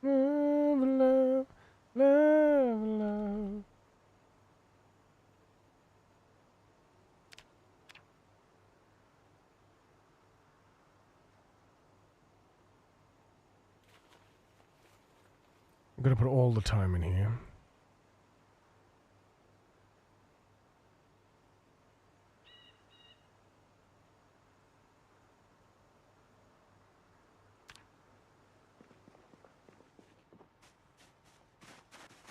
Love, love, love, love. I'm gonna put all the time in here.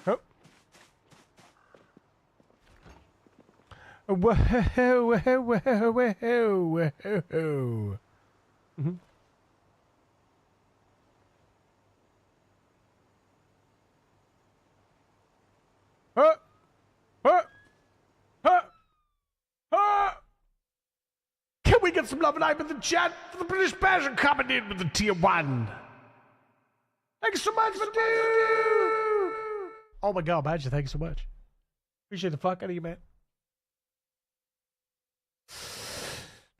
Oh. Whoa, whoa, whoa, whoa, whoa. Mm-hmm. Huh? Huh? Huh? Huh? Can we get some love and hype in the chat for the British Passion coming in with the tier 1? Thanks so much for dude! Oh my god, Badger, thanks so much. Appreciate the fuck out of you, man.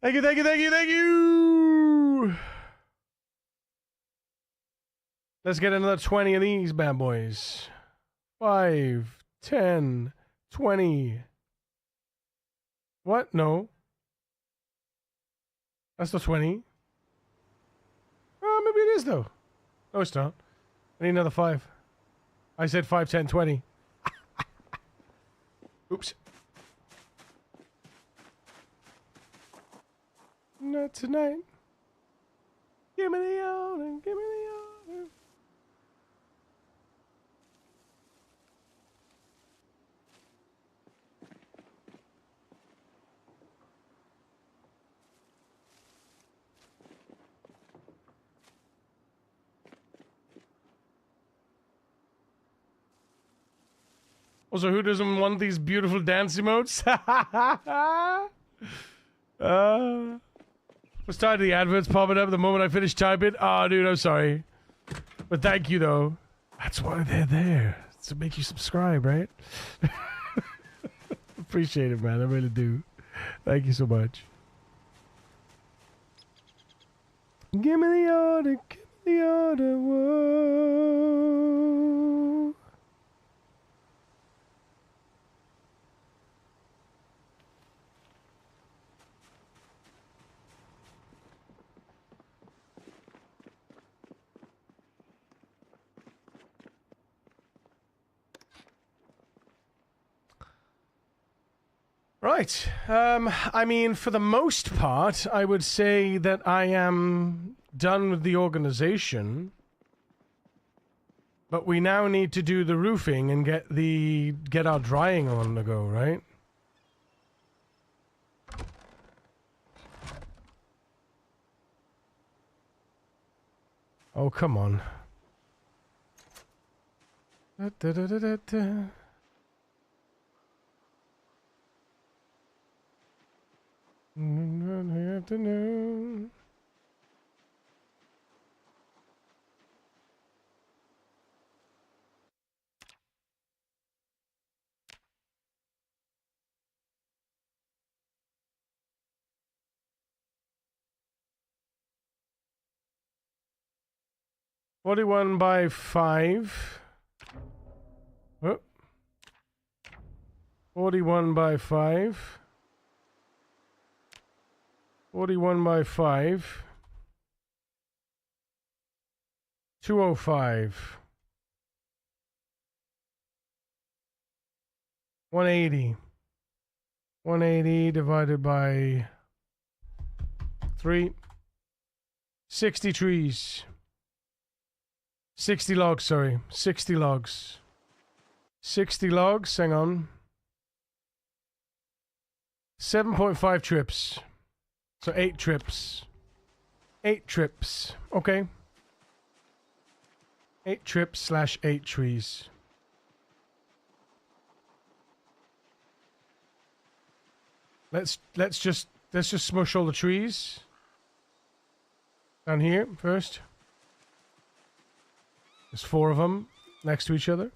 Thank you, thank you, thank you, thank you! Let's get another 20 of these bad boys. 5, 10, 20. What? No. That's not 20. Oh, maybe it is, though. No, it's not. I need another 5. I said 5, 10, 20. Oops. Not tonight. Give me the order, give me the order. Also, who doesn't want these beautiful dance emotes? Was tired of the adverts popping up the moment I finished typing. Oh, dude, I'm sorry. But thank you, though. That's why they're there. To make you subscribe, right? Appreciate it, man. I really do. Thank you so much. Give me the order. Give me the order. Whoa. Right. I mean, for the most part, I would say that I am done with the organization. But we now need to do the roofing and get our drying on the go, right? Oh, come on. Da, da, da, da, da, da. Afternoon. $41 by 5. Oh. 41 by 5. 41 by 5. 205. 180. 180 divided by 3. 60 trees. 60 logs, sorry. 60 logs. 60 logs, hang on. 7.5 trips. So 8 trips. 8 trips. Okay. 8 trips / 8 trees. Let's just smush all the trees down here first. There's 4 of them next to each other.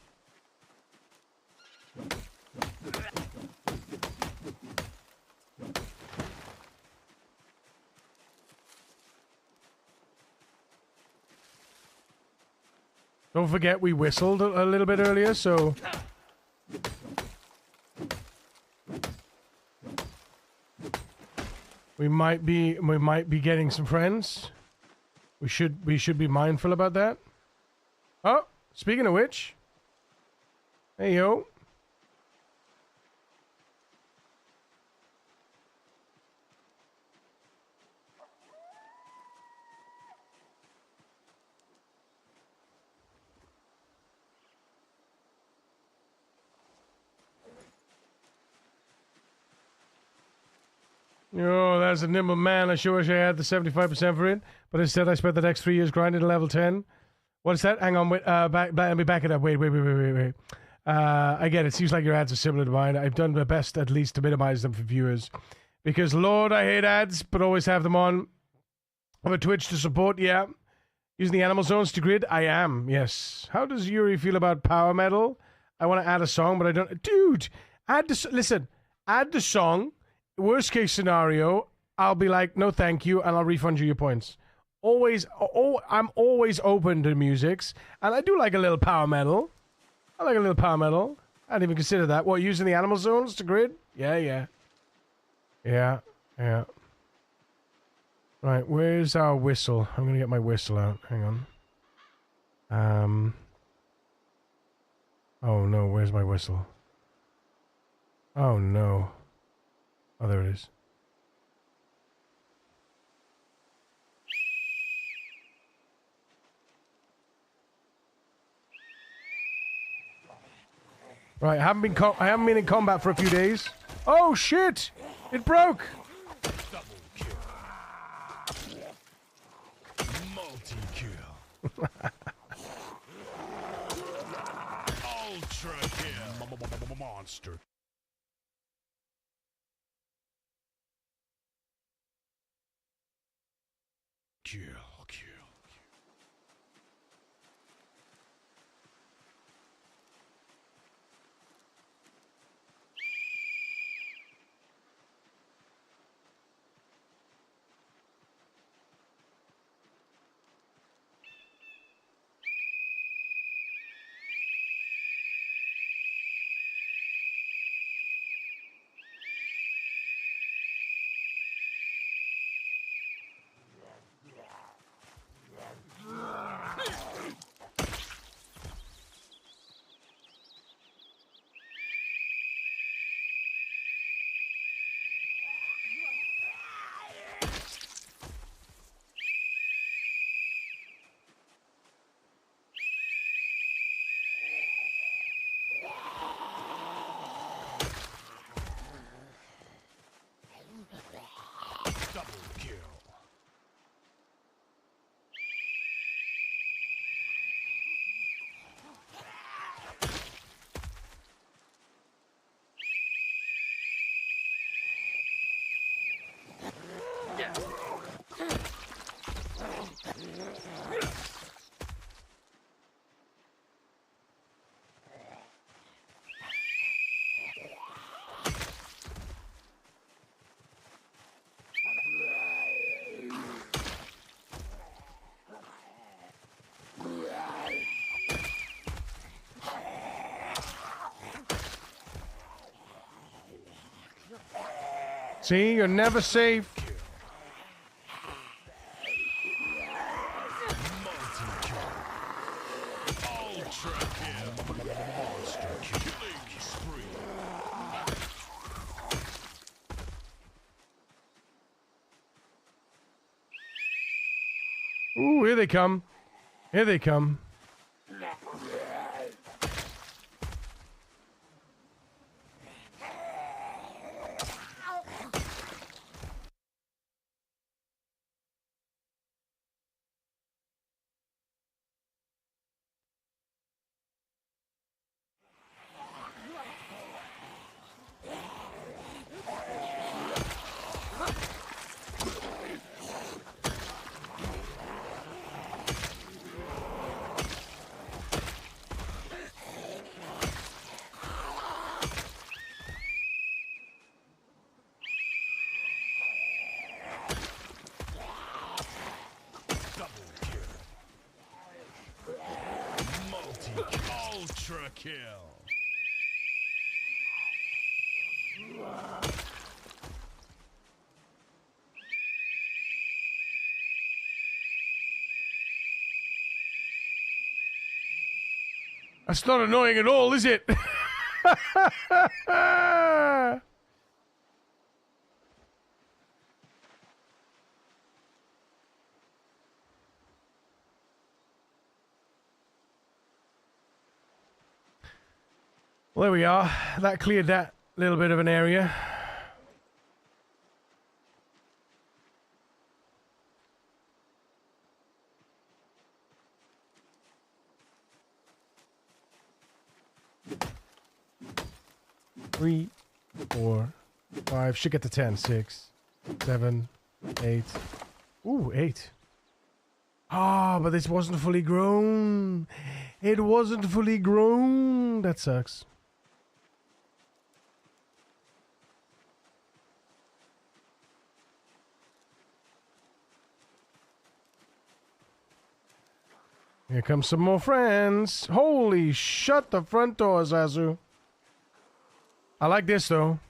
Don't forget we whistled a little bit earlier, so we might be getting some friends. We should be mindful about that. Oh, speaking of which, hey yo. Oh, that's a nimble man. I sure wish I had the 75% for it, but instead I spent the next 3 years grinding to level 10. What's that? Hang on, wait, let me back it up. Wait. I get it. Seems like your ads are similar to mine. I've done my best at least to minimize them for viewers. Because, Lord, I hate ads, but always have them on. I'm a Twitch to support, yeah. Using the animal zones to grid? I am, yes. How does Yuri feel about power metal? I want to add a song, but I don't... Dude, add the song. Worst case scenario, I'll be like, no thank you, and I'll refund you your points. I'm always open to musics, and I do like a little power metal. I like a little power metal. I didn't even consider that. What, using the animal zones to grid? Yeah. Right, where's our whistle? I'm gonna get my whistle out. Hang on. Oh no, where's my whistle? Oh no. Oh, there it is. Right, I haven't been in combat for a few days. Oh shit! It broke. Multi-kill. Ultra kill. Monster. Kill. Double kill. See, you're never safe. Ooh, here they come. Here they come. kill. That's not annoying at all, is it? Well, there we are. That cleared that little bit of an area. Three, 4, 5. Should get to 10. 6, 7, 8. Ooh, 8. Ah, but this wasn't fully grown. It wasn't fully grown. That sucks. Here comes some more friends. Holy, shut the front door, Zazu. I like this, though.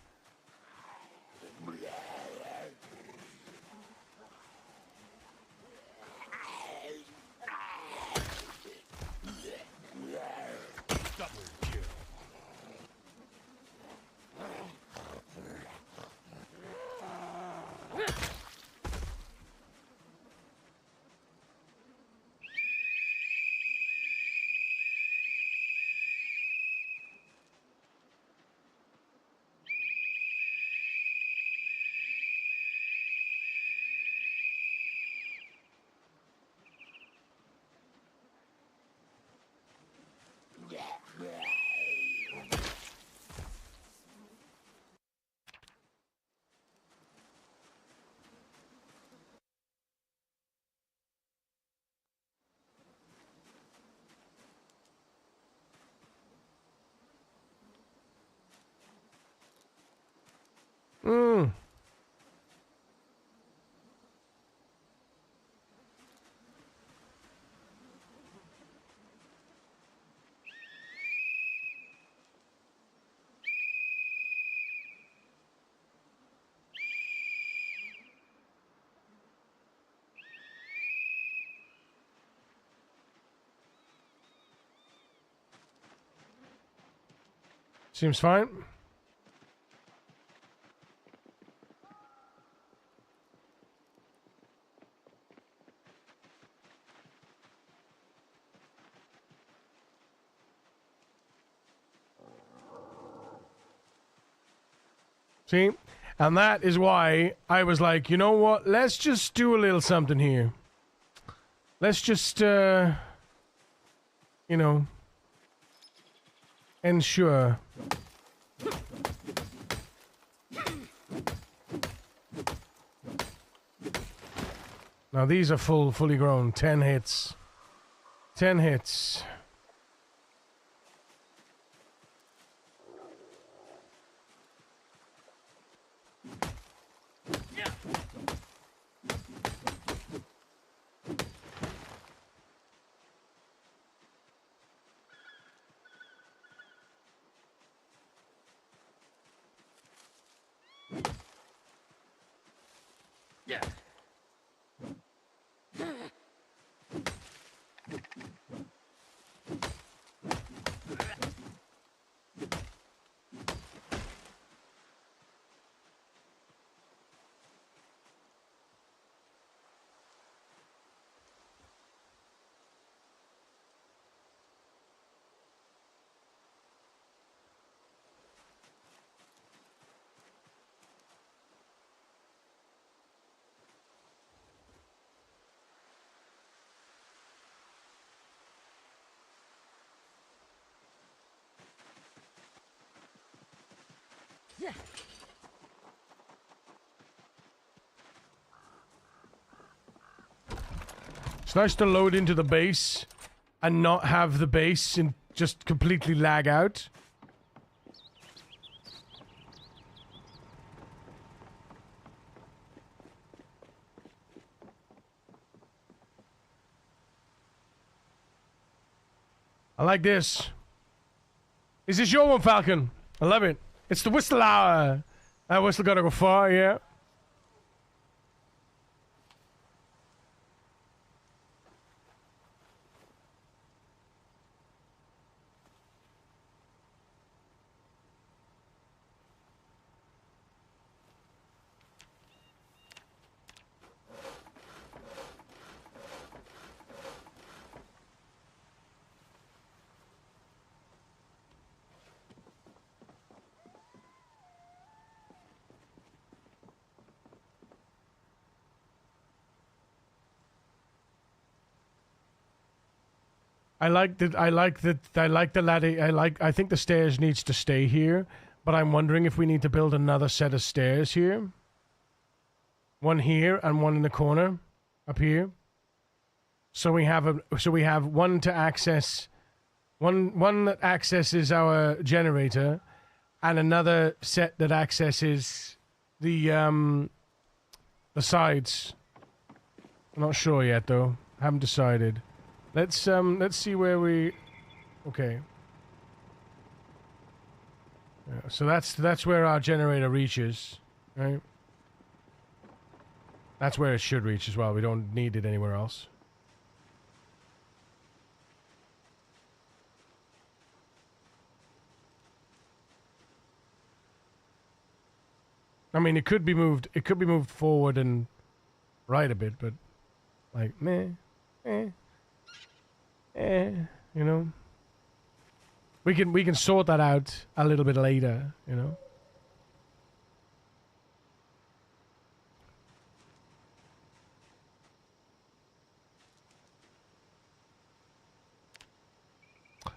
Mmm. Seems fine. See? And that is why I was like, you know what? Let's just do a little something here. Let's just, you know, ensure. Now these are fully grown. 10 hits. 10 hits. It's nice to load into the base and not have the base and just completely lag out. I like this. Is this your one, Falcon? I love it. It's the whistle hour. That whistle gotta go far, yeah. I like the ladder. I think the stairs needs to stay here, but I'm wondering if we need to build another set of stairs here. One here and one in the corner up here. So we have one to access one that accesses our generator and another set that accesses the sides. I'm not sure yet though. Haven't decided. Let's see where we... Okay. Yeah, so that's where our generator reaches, right? That's where it should reach as well. We don't need it anywhere else. I mean, it could be moved. It could be moved forward and right a bit, but like you know, we can sort that out a little bit later, you know.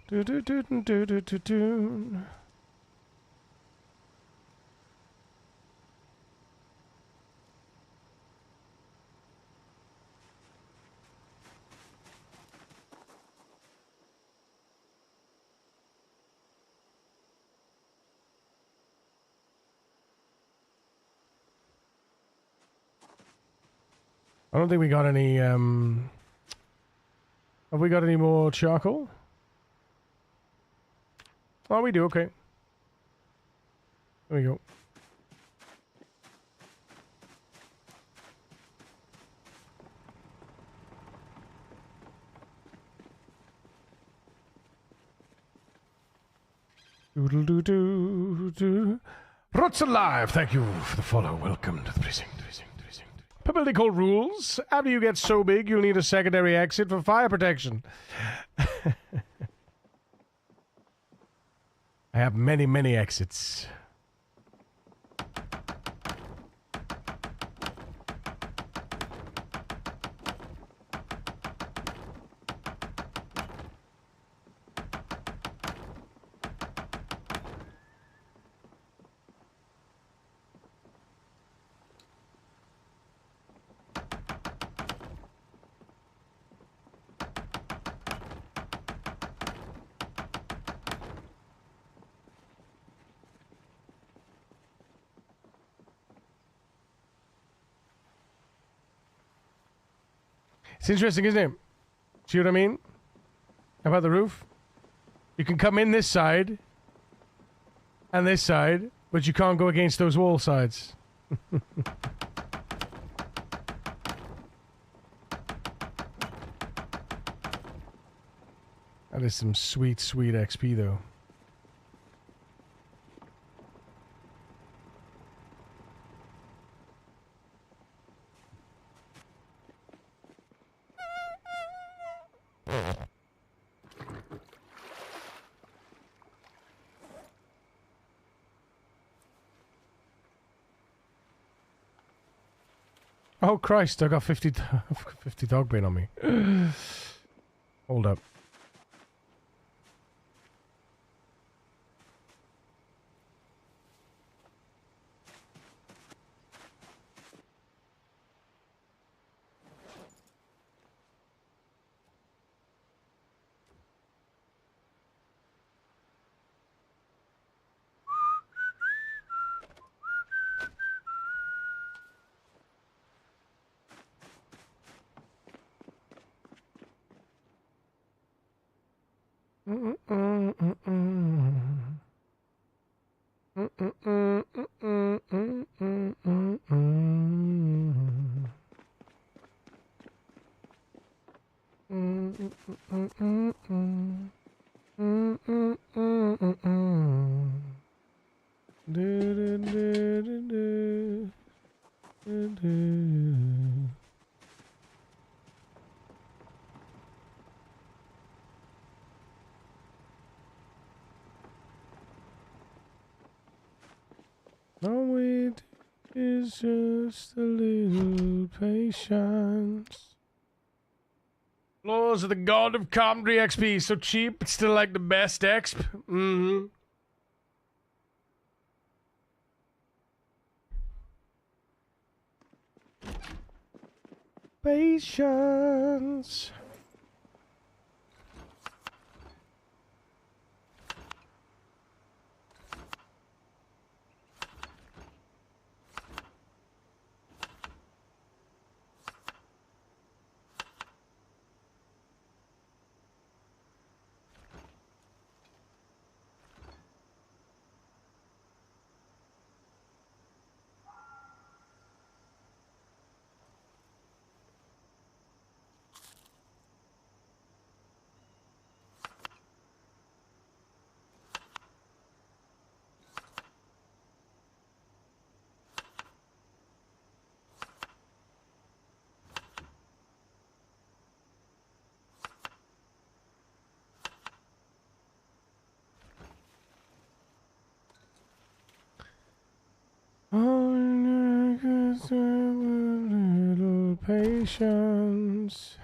Do do do do do do do. I don't think we got any, have we got any more charcoal? Oh, we do, okay. There we go. Doodle-doo-doo-doo. Rots alive! Thank you for the follow. Welcome to the precinct. Publicly called rules. After you get so big, you'll need a secondary exit for fire protection. I have many, many exits. It's interesting, isn't it? See what I mean? About the roof? You can come in this side and this side, but you can't go against those wall sides. That is some sweet, sweet XP, though. Oh Christ, I got 50 dog bait on me. Hold up. Mm-mm-mm-mm. All it is just a little patience. Laws of the god of comedy XP. So cheap, but still like the best exp. Mm-hmm. Patience. All I could have a little patience.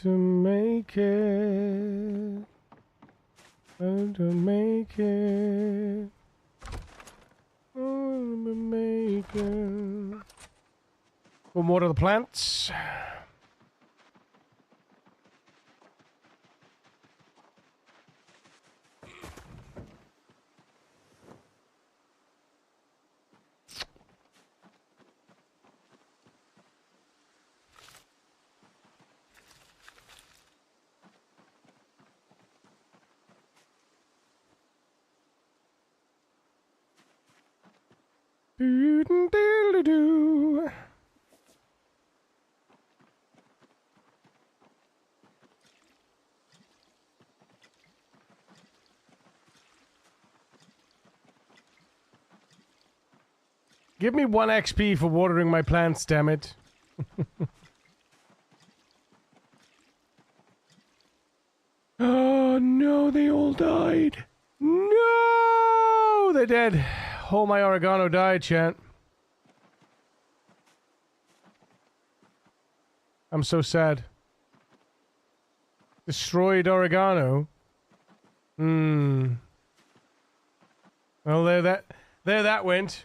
To make it, to make it, to make it. Go water the plants. Do-do-do-do-do. Give me 1 XP for watering my plants, damn it. Oh no, they all died. No, they're dead. Oh, my oregano died, chat. I'm so sad. Destroyed oregano. Well, there that went.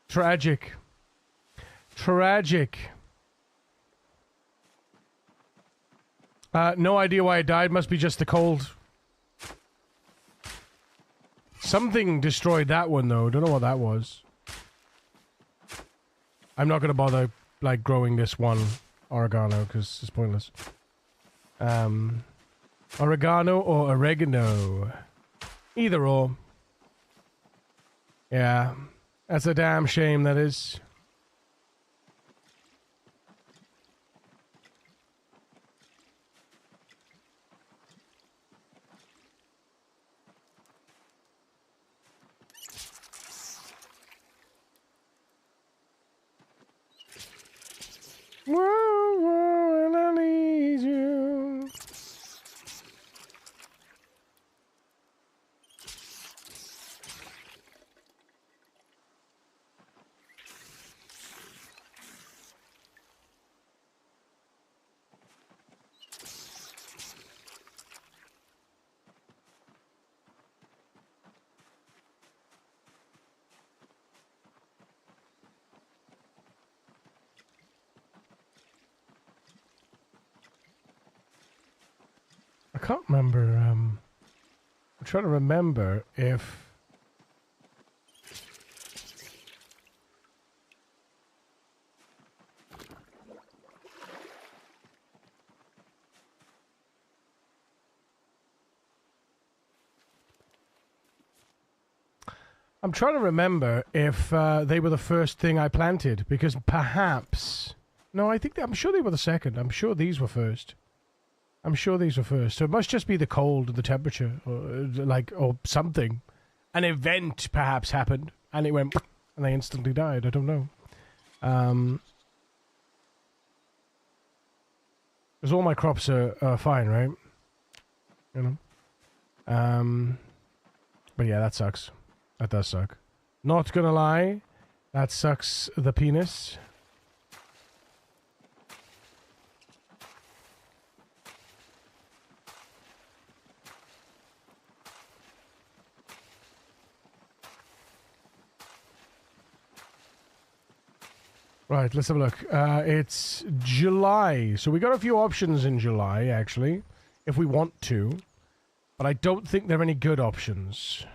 Tragic. Tragic. No idea why it died. Must be just the cold. Something destroyed that one, though. Don't know what that was. I'm not gonna bother, like, growing this one oregano, because it's pointless. Oregano or oregano? Either or. Yeah. That's a damn shame, that is. Whoa, whoa, and I need you. I can't remember, I'm trying to remember if... I'm trying to remember if they were the first thing I planted, because perhaps... No, I'm sure they were the second. I'm sure these were first. So it must just be the cold and the temperature, or something. An event perhaps happened, and it went, and they instantly died. I don't know. Because all my crops are fine, right? You know? But yeah, that sucks. That does suck. Not gonna lie, that sucks the penis. Right, let's have a look. It's July. So we got a few options in July, actually, if we want to. But I don't think they're any good options.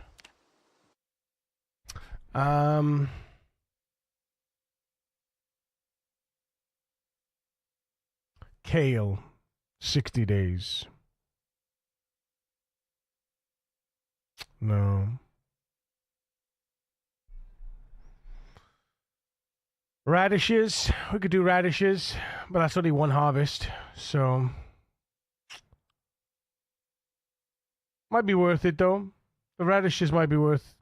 Kale, 60 days. No. Radishes, we could do radishes, but that's only one harvest, so might be worth it though. The radishes might be worth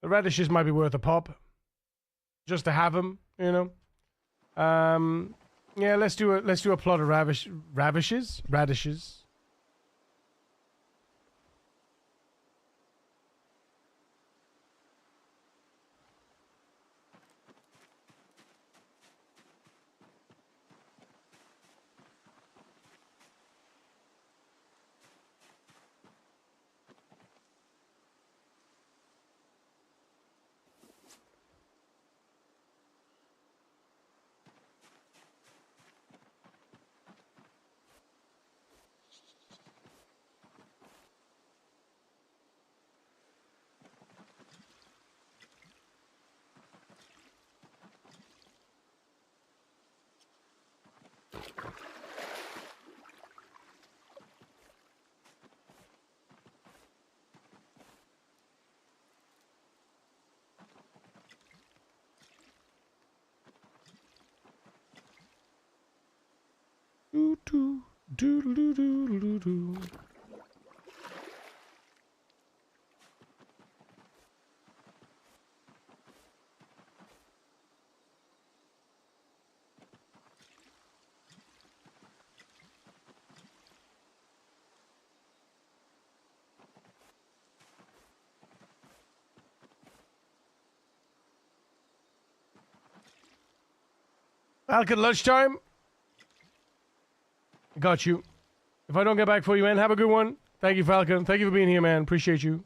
a pop, just to have them, you know. Yeah, let's do a plot of radishes. Do. Falcon, lunchtime. Got you. If I don't get back for you, man, have a good one. Thank you, Falcon. Thank you for being here, man. Appreciate you.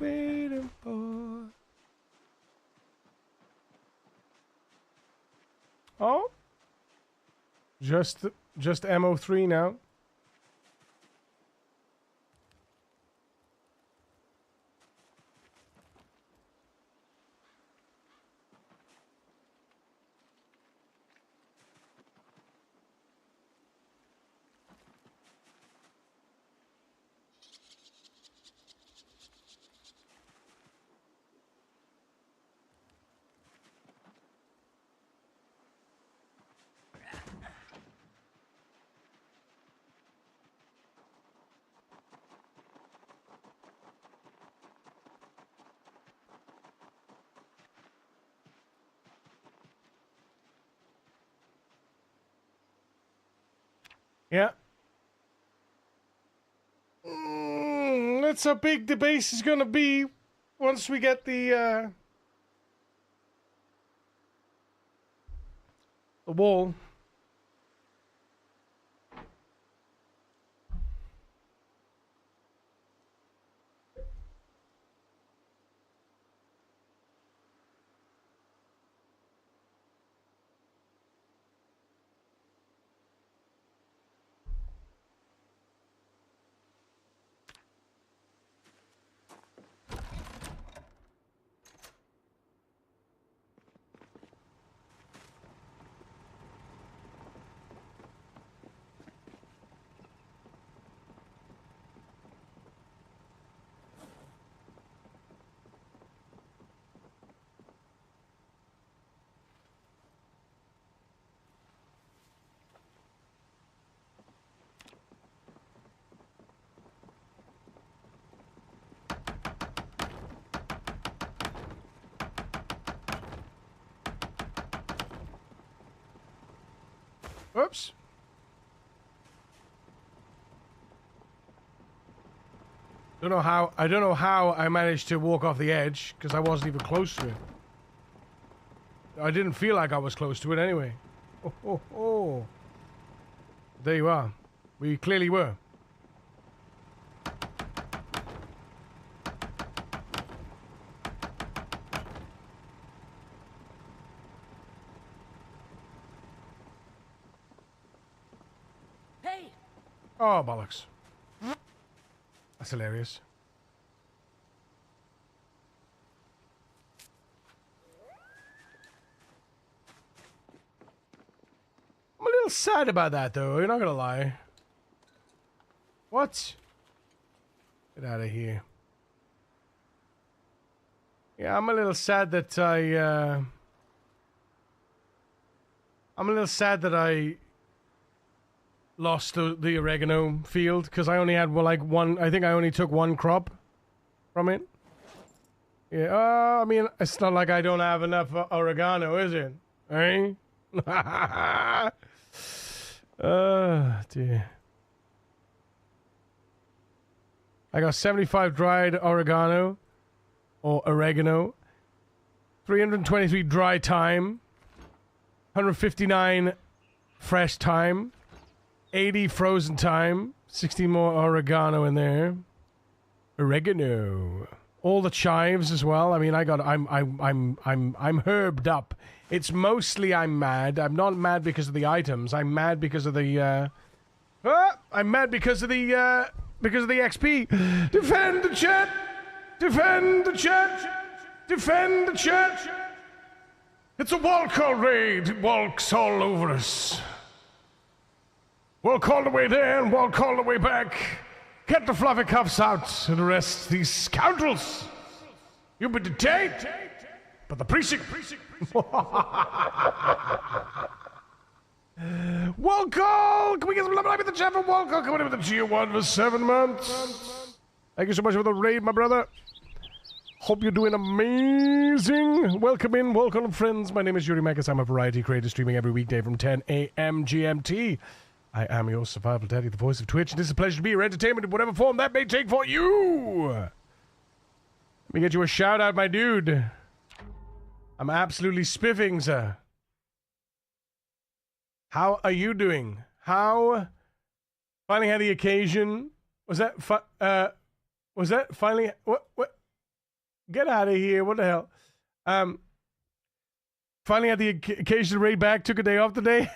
waiting for. Oh, just MO3 now. Yeah. That's how big the base is gonna be once we get the wall. Oops. I don't know how I managed to walk off the edge because I wasn't even close to it. I didn't feel like I was close to it anyway. Oh. There you are. We clearly were. Hey! Oh, bollocks. That's hilarious. I'm a little sad about that, though. You're not gonna lie. What? Get out of here. Yeah, I'm a little sad that I'm a little sad that I lost the oregano field because I only had one. I think I only took one crop from it. Yeah, I mean, it's not like I don't have enough oregano, is it? Eh? Dear. I got 75 dried oregano, or oregano, 323 dry thyme, 159 fresh thyme, 80 frozen thyme, 60 more oregano in there. Oregano. All the chives as well. I mean, I'm herbed up. It's mostly I'm mad. I'm not mad because of the items. I'm mad because of the I'm mad because of the XP. Defend the church! Defend the church! Defend the church! It's a wall call raid. It walks all over us. Walk all the way there and walk all the way back. Get the fluffy cuffs out and arrest these scoundrels. You'll be detained, but the precinct. Wall call! Can we get some love with the chat for wall call? Coming in with the tier 1 for 7 months. Thank you so much for the raid, my brother. Hope you're doing amazing. Welcome in, welcome friends. My name is Yuri Megas. I'm a variety creator streaming every weekday from 10 a.m. GMT. I am your survival daddy, the voice of Twitch, and it's a pleasure to be your entertainment in whatever form that may take for you. Let me get you a shout out, my dude. I'm absolutely spiffing, sir. How are you doing? How? Finally had the occasion. Was that finally? What? Get out of here. What the hell? Finally had the occasion to raid back. Took a day off today.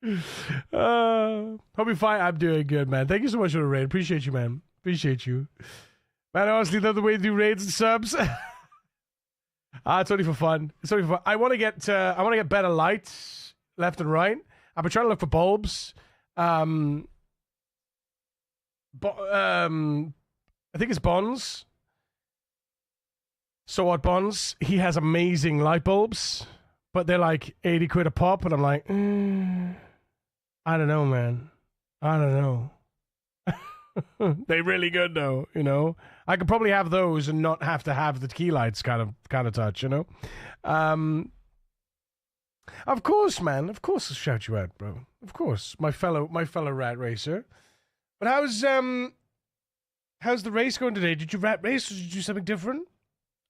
Hope you're fine. I'm doing good, man. Thank you so much for the raid. Appreciate you, man. Appreciate you. Man, I honestly love the way you do raids and subs. It's only for fun. It's only for fun. I want to get better lights left and right. I've been trying to look for bulbs. I think it's Bonds. So what, Bonds? He has amazing light bulbs, but they're like 80 quid a pop, and I'm like, I don't know, man. I don't know. They're really good though, you know. I could probably have those and not have to have the key lights kind of touch, you know. Of course, man. Of course, I'll shout you out, bro. Of course, my fellow rat racer. But how's the race going today? Did you rat race or did you do something different?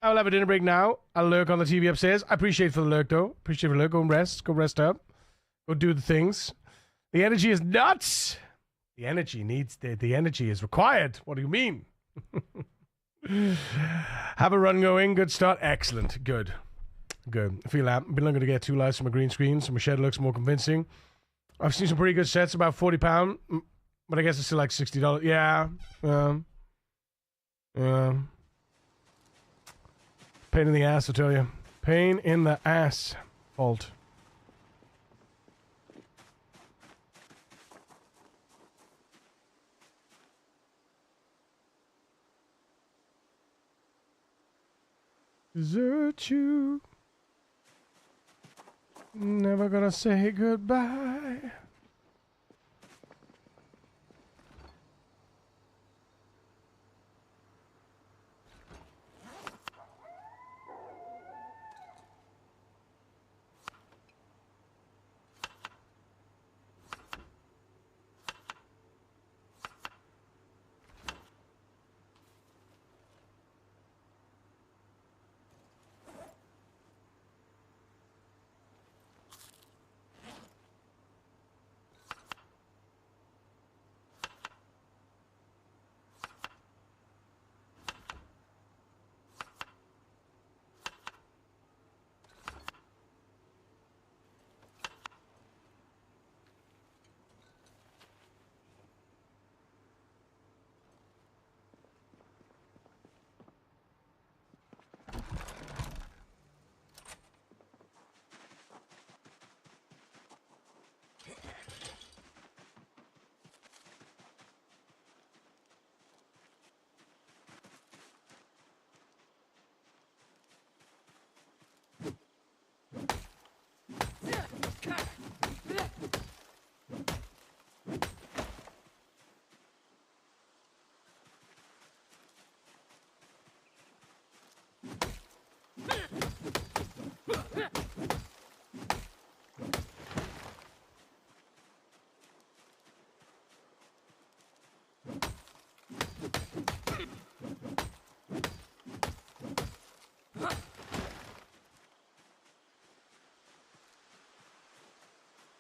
I'll have a dinner break now. I'll lurk on the TV upstairs. I appreciate for the lurk though. Appreciate for the lurk. Go and rest. Go rest up. Go do the things. The energy is nuts. The energy is required. What do you mean? Have a run going. Good start. Excellent. Good. I feel that. I've been looking to get 2 lights from a green screen, so my shed looks more convincing. I've seen some pretty good sets, about £40, but I guess it's still like $60. Yeah. Pain in the ass, I tell you. Pain in the ass. Fault. Desert you. Never gonna say goodbye.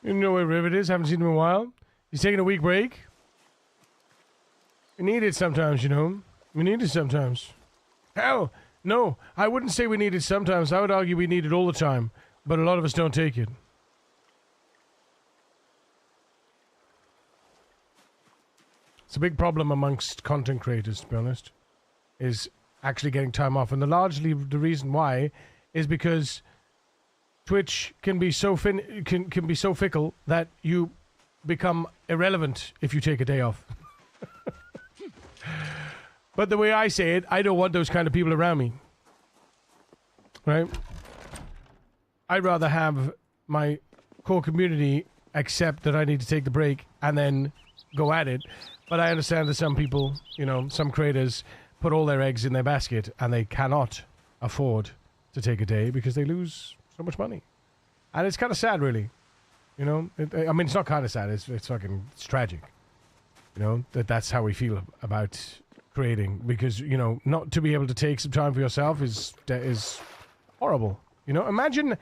You know where Rivet is? Haven't seen him in a while. He's taking a week break. We need it sometimes, you know. We need it sometimes. Hell, no, I wouldn't say we need it sometimes. I would argue we need it all the time. But a lot of us don't take it. It's a big problem amongst content creators, to be honest, is actually getting time off. And largely the reason why is because Twitch can be so can be so fickle that you become irrelevant if you take a day off. But the way I say it, I don't want those kind of people around me. Right? I'd rather have my core community accept that I need to take the break and then go at it. But I understand that some people, you know, some creators put all their eggs in their basket and they cannot afford to take a day because they lose so much money. And it's kind of sad, really. You know, I mean, it's not kind of sad. It's tragic. You know, that's how we feel about creating, because, you know, not to be able to take some time for yourself is horrible. You know, imagine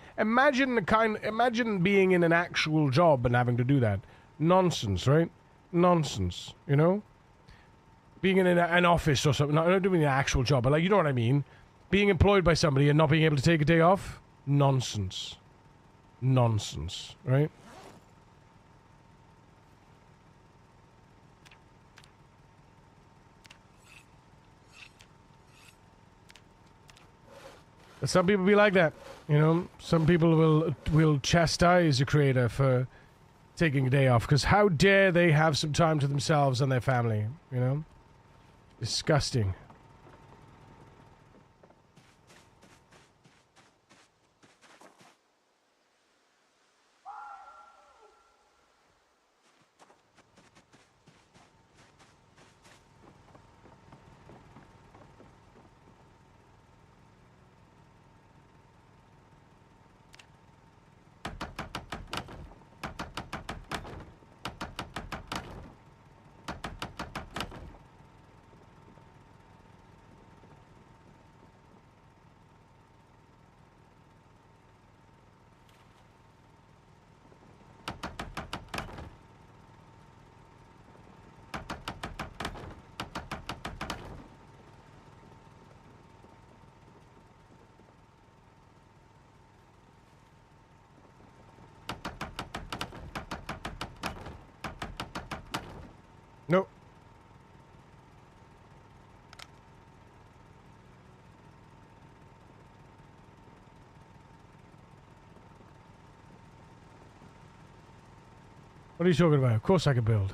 being in an actual job and having to do that. Nonsense, right? Nonsense, you know? being in an office or something, not doing an actual job, but like, you know what I mean? Being employed by somebody and not being able to take a day off? Nonsense. Nonsense, right? But some people be like that, you know? Some people will chastise a creator for taking a day off, because how dare they have some time to themselves and their family, you know? Disgusting. Nope. What are you talking about? Of course I can build.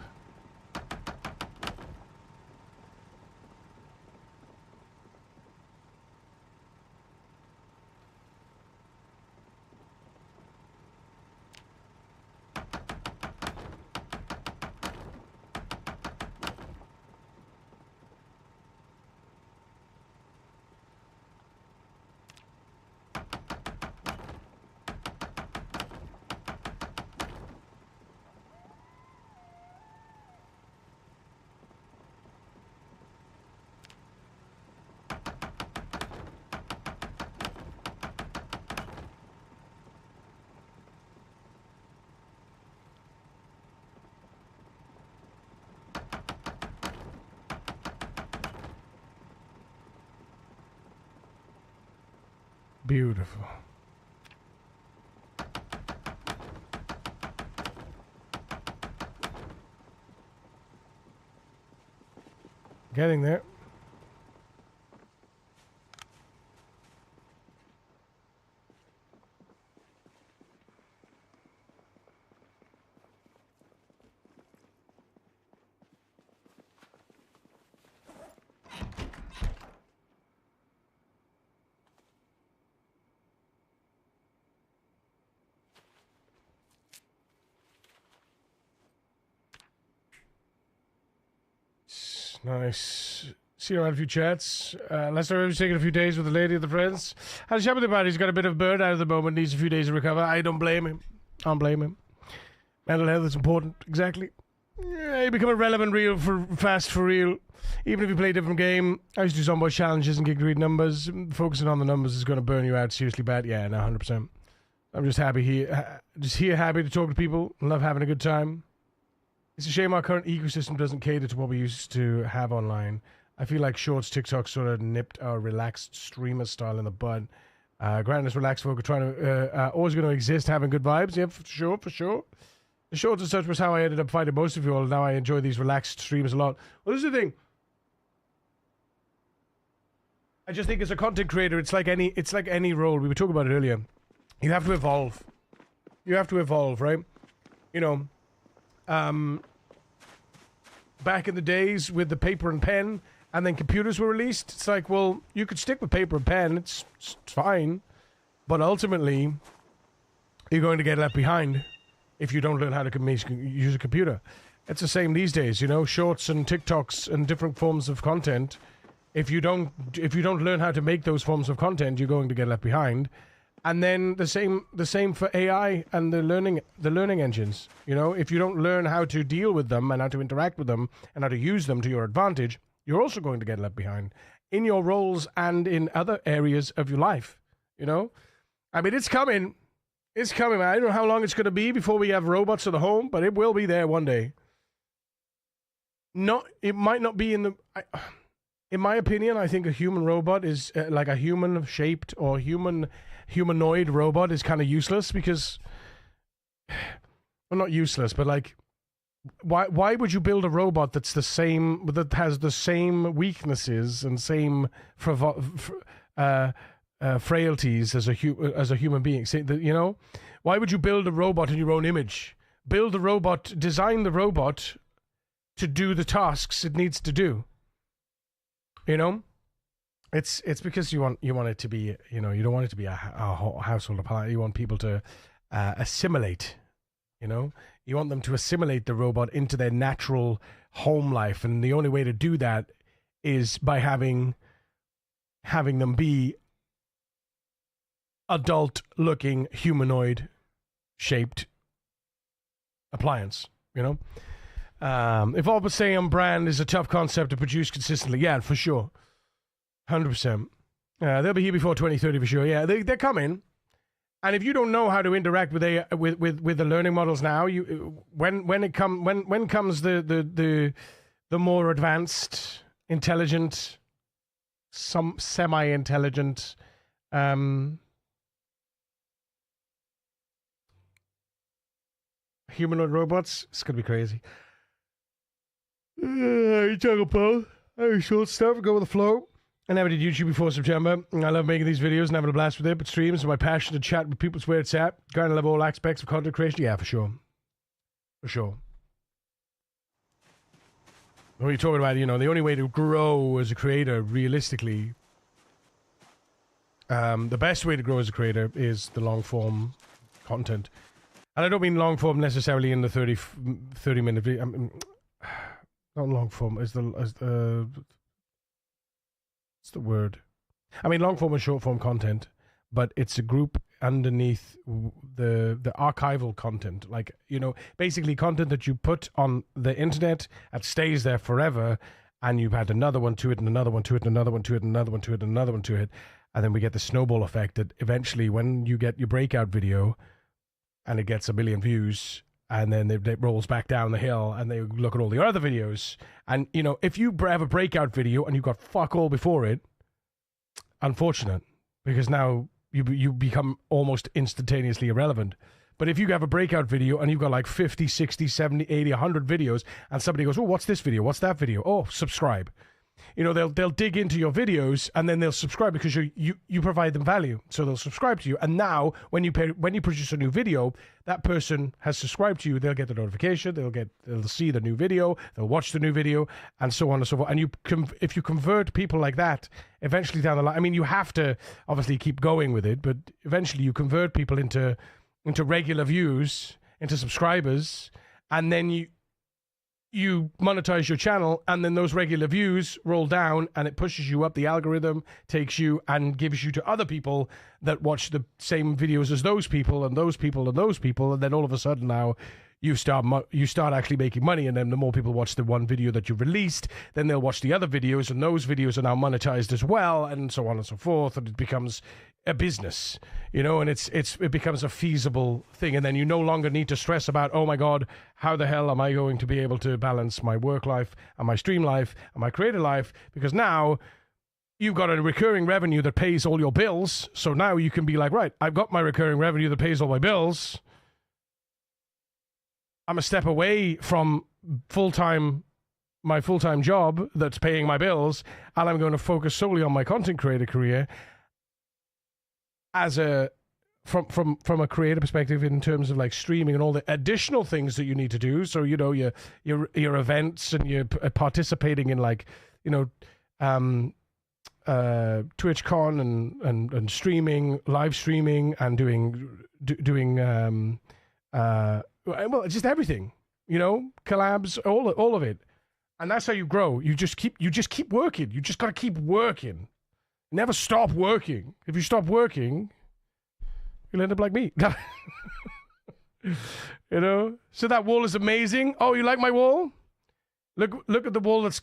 Beautiful. Getting there. Nice. See you around a few chats. Lester, have you taken a few days with the lady of the friends? How's Shabba about? He's got a bit of burnout at the moment, needs a few days to recover. I don't blame him. I don't blame him. Mental health is important. Exactly. Yeah, you become irrelevant fast for real. Even if you play a different game. I used to do Zomboid challenges and get great numbers. Focusing on the numbers is going to burn you out seriously bad. Yeah, no, 100%. I'm just happy here, happy to talk to people. Love having a good time. It's a shame our current ecosystem doesn't cater to what we used to have online. I feel like Shorts TikTok sort of nipped our relaxed streamer style in the bud. Granted, this relaxed folk are trying to always going to exist, having good vibes. Yeah, for sure. The Shorts and such was how I ended up finding most of you all. Now I enjoy these relaxed streams a lot. Well, this is the thing. I just think as a content creator, it's like any role. We were talking about it earlier. You have to evolve. Right? You know, back in the days with the paper and pen, and then computers were released, it's like, well, you could stick with paper and pen, it's fine, but ultimately, you're going to get left behind if you don't learn how to use a computer. It's the same these days, you know, Shorts and TikToks and different forms of content. If you don't learn how to make those forms of content, you're going to get left behind. And then the same for AI and the learning engines. You know, if you don't learn how to deal with them and how to interact with them and how to use them to your advantage, you're also going to get left behind in your roles and in other areas of your life. You know, I mean, it's coming. It's coming, man. I don't know how long it's going to be before we have robots at the home, but it will be there one day. it might not be in the. In my opinion, I think a human robot is like a human-shaped or humanoid robot is kind of useless because, well, not useless, but like, why would you build a robot that has the same weaknesses and same frailties as a human being? You know, why would you build a robot in your own image? Build the robot, design the robot to do the tasks it needs to do. You know, it's because you want it to be, you know, you don't want it to be a household appliance. You want people to assimilate. You know, you want them to assimilate the robot into their natural home life, and the only way to do that is by having them be adult-looking, humanoid-shaped appliance. You know. If all but say on brand is a tough concept to produce consistently, yeah, for sure, 100%. They'll be here before 2030 for sure. Yeah, they're coming. And if you don't know how to interact with the learning models now, when comes the more advanced, intelligent, some semi-intelligent, humanoid robots, it's gonna be crazy. You talking about? Hey, short stuff, go with the flow. I never did YouTube before September. I love making these videos and having a blast with it, but streams are my passion to chat with people. It's where it's at. Kind of love all aspects of content creation. Yeah, for sure. For sure. When you're talking about, you know, the only way to grow as a creator, realistically, the best way to grow as a creator is the long-form content. And I don't mean long-form necessarily in the 30-minute video. I mean, not long form what's the word? I mean, long form and short form content, but it's a group underneath the archival content, like, you know, basically content that you put on the internet that stays there forever, and you've had another one to it and another one to it and another one to it and another one to it and another one to it, and then we get the snowball effect that eventually when you get your breakout video and it gets 1 million views, and then it rolls back down the hill, and they look at all the other videos. And, you know, if you have a breakout video and you've got fuck all before it, unfortunate, because now you become almost instantaneously irrelevant. But if you have a breakout video and you've got like 50, 60, 70, 80, 100 videos, and somebody goes, oh, what's this video? What's that video? Oh, subscribe. You know, they'll dig into your videos and then they'll subscribe because you provide them value. So they'll subscribe to you. And now when you produce a new video, that person has subscribed to you. They'll get the notification. They'll see the new video. They'll watch the new video, and so on and so forth. And if you convert people like that, eventually down the line, I mean, you have to obviously keep going with it, but eventually you convert people into regular views, into subscribers, and then you monetize your channel, and then those regular views roll down, and it pushes you up. The algorithm takes you and gives you to other people that watch the same videos as those people and those people and those people, and then all of a sudden now you start actually making money, and then the more people watch the one video that you released, then they'll watch the other videos, and those videos are now monetized as well, and so on and so forth, and it becomes a business, you know, and it becomes a feasible thing, and then you no longer need to stress about, oh my god, how the hell am I going to be able to balance my work life and my stream life and my creator life, because now you've got a recurring revenue that pays all your bills. So now you can be like, right, I've got my recurring revenue that pays all my bills. I'm a step away from my full-time job that's paying my bills, and I'm going to focus solely on my content creator career from a creator perspective, in terms of like streaming and all the additional things that you need to do. So, you know, your events, and you're participating in, like, you know, TwitchCon and streaming, live streaming, and doing well, just everything, you know, collabs, all of it. And that's how you grow. You just keep working. You just got to keep working. Never stop working. If you stop working, you'll end up like me. You know? So that wall is amazing. Oh, you like my wall? Look at the wall that's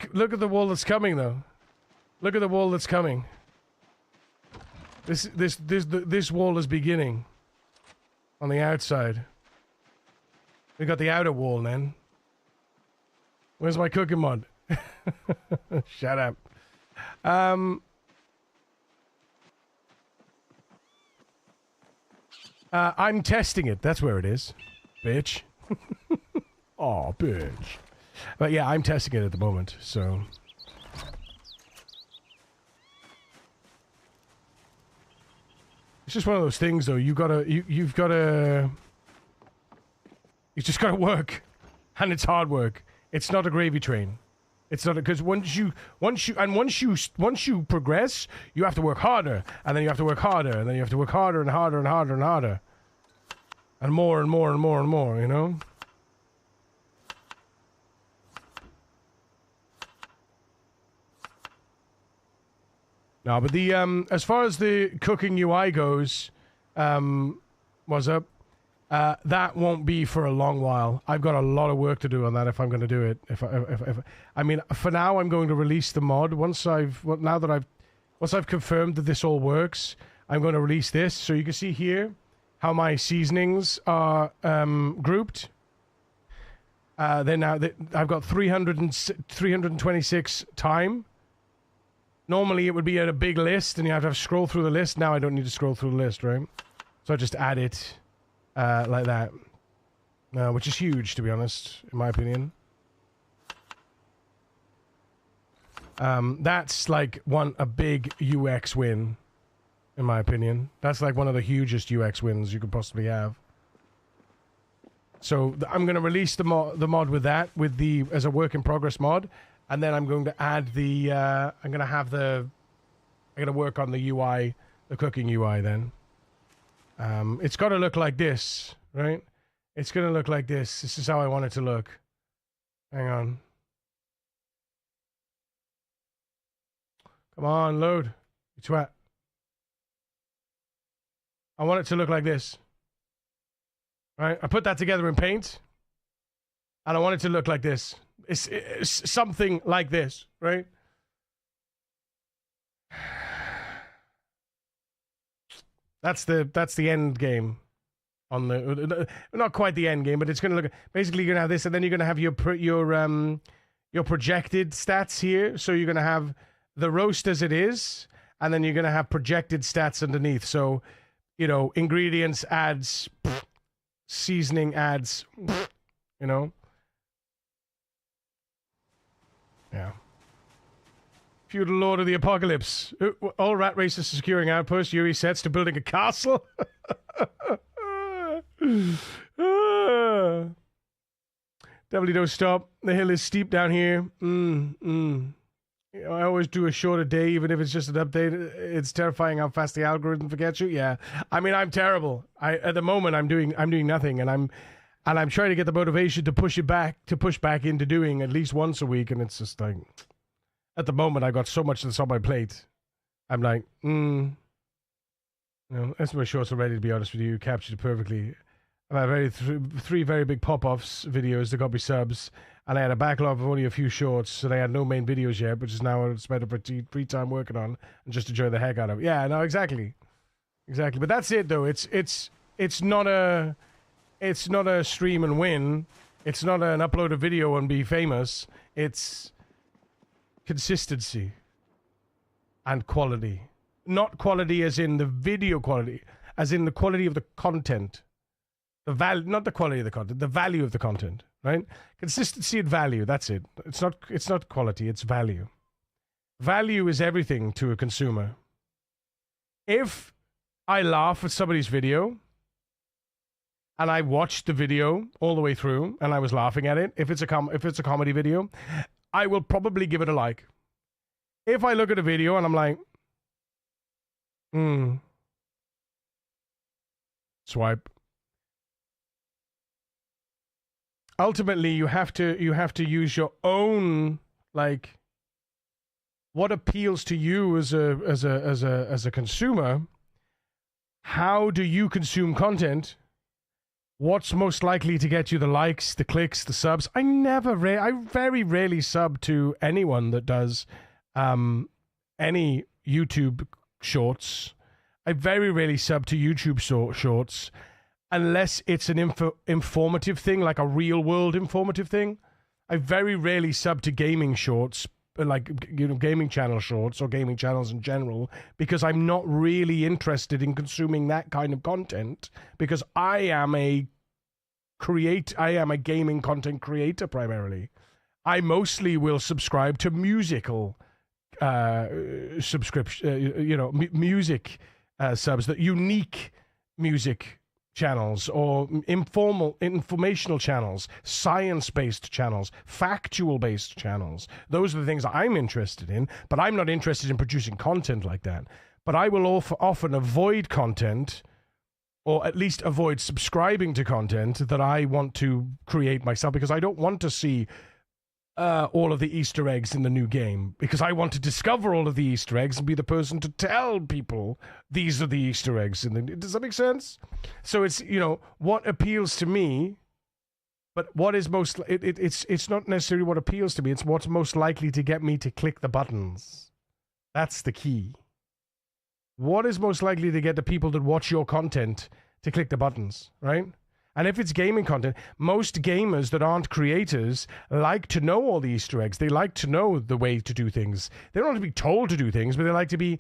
coming though. Look at the wall that's coming. This wall is beginning on the outside. We got the outer wall then. Where's my cooking mod? Shut up. I'm testing it. That's where it is. Bitch. Oh, bitch. But yeah, I'm testing it at the moment, so... It's just one of those things, though. You've just gotta work. And it's hard work. It's not a gravy train. It's not, because once you progress, you have to work harder, and then you have to work harder, and then you have to work harder and harder and harder and harder. And more and more and more and more, you know? No, but the, as far as the cooking UI goes, what's up? That won't be for a long while. I've got a lot of work to do on that if I'm going to do it. I mean, for now, I'm going to release the mod. Once I've confirmed that this all works, I'm going to release this. So you can see here how my seasonings are grouped. I've got 326 time. Normally, it would be at a big list, and you have to scroll through the list. Now I don't need to scroll through the list, right? So I just add it like that, which is huge, to be honest, in my opinion. That's like a big UX win, in my opinion. That's like one of the hugest UX wins you could possibly have. So I'm going to release the mod with that, as a work in progress mod. And then I'm going to add I'm going to work on the UI, the cooking UI then. It's got to look like this, right? It's going to look like this. This is how I want it to look. Hang on. Come on, load. You twat. I want it to look like this. Right? I put that together in Paint. And I want it to look like this. It's something like this, right? That's the end game. On the not quite the end game, but it's going to look. Basically, you're going to have this, and then you're going to have your projected stats here. So you're going to have the roast as it is, and then you're going to have projected stats underneath. So, you know, ingredients adds, seasoning adds, you know. Yeah. Feudal Lord of the Apocalypse. All rat races are securing outposts. Yuri sets to building a castle. Definitely don't stop. The hill is steep down here. I always do a shorter day, even if it's just an update. It's terrifying how fast the algorithm forgets you. Yeah. I mean, I'm terrible. At the moment, I'm doing nothing, and I'm trying to get the motivation to push back into doing at least once a week, and it's just like, at the moment, I got so much that's on my plate. I'm like, you know, that's my shorts already, to be honest with you. Captured it perfectly. I've had three very big pop-offs videos that got me subs, and I had a backlog of only a few shorts, so they had no main videos yet, which is now what I spent a free time working on, and just enjoy the heck out of it. Yeah, no, exactly. But that's it, though. It's not a stream and win. It's not an upload a video and be famous. It's consistency and quality. Not quality as in the video quality, as in the quality of the content. Not the quality of the content, the value of the content, right? Consistency and value, that's it. It's not quality, it's value. Value is everything to a consumer. If I laugh at somebody's video, and I watched the video all the way through, and I was laughing at it, if it's a comedy video, I will probably give it a like. If I look at a video and I'm like, swipe. Ultimately, you have to use your own, like, what appeals to you as a consumer. How do you consume content? What's most likely to get you the likes, the clicks, the subs? I very rarely sub to anyone that does any YouTube shorts. I very rarely sub to YouTube shorts unless it's an informative thing, like a real world informative thing. I very rarely sub to gaming shorts, like, gaming channel shorts or gaming channels in general, because I'm not really interested in consuming that kind of content, because I am a gaming content creator primarily. I mostly will subscribe to musical subscription, music subs, that unique music channels or informational channels, science-based channels, factual-based channels. Those are the things I'm interested in, but I'm not interested in producing content like that. But I will often avoid content, or at least avoid subscribing to content that I want to create myself, because I don't want to see all of the Easter eggs in the new game, because I want to discover all of the Easter eggs and be the person to tell people these are the Easter eggs. Does that make sense? So it's, what appeals to me, but what is most, it's not necessarily what appeals to me, it's what's most likely to get me to click the buttons. That's the key. What is most likely to get the people that watch your content to click the buttons, right? And if it's gaming content, most gamers that aren't creators like to know all the Easter eggs. They like to know the way to do things. They don't want to be told to do things, but they like to be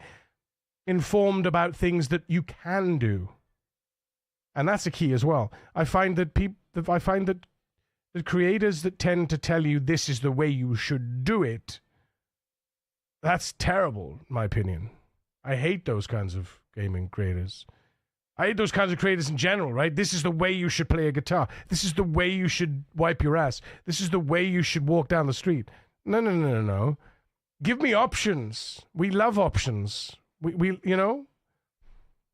informed about things that you can do. And that's a key as well. I find that the creators that tend to tell you this is the way you should do it, that's terrible, in my opinion. I hate those kinds of gaming creators. I hate those kinds of creators in general, right? This is the way you should play a guitar. This is the way you should wipe your ass. This is the way you should walk down the street. No. Give me options. We love options. We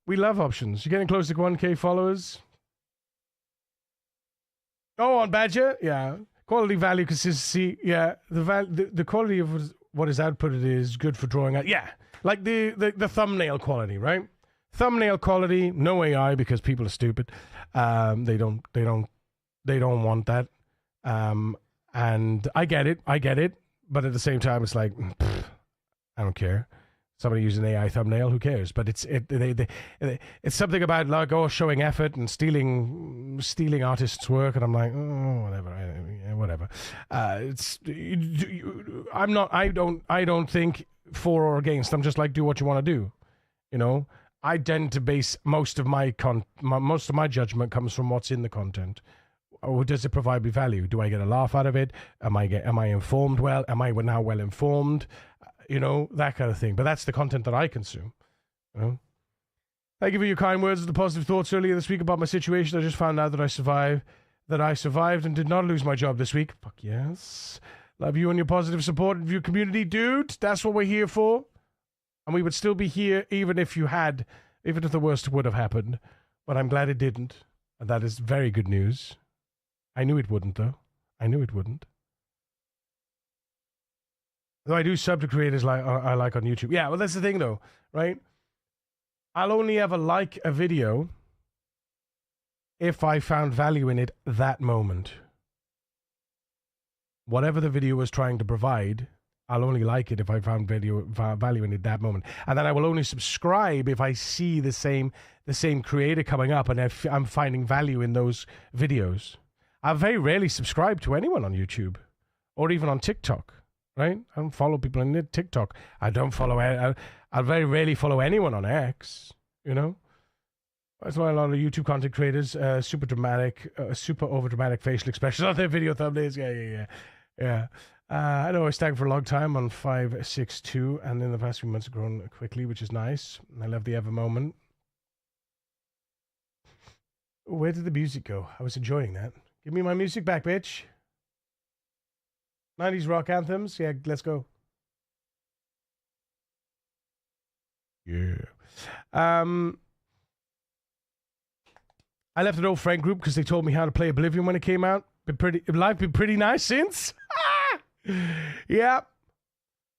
love options. You're getting close to 1K followers. Oh, on Badger? Yeah. Quality, value, consistency. Yeah. The quality of what is outputted is good for drawing out. Yeah. Like the thumbnail quality, right? Thumbnail quality, no AI, because people are stupid. They don't want that. And I get it. But at the same time, it's like, I don't care. Somebody using AI thumbnail, who cares? But it's something about like, showing effort and stealing artists' work, and I'm like, whatever. I don't think for or against. I'm just like, do what you want to do, I tend to base most of my judgment comes from what's in the content. Or does it provide me value? Do I get a laugh out of it? Am I informed well? Am I now well informed? That kind of thing. But that's the content that I consume. Thank you for your kind words and the positive thoughts earlier this week about my situation. I just found out that I survived and did not lose my job this week. Fuck yes. Love you and your positive support of your community, dude. That's what we're here for. And we would still be here even if the worst would have happened. But I'm glad it didn't. And that is very good news. I knew it wouldn't, though. Though I do sub to creators I like on YouTube. Yeah, well, that's the thing, though, right? I'll only ever like a video if I found value in it that moment. Whatever the video was trying to provide, I'll only like it if I found value in it that moment. And then I will only subscribe if I see the same creator coming up and if I'm finding value in those videos. I very rarely subscribe to anyone on YouTube or even on TikTok, right? I don't follow people on TikTok. I very rarely follow anyone on X, That's why a lot of YouTube content creators, super over dramatic facial expressions on their video thumbnails. Yeah. I know I was tagged for a long time on 562, and in the past few months have grown quickly, which is nice. I love the ever moment. Where did the music go? I was enjoying that. Give me my music back, bitch. 90s rock anthems. Yeah, let's go. Yeah. I left an old friend group because they told me how to play Oblivion when it came out. Life been pretty nice since. Yeah.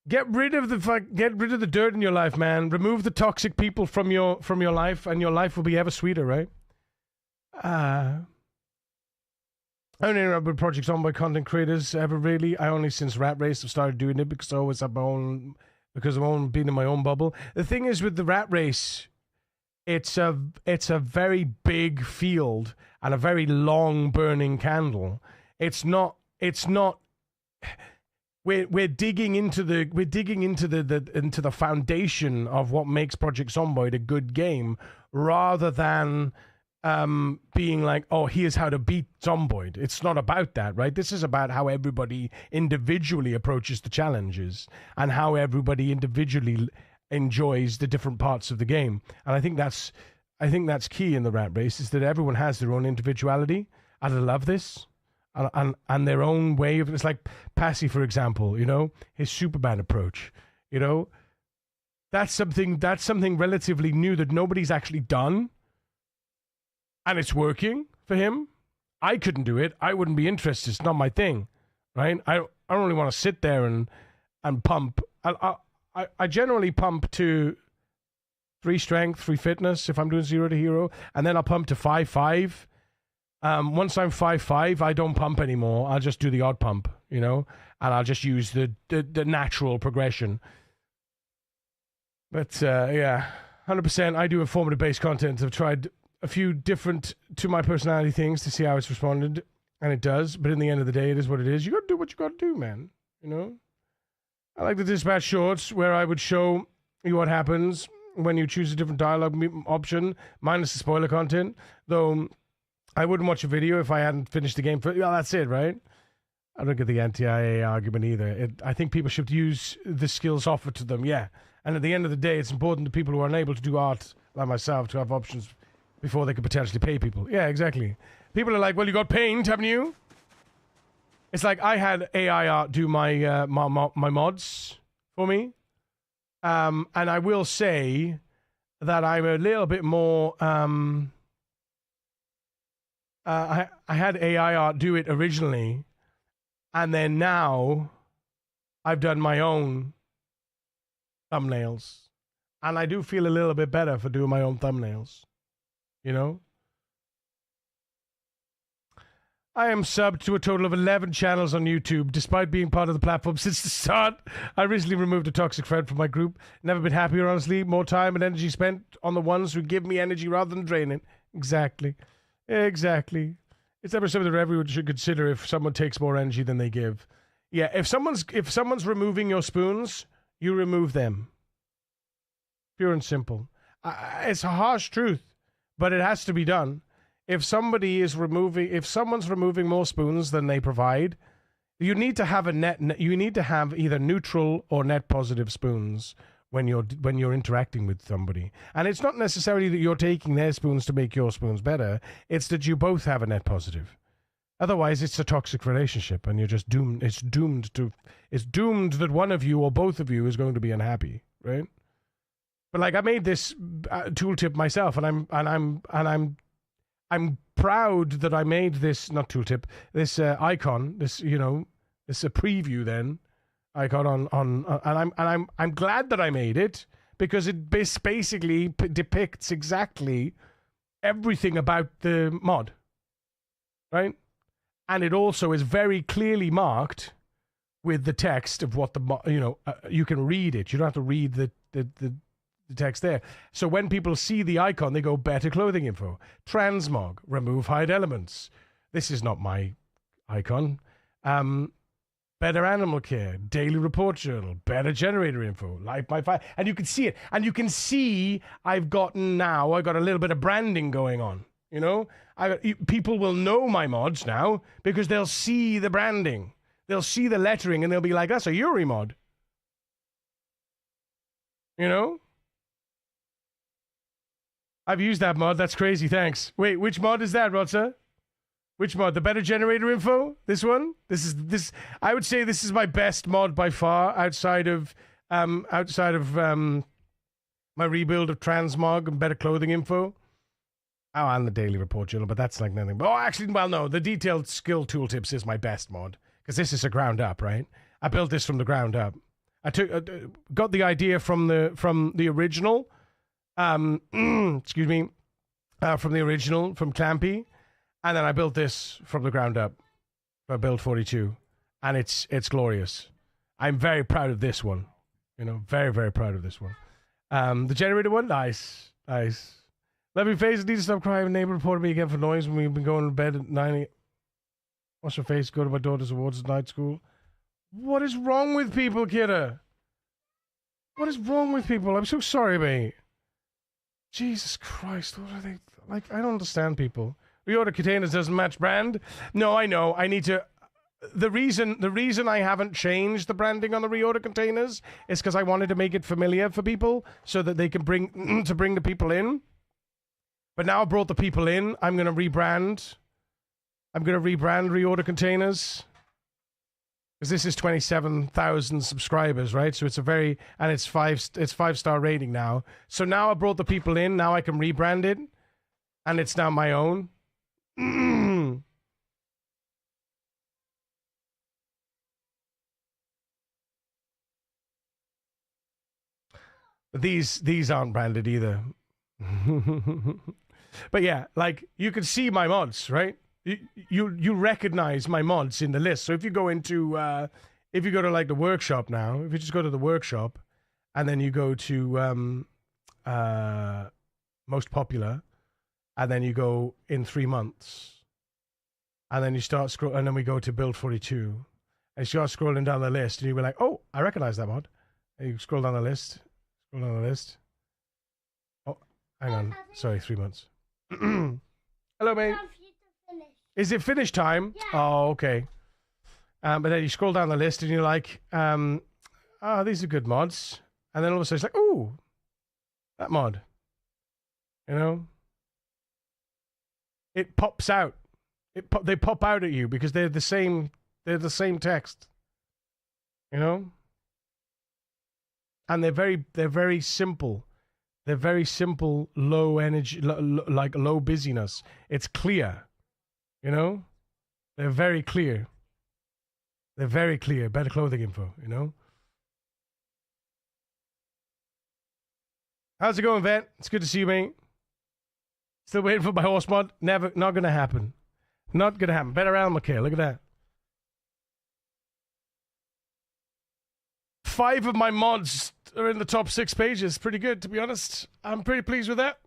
Get rid of the dirt in your life, man. Remove the toxic people from your life, and your life will be ever sweeter, right? I don't interrupt with projects on by content creators ever really. I only since Rat Race have started doing it because I've been in my own bubble. The thing is with the Rat Race, it's a very big field and a very long burning candle. It's not we're digging into the foundation of what makes Project Zomboid a good game, rather than being like, oh, here's how to beat Zomboid. It's not about that, right? This is about how everybody individually approaches the challenges and how everybody individually enjoys the different parts of the game. And I think that's key in the Rat Race, is that everyone has their own individuality. And I love this. And their own way of, it's like Passy, for example, you know, his Superman approach, you know, that's something relatively new that nobody's actually done, and it's working for him. I couldn't do it. I wouldn't be interested. It's not my thing, right? I don't really want to sit there and pump. I generally pump to 3 strength, 3 fitness if I'm doing 0 to hero, and then I'll pump to 5/5. Once I'm 5/5, I don't pump anymore. I'll just do the odd pump, you know, and I'll just use the natural progression. But yeah, 100%. I do informative-based content. I've tried a few different to my personality things to see how it's responded, and it does. But in the end of the day, it is what it is. You got to do what you got to do, man. You know. I like the dispatch shorts where I would show you what happens when you choose a different dialogue option, minus the spoiler content, though. I wouldn't watch a video if I hadn't finished the game. Well, that's it, right? I don't get the anti-IA argument either. I think people should use the skills offered to them, yeah. And at the end of the day, it's important to people who are unable to do art, like myself, to have options before they could potentially pay people. Yeah, exactly. People are like, well, you got paint, haven't you? It's like I had AI art do my my mods for me. And I will say that I'm a little bit more... I had AI art do it originally, and then now I've done my own thumbnails, and I do feel a little bit better for doing my own thumbnails, you know? I am subbed to a total of 11 channels on YouTube, despite being part of the platform since the start. I recently removed a toxic friend from my group. Never been happier, honestly. More time and energy spent on the ones who give me energy rather than drain it. Exactly. It's ever something that everyone should consider if someone takes more energy than they give. Yeah, if someone's removing your spoons, you remove them. Pure and simple. It's a harsh truth, but it has to be done. If someone's removing more spoons than they provide, you need to have you need to have either neutral or net positive spoons when you're interacting with somebody. And it's not necessarily that you're taking their spoons to make your spoons better. It's that you both have a net positive. Otherwise, it's a toxic relationship, and you're just doomed. It's doomed that one of you or both of you is going to be unhappy, right? But like, I made this tooltip myself, and I'm proud that I made this, not tooltip, this icon, this, you know, this a preview then. Icon and I'm glad that I made it, because it basically depicts exactly everything about the mod, right? And it also is very clearly marked with the text of what you can read it. You don't have to read the text there. So when people see the icon, they go, better clothing info, transmog, remove hide elements. This is not my icon. Better animal care, daily report journal, better generator info, life by fire. And you can see it. And you can see I've got a little bit of branding going on. You know, people will know my mods now because they'll see the branding. They'll see the lettering and they'll be like, that's a Yuri mod. You know? I've used that mod. That's crazy. Thanks. Wait, which mod is that, Rotsa? Which mod? The better generator info? This one? This. I would say this is my best mod by far, outside of my rebuild of transmog and better clothing info. Oh, and the daily report journal, but that's like nothing. Oh, actually, well, no, the detailed skill tooltips is my best mod, because this is a ground up, right? I built this from the ground up. I got the idea from the original. Excuse me, from the original from Clampy. And then I built this from the ground up. I built 42, and it's glorious. I'm very proud of this one. You know, very, very proud of this one. The generator one, nice. Let me face, need to stop crying. Neighbor reported me again for noise when we've been going to bed at 9 a.m. Wash your face, go to my daughter's awards at night school. What is wrong with people, kidder? What is wrong with people? I'm so sorry, mate. Jesus Christ, what are they... Like, I don't understand people. Reorder containers doesn't match brand? No, I know. I need to... The reason I haven't changed the branding on the reorder containers is because I wanted to make it familiar for people so that they can bring the people in. But now I brought the people in. I'm going to rebrand. I'm going to rebrand reorder containers. Because this is 27,000 subscribers, right? So it's it's 5-star rating now. So now I brought the people in. Now I can rebrand it. And it's now my own. These aren't branded either. But yeah, like you can see my mods, right? You recognize my mods in the list. So if you go to like the workshop now, if you just go to the workshop and then you go to most popular and then you go in 3 months and then you start scroll and then we go to build 42 and you start scrolling down the list and you'll be like, oh, I recognize that mod. And you scroll down the list. Scroll down the list. Oh, hang on. Sorry, 3 months. Hello, mate. Is it finish time? Yeah. Oh, okay. But then you scroll down the list and you're like, these are good mods. And then all of a sudden it's like, ooh, that mod. You know? It pops out. They pop out at you because they're the same text. You know? And they're very simple. They're very simple, low energy, like low busyness. It's clear. You know? They're very clear. They're very clear. Better clothing info, you know? How's it going, Vet? It's good to see you, mate. Still waiting for my horse mod? Not gonna happen. Not gonna happen. Better Alan McKay. Look at that. 5 of my mods are in the top 6 pages. Pretty good, to be honest. I'm pretty pleased with that.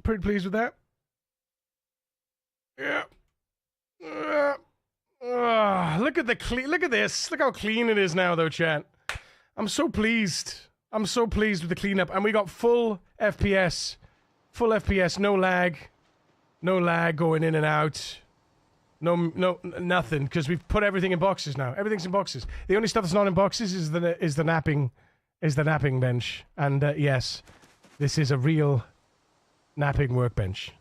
Pretty pleased with that. Yeah. Look at this. Look how clean it is now, though, chat. I'm so pleased. I'm so pleased with the cleanup. And we got full FPS. Full FPS, no lag. No lag going in and out. No, nothing, because we've put everything in boxes now. Everything's in boxes. The only stuff that's not in boxes is the napping bench. And yes, this is a real napping workbench.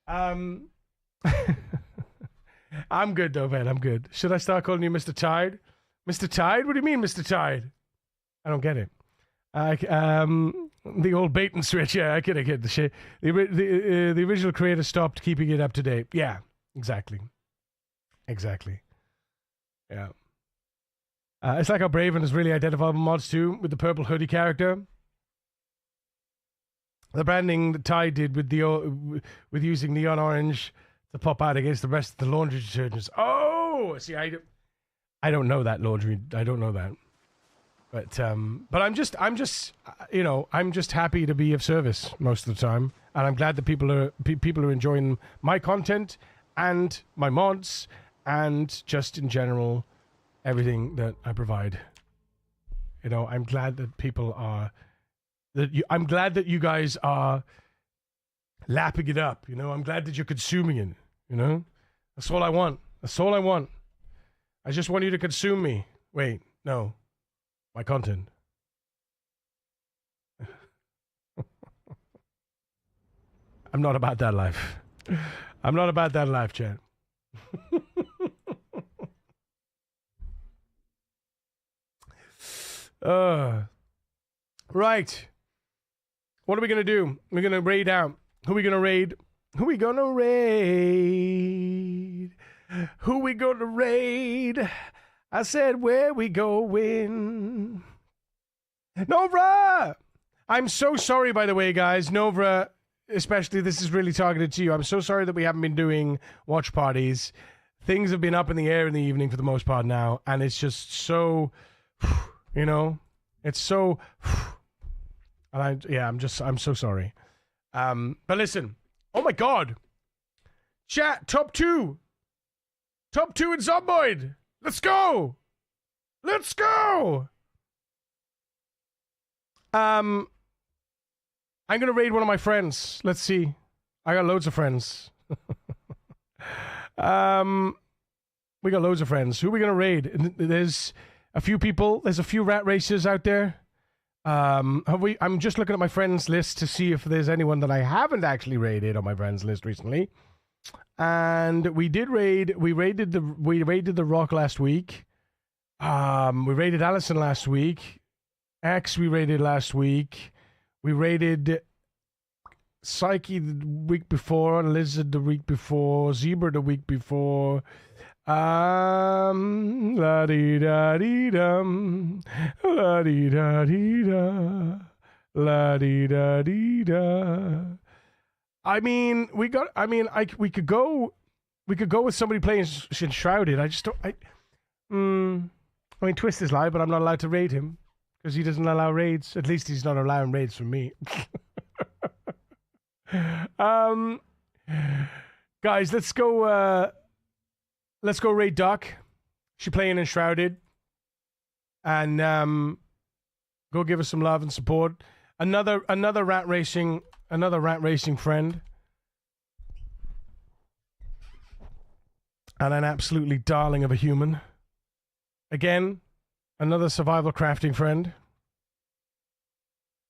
I'm good though, man. I'm good. Should I start calling you Mr. Tide? Mr. Tide? What do you mean, Mr. Tide? I don't get it. The old bait and switch. Yeah, I get the shit. The original creator stopped keeping it up to date. Yeah, exactly. Yeah. It's like how Braven is really identifiable mods too, with the purple hoodie character. The branding that Tide did with using neon orange to pop out against the rest of the laundry detergents. Oh, see, I don't know that laundry. I don't know that. But I'm just you know, I'm just happy to be of service most of the time, and I'm glad that people are enjoying my content and my mods and just in general everything that I provide. You know, I'm glad that people are I'm glad that you guys are lapping it up. You know, I'm glad that you're consuming it. You know, that's all I want. That's all I want. I just want you to consume me. Wait, no. My content. I'm not about that life. I'm not about that life, chat. Right. What are we going to do? We're going to raid out. Who are we going to raid? Who we going to raid? Who we going to raid? I said, where we going? Novra! I'm so sorry, by the way, guys. Novra, especially, this is really targeted to you. I'm so sorry that we haven't been doing watch parties. Things have been up in the air in the evening for the most part now, and it's just so, you know, it's so, and I'm so sorry. But listen, oh my God. Chat, top 2. Top 2 in Zomboid. Let's go. Let's go. I'm going to raid one of my friends. Let's see. I got loads of friends. We got loads of friends. Who are we going to raid? There's a few people. There's a few rat racers out there. I'm just looking at my friends list to see if there's anyone that I haven't actually raided on my friends list recently. And we raided the Rock last week. We raided Allison last week. X we raided last week. We raided Psyche the week before, Lizard the week before, Zebra the week before. La dee da dee dum, la dee da dee da, la dee da dee da. I mean, we could go with somebody playing Enshrouded. I just don't. I mean, Twist is live, but I'm not allowed to raid him because he doesn't allow raids. At least he's not allowing raids from me. Guys, let's go raid Doc. She playing Enshrouded. And go give us some love and support. Another rat racing friend. And an absolutely darling of a human. Again, another survival crafting friend.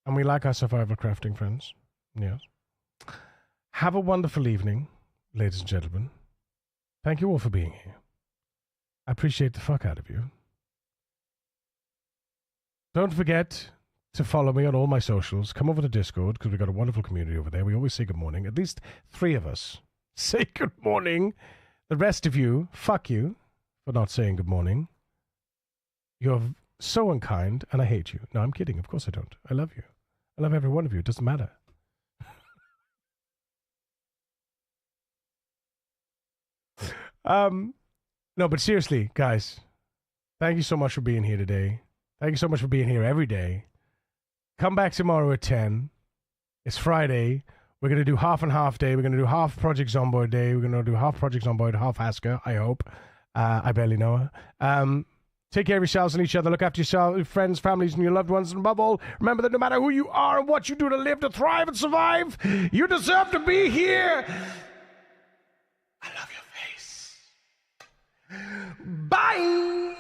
And we like our survival crafting friends. Yes. Have a wonderful evening, ladies and gentlemen. Thank you all for being here. I appreciate the fuck out of you. Don't forget to follow me on all my socials. Come over to Discord, because we've got a wonderful community over there. We always say good morning. At least 3 of us say good morning. The rest of you, fuck you for not saying good morning. You're so unkind, and I hate you. No, I'm kidding. Of course I don't. I love you. I love every one of you. It doesn't matter. No, but seriously, guys, thank you so much for being here today. Thank you so much for being here every day. Come back tomorrow at 10. It's Friday. We're going to do half and half day. We're going to do half Project Zomboid day. We're going to do half Project Zomboid, half Haska, I hope. I barely know her. Take care of yourselves and each other. Look after yourself, your friends, families, and your loved ones. And above all, remember that no matter who you are and what you do to live, to thrive, and survive, you deserve to be here. I love your face. Bye.